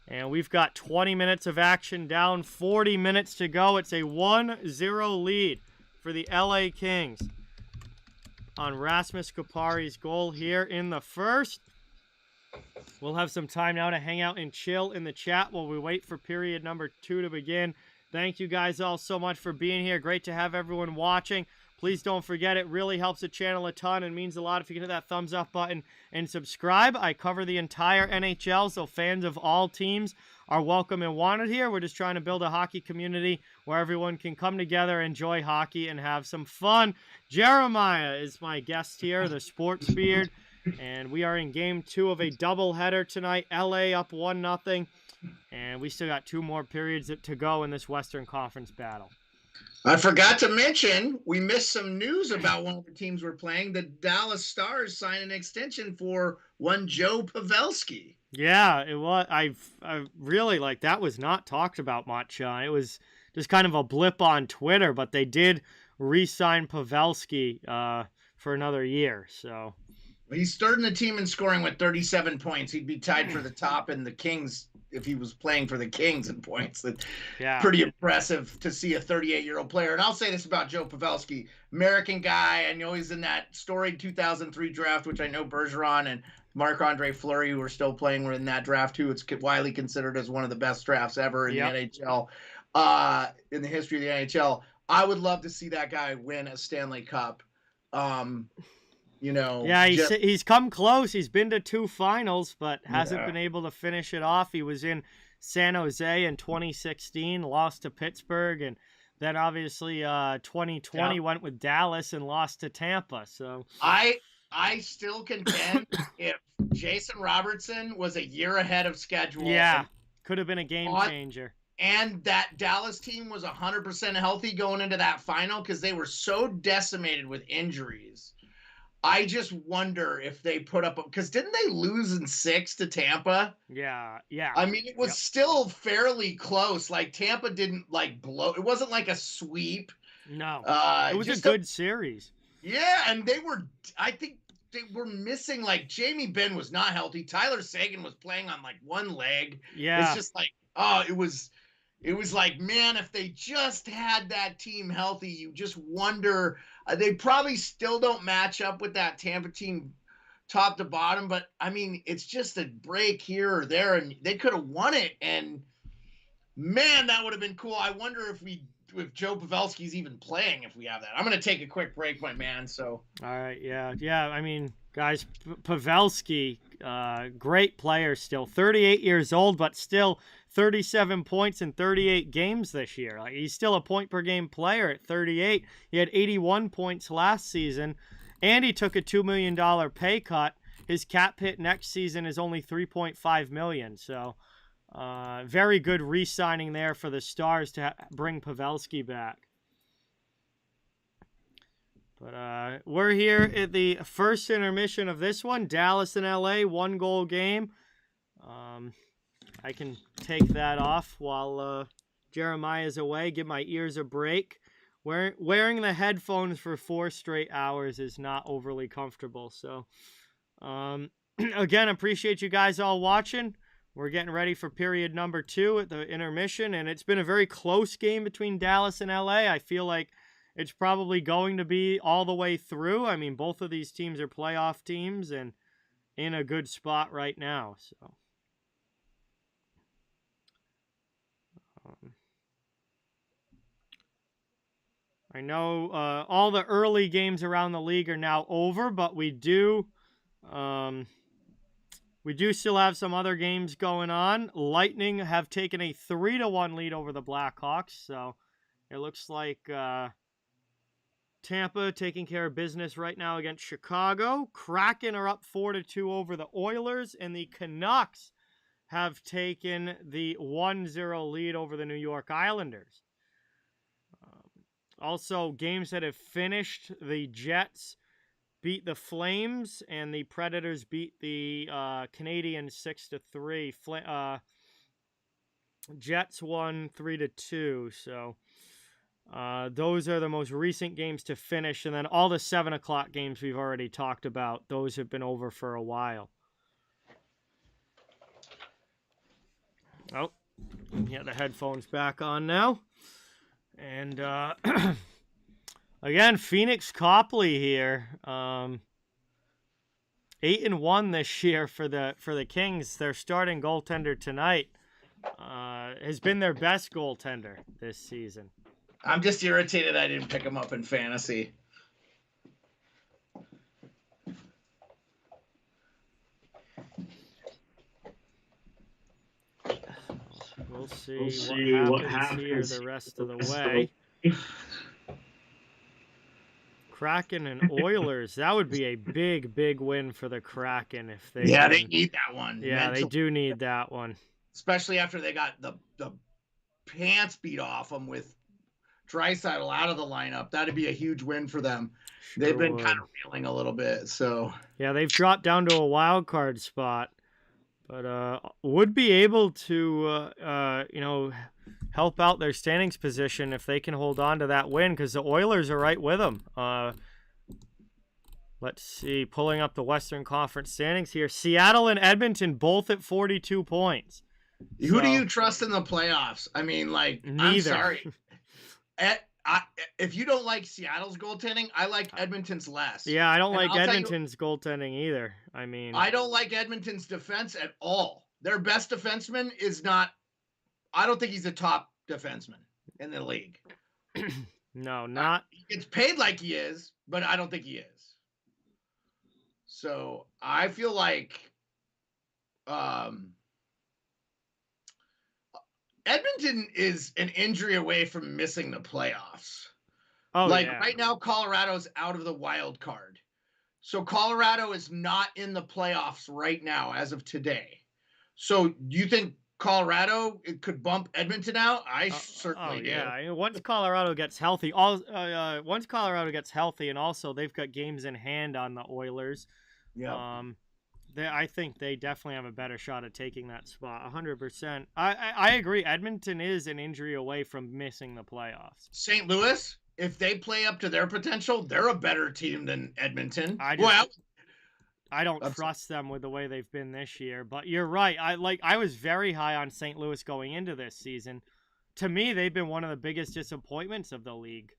[SPEAKER 1] And we've got 20 minutes of action down, 40 minutes to go. It's a 1-0 lead for the LA Kings on Rasmus Kupari's goal here in the first. We'll have some time now to hang out and chill in the chat while we wait for period number 2 to begin. Thank you guys all so much for being here. Great to have everyone watching. Please don't forget, it really helps the channel a ton and means a lot if you can hit that thumbs up button and subscribe. I cover the entire NHL, so fans of all teams are welcome and wanted here. We're just trying to build a hockey community where everyone can come together, enjoy hockey, and have some fun. Jeremiah is my guest here, the sports beard, and we are in game 2 of a doubleheader tonight. LA up 1-0, and we still got 2 more periods to go in this Western Conference battle.
[SPEAKER 2] I forgot to mention, we missed some news about one of the teams we're playing. The Dallas Stars signed an extension for one Joe Pavelski.
[SPEAKER 1] Yeah, it was. I really, like, that was not talked about much. It was just kind of a blip on Twitter, but they did re-sign Pavelski for another year. So
[SPEAKER 2] he's starting the team in scoring with 37 points. He'd be tied for the top in the Kings if he was playing for the Kings in points. That's pretty impressive to see a 38-year-old player. And I'll say this about Joe Pavelski, American guy. I know he's in that storied 2003 draft, which I know Bergeron and Marc-Andre Fleury, who are still playing, were in that draft too. It's widely considered as one of the best drafts ever in the NHL, in the history of the NHL. I would love to see that guy win a Stanley Cup. You know,
[SPEAKER 1] he's come close. He's been to 2 finals, but hasn't been able to finish it off. He was in San Jose in 2016, lost to Pittsburgh, and Then obviously 2020
[SPEAKER 2] Yeah.
[SPEAKER 1] went with Dallas and lost to Tampa. So
[SPEAKER 2] I still contend if Jason Robertson was a year ahead of schedule
[SPEAKER 1] yeah,
[SPEAKER 2] and
[SPEAKER 1] could have been a game
[SPEAKER 2] on
[SPEAKER 1] changer.
[SPEAKER 2] and that Dallas team was 100% healthy going into that final because they were so decimated with injuries. I just wonder if they put up because didn't they lose in 6 to Tampa?
[SPEAKER 1] Yeah.
[SPEAKER 2] I mean, it was still fairly close. Like Tampa didn't like blow. It wasn't like a sweep.
[SPEAKER 1] No, it was a
[SPEAKER 2] Just
[SPEAKER 1] good series.
[SPEAKER 2] yeah, and they were. I think they were missing. Like Jamie Benn was not healthy. Tyler Sagan was playing on like one leg. It's
[SPEAKER 1] Yeah.
[SPEAKER 2] just like oh, it was. It was like, man, if they just had that team healthy, you just wonder. They probably still don't match up with that Tampa team top to bottom, but I mean, it's just a break here or there, and they could have won it. And man, that would have been cool. I wonder if Joe Pavelski's even playing if we have that. I'm going to take a quick break, my man. So,
[SPEAKER 1] all right, yeah. I mean, guys, Pavelski, great player still, 38 years old, but still 37 points in 38 games this year. Like, he's still a point per game player at 38. He had 81 points last season, and he took a $2 million pay cut. His cap hit next season is only $3.5 million. So, very good re-signing there for the Stars to bring Pavelski back. But we're here at the first intermission of this one. Dallas and LA, 1-goal game. I can take that off while Jeremiah's away. Give my ears a break. Wearing the headphones for 4 straight hours is not overly comfortable. So, again, appreciate you guys all watching. We're getting ready for period number 2 at the intermission, and it's been a very close game between Dallas and LA. I feel like it's probably going to be all the way through. I mean, both of these teams are playoff teams and in a good spot right now. So, I know all the early games around the league are now over, but we do still have some other games going on. Lightning have taken a 3-1 lead over the Blackhawks, so it looks like Tampa taking care of business right now against Chicago. Kraken are up 4-2 over the Oilers, and the Canucks have taken the 1-0 lead over the New York Islanders. Also, games that have finished, the Jets beat the Flames, and the Predators beat the Canadiens 6-3. Jets won 3-2, so those are the most recent games to finish, and then all the 7 o'clock games we've already talked about, those have been over for a while. Oh, get the headphones back on now. And again, Phoenix Copley here, 8-1 this year for the Kings. Their starting goaltender tonight has been their best goaltender this season.
[SPEAKER 2] I'm just irritated I didn't pick him up in fantasy.
[SPEAKER 1] We'll see what happens here the rest of the way. Kraken and Oilers. That would be a big, big win for the Kraken if they.
[SPEAKER 2] Yeah, they need that one.
[SPEAKER 1] Yeah, they do need that one.
[SPEAKER 2] Especially after they got the pants beat off them with Draisaitl out of the lineup. That'd be a huge win for them. Sure they've been kind of reeling a little bit. So
[SPEAKER 1] yeah, they've dropped down to a wild card spot, but would be able to help out their standings position if they can hold on to that win, because the Oilers are right with them. Let's see, pulling up the Western Conference standings here. Seattle and Edmonton both at 42 points.
[SPEAKER 2] Who do you trust in the playoffs? I mean, like, neither. I'm sorry. If you don't like Seattle's goaltending, I like Edmonton's less.
[SPEAKER 1] Yeah, I don't like Edmonton's goaltending either. I mean,
[SPEAKER 2] I don't like Edmonton's defense at all. Their best defenseman is not. I don't think he's a top defenseman in the league.
[SPEAKER 1] No, not.
[SPEAKER 2] He gets paid like he is, but I don't think he is. So I feel like Edmonton is an injury away from missing the playoffs.
[SPEAKER 1] Oh,
[SPEAKER 2] Like
[SPEAKER 1] yeah.
[SPEAKER 2] right now, Colorado's out of the wild card. So Colorado is not in the playoffs right now as of today. So do you think Colorado could bump Edmonton out? I certainly do.
[SPEAKER 1] Yeah. Once Colorado gets healthy, and also they've got games in hand on the Oilers.
[SPEAKER 2] Yeah.
[SPEAKER 1] I think they definitely have a better shot at taking that spot. 100%. I agree. Edmonton is an injury away from missing the playoffs.
[SPEAKER 2] St. Louis, if they play up to their potential, they're a better team than Edmonton.
[SPEAKER 1] I don't trust them with the way they've been this year, but you're right. I was very high on St. Louis going into this season. To me, they've been one of the biggest disappointments of the league.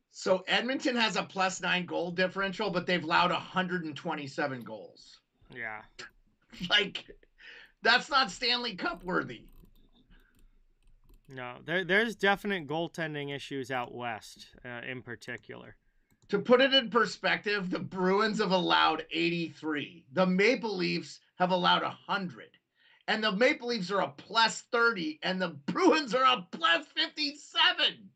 [SPEAKER 2] So Edmonton has a +9 goal differential, but they've allowed 127 goals.
[SPEAKER 1] Yeah.
[SPEAKER 2] Like, that's not Stanley Cup worthy.
[SPEAKER 1] No, there's definite goaltending issues out west, in particular.
[SPEAKER 2] To put it in perspective, the Bruins have allowed 83. The Maple Leafs have allowed 100. And the Maple Leafs are a +30, and the Bruins are a +57.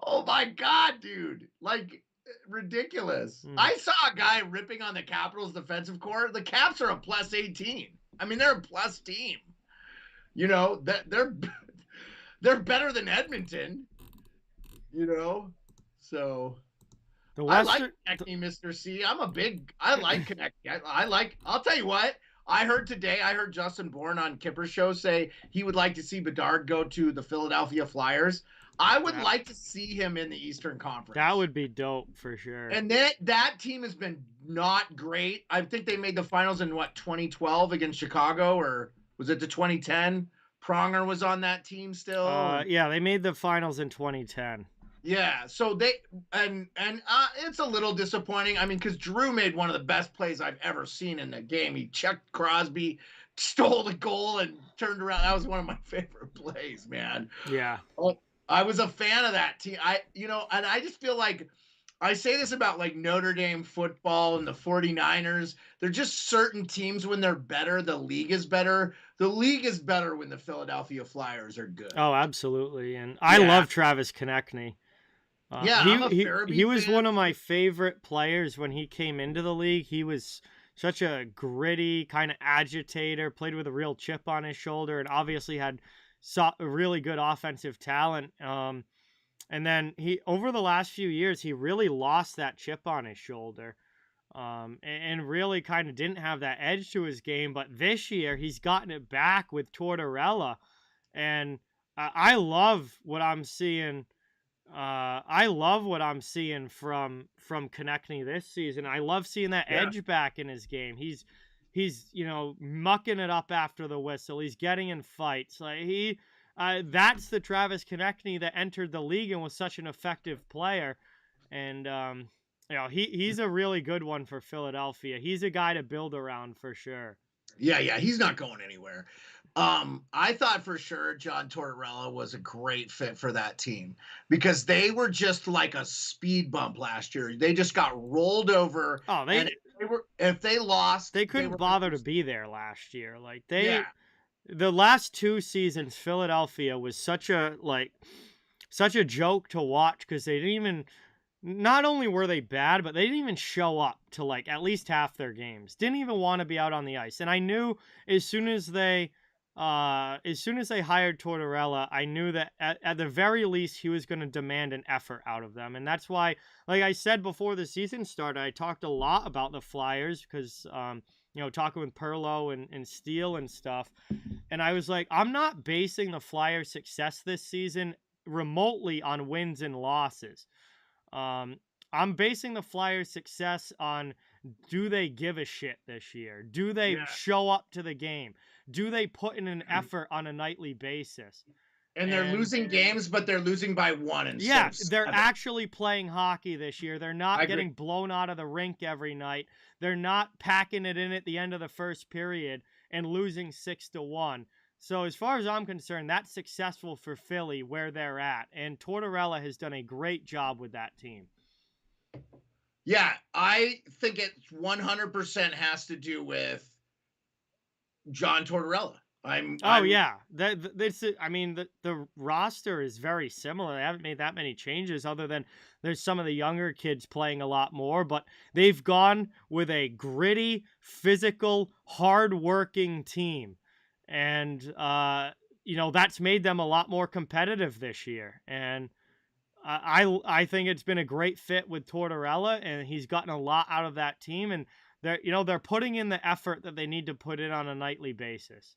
[SPEAKER 2] Oh my God, dude. Like, ridiculous. I saw a guy ripping on the Capitals defensive core. The Caps are a +18. I mean, they're a plus team. You know, they're better than Edmonton. You know? So I like connecting, Mr. C. I like connecting. I'll tell you what. I heard Justin Bourne on Kipper's show say he would like to see Bedard go to the Philadelphia Flyers. I would like to see him in the Eastern Conference.
[SPEAKER 1] That would be dope for sure.
[SPEAKER 2] And that team has been not great. I think they made the finals in 2012 against Chicago, or was it the 2010? Pronger was on that team still.
[SPEAKER 1] Yeah, they made the finals in 2010.
[SPEAKER 2] Yeah, so it's a little disappointing. I mean, because Drew made one of the best plays I've ever seen in the game. He checked Crosby, stole the goal, and turned around. That was one of my favorite plays, man.
[SPEAKER 1] Yeah.
[SPEAKER 2] I was a fan of that team. And I just feel like I say this about like Notre Dame football and the 49ers. They're just certain teams when they're better, the league is better. The league is better when the Philadelphia Flyers are good.
[SPEAKER 1] Oh, absolutely. And I love Travis Konechny. He was one of my favorite players when he came into the league. He was such a gritty kind of agitator, played with a real chip on his shoulder, and obviously had really good offensive talent. And then over the last few years, he really lost that chip on his shoulder, and really kind of didn't have that edge to his game. But this year, he's gotten it back with Tortorella, and I love what I'm seeing. I love what I'm seeing from Konechny this season. I love seeing that edge back in his game. He's mucking it up after the whistle. He's getting in fights. Like that's the Travis Konechny that entered the league and was such an effective player. And he's a really good one for Philadelphia. He's a guy to build around for sure.
[SPEAKER 2] Yeah, he's not going anywhere. I thought for sure John Tortorella was a great fit for that team because they were just like a speed bump last year. They just got rolled over.
[SPEAKER 1] Oh,
[SPEAKER 2] if they lost,
[SPEAKER 1] they couldn't bother to be there last year. Like the last two seasons, Philadelphia was such a joke to watch because they didn't even. Not only were they bad, but they didn't even show up to like at least half their games. Didn't even want to be out on the ice. And I knew as soon as they hired Tortorella, I knew that at the very least he was going to demand an effort out of them. And that's why, like I said before the season started, I talked a lot about the Flyers because talking with Perlo and Steele and stuff. And I was like, I'm not basing the Flyers' success this season remotely on wins and losses. I'm basing the Flyers' success on, do they give a shit this year? Do they show up to the game? Do they put in an effort on a nightly basis?
[SPEAKER 2] And they're losing games, but they're losing by one.
[SPEAKER 1] They're actually playing hockey this year. They're not getting blown out of the rink every night. They're not packing it in at the end of the first period and losing 6-1. So as far as I'm concerned, that's successful for Philly where they're at. And Tortorella has done a great job with that team.
[SPEAKER 2] Yeah, I think it 100% has to do with John Tortorella.
[SPEAKER 1] Yeah, I mean, the roster is very similar. They haven't made that many changes, other than there's some of the younger kids playing a lot more. But they've gone with a gritty, physical, hard-working team, and that's made them a lot more competitive this year. And I think it's been a great fit with Tortorella, and he's gotten a lot out of that team. And they're putting in the effort that they need to put in on a nightly basis.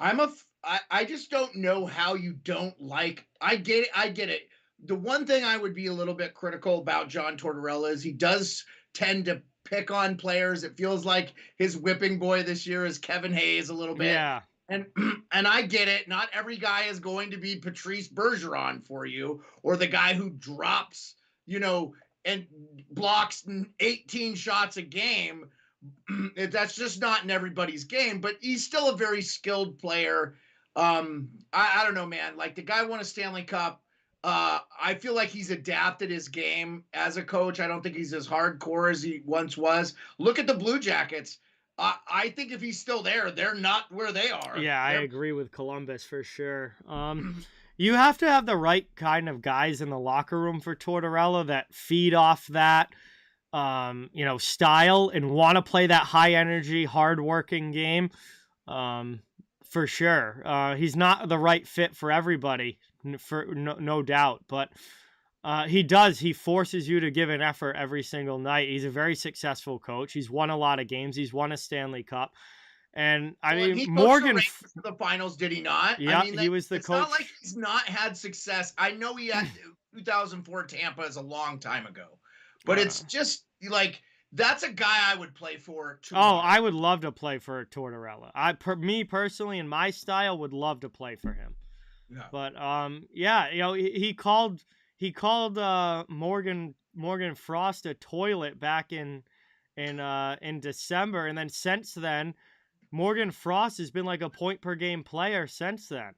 [SPEAKER 2] I just don't know how you don't like. I get it. The one thing I would be a little bit critical about John Tortorella is he does tend to pick on players. It feels like his whipping boy this year is Kevin Hayes a little bit.
[SPEAKER 1] Yeah.
[SPEAKER 2] And I get it. Not every guy is going to be Patrice Bergeron for you, or the guy who drops, and blocks 18 shots a game. That's just not in everybody's game, but he's still a very skilled player. I don't know, man. Like, the guy won a Stanley Cup. I feel like he's adapted his game as a coach. I don't think he's as hardcore as he once was. Look at the Blue Jackets. I think if he's still there, they're not where they are.
[SPEAKER 1] Yeah, I agree with Columbus for sure. You have to have the right kind of guys in the locker room for Tortorella that feed off that style and want to play that high energy, hard working game. For sure. He's not the right fit for everybody, for no doubt, but he forces you to give an effort every single night. He's a very successful coach. He's won a lot of games. He's won a Stanley Cup. And Morgan
[SPEAKER 2] to the finals, did he not?
[SPEAKER 1] Yeah, he was the coach.
[SPEAKER 2] It's not like he's not had success. I know he had 2004 Tampa is a long time ago, but it's just like, that's a guy I would play for.
[SPEAKER 1] I would love to play for Tortorella. Me personally, in my style, would love to play for him. Yeah. But he called Morgan Frost a toilet back in December, and then since then, Morgan Frost has been like a point per game player since then.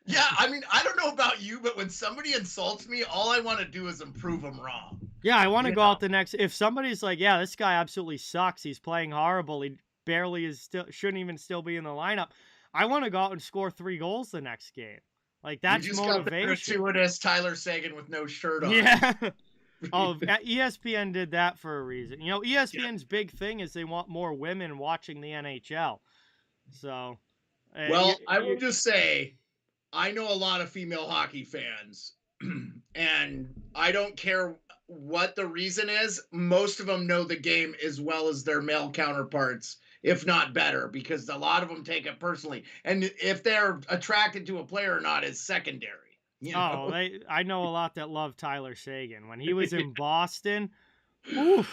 [SPEAKER 2] Yeah, I mean, I don't know about you, but when somebody insults me, all I want to do is prove them wrong.
[SPEAKER 1] Yeah, I want to go out the next. If somebody's like, "Yeah, this guy absolutely sucks. He's playing horrible. He barely shouldn't even still be in the lineup." I want to go out and score 3 goals the next game. Like, that's
[SPEAKER 2] you just
[SPEAKER 1] motivation.
[SPEAKER 2] Got the gratuitous Tyler Seguin with no shirt on.
[SPEAKER 1] Yeah. ESPN did that for a reason. ESPN's big thing is they want more women watching the NHL. So,
[SPEAKER 2] I will just say, I know a lot of female hockey fans, and I don't care what the reason is. Most of them know the game as well as their male counterparts, if not better, because a lot of them take it personally. And if they're attracted to a player or not is secondary.
[SPEAKER 1] I know a lot that love Tyler Seguin. When he was in Boston, oof.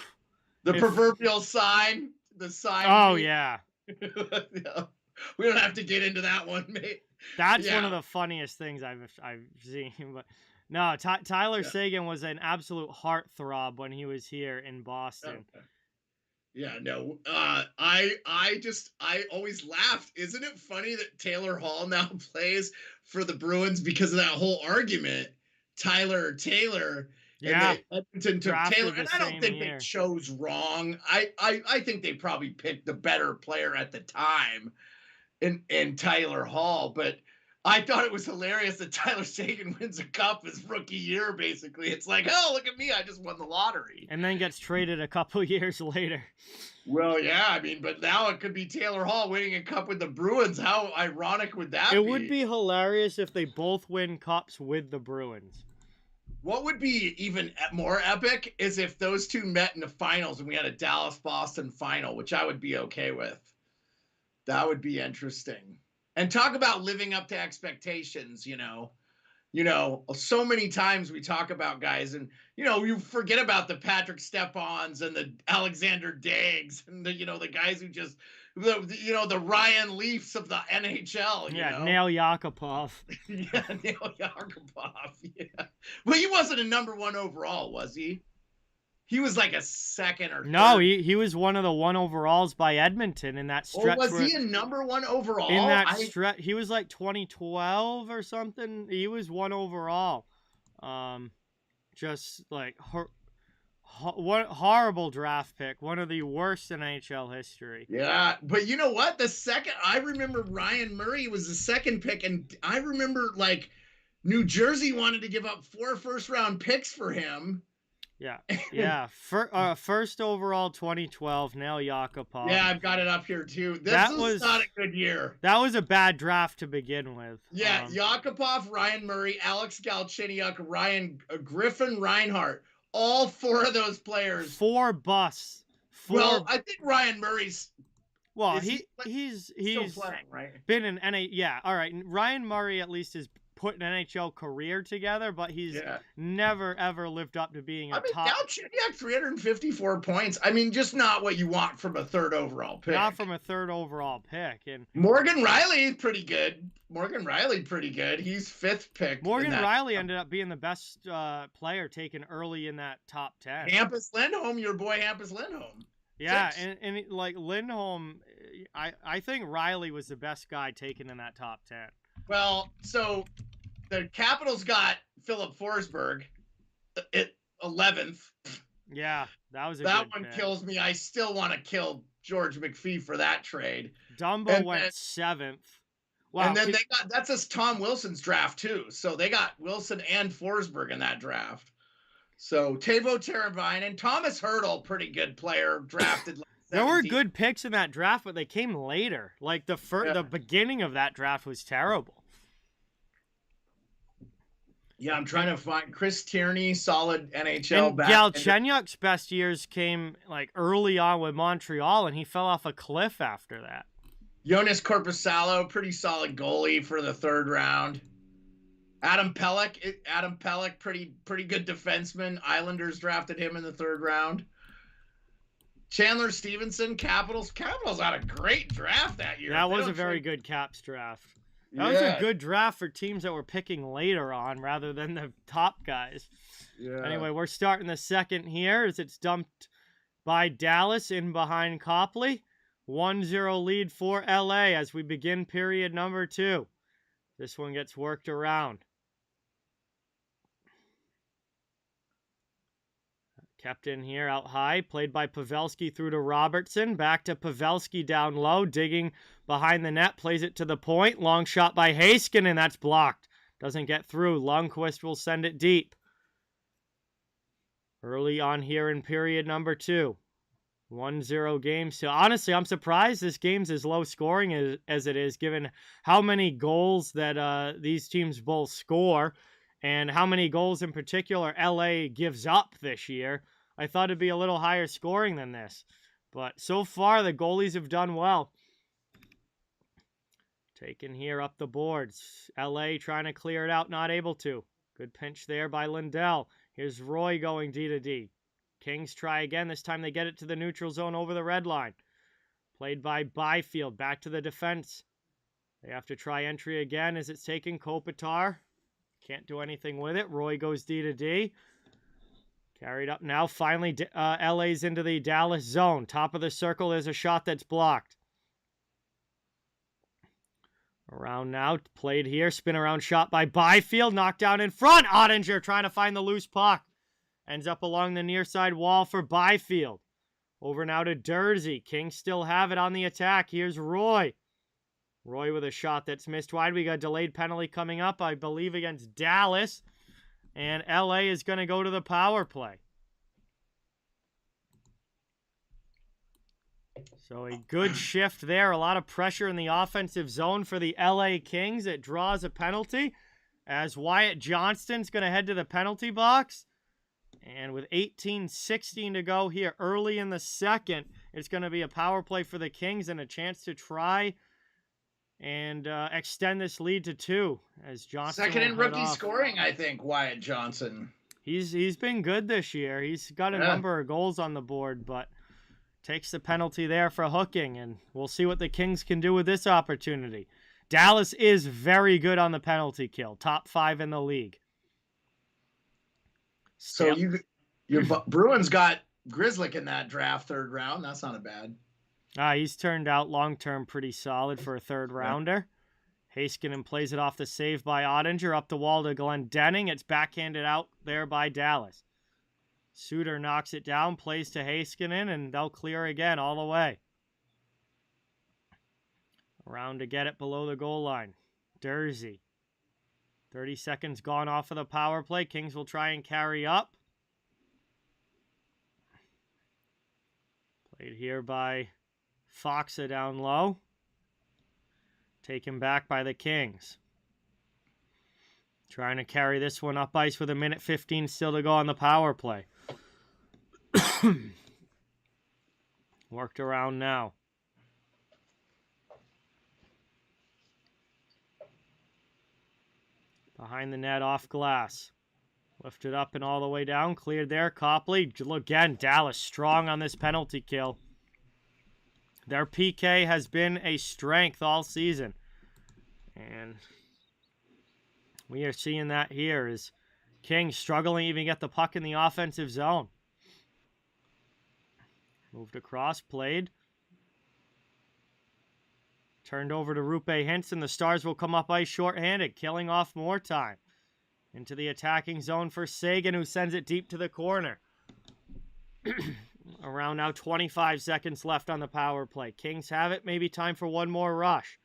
[SPEAKER 2] Proverbial sign, the sign.
[SPEAKER 1] Oh, yeah.
[SPEAKER 2] We don't have to get into that one, mate.
[SPEAKER 1] That's one of the funniest things I've seen. But no, Tyler Seguin was an absolute heartthrob when he was here in Boston.
[SPEAKER 2] Okay. Yeah, no. I always laughed. Isn't it funny that Taylor Hall now plays for the Bruins because of that whole argument? Taylor.
[SPEAKER 1] Yeah.
[SPEAKER 2] And Edmonton took Taylor, and I don't think they chose wrong. I think they probably picked the better player at the time in Taylor Hall, but I thought it was hilarious that Tyler Seguin wins a cup his rookie year, basically. It's like, oh, look at me, I just won the lottery.
[SPEAKER 1] And then gets traded a couple years later.
[SPEAKER 2] Well, yeah, I mean, but now it could be Taylor Hall winning a cup with the Bruins. How ironic would that be?
[SPEAKER 1] It would be hilarious if they both win cups with the Bruins.
[SPEAKER 2] What would be even more epic is if those two met in the finals and we had a Dallas-Boston final, which I would be okay with. That would be interesting. And talk about living up to expectations, so many times we talk about guys and, you forget about the Patrick Stepans and the Alexander Daigs and the guys who just, the Ryan Leafs of the NHL.
[SPEAKER 1] Nail Yakupov.
[SPEAKER 2] Yeah, Nail Yakupov. Yeah. Well, he wasn't a number 1 overall, was he? He was like a second or third.
[SPEAKER 1] No, he was one of the 1 overalls by Edmonton in that stretch.
[SPEAKER 2] Was he a number 1 overall?
[SPEAKER 1] In that stretch, he was like 2012 or something. He was 1 overall. Just like What horrible draft pick. One of the worst in NHL history.
[SPEAKER 2] Yeah, but you know what? I remember Ryan Murray was the second pick, and I remember like New Jersey wanted to give up 4 first-round picks for him.
[SPEAKER 1] Yeah. First overall 2012, Nail Yakupov.
[SPEAKER 2] Yeah, I've got it up here too. This was not a good year.
[SPEAKER 1] That was a bad draft to begin with.
[SPEAKER 2] Yeah, Yakupov, Ryan Murray, Alex Galchenyuk, Griffin Reinhart. All 4 of those players.
[SPEAKER 1] 4 busts.
[SPEAKER 2] Well, I think Ryan Murray's.
[SPEAKER 1] Well, he's
[SPEAKER 2] still playing, right?
[SPEAKER 1] Been in NHL. Yeah, all right. Ryan Murray at least has put an NHL career together, but he's never ever lived up to being a top.
[SPEAKER 2] Galchenyuk, 354 points. I mean, just not what you want from a 3rd overall pick.
[SPEAKER 1] Not from a 3rd overall pick. And
[SPEAKER 2] Morgan Riley pretty good. He's 5th pick.
[SPEAKER 1] Morgan Riley ended up being the best player taken early in that top 10.
[SPEAKER 2] Hampus Lindholm, your boy Hampus Lindholm.
[SPEAKER 1] Yeah, and like Lindholm, I think Riley was the best guy taken in that top 10.
[SPEAKER 2] Well, so the Capitals got Philip Forsberg at 11th.
[SPEAKER 1] Yeah, that was
[SPEAKER 2] that one pick. Kills me. I still want to kill George McPhee for that trade.
[SPEAKER 1] Dumbo went 7th. Wow.
[SPEAKER 2] And then that's us Tom Wilson's draft too. So they got Wilson and Forsberg in that draft. So Teuvo Teravainen and Thomas Hertl, pretty good player, drafted.
[SPEAKER 1] There were good picks in that draft, but they came later. Like the beginning of that draft was terrible.
[SPEAKER 2] Yeah, I'm trying to find Chris Tierney, solid NHL
[SPEAKER 1] back. Galchenyuk's best years came like early on with Montreal, and he fell off a cliff after that.
[SPEAKER 2] Jonas Korpisalo, pretty solid goalie for the 3rd round. Adam Pelech, pretty good defenseman. Islanders drafted him in the 3rd round. Chandler Stevenson, Capitals. Capitals had a great draft that year.
[SPEAKER 1] That was a very good Caps draft. That was a good draft for teams that were picking later on rather than the top guys. Yeah. Anyway, we're starting the second here as it's dumped by Dallas in behind Copley. 1-0 lead for LA as we begin period number 2. This one gets worked around. Kept in here out high, played by Pavelski through to Robertson. Back to Pavelski down low, digging behind the net, plays it to the point. Long shot by Heiskanen, and that's blocked. Doesn't get through. Lundqvist will send it deep. Early on here in period number 2. 1-0 game. So honestly, I'm surprised this game's as low scoring as it is, given how many goals that these teams both score and how many goals in particular LA gives up this year. I thought it'd be a little higher scoring than this. But so far, the goalies have done well. Taken here up the boards. LA trying to clear it out, not able to. Good pinch there by Lindell. Here's Roy going D to D. Kings try again. This time they get it to the neutral zone over the red line. Played by Byfield. Back to the defense. They have to try entry again as it's taken Kopitar. Can't do anything with it. Roy goes D to D. Carried up now. Finally, LA's into the Dallas zone. Top of the circle, there's a shot that's blocked. Around now. Played here. Spin around shot by Byfield. Knocked down in front. Ottinger trying to find the loose puck. Ends up along the near side wall for Byfield. Over now to Dursey. Kings still have it on the attack. Here's Roy. Roy with a shot that's missed wide. We got delayed penalty coming up, I believe, against Dallas. And LA is going to go to the power play. So a good shift there. A lot of pressure in the offensive zone for the LA Kings. It draws a penalty as Wyatt Johnston's going to head to the penalty box. And with 18:16 to go here early in the second, it's going to be a power play for the Kings and a chance to try and extend this lead to 2 as Johnson
[SPEAKER 2] second in rookie scoring, I think, Wyatt Johnson.
[SPEAKER 1] He's been good this year. He's got a number of goals on the board, but takes the penalty there for hooking, and we'll see what the Kings can do with this opportunity. Dallas is very good on the penalty kill, top 5 in the league.
[SPEAKER 2] So your Bruins got Grzelcyk in that draft 3rd round. That's not a bad.
[SPEAKER 1] He's turned out long-term pretty solid for a 3rd rounder. Heiskanen plays it off the save by Ottinger. Up the wall to Glendening. It's backhanded out there by Dallas. Suter knocks it down, plays to Heiskanen, and they'll clear again all the way. Around to get it below the goal line. Dursey. 30 seconds gone off of the power play. Kings will try and carry up. Played here by Foxa down low. Taken back by the Kings. Trying to carry this one up ice with 1:15 still to go on the power play. Worked around now. Behind the net, off glass. Lifted up and all the way down. Cleared there. Copley. Again, Dallas strong on this penalty kill. Their PK has been a strength all season. And we are seeing that here as Kings struggling to even get the puck in the offensive zone. Moved across, played. Turned over to Rupe Hinson. The Stars will come up ice shorthanded, killing off more time. Into the attacking zone for Sagan, who sends it deep to the corner. Around now 25 seconds left on the power play. Kings have it. Maybe time for one more rush.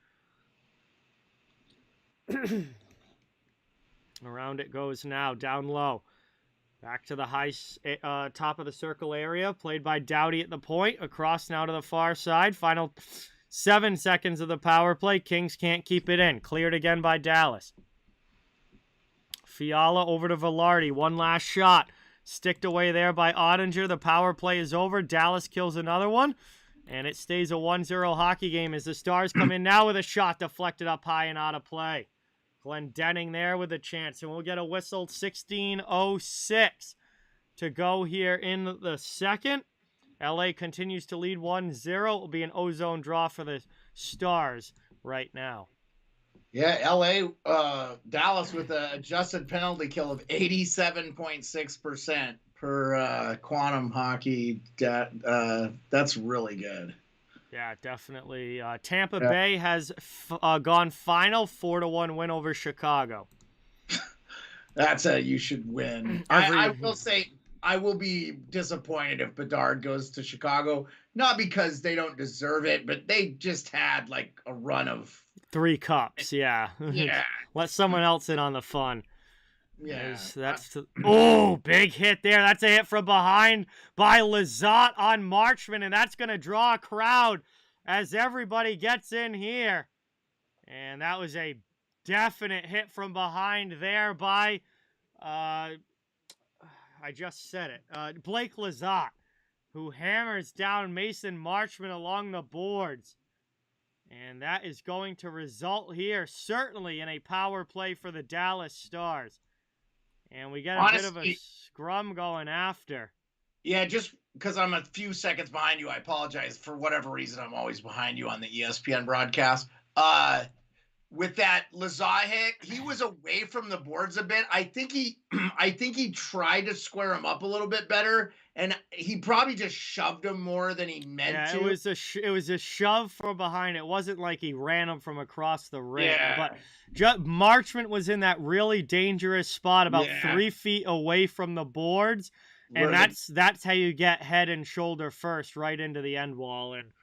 [SPEAKER 1] Around it goes now, down low. Back to the high top of the circle area. Played by Doughty at the point. Across now to the far side. Final 7 seconds of the power play. Kings can't keep it in. Cleared again by Dallas. Fiala over to Velarde. One last shot. Sticked away there by Ottinger. The power play is over. Dallas kills another one. And it stays a 1-0 hockey game as the Stars come in now with a shot deflected up high and out of play. Glendening there with a chance. And we'll get a whistle. 16:06 to go here in the second. LA continues to lead 1-0. It will be an ozone draw for the Stars right now.
[SPEAKER 2] Yeah, LA, Dallas with an adjusted penalty kill of 87.6% per Quantum Hockey. That's really good.
[SPEAKER 1] Yeah, definitely. Tampa Bay has gone final 4-1 win over Chicago.
[SPEAKER 2] That's a you should win. I will say I will be disappointed if Bedard goes to Chicago. Not because they don't deserve it, but they just had like a run of
[SPEAKER 1] 3 cups. Yeah.
[SPEAKER 2] Yeah.
[SPEAKER 1] Let someone else in on the fun.
[SPEAKER 2] Yeah.
[SPEAKER 1] Oh, big hit there. That's a hit from behind by Lizotte on Marchment, and that's going to draw a crowd as everybody gets in here. And that was a definite hit from behind there by, I just said it, Blake Lizotte, who hammers down Mason Marchment along the boards. And that is going to result here, certainly, in a power play for the Dallas Stars. And we get a bit of a scrum going after.
[SPEAKER 2] Yeah, just because I'm a few seconds behind you, I apologize. For whatever reason, I'm always behind you on the ESPN broadcast. With that Lizotte hit, he was away from the boards a bit. I think he tried to square him up a little bit better, and he probably just shoved him more than he meant to.
[SPEAKER 1] It was a shove from behind. It wasn't like he ran him from across the ring.
[SPEAKER 2] Yeah.
[SPEAKER 1] But Marchment was in that really dangerous spot about 3 feet away from the boards, and that's how you get head and shoulder first right into the end wall. And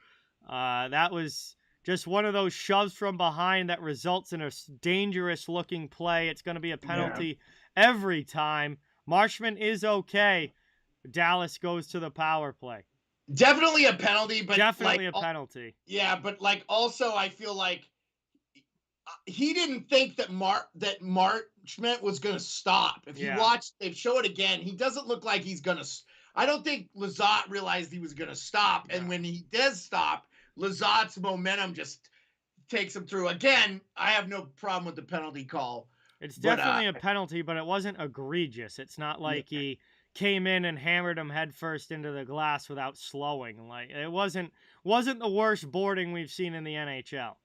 [SPEAKER 1] that was just one of those shoves from behind that results in a dangerous-looking play. It's going to be a penalty every time. Marchment is okay. Dallas goes to the power play.
[SPEAKER 2] Definitely a penalty, but
[SPEAKER 1] definitely a penalty.
[SPEAKER 2] Yeah, but also I feel like he didn't think that Marchment was going to stop. If you watch, they show it again. He doesn't look like he's going to. I don't think Lizotte realized he was going to stop, and when he does stop, Lizotte's momentum just takes him through. Again, I have no problem with the penalty call.
[SPEAKER 1] It's definitely a penalty, but it wasn't egregious. It's not like he came in and hammered him headfirst into the glass without slowing. Like it wasn't the worst boarding we've seen in the NHL.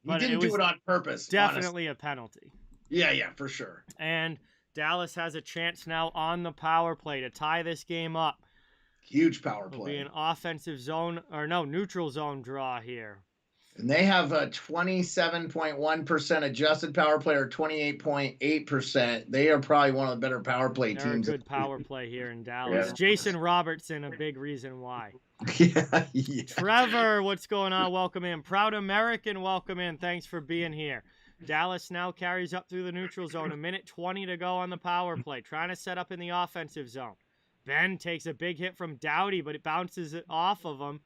[SPEAKER 2] But he didn't do it on purpose.
[SPEAKER 1] Definitely a penalty.
[SPEAKER 2] Yeah, for sure.
[SPEAKER 1] And Dallas has a chance now on the power play to tie this game up.
[SPEAKER 2] Huge power play.
[SPEAKER 1] It'll be an offensive zone, or no, neutral zone draw here.
[SPEAKER 2] And they have a 27.1% adjusted power play, or 28.8%. They are probably one of the better power play
[SPEAKER 1] They're
[SPEAKER 2] teams.
[SPEAKER 1] a good power play here in Dallas.
[SPEAKER 2] Yeah.
[SPEAKER 1] Jason Robertson, a big reason why.
[SPEAKER 2] Yeah.
[SPEAKER 1] Trevor, what's going on? Welcome in. Proud American, welcome in. Thanks for being here. Dallas now carries up through the neutral zone. 1:20 to go on the power play. Trying to set up in the offensive zone. Ben takes a big hit from Doughty, but it bounces it off of him.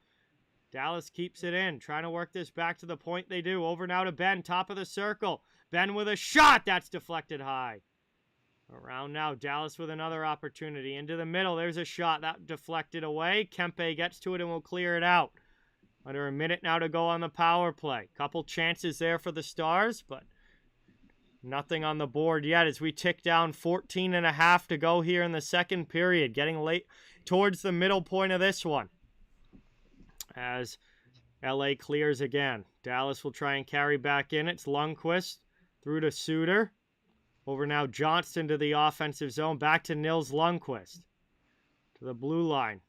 [SPEAKER 1] Dallas keeps it in. Trying to work this back to the point they do. Over now to Ben, top of the circle. Ben with a shot. That's deflected high. Around now, Dallas with another opportunity. Into the middle, there's a shot. That deflected away. Kempe gets to it and will clear it out. Under a minute now to go on the power play. Couple chances there for the Stars, but nothing on the board yet as we tick down 14.5 to go here in the second period. Getting late towards the middle point of this one. As LA clears again. Dallas will try and carry back in. It's Lundqvist through to Suter. Over now, Johnston to the offensive zone. Back to Nils Lundqvist. To the blue line.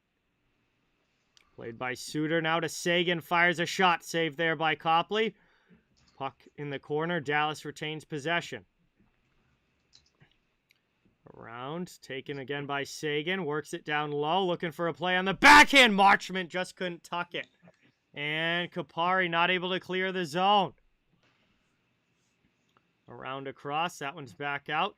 [SPEAKER 1] Played by Suter. Now to Sagan. Fires a shot. Saved there by Copley. Puck in the corner. Dallas retains possession. Around. Taken again by Sagan. Works it down low. Looking for a play on the backhand. Marchment just couldn't tuck it. And Kapari not able to clear the zone. Around across. That one's back out.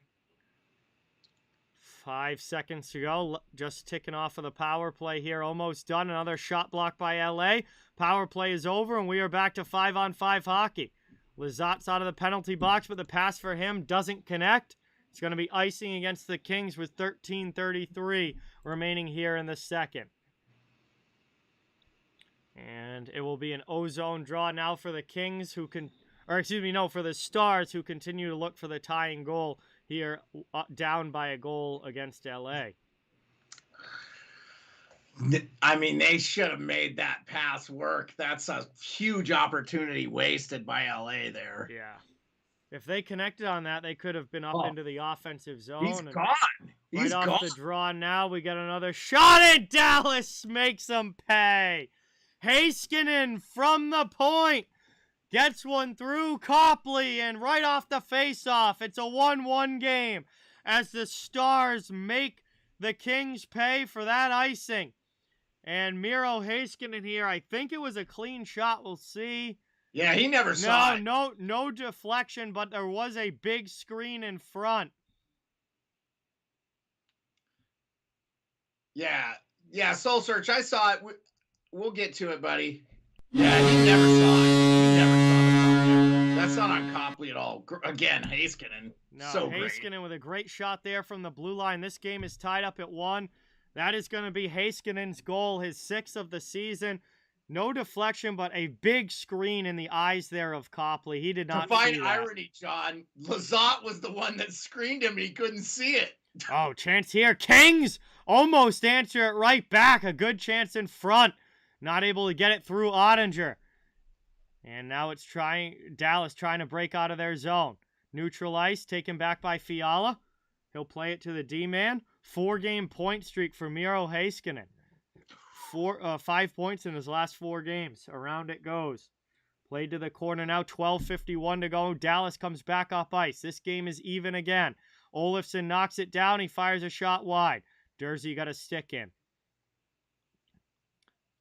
[SPEAKER 1] 5 seconds to go. Just ticking off of the power play here. Almost done. Another shot blocked by LA. Power play is over, and we are back to 5-on-5 hockey. Lizotte out of the penalty box, but the pass for him doesn't connect. It's going to be icing against the Kings with 13:33 remaining here in the second. And it will be an O-zone draw now for the Kings, who can... Or, excuse me, no, for the Stars, who continue to look for the tying goal here, down by a goal against LA.
[SPEAKER 2] I mean, they should have made that pass work. That's a huge opportunity wasted by LA there.
[SPEAKER 1] Yeah. If they connected on that, they could have been up into the offensive zone.
[SPEAKER 2] He's gone.
[SPEAKER 1] He's right off the draw now, we get another shot, and Dallas makes them pay. Heiskanen from the point. Gets one through Copley, and right off the face-off, it's a 1-1 game as the Stars make the Kings pay for that icing. And Miro Heiskanen here, I think it was a clean shot. We'll see.
[SPEAKER 2] Yeah, he never saw it.
[SPEAKER 1] No deflection, but there was a big screen in front.
[SPEAKER 2] Yeah, Soul Search, I saw it. We'll get to it, buddy. Yeah, he never saw it. That's not on Copley at all. Again, Heiskanen.
[SPEAKER 1] No,
[SPEAKER 2] so
[SPEAKER 1] Heiskanen
[SPEAKER 2] great.
[SPEAKER 1] with a great shot there from the blue line. This game is tied up at 1. That is going to be Heiskanen's goal, his 6th of the season. No deflection, but a big screen in the eyes there of Copley. He did not see that.
[SPEAKER 2] To find irony, John, Lizotte was the one that screened him, and he couldn't see it.
[SPEAKER 1] Oh, chance here. Kings almost answer it right back. A good chance in front. Not able to get it through Ottinger. And now it's Dallas trying to break out of their zone. Neutral ice, taken back by Fiala. He'll play it to the D-man. 4-game point streak for Miro Heiskanen. 5 points in his last 4 games. Around it goes. Played to the corner now. 12:51 to go. Dallas comes back up ice. This game is even again. Olofsson knocks it down. He fires a shot wide. Durzi got a stick in.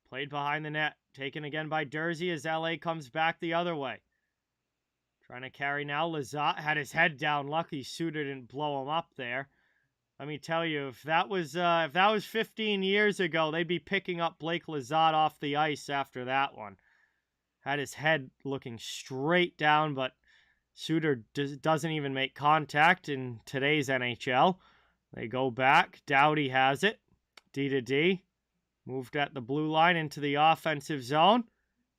[SPEAKER 1] Played behind the net. Taken again by Durzi as LA comes back the other way. Trying to carry now. Lizotte had his head down. Lucky Suter didn't blow him up there. Let me tell you, if that was 15 years ago, they'd be picking up Blake Lizotte off the ice after that one. Had his head looking straight down, but Suter doesn't even make contact in today's NHL. They go back. Doughty has it. D to D. Moved at the blue line into the offensive zone.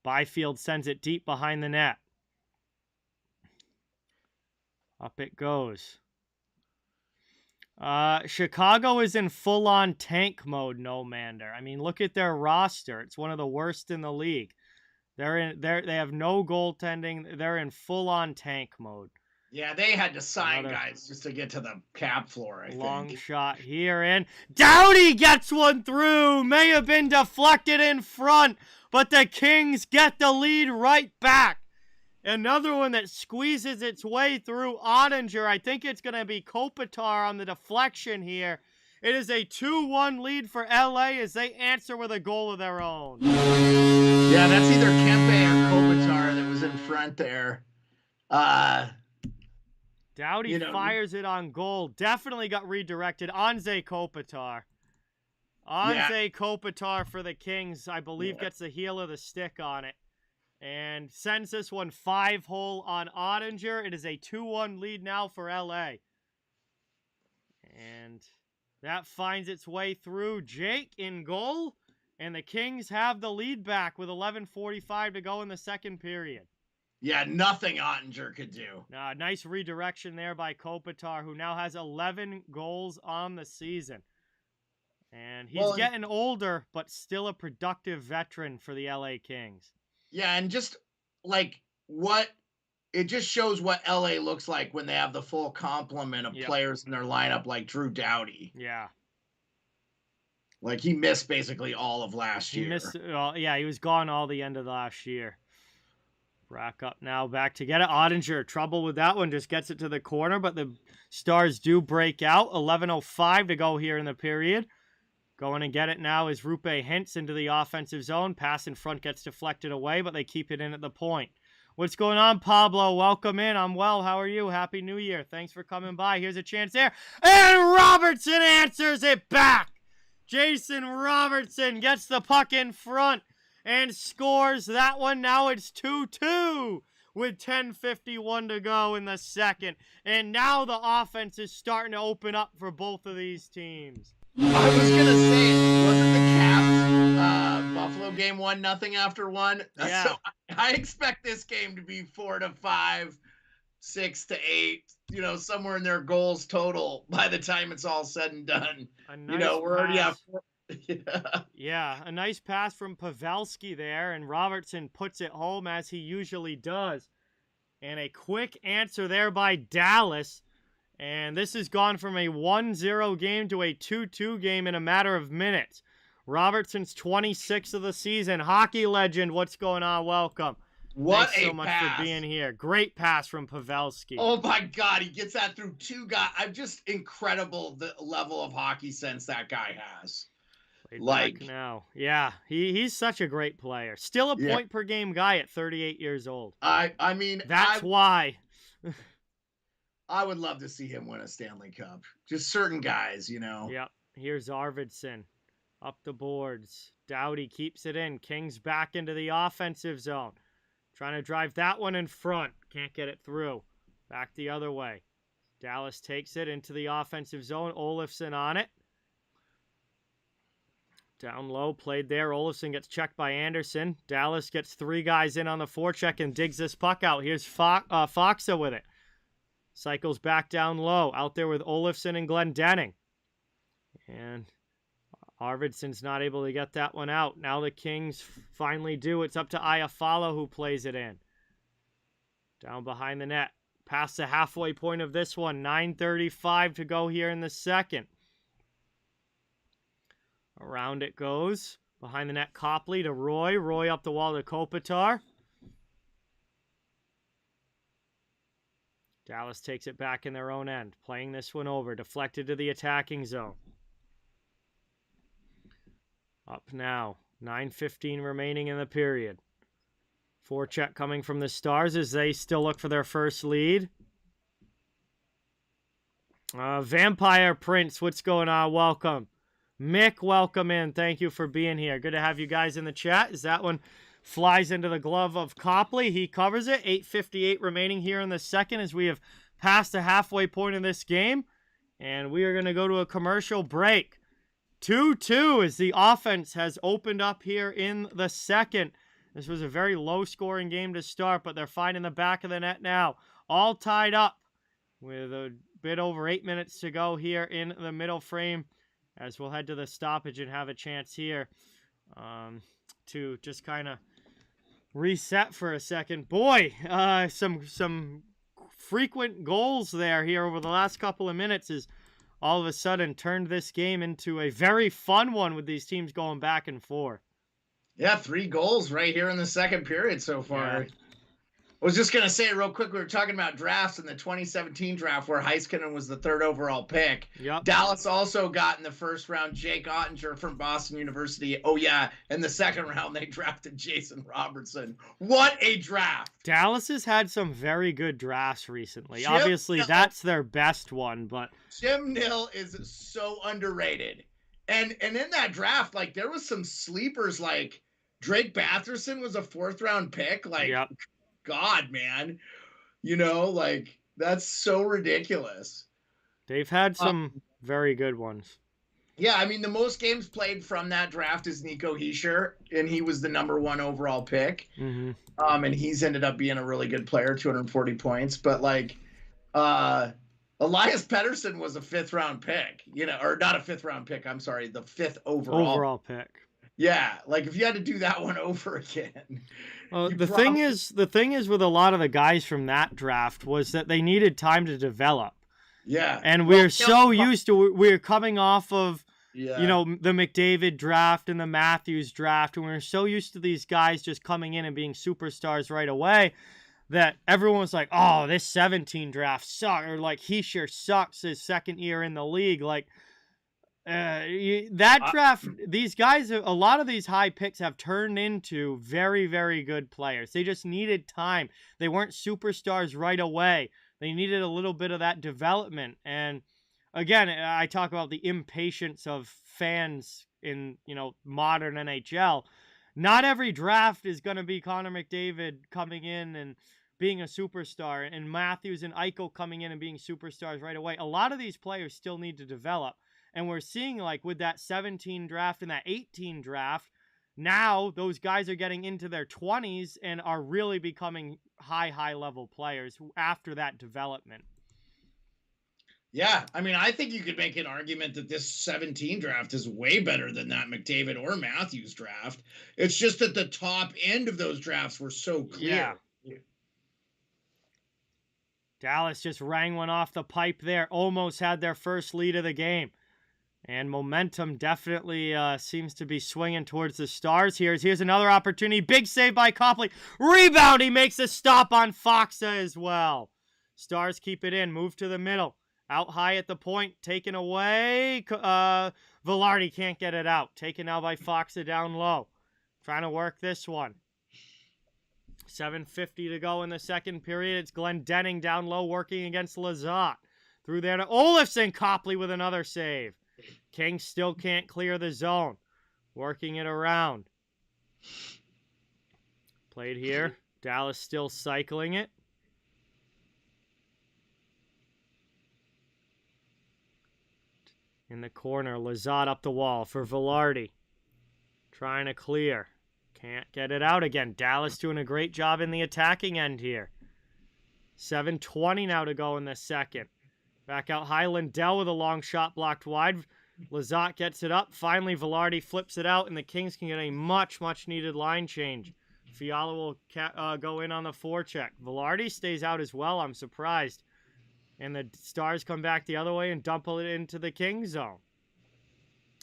[SPEAKER 1] Byfield sends it deep behind the net. Up it goes. Chicago is in full-on tank mode, no Mander. I mean, look at their roster. It's one of the worst in the league. They have no goaltending. They're in full-on tank mode.
[SPEAKER 2] Yeah, they had to sign guys just to get to the cap floor, I think.
[SPEAKER 1] Long shot here, and Doughty gets one through. May have been deflected in front, but the Kings get the lead right back. Another one that squeezes its way through Ottinger. I think it's going to be Kopitar on the deflection here. It is a 2-1 lead for LA as they answer with a goal of their own.
[SPEAKER 2] Yeah, that's either Kempe or Kopitar that was in front there.
[SPEAKER 1] Doughty fires it on goal. Definitely got redirected. Anze Kopitar. Kopitar for the Kings, I believe, gets the heel of the stick on it. And sends this one 5-hole on Ottinger. It is a 2-1 lead now for LA. And that finds its way through. Jake in goal. And the Kings have the lead back with 11:45 to go in the second period.
[SPEAKER 2] Yeah, nothing Ottinger could do.
[SPEAKER 1] Nice redirection there by Kopitar, who now has 11 goals on the season. And he's getting older, but still a productive veteran for the LA Kings.
[SPEAKER 2] Yeah, and just like it just shows what LA looks like when they have the full complement of players in their lineup like Drew Doughty.
[SPEAKER 1] Yeah.
[SPEAKER 2] Like he missed basically all of last year.
[SPEAKER 1] He was gone all the end of last year. Rack up now, back to get it. Ottinger, trouble with that one, just gets it to the corner, but the Stars do break out. 11:05 to go here in the period. Going to get it now is Rupe Hintz into the offensive zone. Pass in front gets deflected away, but they keep it in at the point. What's going on, Pablo? Welcome in. I'm well. How are you? Happy New Year. Thanks for coming by. Here's a chance there. And Robertson answers it back. Jason Robertson gets the puck in front and scores that one. Now it's 2-2 with 10:51 to go in the second. And now the offense is starting to open up for both of these teams.
[SPEAKER 2] I was going to say, wasn't the Caps Buffalo game 1-0 after one?
[SPEAKER 1] Yeah.
[SPEAKER 2] So I expect this game to be 4-5, 6-8, somewhere in their goals total by the time it's all said and done. We're already at 4.
[SPEAKER 1] Yeah, a nice pass from Pavelski there, and Robertson puts it home as he usually does. And a quick answer there by Dallas. And this has gone from a 1-0 game to a 2-2 game in a matter of minutes. Robertson's 26th of the season. Hockey legend, what's going on? Welcome. Thanks so much for being here. Great pass from Pavelski.
[SPEAKER 2] Oh, my God. He gets that through two guys. I'm just incredible the level of hockey sense that guy has.
[SPEAKER 1] Now. Yeah, he's such a great player. Still a point-per-game guy at 38 years old.
[SPEAKER 2] I mean...
[SPEAKER 1] That's why...
[SPEAKER 2] I would love to see him win a Stanley Cup. Just certain guys,
[SPEAKER 1] Yep. Here's Arvidsson. Up the boards. Doughty keeps it in. Kings back into the offensive zone. Trying to drive that one in front. Can't get it through. Back the other way. Dallas takes it into the offensive zone. Olofsson on it. Down low, played there. Olofsson gets checked by Anderson. Dallas gets 3 guys in on the forecheck and digs this puck out. Here's Foxa with it. Cycles back down low. Out there with Olofsson and Glendening. And Arvidsson's not able to get that one out. Now the Kings finally do. It's up to Iafallo who plays it in. Down behind the net. Past the halfway point of this one. 9:35 to go here in the second. Around it goes. Behind the net, Copley to Roy. Roy up the wall to Kopitar. Dallas takes it back in their own end. Playing this one over. Deflected to the attacking zone. Up now. 9:15 remaining in the period. Forecheck coming from the Stars as they still look for their first lead. Vampire Prince, what's going on? Welcome. Mick, welcome in. Thank you for being here. Good to have you guys in the chat. As that one flies into the glove of Copley. He covers it. 8:58 remaining here in the second as we have passed the halfway point of this game. And we are going to go to a commercial break. 2-2 as the offense has opened up here in the second. This was a very low-scoring game to start, but they're finding the back of the net now. All tied up with a bit over 8 minutes to go here in the middle frame as we'll head to the stoppage and have a chance here to just kind of reset for a second. Boy, some frequent goals here over the last couple of minutes has all of a sudden turned this game into a very fun one with these teams going back and forth.
[SPEAKER 2] Yeah, 3 goals right here in the second period so far. Yeah. I was just going to say real quick, we were talking about drafts in the 2017 draft where Heiskanen was the 3rd overall pick.
[SPEAKER 1] Yep.
[SPEAKER 2] Dallas also got in the first round Jake Ottinger from Boston University. Oh, yeah. In the second round, they drafted Jason Robertson. What a draft.
[SPEAKER 1] Dallas has had some very good drafts recently. Obviously, that's their best one, but
[SPEAKER 2] Jim Nill is so underrated. And in that draft, like, there was some sleepers, like Drake Batherson was a 4th round pick. Like,
[SPEAKER 1] yep.
[SPEAKER 2] God, man, like, that's so ridiculous.
[SPEAKER 1] They've had some very good ones.
[SPEAKER 2] Yeah, I mean, the most games played from that draft is Nico Hischier, and he was the number 1 overall pick.
[SPEAKER 1] Mm-hmm.
[SPEAKER 2] And he's ended up being a really good player, 240 points. But, like, Elias Pettersson was a 5th round pick, or not a 5th round pick. I'm sorry, the 5th overall
[SPEAKER 1] pick.
[SPEAKER 2] Yeah, like, if you had to do that one over again.
[SPEAKER 1] Well, the thing is with a lot of the guys from that draft was that they needed time to develop.
[SPEAKER 2] Yeah.
[SPEAKER 1] And we're so used to, we're coming off of, the McDavid draft and the Matthews draft, and we're so used to these guys just coming in and being superstars right away that everyone was like, oh, this 17 draft sucks, or like, he sure sucks his 2nd year in the league. Like, that draft, these guys, a lot of these high picks have turned into very, very good players. They just needed time. They weren't superstars right away. They needed a little bit of that development. And again, I talk about the impatience of fans in, modern NHL. Not every draft is going to be Connor McDavid coming in and being a superstar, and Matthews and Eichel coming in and being superstars right away. A lot of these players still need to develop. And we're seeing, like, with that 17 draft and that 18 draft, now those guys are getting into their 20s and are really becoming high level players after that development.
[SPEAKER 2] Yeah, I mean, I think you could make an argument that this 17 draft is way better than that McDavid or Matthews draft. It's just that the top end of those drafts were so clear.
[SPEAKER 1] Yeah. Dallas just rang one off the pipe there. Almost had their first lead of the game. And momentum definitely seems to be swinging towards the Stars here. Here's another opportunity. Big save by Copley. Rebound. He makes a stop on Foxa as well. Stars keep it in. Move to the middle. Out high at the point. Taken away. Velarde can't get it out. Taken now by Foxa down low. Trying to work this one. 7:50 to go in the second period. It's Glendening down low working against Lizotte. Through there to Olofsson. Copley with another save. Kings still can't clear the zone. Working it around. Played here. Dallas still cycling it. In the corner, Lizotte up the wall for Velarde. Trying to clear. Can't get it out again. Dallas doing a great job in the attacking end here. 7:20 now to go in the second. Back out high, Lindell with a long shot blocked wide. Lizotte gets it up. Finally, Velarde flips it out, and the Kings can get a much needed line change. Fiala will go in on the forecheck. Velarde stays out as well. I'm surprised. And the Stars come back the other way and dump it into the Kings zone.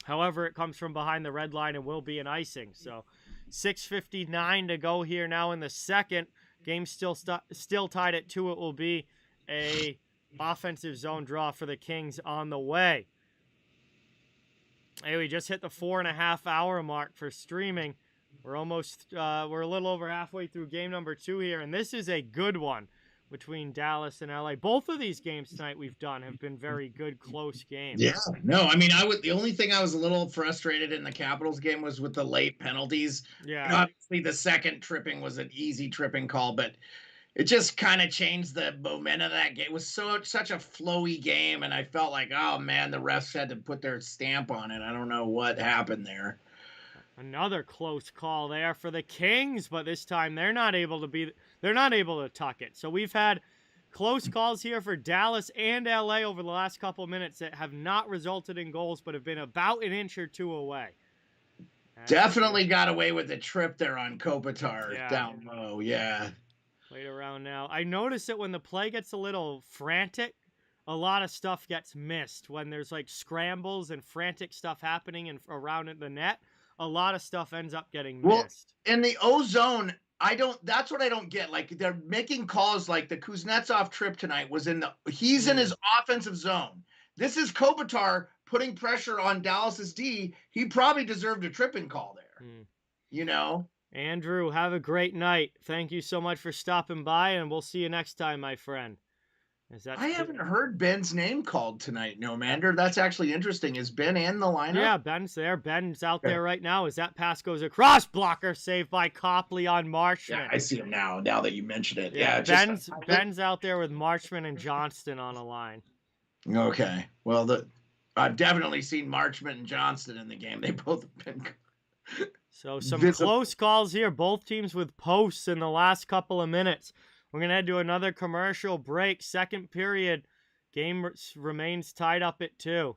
[SPEAKER 1] However, it comes from behind the red line and will be an icing. So 6:59 to go here now in the second. Game still tied at 2. It will be a offensive zone draw for the Kings on the way. Hey, we just hit the 4.5 hour mark for streaming. We're we're a little over halfway through game number 2 here, and this is a good one between Dallas and LA. Both of these games tonight we've done have been very good, close games.
[SPEAKER 2] Yeah, no, I mean, the only thing I was a little frustrated in the Capitals game was with the late penalties.
[SPEAKER 1] Yeah.
[SPEAKER 2] And obviously, the second tripping was an easy tripping call, but it just kind of changed the momentum of that game. It was such a flowy game, and I felt like, oh, man, the refs had to put their stamp on it. I don't know what happened there.
[SPEAKER 1] Another close call there for the Kings, but this time they're not able to tuck it. So we've had close calls here for Dallas and LA over the last couple minutes that have not resulted in goals, but have been about an inch or two away.
[SPEAKER 2] Definitely got away with the trip there on Kopitar down low, yeah.
[SPEAKER 1] Played around now. I notice that when the play gets a little frantic, a lot of stuff gets missed. When there's like scrambles and frantic stuff happening around the net, a lot of stuff ends up getting missed.
[SPEAKER 2] In the O-zone, that's what I don't get. Like, they're making calls like the Kuznetsov trip tonight was he's in his offensive zone. This is Kopitar putting pressure on Dallas's D. He probably deserved a tripping call there. You know?
[SPEAKER 1] Andrew, have a great night. Thank you so much for stopping by, and we'll see you next time, my friend.
[SPEAKER 2] I haven't heard Ben's name called tonight, no, Mander. That's actually interesting. Is Ben in the lineup?
[SPEAKER 1] Yeah, Ben's there. Ben's out there right now. As that pass goes across, blocker saved by Copley on Marchment.
[SPEAKER 2] Yeah, I see him now that you mentioned it.
[SPEAKER 1] Yeah, Ben's out there with Marchment and Johnston on a line.
[SPEAKER 2] Okay. Well, I've definitely seen Marchment and Johnston in the game. They both have been...
[SPEAKER 1] So some close calls here. Both teams with posts in the last couple of minutes. We're going to head to another commercial break. Second period. Game remains tied up at 2.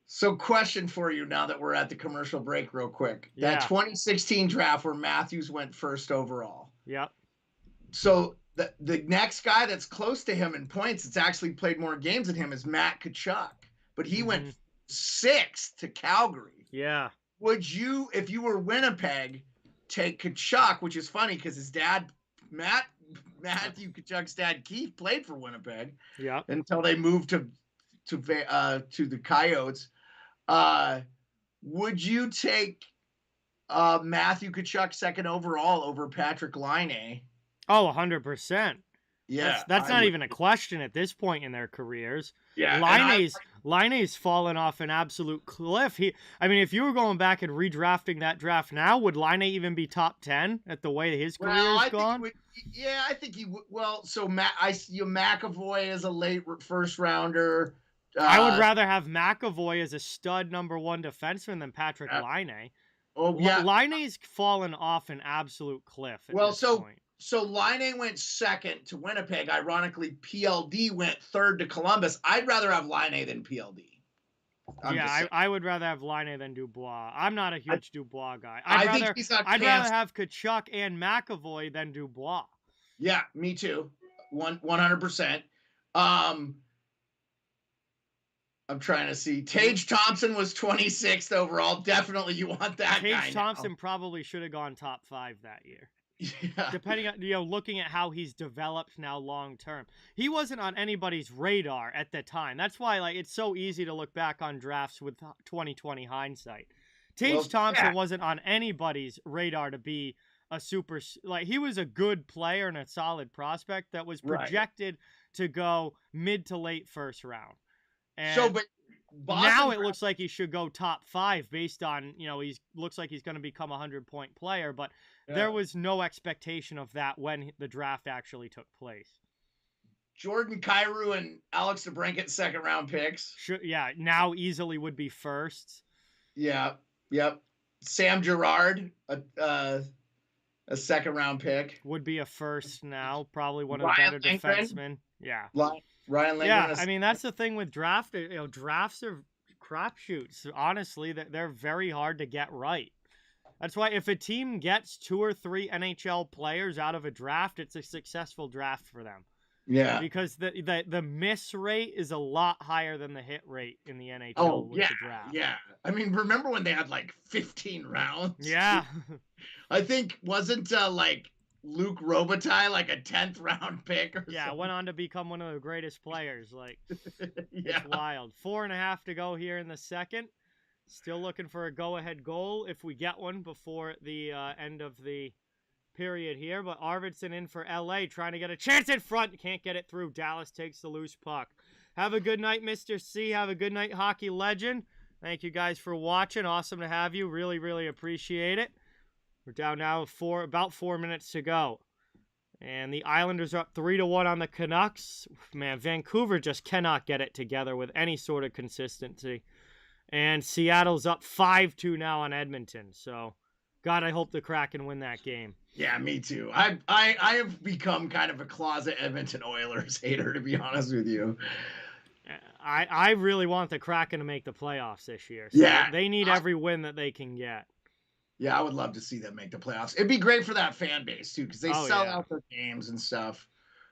[SPEAKER 2] So question for you now that we're at the commercial break real quick. Yeah. That 2016 draft where Matthews went first overall.
[SPEAKER 1] Yep.
[SPEAKER 2] So the next guy that's close to him in points, that's actually played more games than him, is Matt Tkachuk. But he went 6th to Calgary.
[SPEAKER 1] Yeah.
[SPEAKER 2] Would you, if you were Winnipeg, take Tkachuk, which is funny because his dad, Matthew Tkachuk's dad, Keith, played for Winnipeg.
[SPEAKER 1] Yeah.
[SPEAKER 2] Until they moved to the Coyotes. Would you take Matthew Tkachuk 2nd overall over Patrick Laine?
[SPEAKER 1] Oh, 100%.
[SPEAKER 2] Yeah.
[SPEAKER 1] That's not even a question at this point in their careers.
[SPEAKER 2] Yeah.
[SPEAKER 1] Laine's fallen off an absolute cliff. If you were going back and redrafting that draft now, would Laine even be top 10 at the way his career's gone?
[SPEAKER 2] I think he would. Well, so McAvoy is a late first rounder.
[SPEAKER 1] I would rather have McAvoy as a stud number 1 defenseman than Patrick Laine.
[SPEAKER 2] Oh, yeah.
[SPEAKER 1] Laine's fallen off an absolute cliff at this point.
[SPEAKER 2] So Laine went 2nd to Winnipeg. Ironically, PLD went 3rd to Columbus. I'd rather have Laine than PLD.
[SPEAKER 1] I would rather have Laine than Dubois. I'm not a huge Dubois guy.
[SPEAKER 2] I'd
[SPEAKER 1] rather have Tkachuk and McAvoy than Dubois.
[SPEAKER 2] Yeah, me too. 100%. I'm trying to see. Tage Thompson was 26th overall. Definitely you want that guy.
[SPEAKER 1] Tage Thompson probably should have gone top 5 that year.
[SPEAKER 2] Yeah.
[SPEAKER 1] Depending on, looking at how he's developed now long term. He wasn't on anybody's radar at the time. That's why it's so easy to look back on drafts with 2020 hindsight. Tage Thompson wasn't on anybody's radar to be a super, he was a good player and a solid prospect that was projected to go mid to late first round. And now it looks like he should go top 5 based on, looks like he's going to become a 100-point player, but there was no expectation of that when the draft actually took place.
[SPEAKER 2] Jordan Kyrou and Alex DeBrincat 2nd round picks.
[SPEAKER 1] Now easily would be firsts.
[SPEAKER 2] Yeah, yep. Sam Girard, a 2nd round pick.
[SPEAKER 1] Would be a first now, probably one of the better defensemen. Yeah.
[SPEAKER 2] Ryan Lindgren.
[SPEAKER 1] Yeah, that's the thing with draft. Drafts are crapshoots. Honestly, they're very hard to get right. That's why if a team gets 2 or 3 NHL players out of a draft, it's a successful draft for them.
[SPEAKER 2] Yeah.
[SPEAKER 1] Because the miss rate is a lot higher than the hit rate in the NHL with the draft.
[SPEAKER 2] Yeah. Remember when they had 15 rounds?
[SPEAKER 1] Yeah.
[SPEAKER 2] I think wasn't Luke Robitaille a 10th round pick or something?
[SPEAKER 1] Went on to become one of the greatest players.
[SPEAKER 2] It's
[SPEAKER 1] wild. 4.5 to go here in the second. Still looking for a go-ahead goal if we get one before the end of the period here. But Arvidsson in for LA, trying to get a chance in front. Can't get it through. Dallas takes the loose puck. Have a good night, Mr. C. Have a good night, hockey legend. Thank you guys for watching. Awesome to have you. Really, really appreciate it. We're down now about 4 minutes to go. And the Islanders are up 3-1 on the Canucks. Man, Vancouver just cannot get it together with any sort of consistency. And Seattle's up 5-2 now on Edmonton. So, God, I hope the Kraken win that game.
[SPEAKER 2] Yeah, me too. I have become kind of a closet Edmonton Oilers hater, to be honest with you.
[SPEAKER 1] I really want the Kraken to make the playoffs this year. So they need every win that they can get.
[SPEAKER 2] Yeah, I would love to see them make the playoffs. It'd be great for that fan base too, because they sell out their games and stuff,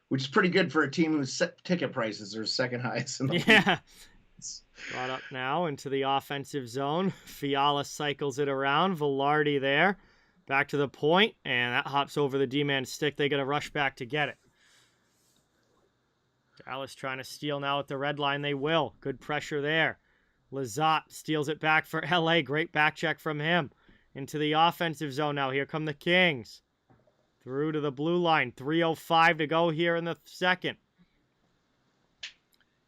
[SPEAKER 2] which is pretty good for a team whose ticket prices are second highest in the league.
[SPEAKER 1] Brought up now into the offensive zone. Fiala cycles it around. Velarde there. Back to the point, and that hops over the D-man stick. They got to rush back to get it. Dallas trying to steal now at the red line. They will. Good pressure there. Lizotte steals it back for LA. Great back check from him. Into the offensive zone now. Here come the Kings. Through to the blue line. 3:05 to go here in the second.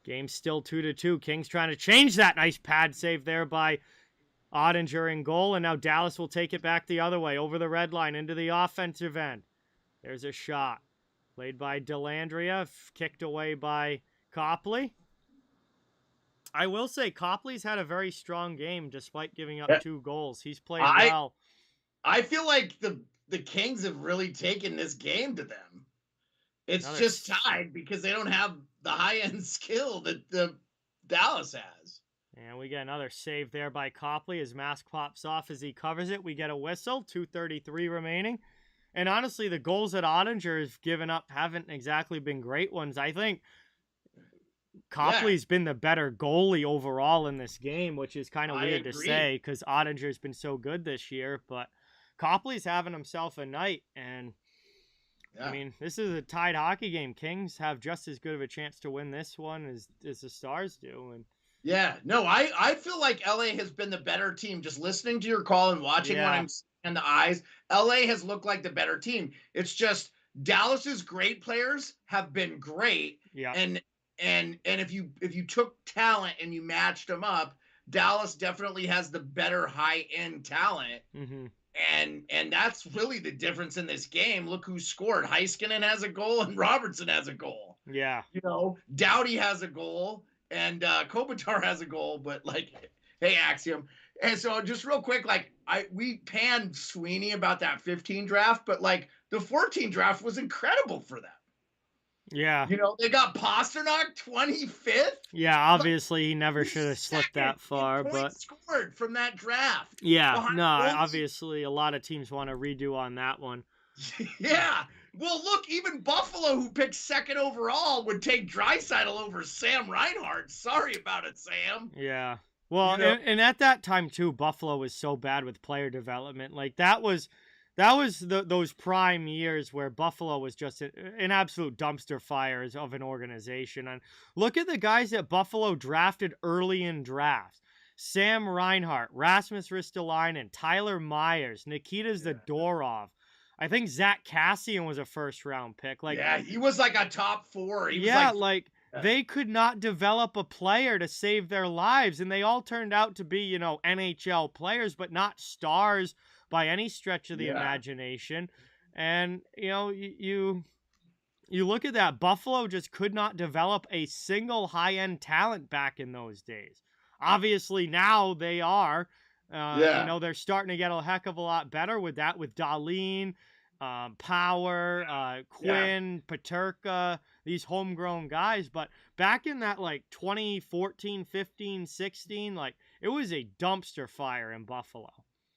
[SPEAKER 1] Game still 2-2. Kings trying to change that. Nice pad save there by Ottinger in goal. And now Dallas will take it back the other way. Over the red line into the offensive end. There's a shot. Played by Dellandrea. Kicked away by Copley. I will say Copley's had a very strong game despite giving up 2 goals. He's played well.
[SPEAKER 2] I feel like the Kings have really taken this game to them. It's just tied because they don't have the high-end skill that the Dallas has.
[SPEAKER 1] And we get another save there by Copley. His mask pops off as he covers it. We get a whistle. 2:33 remaining. And honestly, the goals that Ottinger has given up haven't exactly been great ones. I think Copley's been the better goalie overall in this game, which is kind of weird to say because Ottinger's been so good this year. But Copley's having himself a night. And, I mean, this is a tied hockey game. Kings have just as good of a chance to win this one as the Stars do. And
[SPEAKER 2] I feel like LA has been the better team. Just listening to your call and watching what I'm seeing in the eyes, LA has looked like the better team. It's just Dallas's great players have been great.
[SPEAKER 1] Yeah.
[SPEAKER 2] And if you took talent and you matched them up, Dallas definitely has the better high-end talent.
[SPEAKER 1] Mm-hmm.
[SPEAKER 2] And that's really the difference in this game. Look who scored. Heiskanen has a goal and Robertson has a goal.
[SPEAKER 1] Yeah.
[SPEAKER 2] You know, Doughty has a goal and Kopitar has a goal, but like, hey, Axiom. And so just real quick, like we panned Sweeney about that 15 draft, but like the 14 draft was incredible for them.
[SPEAKER 1] Yeah.
[SPEAKER 2] You know, they got Pasternak 25th.
[SPEAKER 1] Yeah, obviously he never should have slipped that far, but
[SPEAKER 2] scored from that draft.
[SPEAKER 1] Yeah, no, obviously a lot of teams want to redo on that one.
[SPEAKER 2] Yeah. Well, look, even Buffalo, who picked second overall, would take Draisaitl over Sam Reinhart. Sorry about it, Sam.
[SPEAKER 1] Yeah. Well, and at that time too, Buffalo was so bad with player development. Like that was those prime years where Buffalo was just an absolute dumpster fire of an organization. And look at the guys that Buffalo drafted early in drafts. Sam Reinhart, Rasmus Ristolainen, Tyler Myers, Nikita Zadorov. I think Zach Cassian was a first-round pick. Like,
[SPEAKER 2] yeah, he was like a top 4.
[SPEAKER 1] They could not develop a player to save their lives, and they all turned out to be, NHL players, but not stars by any stretch of the imagination. And, you look at that. Buffalo just could not develop a single high-end talent back in those days. Obviously, now they are. They're starting to get a heck of a lot better with that, with Dahlin, Power, Quinn, Peterka, these homegrown guys. But back in that, 2014, 15, 16, it was a dumpster fire in Buffalo.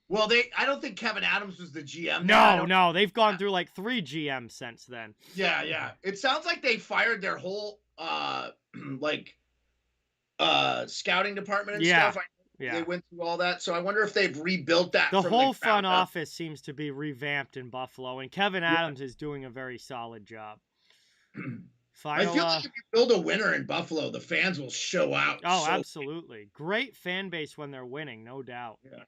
[SPEAKER 2] Well, I don't think Kevin Adams was the GM.
[SPEAKER 1] No, they've gone through 3 GMs since then.
[SPEAKER 2] Yeah. It sounds like they fired their whole scouting department and stuff. They went through all that, so I wonder if they've rebuilt that.
[SPEAKER 1] The whole front office seems to be revamped in Buffalo, and Kevin Adams is doing a very solid job.
[SPEAKER 2] I feel like if you build a winner in Buffalo, the fans will show out.
[SPEAKER 1] Oh, absolutely. Great fan base when they're winning, no doubt.
[SPEAKER 2] Yeah.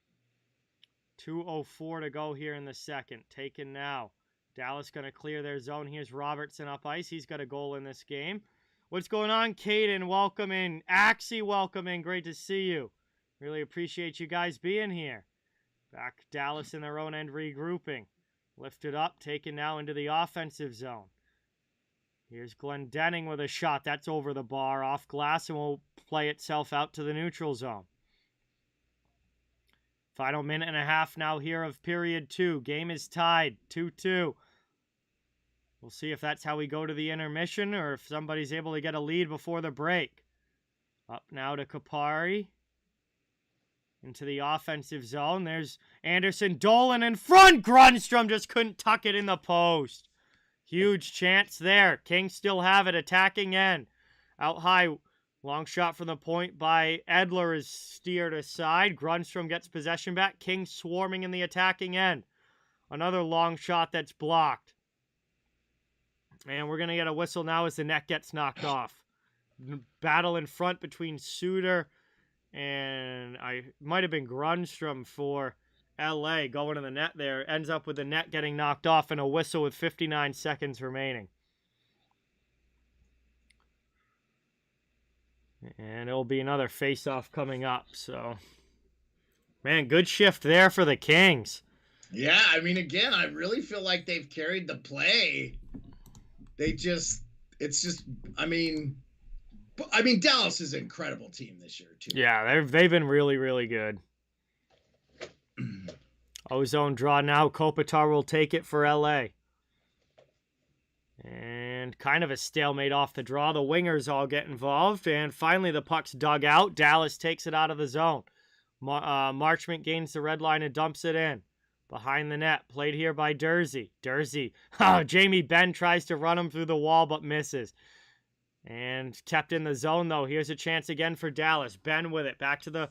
[SPEAKER 1] 2:04 to go here in the second. Taken now. Dallas going to clear their zone. Here's Robertson up ice. He's got a goal in this game. What's going on, Caden? Welcome in. Axie, welcome in. Great to see you. Really appreciate you guys being here. Back Dallas in their own end regrouping. Lifted up, taken now into the offensive zone. Here's Glendening with a shot. That's over the bar, off glass, and will play itself out to the neutral zone. Final minute and a half now here of period 2. Game is tied, 2-2. We'll see if that's how we go to the intermission or if somebody's able to get a lead before the break. Up now to Kapari. into the offensive zone. There's Anderson Dolan in front. Grundstrom just couldn't tuck it in the post. Huge chance there. Kings still have it, attacking end. Out high, long shot from the point by Edler is steered aside. Grundstrom gets possession back. Kings swarming in the attacking end. Another long shot that's blocked. And we're going to get a whistle now as the net gets knocked off. Battle in front between Suter and I might have been Grundstrom for LA going to the net there. Ends up with the net getting knocked off and a whistle with 59 seconds remaining. And it'll be another face-off coming up. So, man, good shift there for the Kings.
[SPEAKER 2] Yeah, I mean, again, I really feel like they've carried the play. I mean, Dallas is an incredible team this year, too.
[SPEAKER 1] Yeah, they've been really, really good. Ozone draw now. Kopitar will take it for LA. And kind of a stalemate off the draw. The wingers all get involved. And finally the puck's dug out. Dallas takes it out of the zone. Marchment gains the red line and dumps it in. Behind the net. Played here by Dursey. Jamie Benn tries to run him through the wall but misses. And kept in the zone though. Here's a chance again for Dallas. Benn with it. Back to the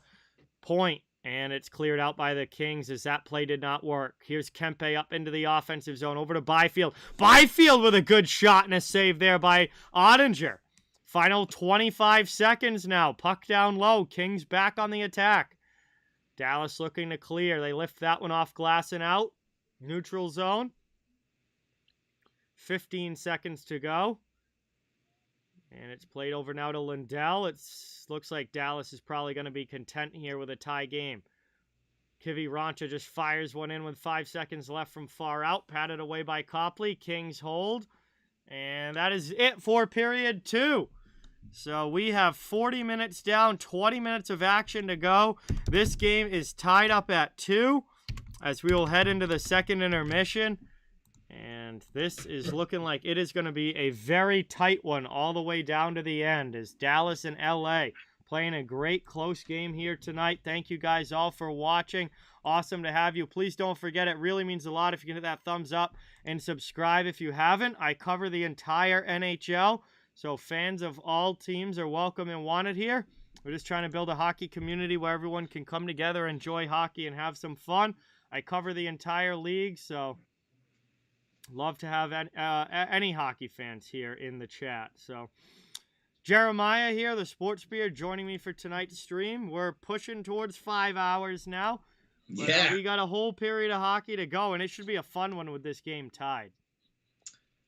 [SPEAKER 1] point. And it's cleared out by the Kings as that play did not work. Here's Kempe up into the offensive zone. Over to Byfield. Byfield with a good shot and a save there by Ottinger. Final 25 seconds now. Puck down low. Kings back on the attack. Dallas looking to clear. They lift that one off glass and out. Neutral zone. 15 seconds to go. And it's played over now to Lindell. It looks like Dallas is probably going to be content here with a tie game. Kivi Rancha just fires one in with 5 seconds left from far out. Patted away by Copley. Kings hold. And that is it for period 2. So we have 40 minutes down, 20 minutes of action to go. This game is tied up at 2 as we will head into the second intermission. And this is looking like it is going to be a very tight one all the way down to the end as Dallas and LA playing a great close game here tonight. Thank you guys all for watching. Awesome to have you. Please don't forget, it really means a lot if you can hit that thumbs up and subscribe if you haven't. I cover the entire NHL, so fans of all teams are welcome and wanted here. We're just trying to build a hockey community where everyone can come together, enjoy hockey, and have some fun. I cover the entire league, so love to have any hockey fans here in the chat. So, Jeremiah here, the Sports Beard, joining me for tonight's stream. We're pushing towards 5 hours now. But,
[SPEAKER 2] yeah.
[SPEAKER 1] We got a whole period of hockey to go, and it should be a fun one with this game tied.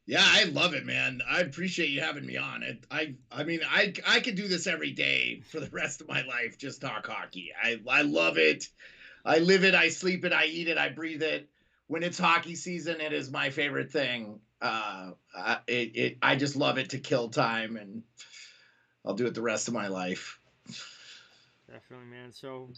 [SPEAKER 2] Yeah, I love it, man. I appreciate you having me on. I mean, I could do this every day for the rest of my life, just talk hockey. I love it. I live it, I sleep it, I eat it, I breathe it. When it's hockey season, it is my favorite thing. I just love it to kill time, and I'll do it the rest of my life.
[SPEAKER 1] Definitely, man. So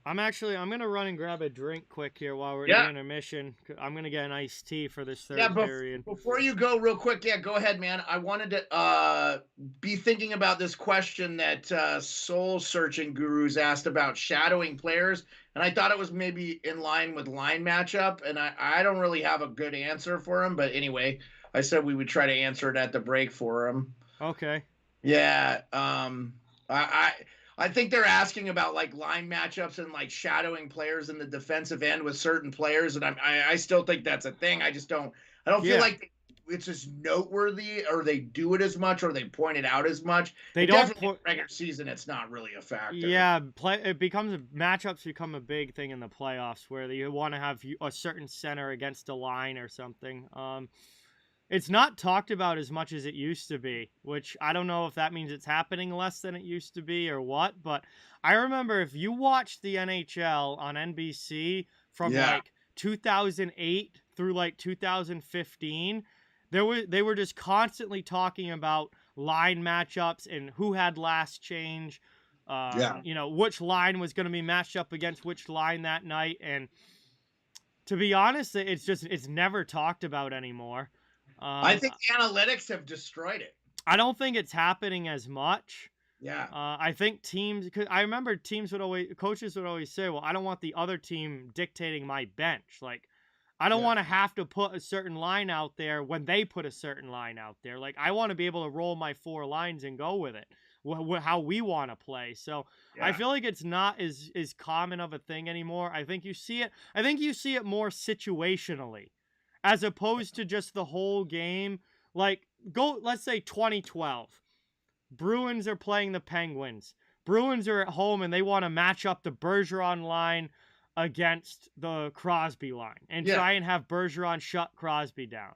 [SPEAKER 1] I'm going to run and grab a drink quick here while we're in intermission. I'm going to get an iced tea for this third period.
[SPEAKER 2] Before you go real quick, go ahead, man. I wanted to be thinking about this question that Soul Searching Gurus asked about shadowing players, and I thought it was maybe in line with line matchup, and I don't really have a good answer for him, but anyway, I said we would try to answer it at the break for him.
[SPEAKER 1] Okay.
[SPEAKER 2] Yeah, I think they're asking about like line matchups and like shadowing players in the defensive end with certain players, and I still think that's a thing. I don't feel like it's as noteworthy, or they do it as much, or they point it out as much.
[SPEAKER 1] They don't
[SPEAKER 2] regular season. It's not really a factor.
[SPEAKER 1] Yeah, matchups become a big thing in the playoffs where you want to have a certain center against a line or something. It's not talked about as much as it used to be, which I don't know if that means it's happening less than it used to be or what, but I remember if you watched the NHL on NBC from like 2008 through like 2015, they were just constantly talking about line matchups and who had last change, which line was going to be matched up against which line that night, and to be honest, it's never talked about anymore.
[SPEAKER 2] I think analytics have destroyed it.
[SPEAKER 1] I don't think it's happening as much.
[SPEAKER 2] Yeah.
[SPEAKER 1] I think teams, cause I remember coaches would always say, well, I don't want the other team dictating my bench. Like, I don't want to have to put a certain line out there when they put a certain line out there. Like, I want to be able to roll my 4 lines and go with it, how we want to play. So I feel like it's not as common of a thing anymore. I think you see it more situationally, as opposed to just the whole game. Like, let's say 2012. Bruins are playing the Penguins. Bruins are at home and they want to match up the Bergeron line against the Crosby line and try and have Bergeron shut Crosby down.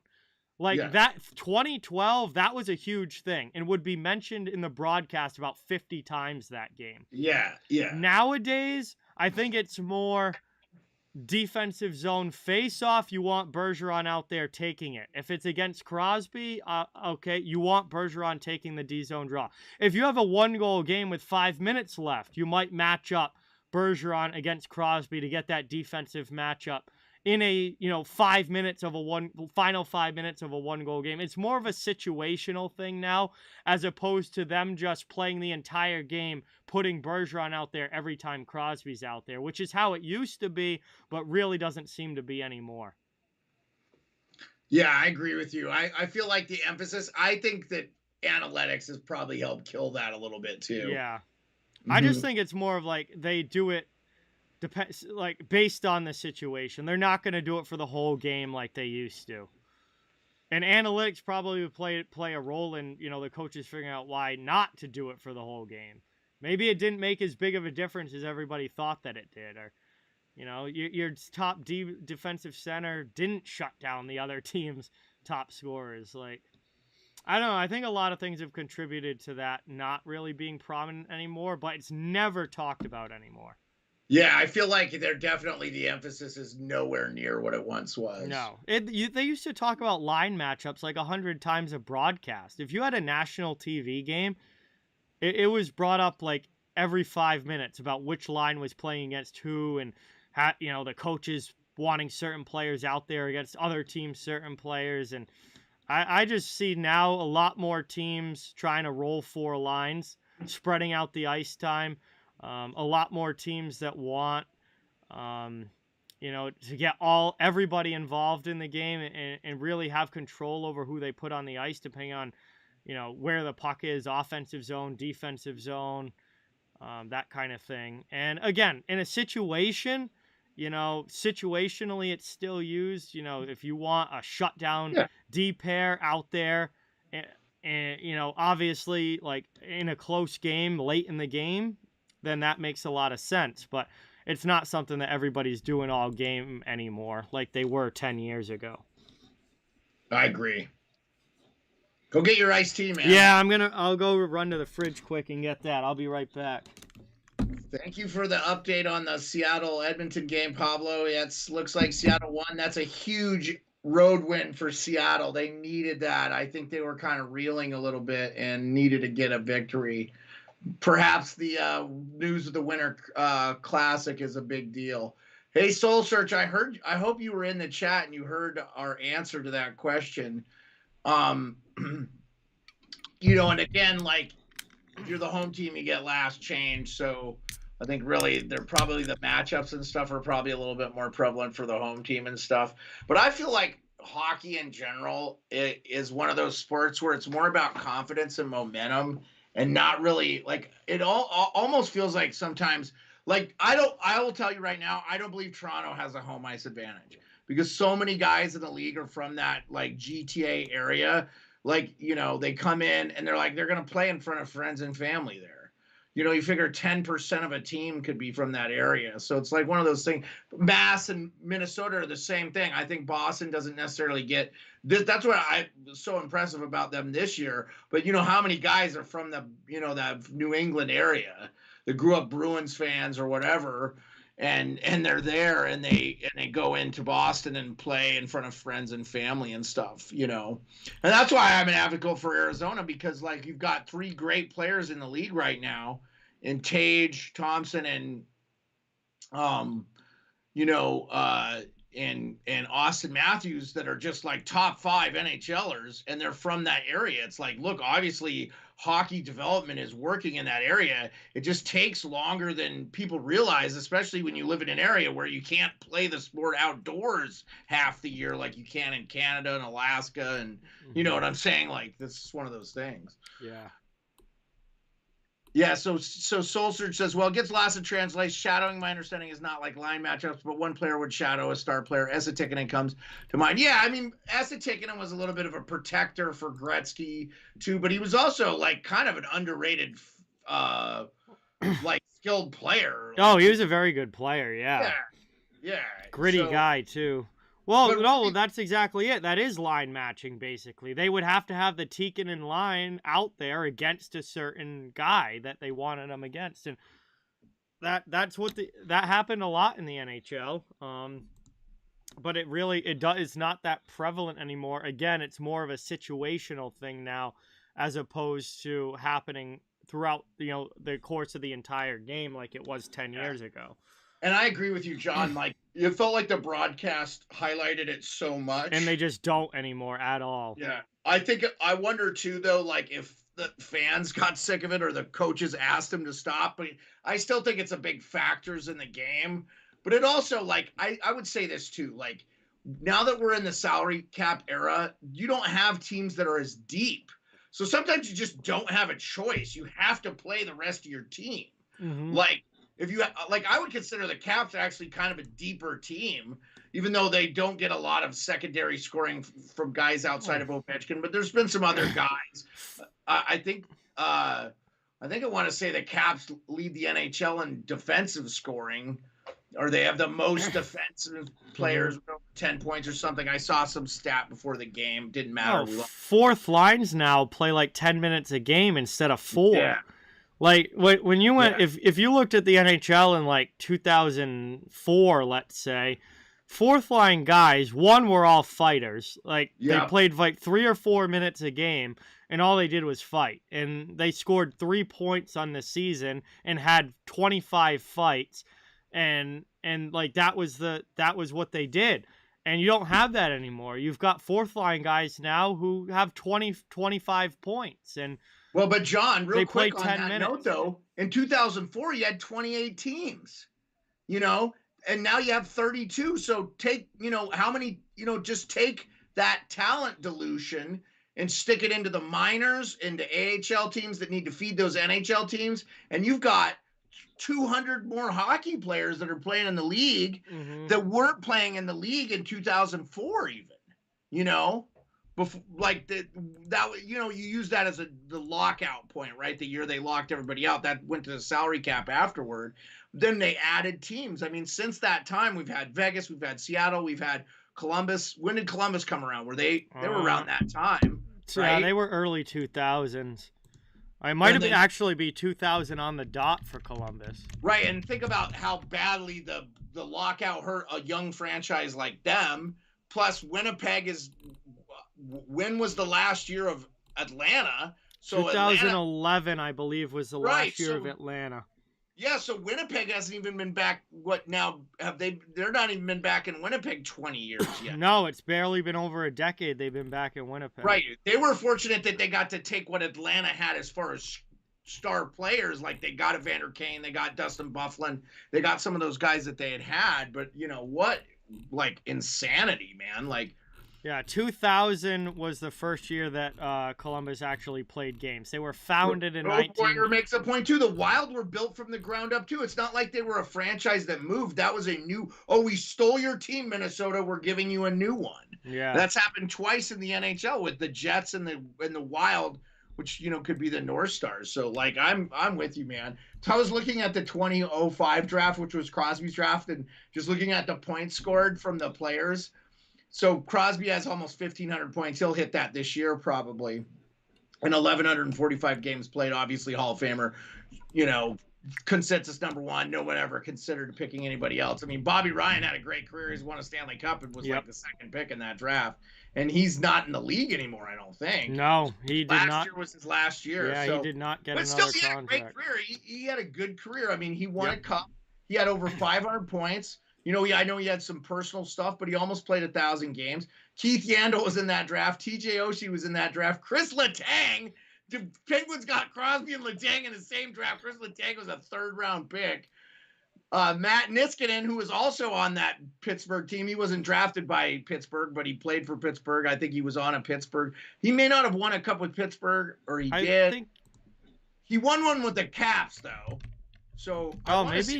[SPEAKER 1] Like that 2012, that was a huge thing and would be mentioned in the broadcast about 50 times that game.
[SPEAKER 2] Yeah.
[SPEAKER 1] Nowadays, I think it's more defensive zone face-off, you want Bergeron out there taking it. If it's against Crosby, okay, you want Bergeron taking the D-zone draw. If you have a 1-goal game with 5 minutes left, you might match up Bergeron against Crosby to get that defensive matchup in a, 5 minutes of final 5 minutes of a 1-goal game. It's more of a situational thing now, as opposed to them just playing the entire game, putting Bergeron out there every time Crosby's out there, which is how it used to be, but really doesn't seem to be anymore.
[SPEAKER 2] Yeah, I agree with you. I feel like the emphasis, I think that analytics has probably helped kill that a little bit too.
[SPEAKER 1] Yeah. Mm-hmm. I just think it's more of like they do it based on the situation. They're not going to do it for the whole game like they used to. And analytics probably would play a role in, the coaches figuring out why not to do it for the whole game. Maybe it didn't make as big of a difference as everybody thought that it did. Or, your top defensive center didn't shut down the other team's top scorers. Like, I don't know. I think a lot of things have contributed to that not really being prominent anymore, but it's never talked about anymore.
[SPEAKER 2] Yeah, I feel like the emphasis is nowhere near what it once was.
[SPEAKER 1] No. They used to talk about line matchups like 100 times a broadcast. If you had a national TV game, it was brought up like every 5 minutes about which line was playing against who, and the coaches wanting certain players out there against other teams' certain players. And I just see now a lot more teams trying to roll 4 lines, spreading out the ice time. A lot more teams that want, to get everybody involved in the game and really have control over who they put on the ice, depending on, where the puck is, offensive zone, defensive zone, that kind of thing. And again, in a situation, situationally it's still used. If you want a shutdown D pair out there, and obviously like in a close game late in the game, then that makes a lot of sense. But it's not something that everybody's doing all game anymore like they were 10 years ago.
[SPEAKER 2] I agree. Go get your iced tea, man.
[SPEAKER 1] Yeah, I'll go run to the fridge quick and get that. I'll be right back.
[SPEAKER 2] Thank you for the update on the Seattle-Edmonton game, Pablo. It looks like Seattle won. That's a huge road win for Seattle. They needed that. I think they were kind of reeling a little bit and needed to get a victory. Perhaps the news of the Winter Classic is a big deal. Hey, Soul Search, I hope you were in the chat and you heard our answer to that question. And again, like, if you're the home team, you get last change. So I think really they're probably the matchups and stuff are probably a little bit more prevalent for the home team and stuff. But I feel like hockey in general is one of those sports where it's more about confidence and momentum, and not really like it almost feels like sometimes like I will tell you right now, I don't believe Toronto has a home ice advantage because so many guys in the league are from that like GTA area. Like, they come in and they're going to play in front of friends and family there. You figure 10% of a team could be from that area. So it's like one of those things. Mass and Minnesota are the same thing. I think Boston doesn't necessarily get this. That's what was so impressive about them this year. But how many guys are from the, that New England area that grew up Bruins fans or whatever. And they're there and they go into Boston and play in front of friends and family and stuff, And that's why I'm an advocate for Arizona, because like you've got 3 great players in the league right now in Tage, Thompson, and and Austin Matthews that are just like top 5 NHLers, and they're from that area. It's like, look, obviously hockey development is working in that area. It just takes longer than people realize, especially when you live in an area where you can't play the sport outdoors half the year like you can in Canada and Alaska. And you know what I'm saying? Like, this is one of those things.
[SPEAKER 1] Yeah.
[SPEAKER 2] Yeah, so Soul Search says, well, it gets lost in translation. Shadowing, my understanding, is not like line matchups, but one player would shadow a star player. Esa Tikkanen comes to mind. Yeah, I mean, Esa Tikkanen was a little bit of a protector for Gretzky, too, but he was also, like, kind of an underrated, like, skilled player.
[SPEAKER 1] Oh, he was a very good player, yeah.
[SPEAKER 2] Yeah.
[SPEAKER 1] Gritty guy, too. Well, no, that's exactly it. That is line matching, basically. They would have to have the Tikkanen line out there against a certain guy that they wanted him against, and that's what that happened a lot in the NHL. But it's not that prevalent anymore. Again, it's more of a situational thing now, as opposed to happening throughout the course of the entire game like it was 10 years ago.
[SPEAKER 2] And I agree with you, John. Like, it felt like the broadcast highlighted it so much.
[SPEAKER 1] And they just don't anymore at all.
[SPEAKER 2] Yeah. I wonder, too, though, like, if the fans got sick of it or the coaches asked them to stop. But I still think it's a big factors in the game. But it also, like, I would say this, too. Like, now that we're in the salary cap era, you don't have teams that are as deep. So sometimes you just don't have a choice. You have to play the rest of your team.
[SPEAKER 1] Mm-hmm.
[SPEAKER 2] Like, if you I would consider the Caps actually kind of a deeper team, even though they don't get a lot of secondary scoring from guys outside of Ovechkin. But there's been some other guys. I think I want to say the Caps lead the NHL in defensive scoring, or they have the most defensive players with over 10 points or something. I saw some stat before the game. Didn't matter.
[SPEAKER 1] Fourth lines now play like 10 minutes a game instead of 4.
[SPEAKER 2] Yeah.
[SPEAKER 1] Like, when you went, if you looked at the NHL in, like, 2004, let's say, fourth-line guys, were all fighters. Like, they played, like, 3 or 4 minutes a game, and all they did was fight. And they scored 3 points on the season and had 25 fights. And like, that was what they did. And you don't have that anymore. You've got fourth-line guys now who have 25 points, and
[SPEAKER 2] well, but John, real quick on
[SPEAKER 1] 10
[SPEAKER 2] that
[SPEAKER 1] minutes.
[SPEAKER 2] note, though, in 2004, you had 28 teams, and now you have 32. So take, how many, just take that talent dilution and stick it into the minors, into AHL teams that need to feed those NHL teams. And you've got 200 more hockey players that are playing in the league that weren't playing in the league in 2004 even, Before, like you use that as the lockout point, right? The year they locked everybody out, that went to the salary cap afterward. Then they added teams. I mean, since that time, we've had Vegas, we've had Seattle, we've had Columbus. When did Columbus come around? Were they were around that time? Right?
[SPEAKER 1] Yeah, they were early 2000s. I might actually be 2000 on the dot for Columbus.
[SPEAKER 2] Right, and think about how badly the lockout hurt a young franchise like them. Plus, Winnipeg is. When was the last year of Atlanta? So
[SPEAKER 1] 2011, Atlanta, I believe, was the last year of Atlanta.
[SPEAKER 2] Yeah, so Winnipeg hasn't even been back. What now? Have they? They're not even been back in Winnipeg 20 years yet.
[SPEAKER 1] No, it's barely been over a decade they've been back in Winnipeg.
[SPEAKER 2] Right. They were fortunate that they got to take what Atlanta had as far as star players. Like, they got Evander Kane, they got Dustin Byfuglien, they got some of those guys that they had. But what? Like, insanity, man. Like.
[SPEAKER 1] Yeah, 2000 was the first year that Columbus actually played games. They were founded in 19...
[SPEAKER 2] Pointer makes a point, too. The Wild were built from the ground up, too. It's not like they were a franchise that moved. That was a new... Oh, we stole your team, Minnesota. We're giving you a new one.
[SPEAKER 1] Yeah.
[SPEAKER 2] That's happened twice in the NHL with the Jets and the Wild, which, could be the North Stars. So, like, I'm with you, man. So I was looking at the 2005 draft, which was Crosby's draft, and just looking at the points scored from the players... So Crosby has almost 1,500 points. He'll hit that this year probably. And 1,145 games played, obviously Hall of Famer, consensus #1. No one ever considered picking anybody else. I mean, Bobby Ryan had a great career. He's won a Stanley Cup and was like the second pick in that draft. And he's not in the league anymore, I don't think.
[SPEAKER 1] No, he did not.
[SPEAKER 2] Last year was his last year.
[SPEAKER 1] Yeah, he did not get another contract. But still, he had a great career.
[SPEAKER 2] He had a good career. I mean, he won a cup. He had over 500 points. I know he had some personal stuff, but he almost played 1,000 games. Keith Yandel was in that draft. TJ Oshie was in that draft. Chris Letang the Penguins got Crosby and Letang in the same draft. Chris Letang was a 3rd-round pick. Matt Niskanen, who was also on that Pittsburgh team, he wasn't drafted by Pittsburgh, but he played for Pittsburgh. I think he was on a Pittsburgh. He may not have won a cup with Pittsburgh, or he did. Think... He won one with the Caps, though. So
[SPEAKER 1] maybe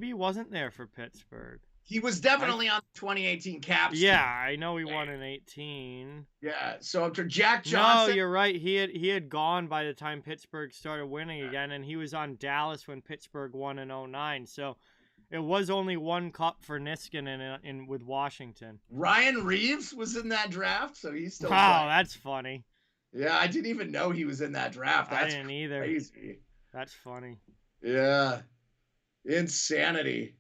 [SPEAKER 1] he wasn't there for Pittsburgh.
[SPEAKER 2] He was definitely on the 2018 Caps.
[SPEAKER 1] Yeah, team. I know he won in 18.
[SPEAKER 2] Yeah, so after Jack Johnson.
[SPEAKER 1] No, you're right. He had gone by the time Pittsburgh started winning again, and he was on Dallas when Pittsburgh won in 09. So it was only one cup for Niskanen with Washington.
[SPEAKER 2] Ryan Reeves was in that draft, so he's still.
[SPEAKER 1] Wow, playing. That's funny.
[SPEAKER 2] Yeah, I didn't even know he was in that draft. That's
[SPEAKER 1] I didn't either.
[SPEAKER 2] Crazy.
[SPEAKER 1] That's funny.
[SPEAKER 2] Yeah, insanity.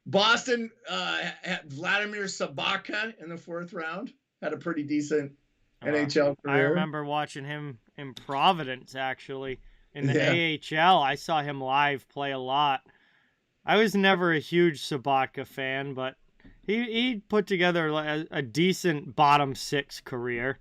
[SPEAKER 2] Boston had Vladimir Sabaka in the 4th round. Had a pretty decent NHL career.
[SPEAKER 1] I remember watching him in Providence, actually. In the AHL, I saw him live play a lot. I was never a huge Sabaka fan, but he put together a decent bottom 6 career.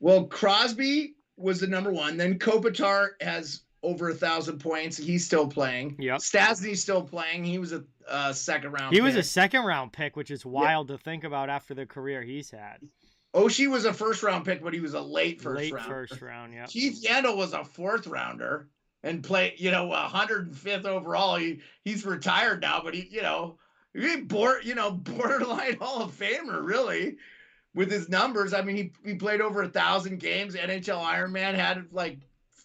[SPEAKER 2] Well, Crosby was the number 1. Then Kopitar has over 1,000 points. He's still playing.
[SPEAKER 1] Yep.
[SPEAKER 2] Stastny's still playing. He was a 2nd-round
[SPEAKER 1] pick. He was a 2nd-round pick, which is wild to think about after the career he's had.
[SPEAKER 2] Oshie was a 1st-round pick, but he was a late first
[SPEAKER 1] round, yeah.
[SPEAKER 2] Keith Yandel was a 4th-rounder and played, 105th overall. He's retired now, but borderline Hall of Famer, really, with his numbers. I mean, he played over 1,000 games. NHL Ironman had like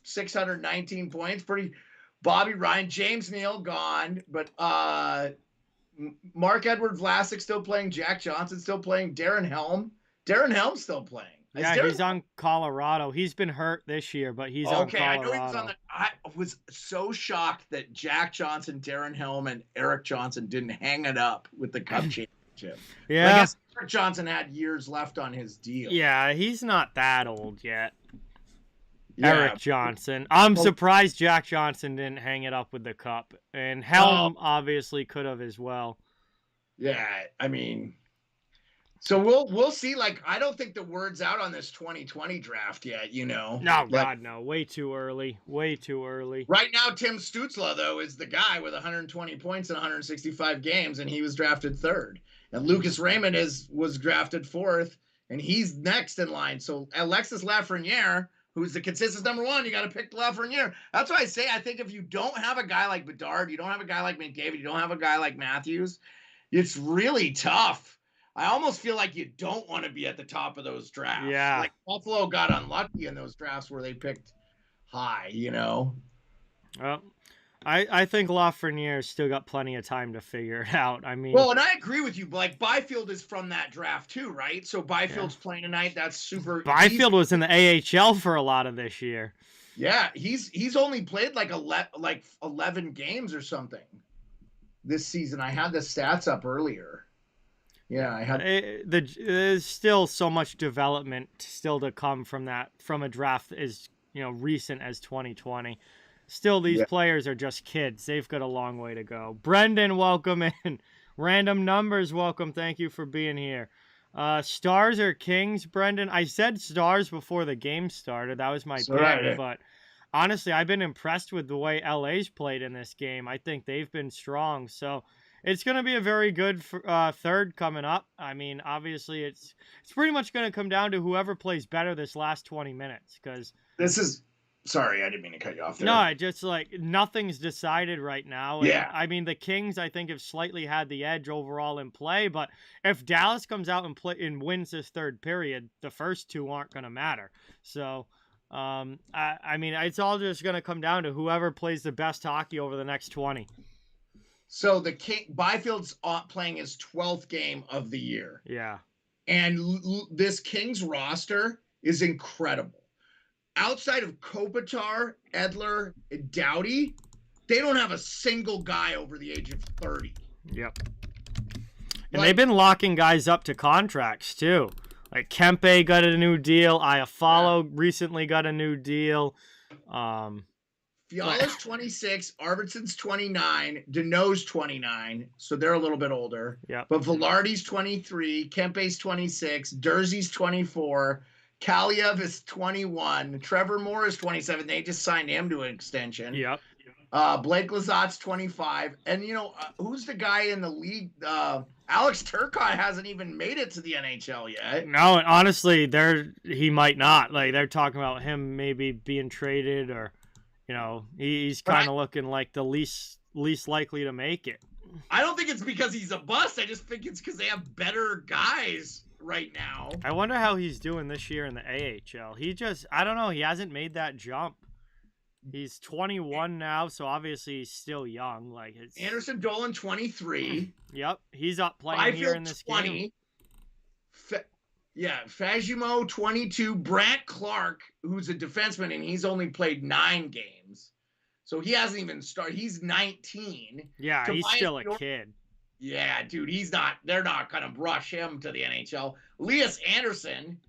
[SPEAKER 2] 619 points. Pretty. Bobby Ryan, James Neal gone, but Mark-Edward Vlasic still playing. Jack Johnson still playing. Darren Helm's still playing.
[SPEAKER 1] Yeah, he's on Colorado. He's been hurt this year, but he's on Colorado.
[SPEAKER 2] I know he was on I was so shocked that Jack Johnson, Darren Helm, and Eric Johnson didn't hang it up with the Cup championship.
[SPEAKER 1] Yeah.
[SPEAKER 2] I guess Eric Johnson had years left on his deal.
[SPEAKER 1] Yeah, he's not that old yet. Yeah. Eric Johnson. I'm surprised Jack Johnson didn't hang it up with the Cup. And Helm obviously could have as well.
[SPEAKER 2] Yeah, I mean... So we'll see. Like, I don't think the word's out on this 2020 draft yet, No,
[SPEAKER 1] God, no. Way too early. Way too early.
[SPEAKER 2] Right now, Tim Stützle, though, is the guy with 120 points in 165 games, and he was drafted 3rd. And Lucas Raymond was drafted 4th, and he's next in line. So Alexis Lafreniere, who's the consistent number 1, you got to pick Lafreniere. That's why I say I think if you don't have a guy like Bedard, you don't have a guy like McDavid, you don't have a guy like Matthews, it's really tough. I almost feel like you don't want to be at the top of those drafts.
[SPEAKER 1] Yeah.
[SPEAKER 2] Like Buffalo got unlucky in those drafts where they picked high,
[SPEAKER 1] Well, I think Lafreniere's still got plenty of time to figure it out. I mean,
[SPEAKER 2] well, and I agree with you. But like Byfield is from that draft too, right? So Byfield's playing tonight. That's super.
[SPEAKER 1] Byfield was in the AHL for a lot of this year.
[SPEAKER 2] Yeah, he's only played like 11 games or something this season. I had the stats up earlier. Yeah, I had.
[SPEAKER 1] There's still so much development still to come from a draft as recent as 2020. Still, these players are just kids. They've got a long way to go. Brendan, welcome in. Random Numbers, welcome. Thank you for being here. Stars or Kings, Brendan? I said Stars before the game started. That was my pick. Right. But honestly, I've been impressed with the way LA's played in this game. I think they've been strong. So it's going to be a very good third coming up. I mean, obviously, it's pretty much going to come down to whoever plays better this last 20 minutes. Because
[SPEAKER 2] this is... Sorry, I didn't mean to cut you off there.
[SPEAKER 1] No, just nothing's decided right now.
[SPEAKER 2] Yeah.
[SPEAKER 1] And, I mean, the Kings, I think, have slightly had the edge overall in play. But if Dallas comes out and wins this third period, the first two aren't going to matter. So, I mean, it's all just going to come down to whoever plays the best hockey over the next 20.
[SPEAKER 2] So Byfield's playing his 12th game of the year.
[SPEAKER 1] Yeah.
[SPEAKER 2] And this Kings roster is incredible. Outside of Kopitar, Edler, and Doughty, they don't have a single guy over the age of 30.
[SPEAKER 1] Yep. And they've been locking guys up to contracts, too. Like Kempe got a new deal. Iafallo recently got a new deal.
[SPEAKER 2] Fiala's 26, Arvidsson's 29, Deneau's 29, so they're a little bit older.
[SPEAKER 1] Yeah.
[SPEAKER 2] But Velarde's 23, Kempe's 26, Durzi's 24, Kaliev is 21. Trevor Moore is 27. They just signed him to an extension.
[SPEAKER 1] Yep.
[SPEAKER 2] Blake Lazat's 25. And, who's the guy in the league? Alex Turcotte hasn't even made it to the NHL yet.
[SPEAKER 1] No, honestly, he might not. Like, they're talking about him maybe being traded, or, he's kind of looking like the least likely to make it.
[SPEAKER 2] I don't think it's because he's a bust. I just think it's because they have better guys right now.
[SPEAKER 1] I wonder how he's doing this year in the AHL. I don't know. He hasn't made that jump. He's 21 now, so obviously he's still young. Like, it's
[SPEAKER 2] Anderson Dolan, 23.
[SPEAKER 1] Yep, he's up playing here in this 20.
[SPEAKER 2] game. Fagimo, 22. Brant Clark, who's a defenseman, and he's only played 9 games. So he hasn't even started. He's 19.
[SPEAKER 1] Yeah, he's still a kid.
[SPEAKER 2] Yeah, dude, they're not going to rush him to the NHL. Elias Anderson,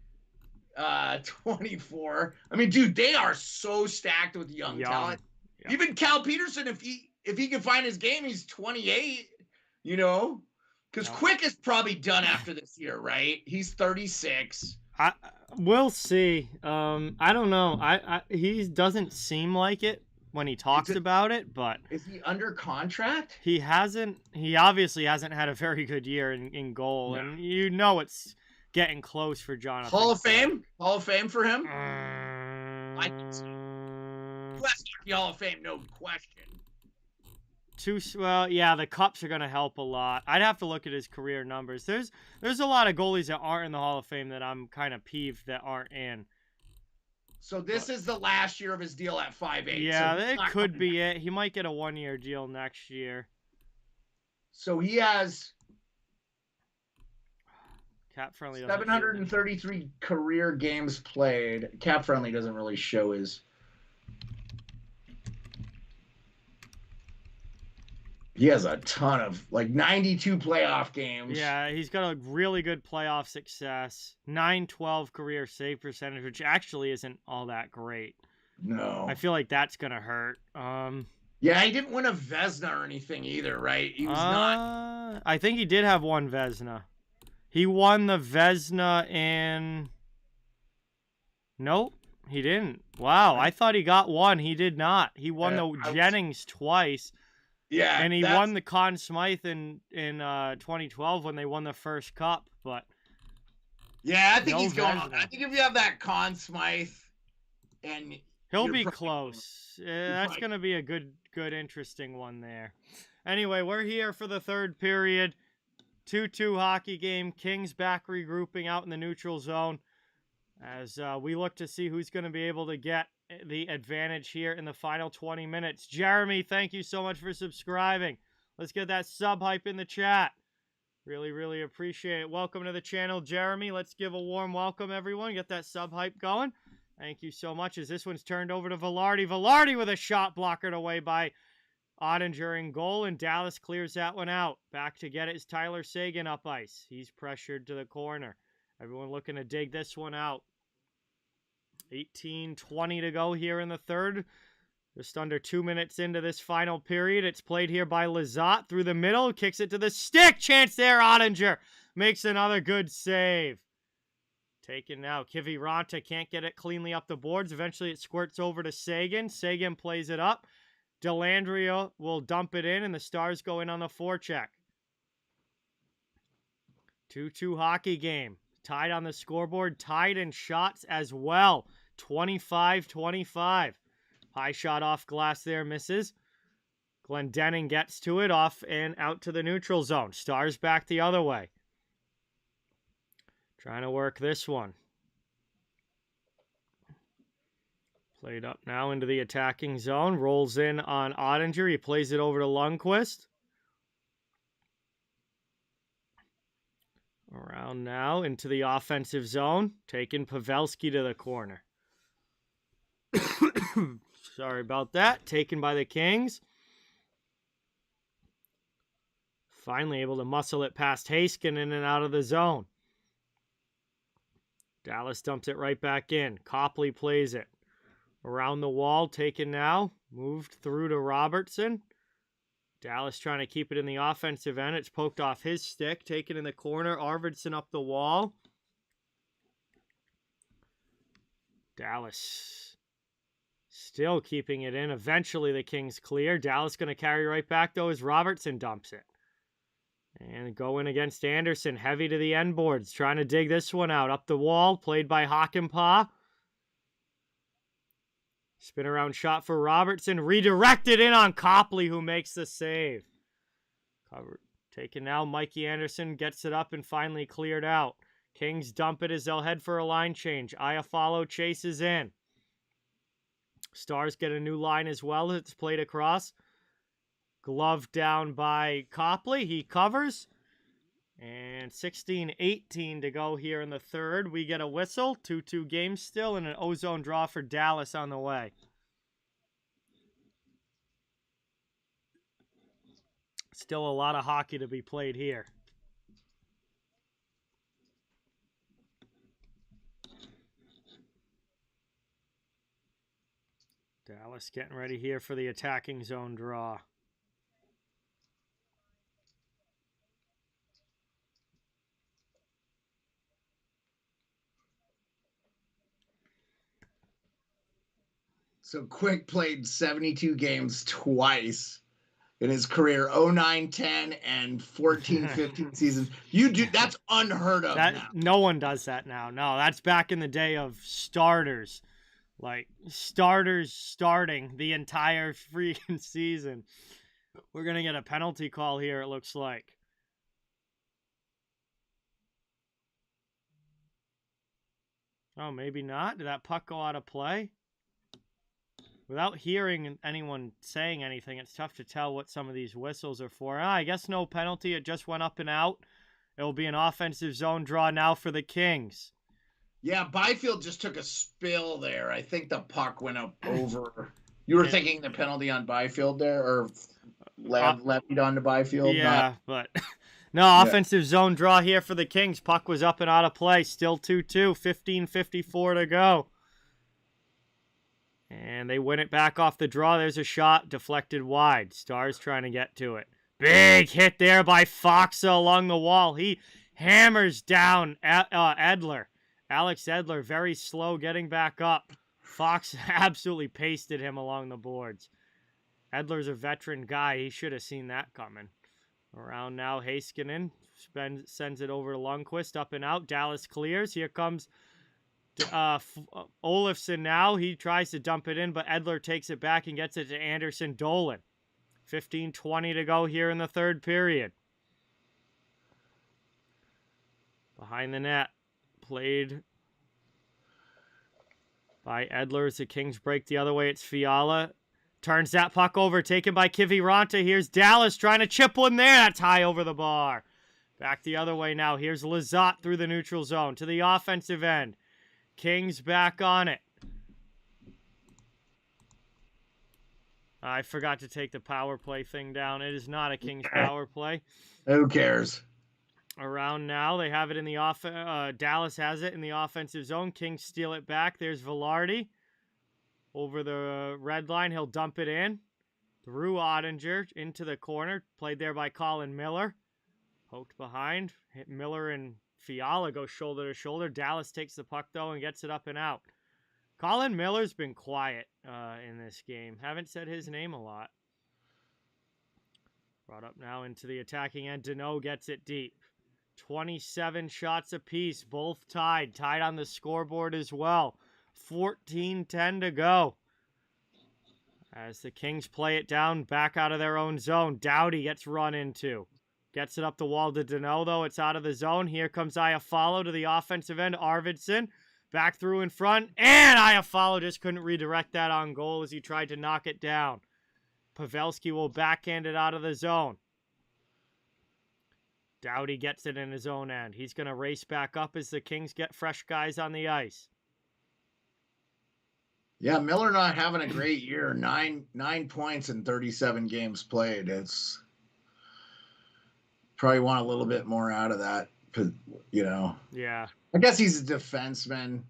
[SPEAKER 2] 24. I mean, dude, they are so stacked with young talent. Yep. Even Cal Peterson, if he can find his game, he's 28, because Quick is probably done after this year, right? He's 36.
[SPEAKER 1] We'll see. I don't know. He doesn't seem like it when he talks about it, but
[SPEAKER 2] is he under contract?
[SPEAKER 1] He obviously hasn't had a very good year in goal, and it's getting close for Jonathan.
[SPEAKER 2] Hall of Fame for him. I think so. US Hockey Hall of Fame, no question.
[SPEAKER 1] The cups are going to help a lot. I'd have to look at his career numbers. There's a lot of goalies that aren't in the Hall of Fame that I'm kind of peeved that aren't in.
[SPEAKER 2] So this is the last year of his deal at 5'8".
[SPEAKER 1] Yeah, that could be it. He might get a 1-year deal next year.
[SPEAKER 2] So he has
[SPEAKER 1] Cap Friendly
[SPEAKER 2] 733 career games played. Cap Friendly doesn't really show his. He has a ton of 92 playoff games.
[SPEAKER 1] Yeah, he's got a really good playoff success. 912 career save percentage, which actually isn't all that great.
[SPEAKER 2] No.
[SPEAKER 1] I feel like that's going to hurt.
[SPEAKER 2] Yeah, he didn't win a Vezina or anything either, right? He was not.
[SPEAKER 1] I think he did have one Vezina. He won the Vezina in. Nope, he didn't. Wow, I thought he got one. He did not. He won the Jennings twice.
[SPEAKER 2] Yeah,
[SPEAKER 1] and he won the Conn Smythe in 2012 when they won the first cup. But
[SPEAKER 2] yeah, I think he's going. I think if you have that Conn Smythe, and
[SPEAKER 1] he'll be close. That's going to be a good, interesting one there. Anyway, we're here for the third period. 2-2 hockey game. Kings back regrouping out in the neutral zone as we look to see who's going to be able to get the advantage here in the final 20 minutes. Jeremy, thank you so much for subscribing. Let's get that sub hype in the chat. Really, really appreciate it. Welcome to the channel, Jeremy. Let's give a warm welcome, everyone. Get that sub hype going. Thank you so much as this one's turned over to Velarde. Velarde with a shot blockered away by Ottinger in goal, and Dallas clears that one out. Back to get it is Tyler Seguin up ice. He's pressured to the corner. Everyone looking to dig this one out. 18:20 to go here in the third. Just under 2 minutes into this final period. It's played here by Lizotte through the middle. Kicks it to the stick. Chance there. Ottinger makes another good save. Taken now. Kiviranta can't get it cleanly up the boards. Eventually it squirts over to Seguin. Seguin plays it up. Dellandrea will dump it in, and the Stars go in on the forecheck. 2-2 hockey game. Tied on the scoreboard, tied in shots as well. 25-25. High shot off glass there, misses. Glendening gets to it, off and out to the neutral zone. Stars back the other way. Trying to work this one. Played up now into the attacking zone. Rolls in on Ottinger. He plays it over to Lundqvist. Around now into the offensive zone. Taking Pavelski to the corner. Sorry about that. Taken by the Kings. Finally able to muscle it past Heiskanen and out of the zone. Dallas dumps it right back in. Copley plays it. Around the wall, taken now. Moved through to Robertson. Dallas trying to keep it in the offensive end. It's poked off his stick. Taken in the corner. Arvidsson up the wall. Dallas still keeping it in. Eventually the Kings clear. Dallas going to carry right back, though, as Robertson dumps it. And going against Anderson, heavy to the end boards, trying to dig this one out. Up the wall, played by Hakanpää. Spin around shot for Robertson, redirected in on Copley, who makes the save. Covered. Taken now, Mikey Anderson gets it up and finally cleared out. Kings dump it as they'll head for a line change. Iafallo chases in. Stars get a new line as well. It's played across. Glove down by Copley. He covers. And 16-18 to go here in the third. We get a whistle. 2-2 game still, and an ozone draw for Dallas on the way. Still a lot of hockey to be played here. Dallas getting ready here for the attacking zone draw.
[SPEAKER 2] So Quick played 72 games twice in his career, 09-10 and 14-15 seasons. That's unheard of now.
[SPEAKER 1] No one does that now. No, that's back in the day of starters. Like, starters starting the entire freaking season. We're going to get a penalty call here, it looks like. Oh, maybe not. Did that puck go out of play? Without hearing anyone saying anything, it's tough to tell what some of these whistles are for. I guess no penalty. It just went up and out. It will be an offensive zone draw now for the Kings.
[SPEAKER 2] Yeah, Byfield just took a spill there. I think the puck went up over. You were thinking the penalty on Byfield there, or levied onto Byfield?
[SPEAKER 1] Yeah, but no, offensive zone draw here for the Kings. Puck was up and out of play. Still 2-2, 15:54 to go. And they win it back off the draw. There's a shot deflected wide. Stars trying to get to it. Big hit there by Foxa along the wall. He hammers down Edler. Alex Edler, very slow getting back up. Fox absolutely pasted him along the boards. Edler's a veteran guy. He should have seen that coming. Around now, Heiskanen sends it over to Lundqvist, up and out. Dallas clears. Here comes Olofsson now. He tries to dump it in, but Edler takes it back and gets it to Anderson Dolan. 15:20 to go here in the third period. Behind the net. Played by Edler as the Kings break the other way. It's Fiala. Turns that puck over. Taken by Kiviranta. Here's Dallas trying to chip one there. That's high over the bar. Back the other way now. Here's Lizotte through the neutral zone to the offensive end. Kings back on it. I forgot to take the power play thing down. It is not a Kings power play.
[SPEAKER 2] Who cares?
[SPEAKER 1] Around now, they have it in the Dallas has it in the offensive zone. Kings steal it back. There's Velarde over the red line. He'll dump it in through Ottinger into the corner. Played there by Colin Miller. Poked behind. Hit Miller and Fiala go shoulder to shoulder. Dallas takes the puck though and gets it up and out. Colin Miller's been quiet in this game. Haven't said his name a lot. Brought up now into the attacking end. Deneau gets it deep. 27 shots apiece, both tied on the scoreboard as well. 14:10 to go. As the Kings play it down back out of their own zone. Doughty gets run into. Gets it up the wall to Deneau, though. It's out of the zone. Here comes Iafallo to the offensive end. Arvidsson back through in front. And Iafallo just couldn't redirect that on goal as he tried to knock it down. Pavelski will backhand it out of the zone. Doughty gets it in his own end. He's going to race back up as the Kings get fresh guys on the ice.
[SPEAKER 2] Yeah, Miller not having a great year. 9 points in 37 games played. It's probably want a little bit more out of that, you know.
[SPEAKER 1] Yeah.
[SPEAKER 2] I guess he's a defenseman.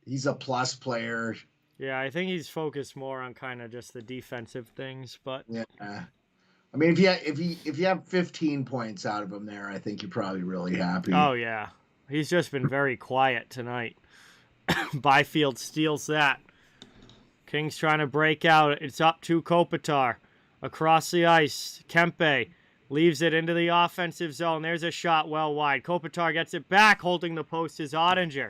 [SPEAKER 2] He's a plus player.
[SPEAKER 1] Yeah, I think he's focused more on kind of just the defensive things, but
[SPEAKER 2] yeah. I mean, if you have 15 points out of him there, I think you're probably really happy.
[SPEAKER 1] Oh yeah, he's just been very quiet tonight. Byfield steals that. Kings trying to break out. It's up to Kopitar. Across the ice, Kempe leaves it into the offensive zone. There's a shot well wide. Kopitar gets it back. Holding the post is Ottinger.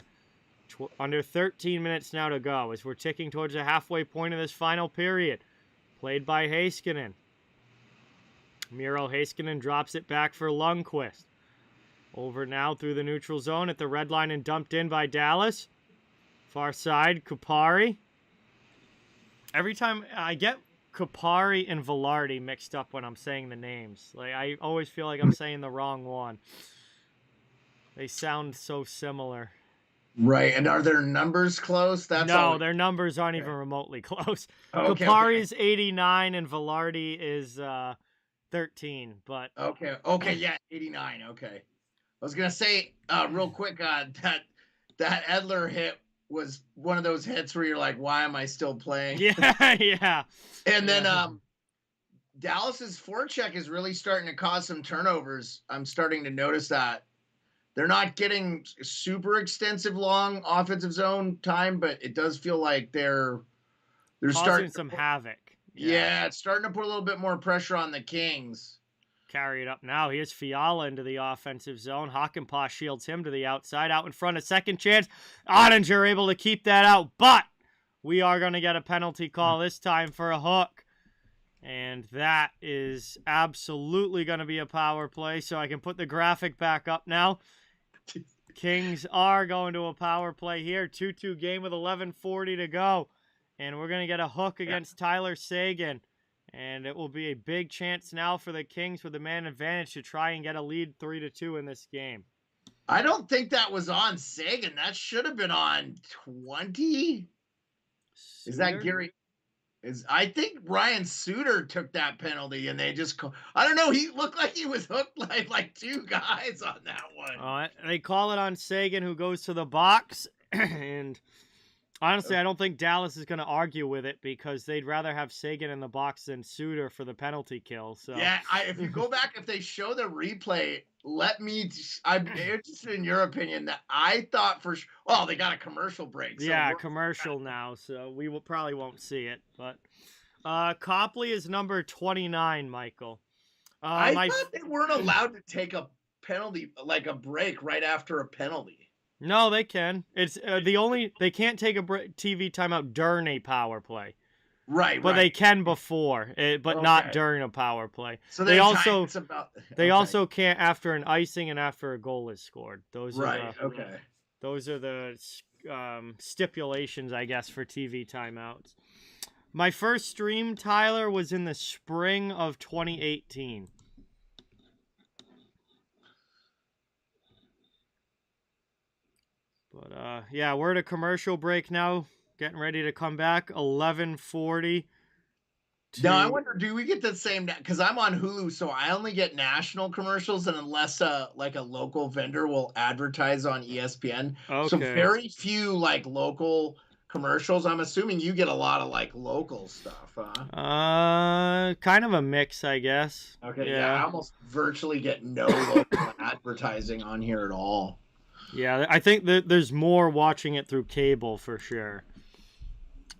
[SPEAKER 1] Under 13 minutes now to go as we're ticking towards the halfway point of this final period. Played by Heiskanen. Miro Heiskanen drops it back for Lundqvist. Over now through the neutral zone at the red line and dumped in by Dallas. Far side, Kupari. Every time I get Kupari and Velarde mixed up when I'm saying the names. Like, I always feel like I'm saying the wrong one. They sound so similar.
[SPEAKER 2] Right, and are their numbers close?
[SPEAKER 1] No, their numbers aren't even remotely close.
[SPEAKER 2] Okay,
[SPEAKER 1] Kupari is 89 and Velarde is 13. But
[SPEAKER 2] okay, yeah, 89. Okay, I was gonna say real quick that Edler hit was one of those hits where you're like, why am I still playing?
[SPEAKER 1] Yeah.
[SPEAKER 2] And then Dallas's forecheck is really starting to cause some turnovers. I'm starting to notice that. They're not getting super extensive long offensive zone time, but it does feel like they're
[SPEAKER 1] causing some havoc.
[SPEAKER 2] Yeah, it's starting to put a little bit more pressure on the Kings.
[SPEAKER 1] Carry it up now. Here's Fiala into the offensive zone. Hakanpää shields him to the outside. Out in front, a second chance. Ottinger able to keep that out, but we are going to get a penalty call this time for a hook. And that is absolutely going to be a power play, so I can put the graphic back up now. Kings are going to a power play here. 2-2 game with 11:40 to go. And we're going to get a hook against Tyler Seguin. And it will be a big chance now for the Kings with the man advantage to try and get a lead 3-2 in this game.
[SPEAKER 2] I don't think that was on Seguin. That should have been on 20. Is that Gerry? I think Ryan Suter took that penalty, and they just I don't know. He looked like he was hooked like two guys on that one.
[SPEAKER 1] They call it on Seguin, who goes to the box, and honestly, I don't think Dallas is going to argue with it because they'd rather have Seguin in the box than Suter for the penalty kill. So
[SPEAKER 2] yeah, if you go back, if they show the replay, I'm interested in your opinion. That I thought for sure. Well, they got a commercial break. So
[SPEAKER 1] yeah, commercial now, so we probably won't see it. But Copley is number 29, Michael.
[SPEAKER 2] I thought they weren't allowed to take a penalty, like a break, right after a penalty.
[SPEAKER 1] No, they can. It's they can't take a TV timeout during a power play.
[SPEAKER 2] Right,
[SPEAKER 1] but they can before, but not during a power play.
[SPEAKER 2] So
[SPEAKER 1] they also can't after an icing and after a goal is scored. Those are Those are the stipulations, I guess, for TV timeouts. My first stream, Tyler, was in the spring of 2018. But yeah, we're at a commercial break now. Getting ready to come back. 11:40.
[SPEAKER 2] Now, I wonder, do we get the same? Because I'm on Hulu, so I only get national commercials, and unless like a local vendor will advertise on ESPN, so very few like local commercials. I'm assuming you get a lot of like local stuff, huh?
[SPEAKER 1] Kind of a mix, I guess.
[SPEAKER 2] Okay, yeah, I almost virtually get no local advertising on here at all.
[SPEAKER 1] Yeah, I think that there's more watching it through cable for sure.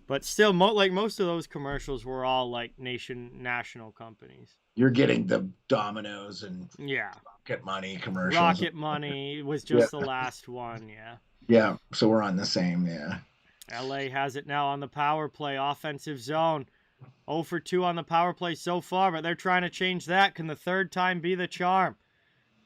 [SPEAKER 1] But still, like most of those commercials were all like national companies.
[SPEAKER 2] You're getting the Domino's and Rocket Money commercials.
[SPEAKER 1] Rocket Money was just the last one,
[SPEAKER 2] Yeah, so we're on the same,
[SPEAKER 1] LA has it now on the power play, offensive zone. 0 for 2 on the power play so far, but they're trying to change that. Can the third time be the charm?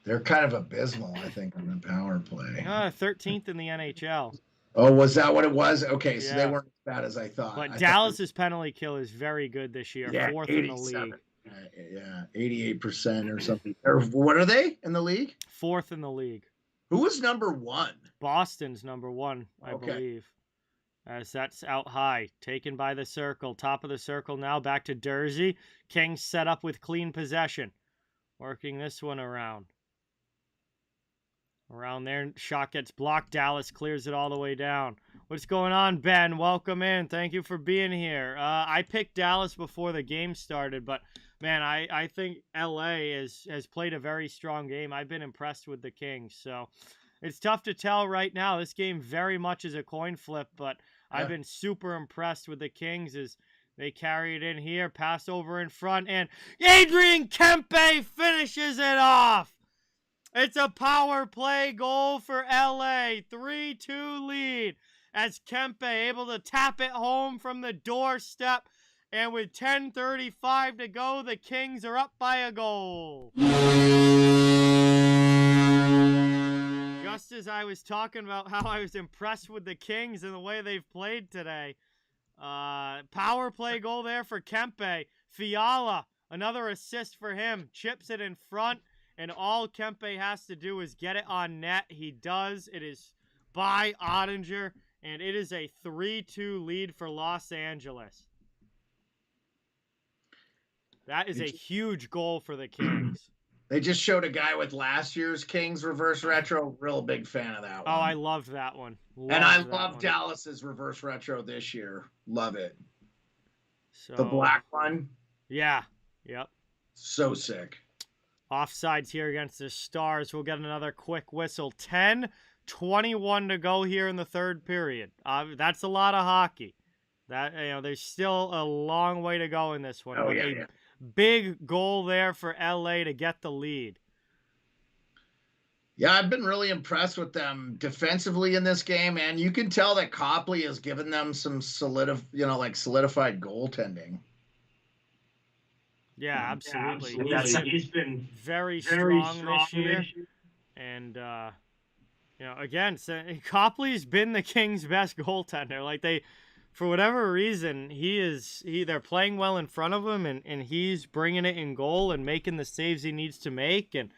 [SPEAKER 2] They're kind of abysmal, I think, on the power play.
[SPEAKER 1] 13th in the NHL.
[SPEAKER 2] Oh, was that what it was? Okay, so they weren't as bad as I thought.
[SPEAKER 1] But Dallas's penalty kill is very good this year. 4th in the league.
[SPEAKER 2] Yeah, 88% or something. Or what are they in the league?
[SPEAKER 1] 4th in the league.
[SPEAKER 2] Who was number 1?
[SPEAKER 1] Boston's number 1, I believe. As that's out high. Taken by the circle. Top of the circle now. Back to Jersey. Kings set up with clean possession. Working this one around. Around there, shot gets blocked. Dallas clears it all the way down. What's going on, Ben? Welcome in. Thank you for being here. I picked Dallas before the game started, but, man, I think LA has played a very strong game. I've been impressed with the Kings. So it's tough to tell right now. This game very much is a coin flip, but I've been super impressed with the Kings as they carry it in here, pass over in front, and Adrian Kempe finishes it off. It's a power play goal for LA. 3-2 lead as Kempe able to tap it home from the doorstep. And with 10:35 to go, the Kings are up by a goal. Just as I was talking about how I was impressed with the Kings and the way they've played today. Power play goal there for Kempe. Fiala, another assist for him. Chips it in front. And all Kempe has to do is get it on net. He does. It is by Ottinger. And it is a 3-2 lead for Los Angeles. That is a huge goal for the Kings.
[SPEAKER 2] They just showed a guy with last year's Kings reverse retro. Real big fan of that one.
[SPEAKER 1] Oh, I loved that one.
[SPEAKER 2] And I love Dallas's reverse retro this year. Love it.
[SPEAKER 1] So,
[SPEAKER 2] the black one.
[SPEAKER 1] Yeah. Yep.
[SPEAKER 2] So sick.
[SPEAKER 1] Offsides here against the Stars. We'll get another quick whistle. 10:21 to go here in the third period. That's a lot of hockey. There's still a long way to go in this one.
[SPEAKER 2] Oh, yeah.
[SPEAKER 1] Big goal there for LA to get the lead.
[SPEAKER 2] Yeah, I've been really impressed with them defensively in this game, and you can tell that Copley has given them some solidified goaltending.
[SPEAKER 1] Yeah, absolutely.
[SPEAKER 3] He's been
[SPEAKER 1] very strong this year. And, again, Copley's been the Kings' best goaltender. For whatever reason, they're playing well in front of him, and he's bringing it in goal and making the saves he needs to make. And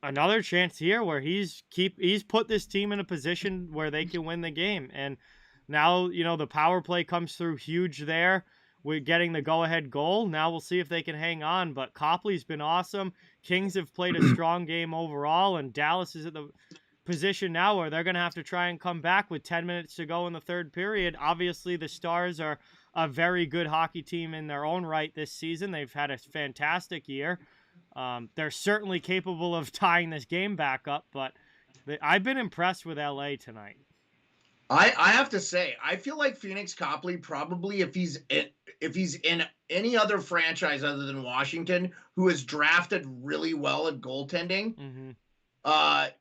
[SPEAKER 1] another chance here where he's put this team in a position where they can win the game. And now, the power play comes through huge there. We're getting the go-ahead goal. Now we'll see if they can hang on. But Copley's been awesome. Kings have played a strong game overall, and Dallas is at the position now where they're going to have to try and come back with 10 minutes to go in the third period. Obviously, the Stars are a very good hockey team in their own right this season. They've had a fantastic year. They're certainly capable of tying this game back up, but I've been impressed with LA tonight.
[SPEAKER 2] I have to say, I feel like Phoenix Copley probably, if he's in any other franchise other than Washington, who is drafted really well at goaltending,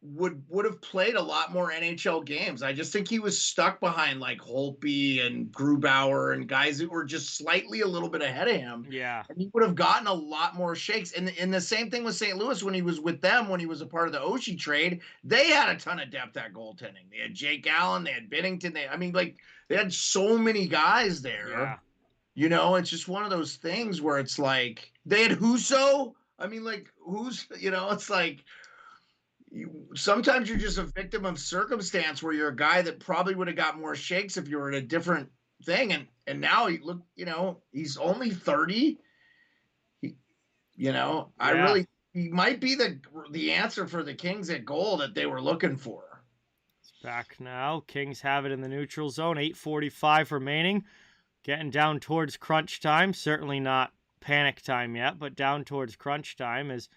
[SPEAKER 2] would have played a lot more NHL games. I just think he was stuck behind like Holtby and Grubauer and guys that were just slightly a little bit ahead of him.
[SPEAKER 1] Yeah.
[SPEAKER 2] And he would have gotten a lot more shakes. And the same thing with St. Louis when he was with them, when he was a part of the Oshie trade, they had a ton of depth at goaltending. They had Jake Allen, they had Binnington. They had so many guys there. Yeah. It's just one of those things where it's like they had Husso. It's like, sometimes you're just a victim of circumstance where you're a guy that probably would have got more shakes if you were in a different thing. And now he's only 30. He might be the answer for the Kings at goal that they were looking for.
[SPEAKER 1] It's back now. Kings have it in the neutral zone. 8:45 remaining. Getting down towards crunch time. Certainly not panic time yet, but down towards crunch time as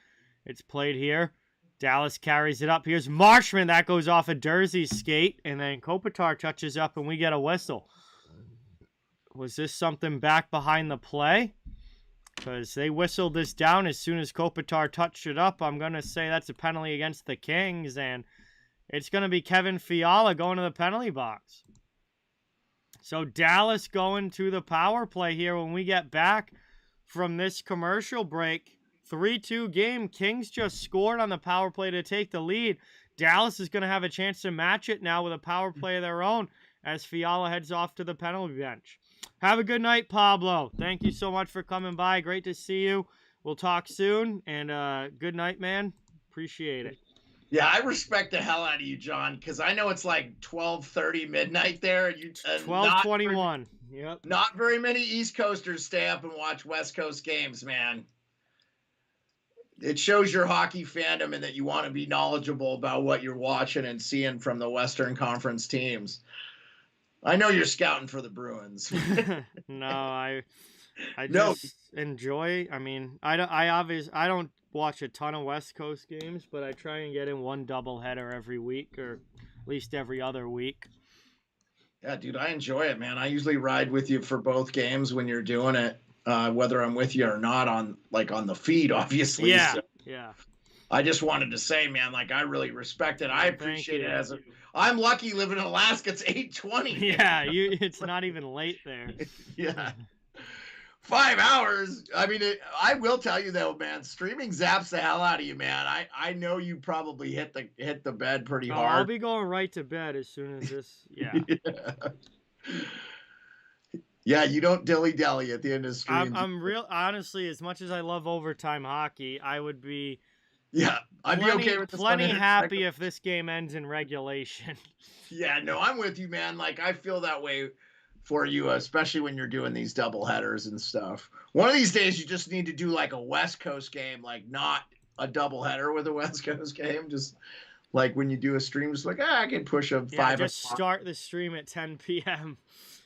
[SPEAKER 1] it's played here. Dallas carries it up. Here's Marshman. That goes off a Dursey's skate. And then Kopitar touches up and we get a whistle. Was this something back behind the play? Because they whistled this down as soon as Kopitar touched it up. I'm going to say that's a penalty against the Kings. And it's going to be Kevin Fiala going to the penalty box. So Dallas going to the power play here when we get back from this commercial break. 3-2 game. Kings just scored on the power play to take the lead. Dallas is going to have a chance to match it now with a power play of their own as Fiala heads off to the penalty bench. Have a good night, Pablo. Thank you so much for coming by. Great to see you. We'll talk soon. And good night, man. Appreciate it.
[SPEAKER 2] Yeah, I respect the hell out of you, John, because I know it's like 12:30 midnight there.
[SPEAKER 1] 12:21. Yep.
[SPEAKER 2] Not very many East Coasters stay up and watch West Coast games, man. It shows your hockey fandom and that you want to be knowledgeable about what you're watching and seeing from the Western Conference teams. I know you're scouting for the Bruins.
[SPEAKER 1] No, I just enjoy. I mean, I don't watch a ton of West Coast games, but I try and get in one doubleheader every week, or at least every other week.
[SPEAKER 2] Yeah, dude, I enjoy it, man. I usually ride with you for both games when you're doing it, whether I'm with you or not on the feed, obviously.
[SPEAKER 1] Yeah,
[SPEAKER 2] so.
[SPEAKER 1] Yeah.
[SPEAKER 2] I just wanted to say, man, like, I really respect it. I appreciate it. I'm lucky living in Alaska. It's 8:20.
[SPEAKER 1] Yeah, it's not even late there.
[SPEAKER 2] Yeah. 5 hours. I mean, I will tell you though, man, streaming zaps the hell out of you, man. I know you probably hit the bed pretty hard.
[SPEAKER 1] I'll be going right to bed as soon as this. Yeah.
[SPEAKER 2] Yeah, you don't dilly-dally at the end of streams.
[SPEAKER 1] I'm real. Honestly, as much as I love overtime hockey, I would be.
[SPEAKER 2] Yeah, I'd be okay with this.
[SPEAKER 1] Plenty happy if this game ends in regulation.
[SPEAKER 2] Yeah, no, I'm with you, man. Like, I feel that way for you, especially when you're doing these double headers and stuff. One of these days, you just need to do like a West Coast game, like not a double header with a West Coast game. Just like when you do a stream, just like, I can push a 5
[SPEAKER 1] just o'clock. Start the stream at 10 p.m.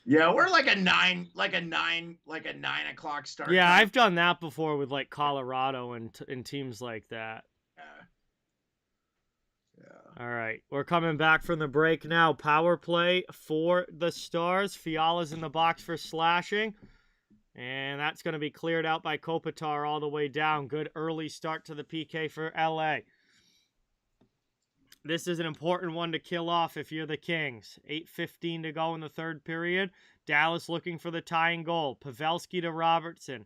[SPEAKER 2] Yeah, we're like a 9 o'clock start.
[SPEAKER 1] Yeah, I've done that before with like Colorado and teams like that. Yeah. All right, we're coming back from the break now. Power play for the Stars. Fiala's in the box for slashing. And that's going to be cleared out by Kopitar all the way down. Good early start to the PK for LA. This is an important one to kill off if you're the Kings. 8:15 to go in the third period. Dallas looking for the tying goal. Pavelski to Robertson.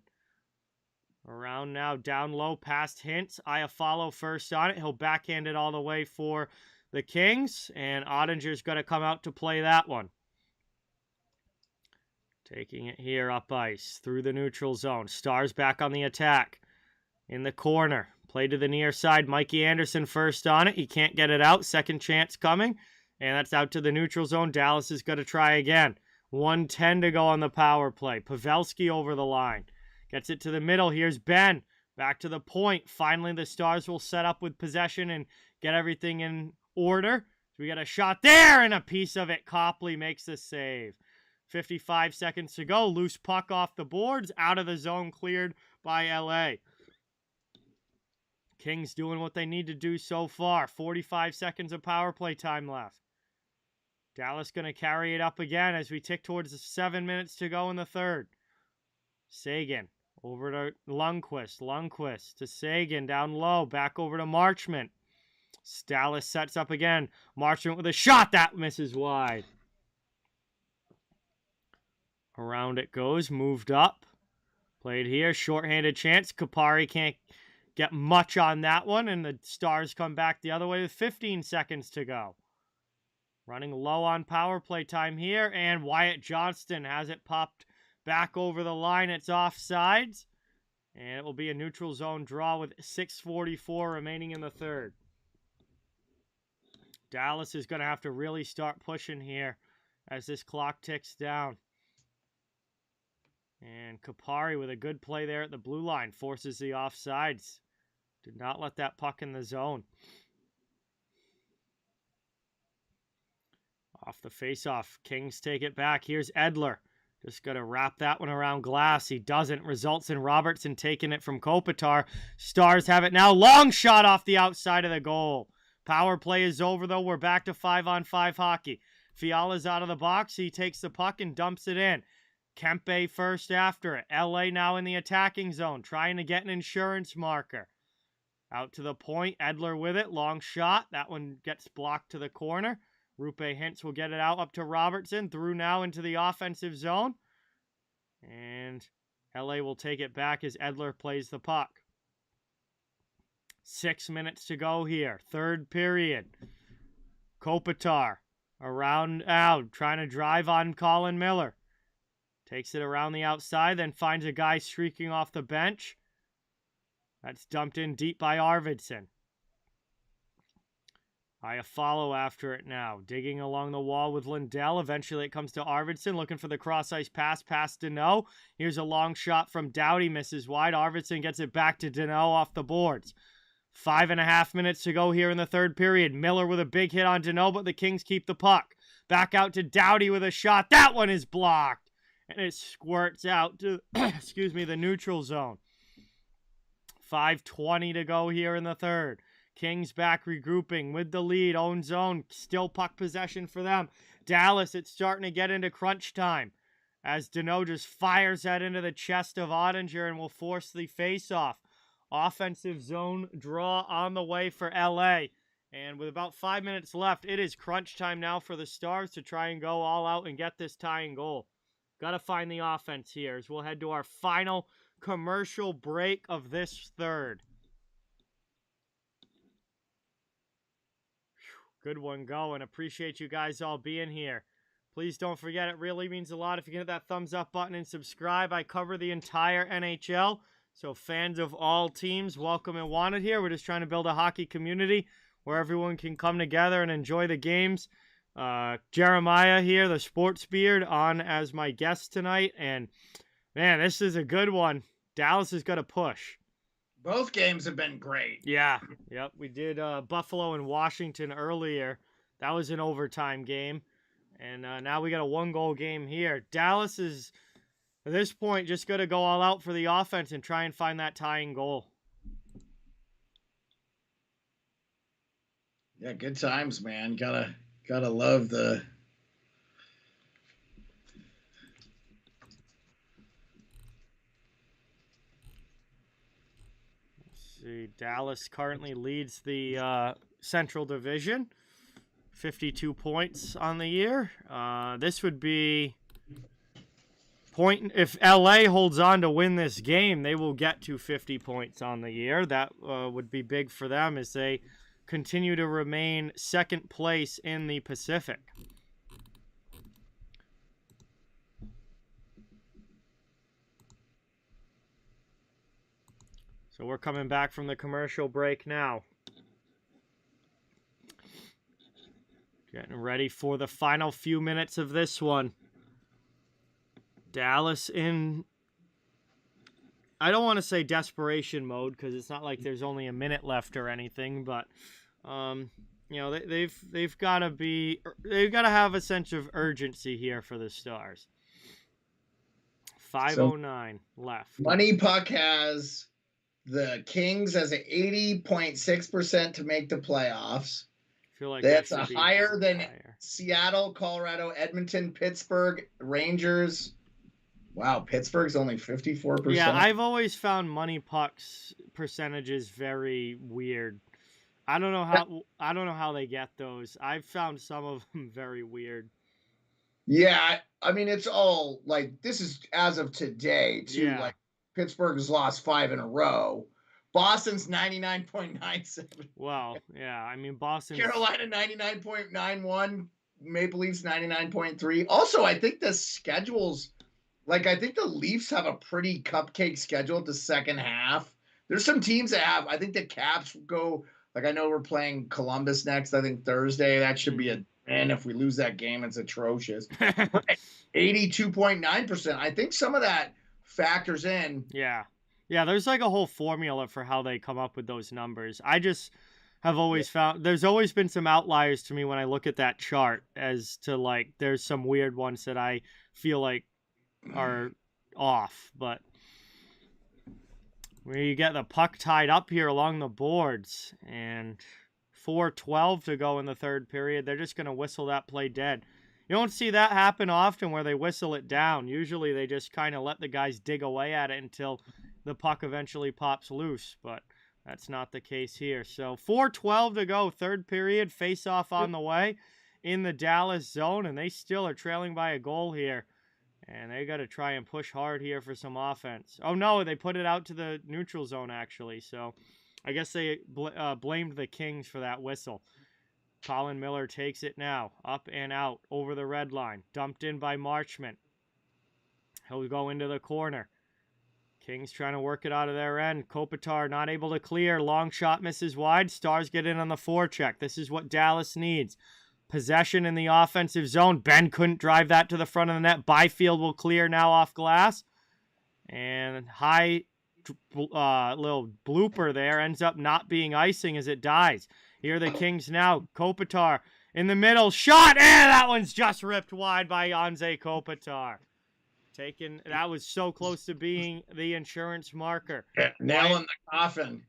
[SPEAKER 1] Around now, down low, past Hintz. Iafallo first on it. He'll backhand it all the way for the Kings. And Ottinger's going to come out to play that one. Taking it here up ice. Through the neutral zone. Stars back on the attack. In the corner. Play to the near side. Mikey Anderson first on it. He can't get it out. Second chance coming. And that's out to the neutral zone. Dallas is going to try again. 1:10 to go on the power play. Pavelski over the line. Gets it to the middle. Here's Ben. Back to the point. Finally, the Stars will set up with possession and get everything in order. So we got a shot there and a piece of it. Copley makes the save. 55 seconds to go. Loose puck off the boards. Out of the zone. Cleared by LA. Kings doing what they need to do so far. 45 seconds of power play time left. Dallas going to carry it up again as we tick towards the 7 minutes to go in the third. Sagan over to Lundqvist. Lundqvist to Sagan down low. Back over to Marchment. Dallas sets up again. Marchment with a shot. That misses wide. Around it goes. Moved up. Played here. Shorthanded chance. Kupari can't get much on that one. And the Stars come back the other way with 15 seconds to go. Running low on power play time here. And Wyatt Johnston has it popped back over the line. It's offsides. And it will be a neutral zone draw with 6:44 remaining in the third. Dallas is going to have to really start pushing here as this clock ticks down. And Kupari with a good play there at the blue line forces the offsides. Did not let that puck in the zone. Off the faceoff, Kings take it back. Here's Edler. Just got to wrap that one around glass. He doesn't. Results in Robertson taking it from Kopitar. Stars have it now. Long shot off the outside of the goal. Power play is over, though. We're back to 5-on-5 hockey. Fiala's out of the box. He takes the puck and dumps it in. Kempe first after it. LA now in the attacking zone, trying to get an insurance marker. Out to the point. Edler with it. Long shot. That one gets blocked to the corner. Rupe Hintz will get it out up to Robertson. Through now into the offensive zone. And LA will take it back as Edler plays the puck. 6 minutes to go here. Third period. Kopitar around out, trying to drive on Colin Miller. Takes it around the outside, then finds a guy streaking off the bench. That's dumped in deep by Arvidsson. Iafallo after it now. Digging along the wall with Lindell. Eventually it comes to Arvidsson, looking for the cross-ice pass past Deneau. Here's a long shot from Doughty, misses wide. Arvidsson gets it back to Deneau off the boards. 5.5 minutes to go here in the third period. Miller with a big hit on Deneau, but the Kings keep the puck. Back out to Doughty with a shot. That one is blocked. And it squirts out to, the neutral zone. 5:20 to go here in the third. Kings back regrouping with the lead. Own zone. Still puck possession for them. Dallas, it's starting to get into crunch time as Deneau just fires that into the chest of Ottinger and will force the face-off. Offensive zone draw on the way for LA. And with about 5 minutes left, it is crunch time now for the Stars to try and go all out and get this tying goal. Got to find the offense here as we'll head to our final commercial break of this third. Good one going. Appreciate you guys all being here. Please don't forget, it really means a lot if you can hit that thumbs up button and subscribe. I cover the entire NHL, so fans of all teams, welcome and wanted here. We're just trying to build a hockey community where everyone can come together and enjoy the games. Jeremiah here, the sports beard, on as my guest tonight. And, man, this is a good one. Dallas is going to push.
[SPEAKER 2] Both games have been great.
[SPEAKER 1] Yeah, yep. We did Buffalo and Washington earlier. That was an overtime game. And now we got a one-goal game here. Dallas is, at this point, just going to go all out for the offense and try and find that tying goal.
[SPEAKER 2] Yeah, good times, man. Gotta love the...
[SPEAKER 1] Let's see, Dallas currently leads the Central Division. 52 points on the year. This would be if LA holds on to win this game, they will get to 50 points on the year. That would be big for them as they continue to remain second place in the Pacific. So we're coming back from the commercial break now. Getting ready for the final few minutes of this one. Dallas in, I don't want to say desperation mode because it's not like there's only a minute left or anything, but you know, they've got to have a sense of urgency here for the Stars. 5:09 left.
[SPEAKER 2] Money Puck has the Kings as an 80.6% to make the playoffs.
[SPEAKER 1] Feel like
[SPEAKER 2] that's higher than Seattle, Colorado, Edmonton, Pittsburgh, Rangers. Wow, Pittsburgh's only 54%.
[SPEAKER 1] Yeah, I've always found Money Puck's percentages very weird. I don't know how they get those. I've found some of them very weird.
[SPEAKER 2] Yeah, I mean it's all like this is as of today too. Yeah. Like Pittsburgh has lost 5 in a row. Boston's 99.97.
[SPEAKER 1] Well, yeah, I mean Boston.
[SPEAKER 2] Carolina 99.91. Maple Leafs 99.3. Also, I think the schedules, like I think the Leafs have a pretty cupcake schedule at the second half. There's some teams that have. I think the Caps go. Like I know we're playing Columbus next. I think Thursday. That should be a. And if we lose that game, it's atrocious. 82.9%. I think some of that factors in.
[SPEAKER 1] Yeah. Yeah, there's like a whole formula for how they come up with those numbers. I just have always found there's always been some outliers to me when I look at that chart as to like there's some weird ones that I feel like are off. But where you get the puck tied up here along the boards and 4:12 to go in the third period, they're just going to whistle that play dead. You don't see that happen often where they whistle it down. Usually they just kind of let the guys dig away at it until the puck eventually pops loose, but that's not the case here. So 4:12 to go, third period, face-off on the way in the Dallas zone, and they still are trailing by a goal here. And they got to try and push hard here for some offense. Oh, no, they put it out to the neutral zone, actually. So I guess they blamed the Kings for that whistle. Colin Miller takes it now, up and out, over the red line, dumped in by Marchment. He'll go into the corner. Kings trying to work it out of their end. Kopitar not able to clear. Long shot misses wide. Stars get in on the forecheck. This is what Dallas needs. Possession in the offensive zone. Ben couldn't drive that to the front of the net. Byfield will clear now off glass. And high little blooper there. Ends up not being icing as it dies. Here are the Kings now. Kopitar in the middle. Shot! And that one's just ripped wide by Anze Kopitar. That was so close to being the insurance marker.
[SPEAKER 2] Yeah, nail in the coffin.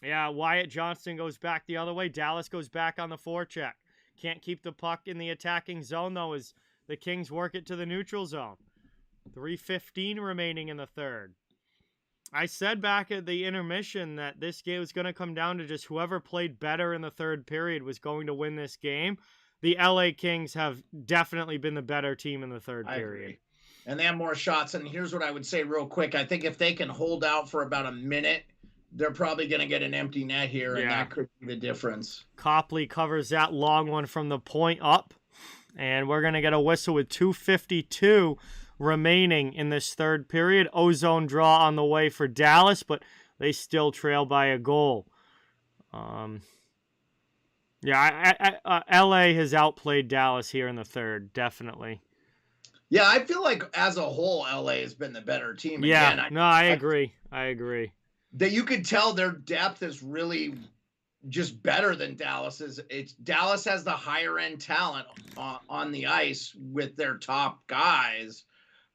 [SPEAKER 1] Yeah, Wyatt Johnston goes back the other way. Dallas goes back on the forecheck. Can't keep the puck in the attacking zone, though, as the Kings work it to the neutral zone. 3:15 remaining in the third. I said back at the intermission that this game was going to come down to just whoever played better in the third period was going to win this game. The LA Kings have definitely been the better team in the third period.
[SPEAKER 2] Agree. And they have more shots. And here's what I would say real quick. I think if they can hold out for about a minute, they're probably going to get an empty net here, and that could be the difference.
[SPEAKER 1] Copley covers that long one from the point up, and we're going to get a whistle with 2:52 remaining in this third period. Ozone draw on the way for Dallas, but they still trail by a goal. LA has outplayed Dallas here in the third, definitely.
[SPEAKER 2] Yeah, I feel like as a whole, LA has been the better team.
[SPEAKER 1] Yeah, again, I agree.
[SPEAKER 2] That you could tell their depth is really just better than Dallas's. Dallas has the higher end talent on the ice with their top guys.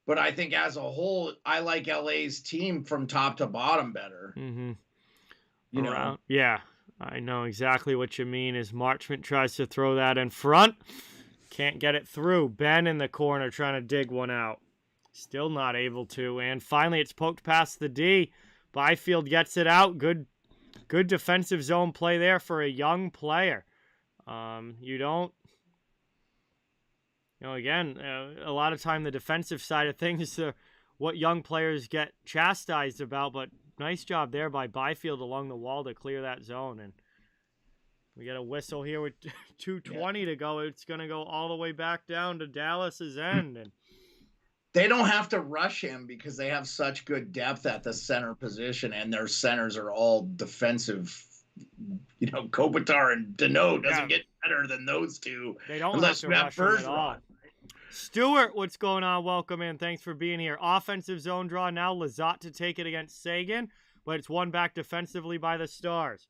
[SPEAKER 2] But I think as a whole, I like LA's team from top to bottom better.
[SPEAKER 1] Mm-hmm. You know? Yeah, I know exactly what you mean as Marchment tries to throw that in front. Can't get it through. Ben in the corner trying to dig one out. Still not able to. And finally, it's poked past the D. Byfield gets it out. Good defensive zone play there for a young player. Again, a lot of time the defensive side of things are what young players get chastised about, but nice job there by Byfield along the wall to clear that zone. And we get a whistle here with 2:20 to go. It's going to go all the way back down to Dallas's end. And
[SPEAKER 2] they don't have to rush him because they have such good depth at the center position, and their centers are all defensive. You know, Kopitar and Deneau doesn't get better than those two.
[SPEAKER 1] They don't unless you have Bergeron. Stewart, what's going on? Welcome in. Thanks for being here. Offensive zone draw now. Lizotte to take it against Sagan, but it's won back defensively by the Stars.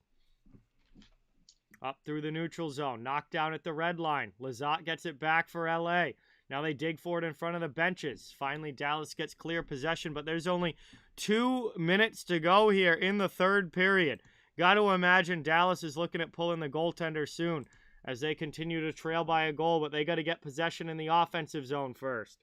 [SPEAKER 1] Up through the neutral zone. Knocked down at the red line. Lizotte gets it back for LA. Now they dig for it in front of the benches. Finally, Dallas gets clear possession, but there's only 2 minutes to go here in the third period. Got to imagine Dallas is looking at pulling the goaltender soon as they continue to trail by a goal, but they got to get possession in the offensive zone first.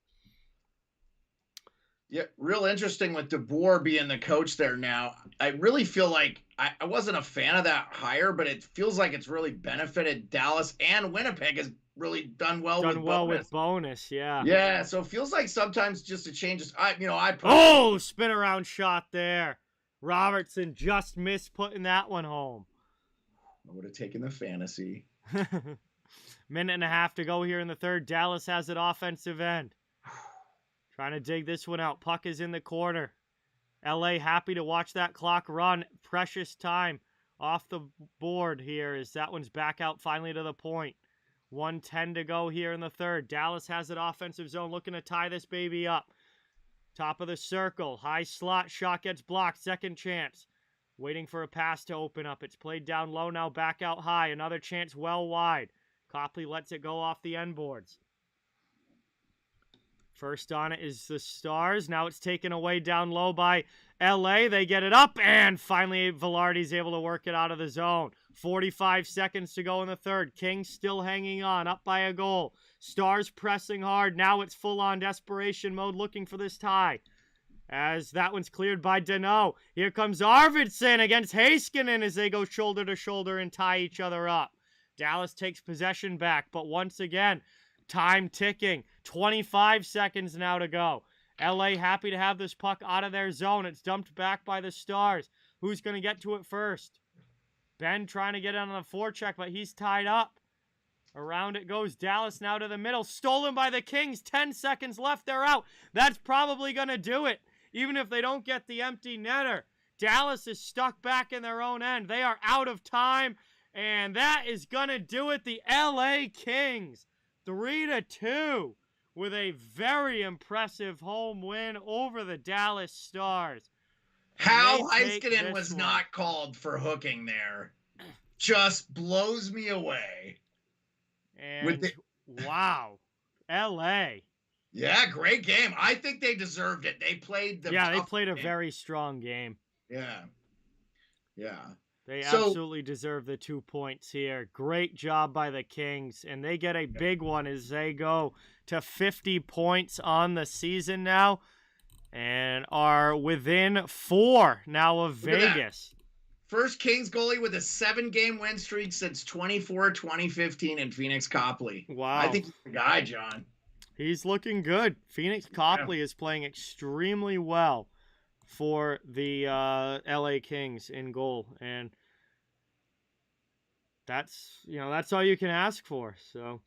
[SPEAKER 2] Yeah, real interesting with DeBoer being the coach there now. I really feel like I wasn't a fan of that hire, but it feels like it's really benefited Dallas, and Winnipeg has really done well with
[SPEAKER 1] bonus. Yeah.
[SPEAKER 2] Yeah, so it feels like sometimes just a change.
[SPEAKER 1] Spin around shot there. Robertson just missed putting that one home.
[SPEAKER 2] I would have taken the fantasy.
[SPEAKER 1] Minute and a half to go here in the third. Dallas has it offensive end. Trying to dig this one out. Puck is in the corner. LA happy to watch that clock run. Precious time off the board here as that one's back out finally to the point. 1:10 to go here in the third. Dallas has it offensive zone looking to tie this baby up. Top of the circle. High slot. Shot gets blocked. Second chance. Waiting for a pass to open up. It's played down low now. Back out high. Another chance well wide. Copley lets it go off the end boards. First on it is the Stars. Now it's taken away down low by LA. They get it up, and finally Velarde's able to work it out of the zone. 45 seconds to go in the third. Kings still hanging on, up by a goal. Stars pressing hard. Now it's full-on desperation mode, looking for this tie. As that one's cleared by Deneau. Here comes Arvidsson against Heiskanen as they go shoulder to shoulder and tie each other up. Dallas takes possession back, but once again, time ticking. 25 seconds now to go. LA happy to have this puck out of their zone. It's dumped back by the Stars. Who's going to get to it first? Ben trying to get on the forecheck, but he's tied up. Around it goes Dallas now to the middle. Stolen by the Kings. 10 seconds left. They're out. That's probably going to do it. Even if they don't get the empty netter. Dallas is stuck back in their own end. They are out of time. And that is going to do it. The LA Kings. 3-2 with a very impressive home win over the Dallas Stars.
[SPEAKER 2] How Heiskanen was not called for hooking there just blows me away.
[SPEAKER 1] And wow, LA.
[SPEAKER 2] Yeah, great game. I think they deserved it. They played the
[SPEAKER 1] Yeah, they
[SPEAKER 2] tough
[SPEAKER 1] played a
[SPEAKER 2] game.
[SPEAKER 1] very strong game.
[SPEAKER 2] Yeah. Yeah.
[SPEAKER 1] They absolutely deserve the 2 points here. Great job by the Kings, and they get a big one as they go to 50 points on the season now and are within 4 now of Vegas.
[SPEAKER 2] First Kings goalie with a 7-game win streak since 2015 in Phoenix Copley.
[SPEAKER 1] Wow.
[SPEAKER 2] I think he's the guy, John.
[SPEAKER 1] He's looking good. Phoenix Copley is playing extremely well for the LA Kings in goal, and that's all you can ask for. So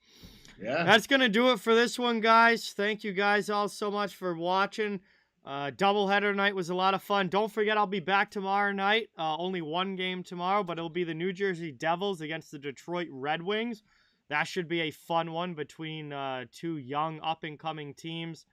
[SPEAKER 2] yeah,
[SPEAKER 1] that's gonna do it for this one, guys. Thank you guys all so much for watching. Doubleheader night was a lot of fun. Don't forget, I'll be back tomorrow night. Only one game tomorrow, but it'll be the New Jersey Devils against the Detroit Red Wings. That should be a fun one between 2 young up-and-coming teams.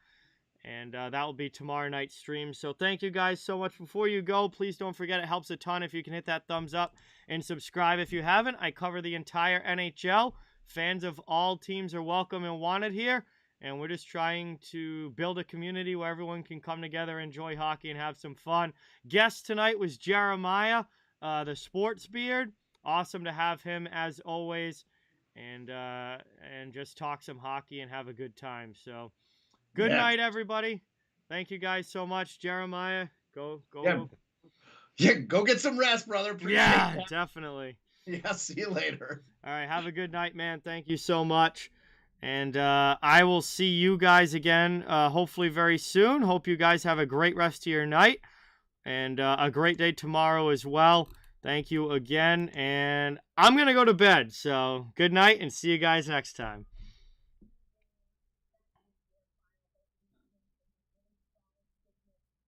[SPEAKER 1] And that will be tomorrow night's stream. So thank you guys so much. Before you go, please don't forget, it helps a ton if you can hit that thumbs up and subscribe if you haven't. I cover the entire NHL. Fans of all teams are welcome and wanted here. And we're just trying to build a community where everyone can come together, enjoy hockey, and have some fun. Guest tonight was Jeremiah, the sports beard. Awesome to have him as always. And just talk some hockey and have a good time. So good night, everybody. Thank you guys so much. Jeremiah, go.
[SPEAKER 2] Yeah, go get some rest, brother. Appreciate that.
[SPEAKER 1] Definitely.
[SPEAKER 2] Yeah, see you later.
[SPEAKER 1] All right, have a good night, man. Thank you so much. And I will see you guys again hopefully very soon. Hope you guys have a great rest of your night and a great day tomorrow as well. Thank you again. And I'm going to go to bed. So good night and see you guys next time.